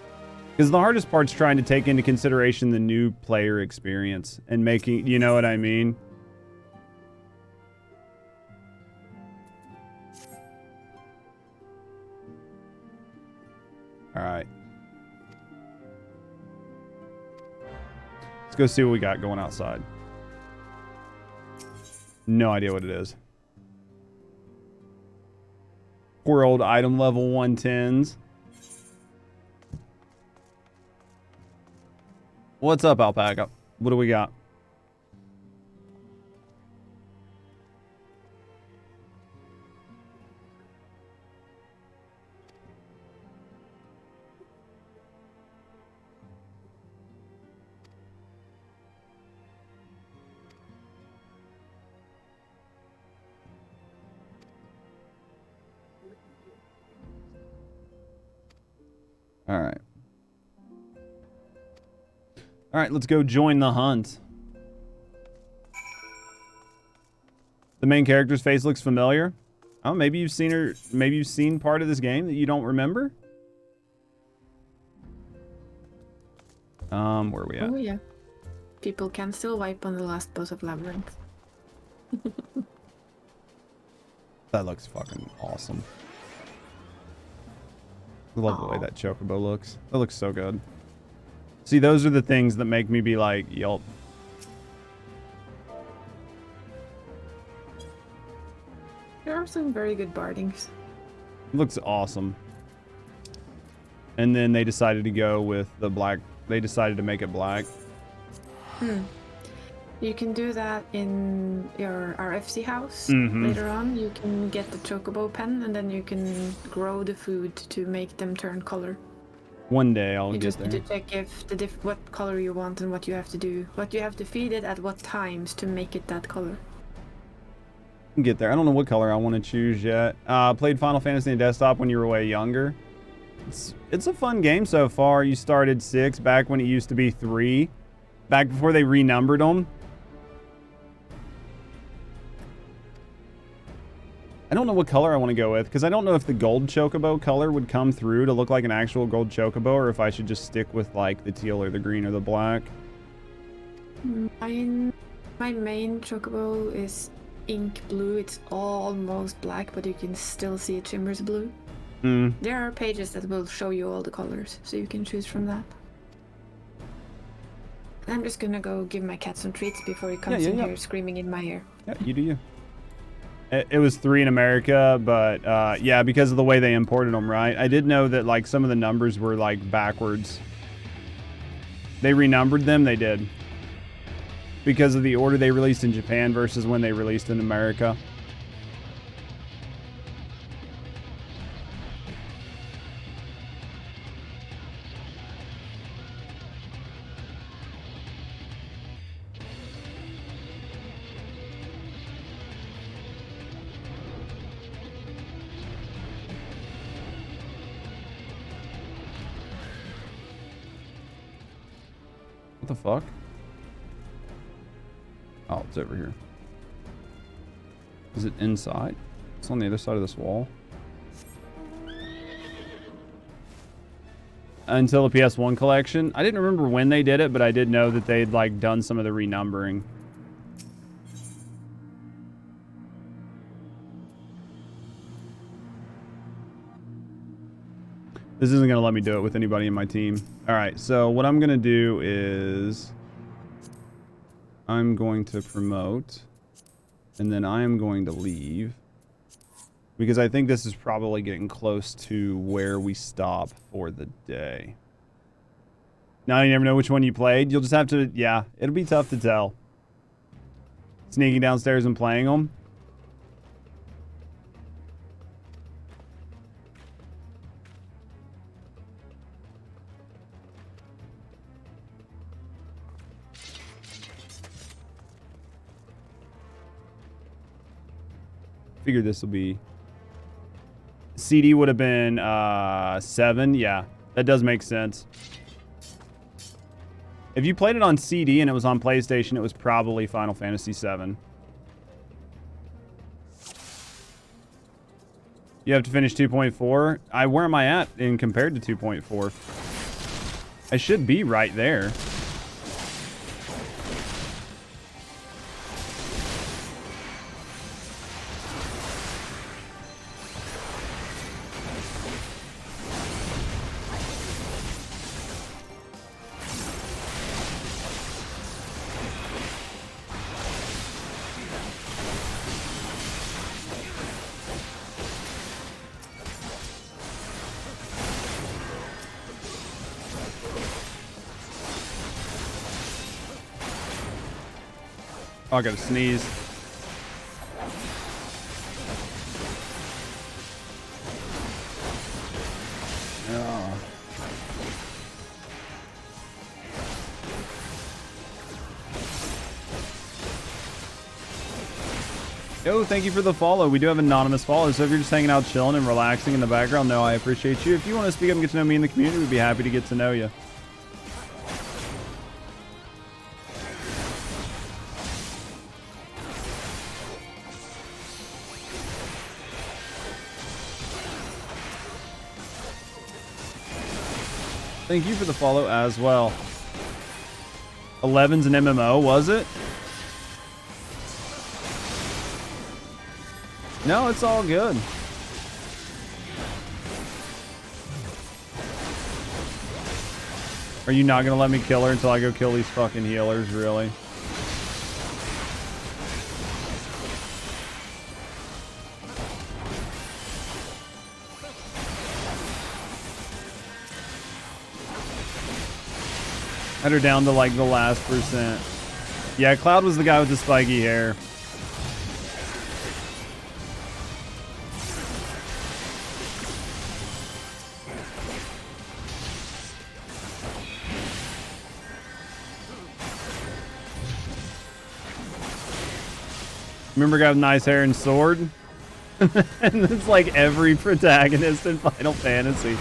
Because the hardest part's trying to take into consideration the new player experience and making, you know what I mean? All right. Let's go see what we got going outside. No idea what it is. Poor old item level 110s. What's up, Alpaca? What do we got? All right. All right, let's go join the hunt. The main character's face looks familiar. Oh, maybe you've seen her. Maybe you've seen part of this game that you don't remember. Where are we at? Oh yeah. People can still wipe on the last boss of Labyrinth. That looks fucking awesome. I love the way that chocobo looks. That looks so good. See, those are the things that make me be like, yelp. There are some very good bardings. It looks awesome. And then they decided to go with the black. They decided to make it black. You can do that in your RFC house. Later on, you can get the chocobo pen, and then you can grow the food to make them turn color. One day I'll You get just there. need to check if what color you want and what you have to do. What you have to feed it at what times to make it that color. Get there. I don't know what color I want to choose yet. Played Final Fantasy on desktop when you were way younger. It's a fun game so far. You started 6 back when it used to be 3. Back before they renumbered them. I don't know what color I want to go with, because I don't know if the gold chocobo color would come through to look like an actual gold chocobo, or if I should just stick with like the teal or the green or the black. My main chocobo is ink blue. It's almost black, but you can still see it shimmers blue. There are pages that will show you all the colors, so you can choose from that. I'm just gonna go give my cat some treats before he comes in here screaming in my ear. Yeah, you do you. It was 3 in America, but yeah, because of the way they imported them, right? I did know that like some of the numbers were like backwards. They renumbered them, they did. Because of the order they released in Japan versus when they released in America. What the fuck? Oh, it's over here. Is it inside? It's on the other side of this wall. Until the PS1 collection. I didn't remember when they did it, but I did know that they'd like done some of the renumbering. This isn't going to let me do it with anybody in my team. All right, so what I'm going to do is I'm going to promote, and then I am going to leave, because I think this is probably getting close to where we stop for the day. Now you never know which one you played. You'll just have to, yeah, it'll be tough to tell. Sneaking downstairs and playing them. Figured this will be... CD would have been 7. Yeah, that does make sense. If you played it on CD and it was on PlayStation, it was probably Final Fantasy 7. You have to finish 2.4. Where am I at in compared to 2.4? I should be right there. Oh, I gotta sneeze. Oh. Yo, thank you for the follow. We do have anonymous follows, so if you're just hanging out, chilling, and relaxing in the background, no, I appreciate you. If you want to speak up and get to know me in the community, we'd be happy to get to know you. Thank you for the follow as well. 11's an MMO, was it? No, it's all good. Are you not gonna let me kill her until I go kill these fucking healers, really? Had her down to like the last %. Yeah, Cloud was the guy with the spiky hair. Remember guy with nice hair and sword? And it's like every protagonist in Final Fantasy.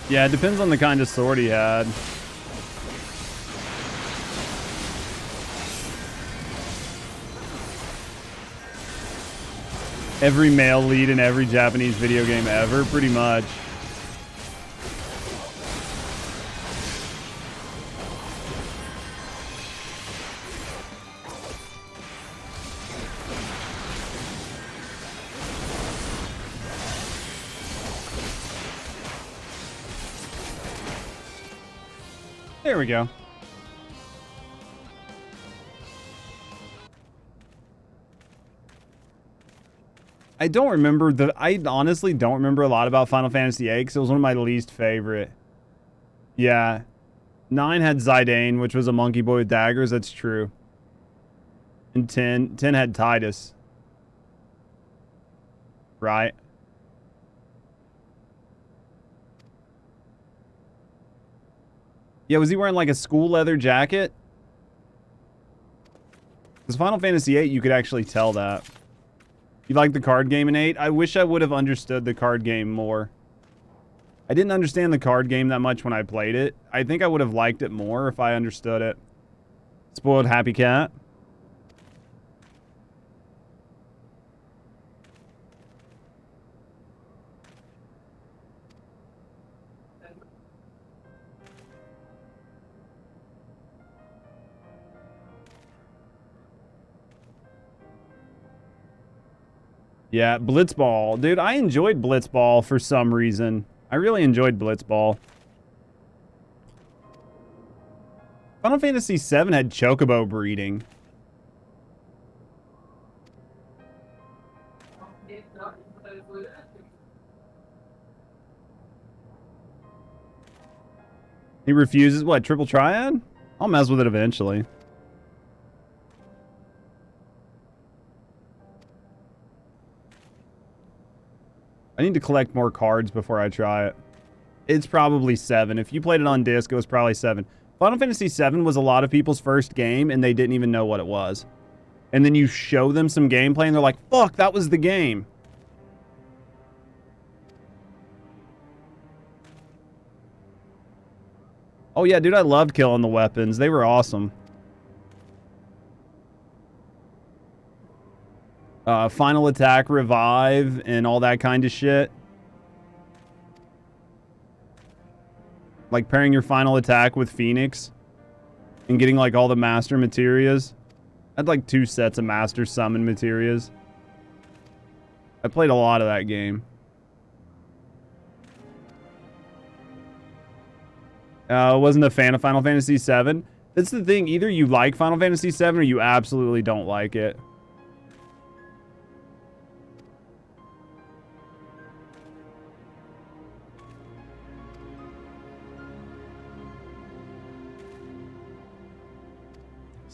Yeah, it depends on the kind of sword he had. Every male lead in every Japanese video game ever, pretty much. There we go. I don't remember I honestly don't remember a lot about Final Fantasy VIII because it was one of my least favorite. Yeah. 9 had Zidane, which was a monkey boy with daggers. That's true. And 10 had Titus. Right. Yeah, was he wearing like a school leather jacket? Because Final Fantasy VIII, you could actually tell that. You like the card game in 8? I wish I would have understood the card game more. I didn't understand the card game that much when I played it. I think I would have liked it more if I understood it. Spoiled Happy Cat. Yeah, Blitzball. Dude, I enjoyed Blitzball for some reason. I really enjoyed Blitzball. Final Fantasy VII had Chocobo breeding. He refuses, what, Triple Triad? I'll mess with it eventually. I need to collect more cards before I try it. It's probably 7. If you played it on disc, it was probably 7. Final Fantasy VII was a lot of people's first game, and they didn't even know what it was. And then you show them some gameplay, and they're like, fuck, that was the game. Oh yeah, dude, I loved killing the weapons. They were awesome. Final attack, revive, and all that kind of shit. Like pairing your final attack with Phoenix and getting like all the master materias. I had like 2 sets of master summon materias. I played a lot of that game. Wasn't a fan of Final Fantasy VII. That's the thing. Either you like Final Fantasy VII or you absolutely don't like it.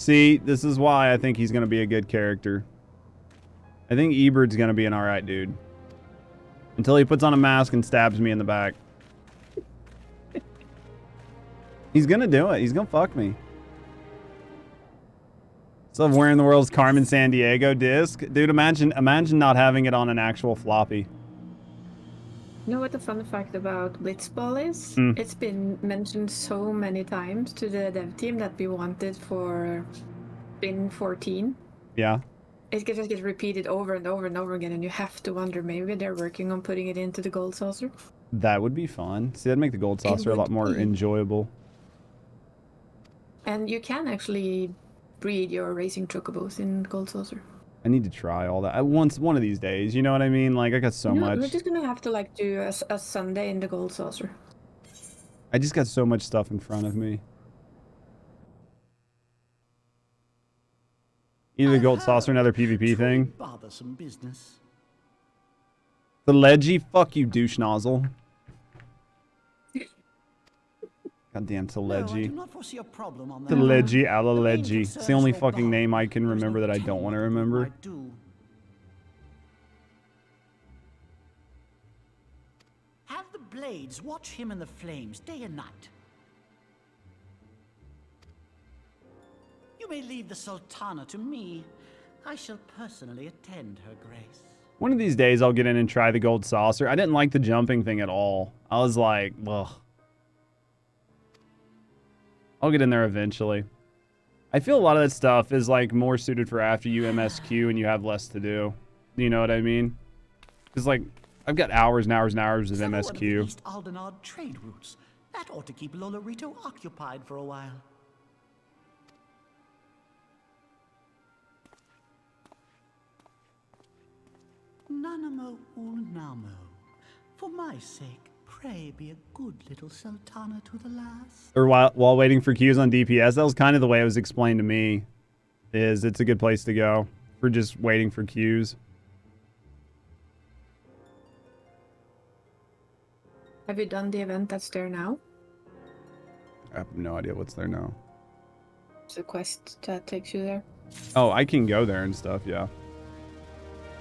See, this is why I think he's going to be a good character. I think Ebert's going to be an alright dude. Until he puts on a mask and stabs me in the back. He's going to do it. He's going to fuck me. Still wearing the world's Carmen Sandiego disc. Dude, imagine not having it on an actual floppy. You know what the fun fact about Blitzball is? Hmm. It's been mentioned so many times to the dev team that we wanted for Spin 14. Yeah. It just gets repeated over and over and over again, and you have to wonder, maybe they're working on putting it into the gold saucer. That would be fun. See, that'd make the gold saucer a lot more enjoyable. And you can actually breed your racing chocobos in gold saucer. I need to try all that. One of these days, you know what I mean? Like, I got so much. We're just gonna have to like do a Sunday in the gold saucer. I just got so much stuff in front of me. Either the gold saucer or another PvP thing. Bothersome business. The Leggy? Fuck you, douche nozzle. Goddamn Teledgy. Teledgy, Alaledgy. It's the only fucking name I can remember that I don't want to remember. Have the blades watch him in the flames day and night. You may leave the Sultana to me. I shall personally attend her grace. One of these days I'll get in and try the gold saucer. I didn't like the jumping thing at all. I was like, ugh. I'll get in there eventually. I feel a lot of that stuff is like more suited for after you MSQ and you have less to do. You know what I mean? Because like, I've got hours and hours and hours of MSQ. East Aldenard trade routes. That ought to keep Lolorito occupied for a while. Nanamo Ulnamo. For my sake, pray be a good little Sultana to the last. Or while waiting for queues on DPS, that was kind of the way it was explained to me. Is it's a good place to go for just waiting for queues. Have you done the event that's there now? I have no idea what's there now. It's a quest that takes you there. Oh, I can go there and stuff, yeah.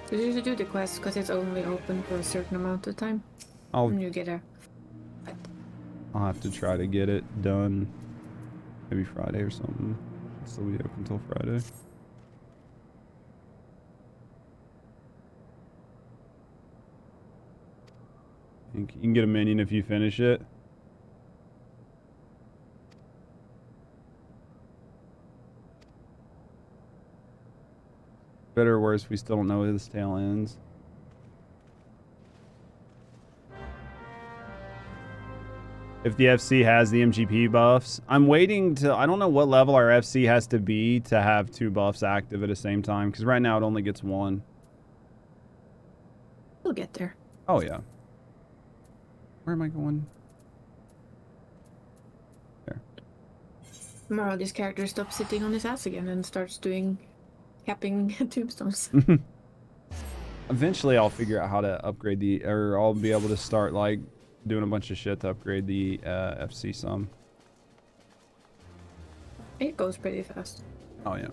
So you should do the quest because it's only open for a certain amount of time. And you get a... I'll have to try to get it done maybe Friday or something. It'll still be open until Friday. You can get a minion if you finish it. Better or worse, we still don't know where this tale ends. If the FC has the MGP buffs, I'm waiting to... I don't know what level our FC has to be to have 2 buffs active at the same time, because right now it only gets 1. We'll get there. Oh, yeah. Where am I going? There. Tomorrow this character stops sitting on his ass again and starts doing... capping tombstones. Eventually I'll figure out how to upgrade the... Or I'll be able to start, like... doing a bunch of shit to upgrade the FC some. It goes pretty fast. Oh yeah.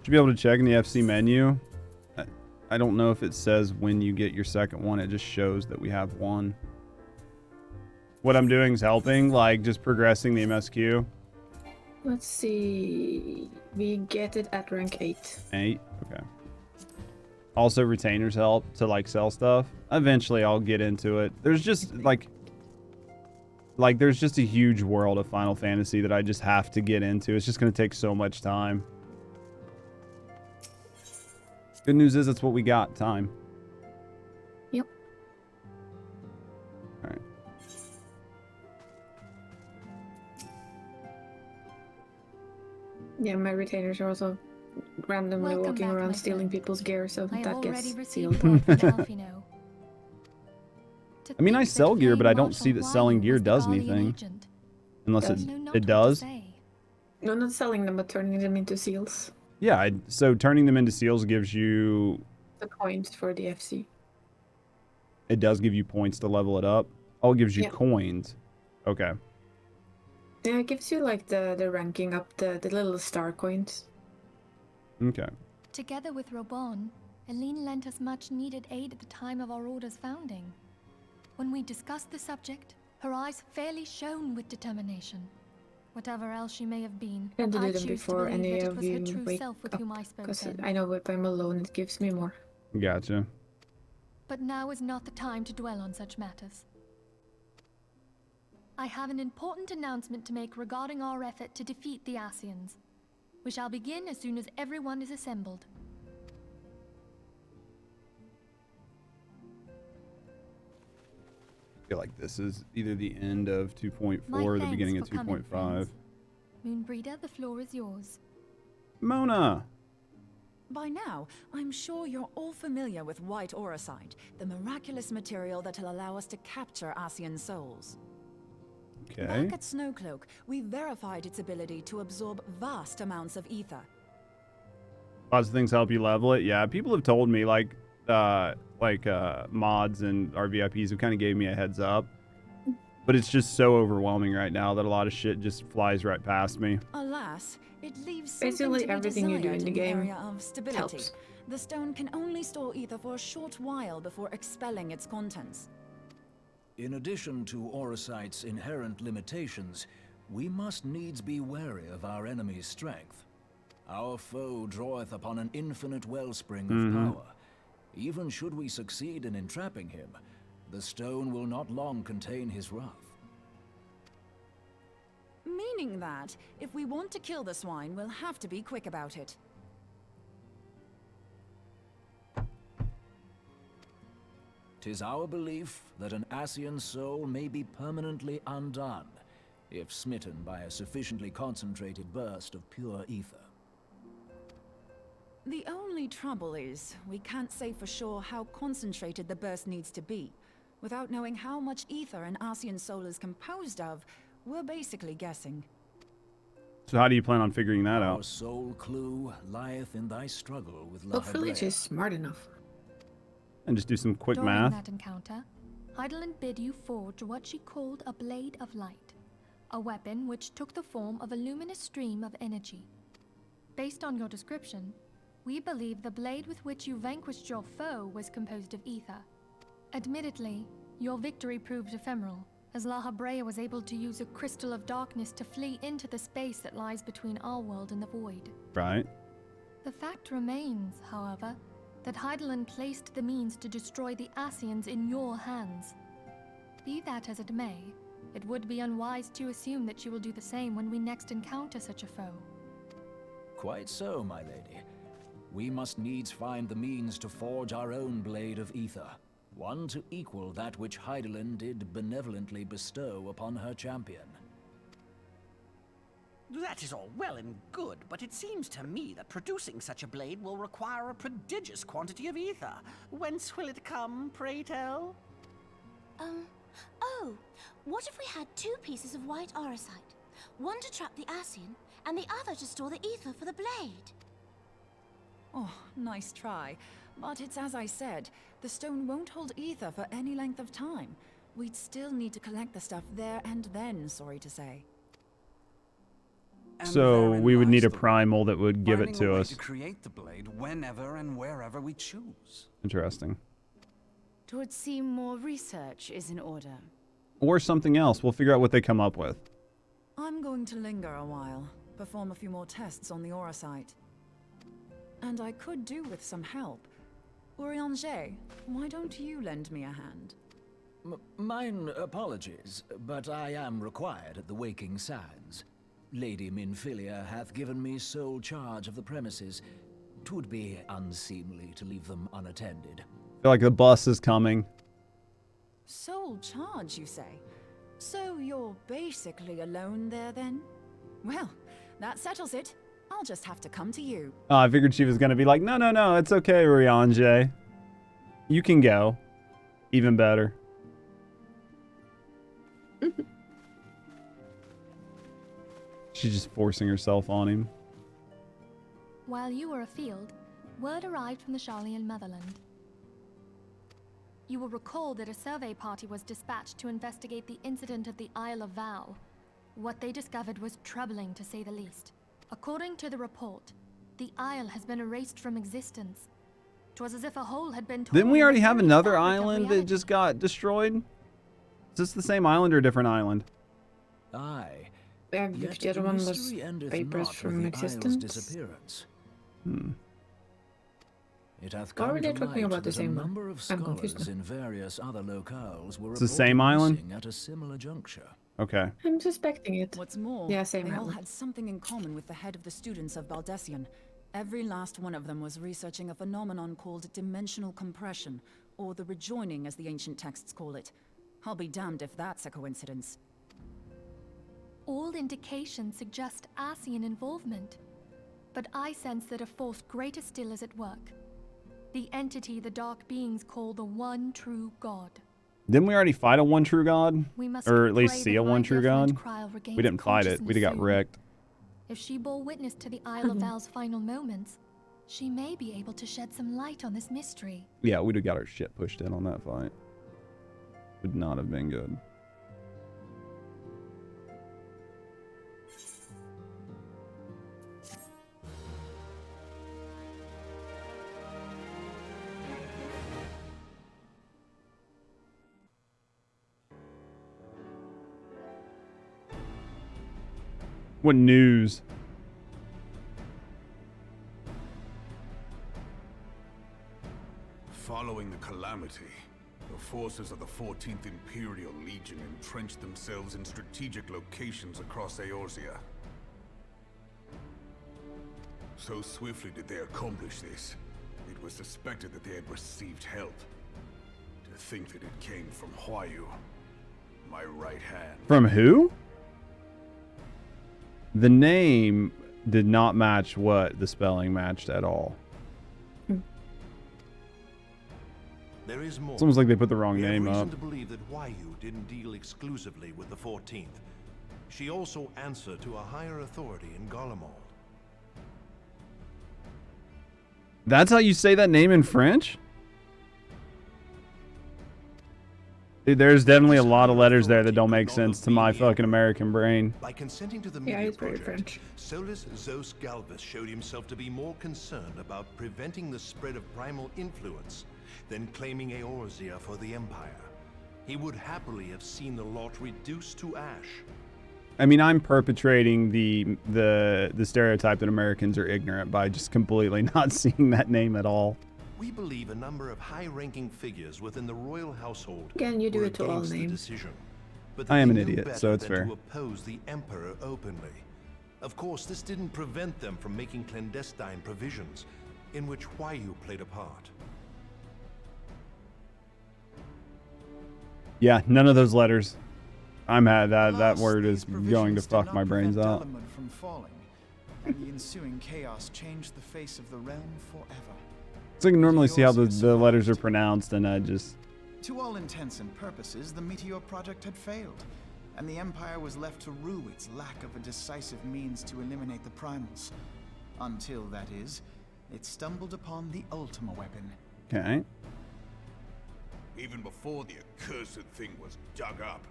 Should be able to check in the FC menu. I don't know if it says when you get your second one. It just shows that we have one. What I'm doing is helping, like just progressing the MSQ. Let's see. We get it at rank 8. 8? Okay. Also, retainers help to like sell stuff. Eventually, I'll get into it. There's just like there's just a huge world of Final Fantasy that I just have to get into. It's just going to take so much time. Good news is it's what we got, time. Yep. All right. Yeah, my retainers are also randomly walking around stealing people's gear, so that gets sealed. I mean, I sell gear, but I don't see that selling gear does anything. Unless it does. No, not selling them, but turning them into seals. Yeah, so turning them into seals gives you... The points for the FC. It does give you points to level it up? Oh, it gives you Yeah. coins. Okay. Yeah, it gives you like the ranking up, the little star coins. Okay. Together with Reborn, Eileen lent us much needed aid at the time of our order's founding. When we discussed the subject, her eyes fairly shone with determination. Whatever else she may have been, I tend to I do them choose before to believe any that it of was her you true wake self with up, whom I spoke because then. I know if I'm alone, it gives me more. Gotcha. But now is not the time to dwell on such matters. I have an important announcement to make regarding our effort to defeat the Asians. We shall begin as soon as everyone is assembled. I feel like this is either the end of 2.4 My or the thanks beginning of for coming, 2.5. friends. Moonbreeder, the floor is yours. Mona! By now, I'm sure you're all familiar with white auracite, the miraculous material that'll allow us to capture Asian souls. Okay. Back at Snowcloak, we verified its ability to absorb vast amounts of ether. Lots of things help you level it. Yeah, people have told me, like mods and RVIPs have kind of gave me a heads up. But it's just so overwhelming right now that a lot of shit just flies right past me. Alas, it leaves something Basically, to be everything you do desired in the in the game area of stability. helps. The stone can only store ether for a short while before expelling its contents. In addition to auracite's inherent limitations, we must needs be wary of our enemy's strength. Our foe draweth upon an infinite wellspring of power. Even should we succeed in entrapping him, the stone will not long contain his wrath. Meaning that, if we want to kill the swine, we'll have to be quick about it. Tis our belief that an Asian soul may be permanently undone, if smitten by a sufficiently concentrated burst of pure ether. The only trouble is, we can't say for sure how concentrated the burst needs to be. Without knowing how much ether an Asian soul is composed of, we're basically guessing. So how do you plan on figuring that Our out? sole clue lieth in thy struggle with Hopefully Lahabrea. she's smart enough. And just do some quick During math. that encounter, Heidelin bid you forge what she called a blade of light, a weapon which took the form of a luminous stream of energy. Based on your description, we believe the blade with which you vanquished your foe was composed of ether. Admittedly, your victory proved ephemeral, as Lahabrea was able to use a crystal of darkness to flee into the space that lies between our world and the void. Right. The fact remains, however, that Heidelin placed the means to destroy the Asians in your hands. Be that as it may, it would be unwise to assume that you will do the same when we next encounter such a foe. Quite so, my lady. We must needs find the means to forge our own blade of ether, one to equal that which Heidelin did benevolently bestow upon her champion. That is all well and good, but it seems to me that producing such a blade will require a prodigious quantity of ether. Whence will it come, pray tell? Oh, what if we had two pieces of white auracite? One to trap the Asian, and the other to store the ether for the blade. Oh, nice try. But it's as I said, the stone won't hold ether for any length of time. We'd still need to collect the stuff there and then, sorry to say. And So therein we would lies need a the primal that would give it finding to a way us. to create the blade whenever and wherever we choose. Interesting. It would seem more research is in order. Or something else. We'll figure out what they come up with. I'm going to linger a while, perform a few more tests on the auracite. And I could do with some help. Urianger, why don't you lend me a hand? Mine apologies, but I am required at the Waking Sands. Lady Minfilia hath given me sole charge of the premises. 'Twould be unseemly to leave them unattended. I feel like the bus is coming. Sole charge, you say? So you're basically alone there then? Well, that settles it. I'll just have to come to you. Oh, I figured she was going to be like, no, it's okay, Rianje. You can go. Even better. She's just forcing herself on him. While you were afield, word arrived from the Charlian motherland. You will recall that a survey party was dispatched to investigate the incident of the Isle of Vow. What they discovered was troubling, to say the least. According to the report, the Isle has been erased from existence. 'Twas as if a hole had been torn. Didn't we in already the have very another fabric of island that reality. just got destroyed? Is this the same island or a different island? Aye. Yeah, Yet if the other one was mystery endeth vapors not from with the isle's existence. disappearance. Hmm. It hath Or come are they to talking light about the that same a one? number of I'm confused scholars now. in various other locales were It's the same reported island? missing at a similar juncture. Okay. I'm suspecting it. What's more, Yeah, same they all island. had something in common with the head of the students of Baldessian. Every last one of them was researching a phenomenon called dimensional compression, or the rejoining as the ancient texts call it. I'll be damned if that's a coincidence. All indications suggest Asian involvement. But I sense that a force greater still is at work. The entity the dark beings call the one true God. Didn't we already fight a one true god? We must Or at pray least see that a one my true dear friend god? Kryl regains We didn't fight it. We consciousness got soon. wrecked. If she bore witness to the Isle of Val's final moments, she may be able to shed some light on this mystery. Yeah, we'd have got our shit pushed in on that fight. Would not have been good. What news? Following the calamity, the forces of the 14th Imperial Legion entrenched themselves in strategic locations across Eorzea. So swiftly did they accomplish this, it was suspected that they had received help. To think that it came from Huayu, my right hand. From who? The name did not match what the spelling matched at all. There is more. It's almost like they put the wrong We have name reason up. to believe that Huayu didn't deal exclusively with the 14th. She also answered to a higher authority in Garlemald. That's how you say that name in French? Dude, there's definitely a lot of letters there that don't make sense to my fucking American brain. By consenting to the Yeah, media it's very project, French. Solus Zos Galvus showed himself to be more concerned about preventing the spread of primal influence than claiming Eorzea for the Empire. He would happily have seen the lot reduced to ash. I mean, I'm perpetrating the stereotype that Americans are ignorant by just completely not seeing that name at all. We believe a number of high-ranking figures within the royal household Again, you do were it to all against the names. decision. But I am they an knew idiot, better so it's than fair. to oppose the Emperor openly. Of course, this didn't prevent them from making clandestine provisions, in which Huayu played a part. Yeah, none of those letters. I'm at that Alas, word these is going to provisions did fuck not my brains prevent out. Delamod from falling, and the ensuing chaos changed the face of the realm forever. So I can normally see how the letters are pronounced, and I just... To all intents and purposes, the Meteor Project had failed, and the Empire was left to rue its lack of a decisive means to eliminate the primals. Until, that is, it stumbled upon the Ultima weapon. Okay. Even before the accursed thing was dug up,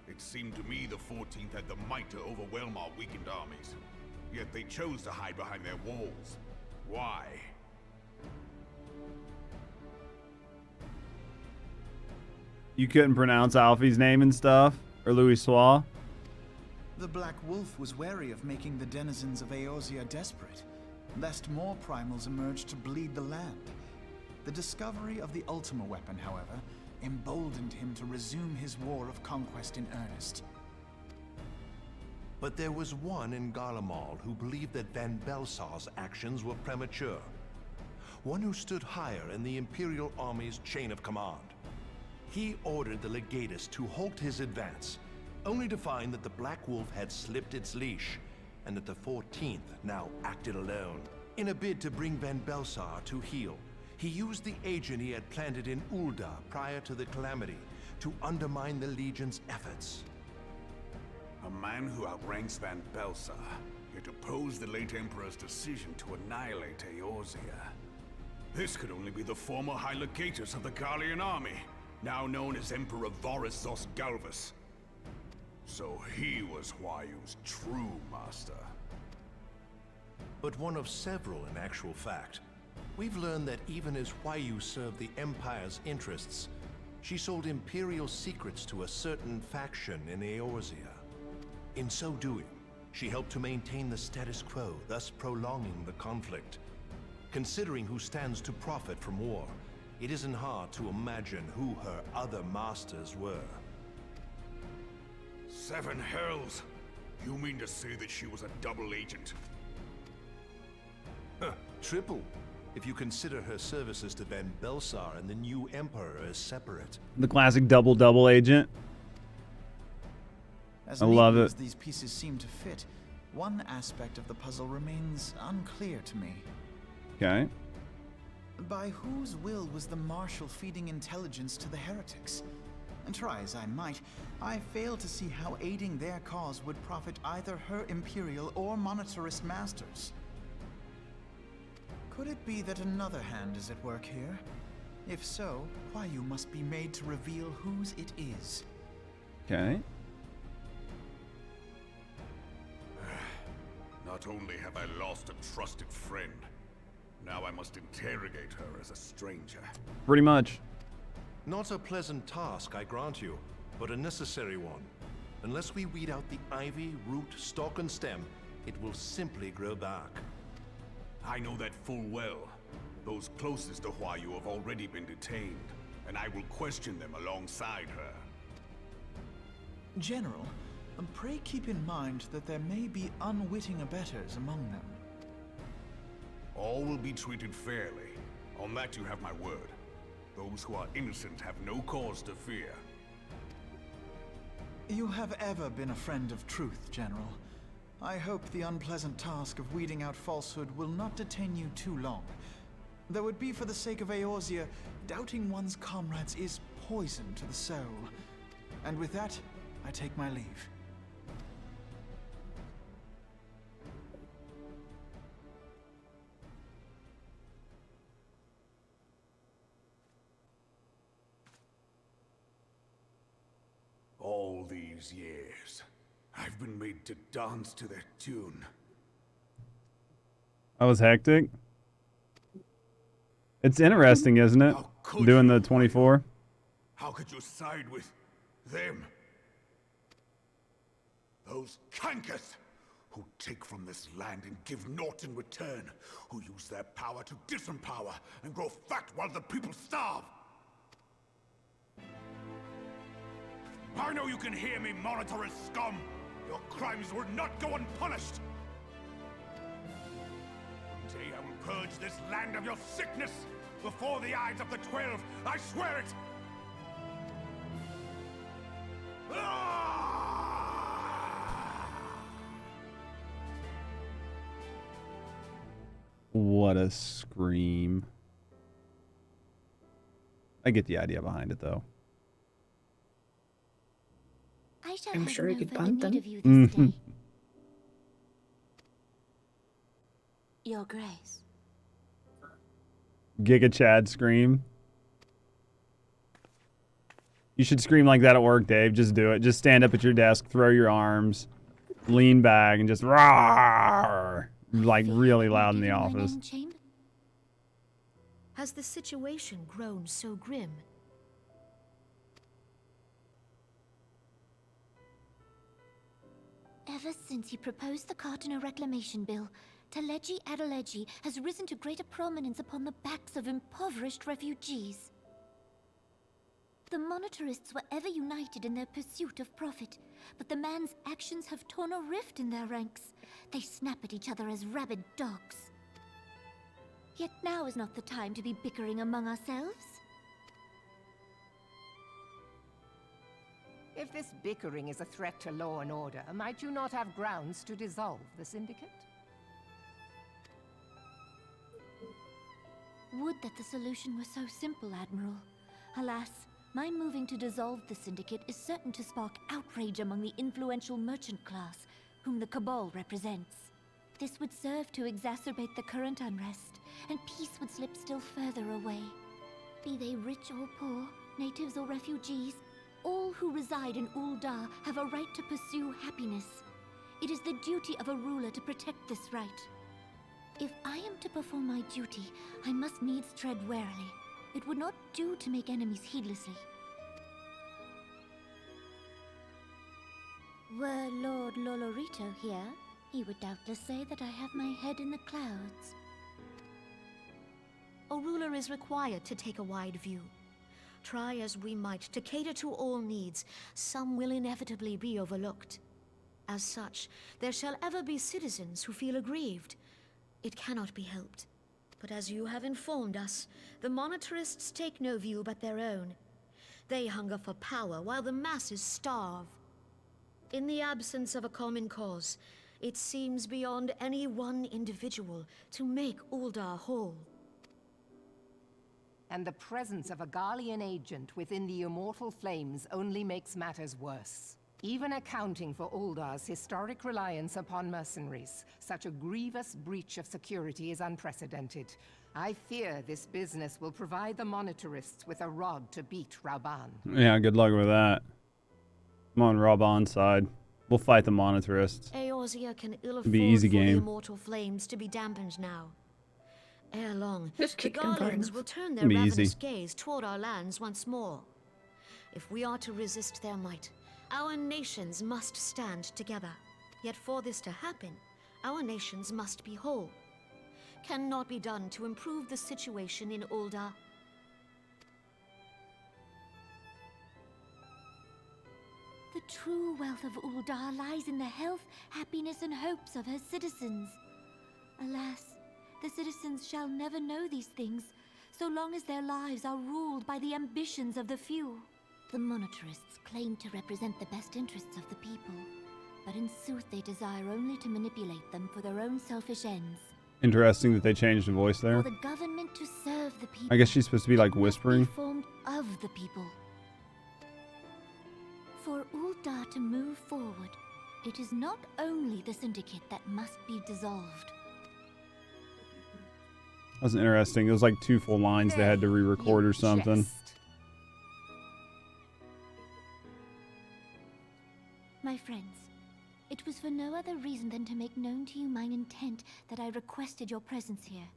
it seemed to me the 14th had the might to overwhelm our weakened armies. Yet they chose to hide behind their walls. Why? You couldn't pronounce Alfie's name and stuff? Or Louis Sois? The Black Wolf was wary of making the denizens of Eorzea desperate, lest more primals emerge to bleed the land. The discovery of the Ultima weapon, however, emboldened him to resume his war of conquest in earnest. But there was one in Garlemald who believed that Van Belsar's actions were premature. One who stood higher in the Imperial Army's chain of command. He ordered the Legatus to halt his advance, only to find that the Black Wolf had slipped its leash, and that the 14th now acted alone. In a bid to bring Van Belsar to heel, he used the agent he had planted in Ul'dah prior to the calamity to undermine the Legion's efforts. A man who outranks Van Belsar, yet opposed the late Emperor's decision to annihilate Eorzea. This could only be the former High Legatus of the Garlean army, now known as Emperor Voris Zos Galvus. So he was Huayu's true master. But one of several in actual fact. We've learned that even as Huayu served the Empire's interests, she sold Imperial secrets to a certain faction in Eorzea. In so doing, she helped to maintain the status quo, thus prolonging the conflict. Considering who stands to profit from war, it isn't hard to imagine who her other masters were. 7 hells! You mean to say that she was a double agent? Triple, if you consider her services to Van Belsar and the new Emperor as separate. The classic double agent. As I love neatly it. as these pieces seem to fit, one aspect of the puzzle remains unclear to me. Okay. By whose will was the Marshal feeding intelligence to the heretics? And try as I might, I fail to see how aiding their cause would profit either her Imperial or monetarist masters. Could it be that another hand is at work here? If so, Huayu must be made to reveal whose it is. Okay. Not only have I lost a trusted friend, now I must interrogate her as a stranger. Pretty much. Not a pleasant task, I grant you, but a necessary one. Unless we weed out the ivy, root, stalk, and stem, it will simply grow back. I know that full well. Those closest to Huayu have already been detained, and I will question them alongside her. General, pray keep in mind that there may be unwitting abettors among them. All will be treated fairly. On that you have my word. Those who are innocent have no cause to fear. You have ever been a friend of truth, General. I hope the unpleasant task of weeding out falsehood will not detain you too long. Though it be for the sake of Eorzea, doubting one's comrades is poison to the soul. And with that, I take my leave. All these years, I've been made to dance to their tune. That was hectic. It's interesting, isn't it? Doing the 24. How could you side with them? Those cankers who take from this land and give naught in return, who use their power to disempower and grow fat while the people starve. I know you can hear me, monetarist scum! Your crimes will not go unpunished! One day I will purge this land of your sickness before the eyes of the 12, I swear it! What a scream. I get the idea behind it, though. I shall I'm have sure you no could further bunt need them. of you this day. Your Grace. Giga Chad scream. You should scream like that at work, Dave. Just do it. Just stand up at your desk, throw your arms, lean back, and just roar, like really loud in the office. Has the situation grown so grim? Ever since he proposed the Cartiner Reclamation Bill, Teleji Adeleji has risen to greater prominence upon the backs of impoverished refugees. The monetarists were ever united in their pursuit of profit, but the man's actions have torn a rift in their ranks. They snap at each other as rabid dogs. Yet now is not the time to be bickering among ourselves. If this bickering is a threat to law and order, might you not have grounds to dissolve the Syndicate? Would that the solution were so simple, Admiral. Alas, my moving to dissolve the Syndicate is certain to spark outrage among the influential merchant class, whom the Cabal represents. This would serve to exacerbate the current unrest, and peace would slip still further away. Be they rich or poor, natives or refugees, all who reside in Uldar have a right to pursue happiness. It is the duty of a ruler to protect this right. If I am to perform my duty, I must needs tread warily. It would not do to make enemies heedlessly. Were Lord Lolorito here, he would doubtless say that I have my head in the clouds. A ruler is required to take a wide view. Try as we might to cater to all needs, some will inevitably be overlooked. As such, there shall ever be citizens who feel aggrieved. It cannot be helped. But as you have informed us, the monetarists take no view but their own. They hunger for power while the masses starve. In the absence of a common cause, it seems beyond any one individual to make Uldar whole. And the presence of a Garlean agent within the immortal flames only makes matters worse. Even accounting for Uldar's historic reliance upon mercenaries, such a grievous breach of security is unprecedented. I fear this business will provide the monetarists with a rod to beat Rauban. Yeah, good luck with that. I'm on Rauban's side. We'll fight the monetarists. Eorzea can ill It'll be afford easy for the game. immortal flames to be dampened now. Ere long, Just the kick them, Garleans Cardinals. will turn their It'll be ravenous easy. gaze toward our lands once more. If we are to resist their might, our nations must stand together. Yet for this to happen, our nations must be whole. Cannot be done to improve the situation in Uldar. The true wealth of Uldar lies in the health, happiness, and hopes of her citizens. Alas, the citizens shall never know these things, so long as their lives are ruled by the ambitions of the few. The monetarists claim to represent the best interests of the people, but in sooth they desire only to manipulate them for their own selfish ends. Interesting that they changed the voice there. For the government to serve the people, I guess she's supposed to be like whispering. formed of the people. For Uldar to move forward, it is not only the syndicate that must be dissolved. That was interesting. It was like 2 full lines they had to re-record or something. My friends, it was for no other reason than to make known to you mine intent that I requested your presence here.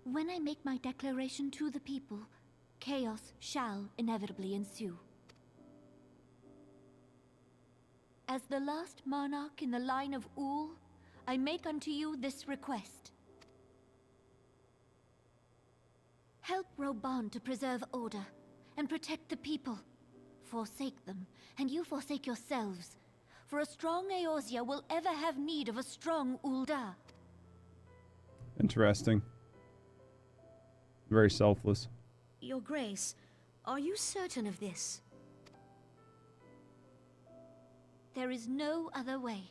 When I make my declaration to the people, chaos shall inevitably ensue. As the last monarch in the line of Ul, I make unto you this request. Help Rauban to preserve order and protect the people. Forsake them, and you forsake yourselves. For a strong Eorzea will ever have need of a strong Uldar. Interesting. Very selfless. Your Grace, are you certain of this? There is no other way.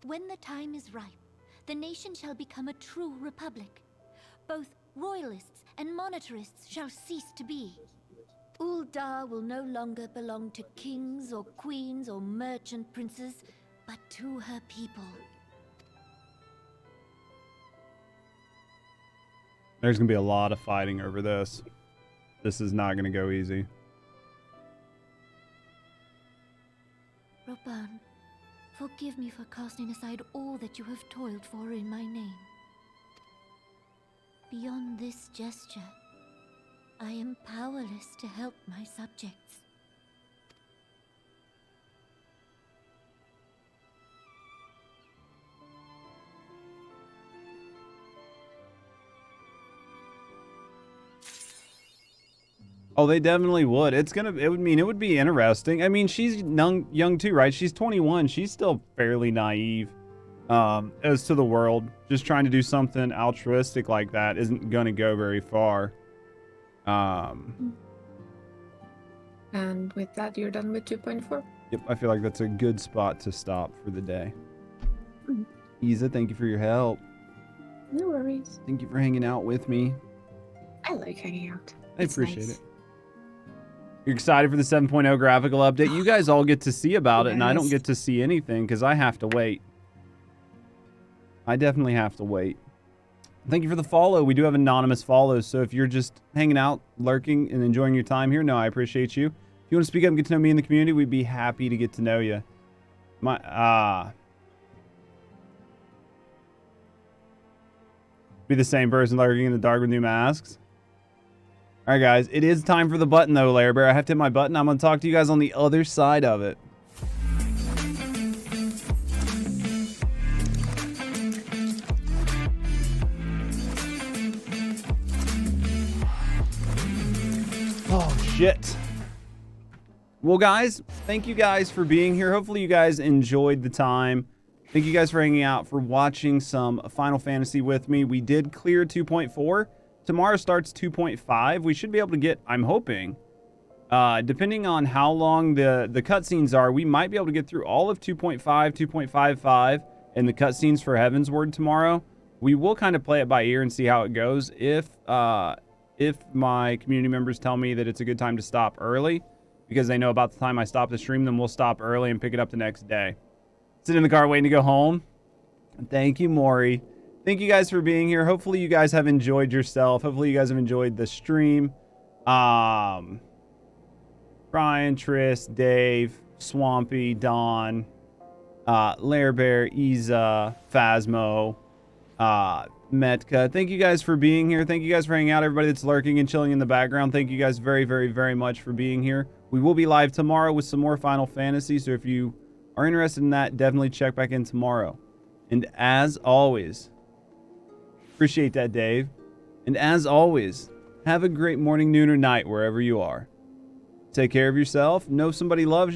When the time is ripe, the nation shall become a true republic. Both royalists and monetarists shall cease to be. Uldar will no longer belong to kings or queens or merchant princes, but to her people. There's going to be a lot of fighting over this. This is not going to go easy. Rauban, forgive me for casting aside all that you have toiled for in my name. Beyond this gesture, I am powerless to help my subjects. Oh, they definitely would. It would be interesting. I mean, she's young too, right? She's 21. She's still fairly naive as to the world. Just trying to do something altruistic like that isn't going to go very far. And with that, you're done with 2.4? Yep, I feel like that's a good spot to stop for the day. Isa, thank you for your help. No worries. Thank you for hanging out with me. I like hanging out. I appreciate it. You're excited for the 7.0 graphical update? You guys all get to see about it, and I don't get to see anything because I have to wait. I definitely have to wait. Thank you for the follow. We do have anonymous follows, so if you're just hanging out, lurking, and enjoying your time here, no, I appreciate you. If you want to speak up and get to know me in the community, we'd be happy to get to know you. Be the same person lurking in the dark with new masks. All right, guys, it is time for the button, though, Lair Bear. I have to hit my button. I'm going to talk to you guys on the other side of it. Oh, shit. Well, guys, thank you guys for being here. Hopefully you guys enjoyed the time. Thank you guys for hanging out, for watching some Final Fantasy with me. We did clear 2.4. Tomorrow starts 2.5. We should be able to get, I'm hoping, depending on how long the cutscenes are, we might be able to get through all of 2.5, 2.55, and the cutscenes for Heaven's Word tomorrow. We will kind of play it by ear and see how it goes. If my community members tell me that it's a good time to stop early, because they know about the time I stop the stream, then we'll stop early and pick it up the next day. Sit in the car waiting to go home. Thank you, Maury. Thank you guys for being here. Hopefully you guys have enjoyed yourself. Hopefully you guys have enjoyed the stream. Brian, Triss, Dave, Swampy, Don, Lair Bear, Isa, Phasmo, Metka. Thank you guys for being here. Thank you guys for hanging out. Everybody that's lurking and chilling in the background, thank you guys very, very, very much for being here. We will be live tomorrow with some more Final Fantasy, so if you are interested in that, definitely check back in tomorrow. And as always, appreciate that, Dave. And as always, have a great morning, noon, or night wherever you are. Take care of yourself. Know somebody loves you.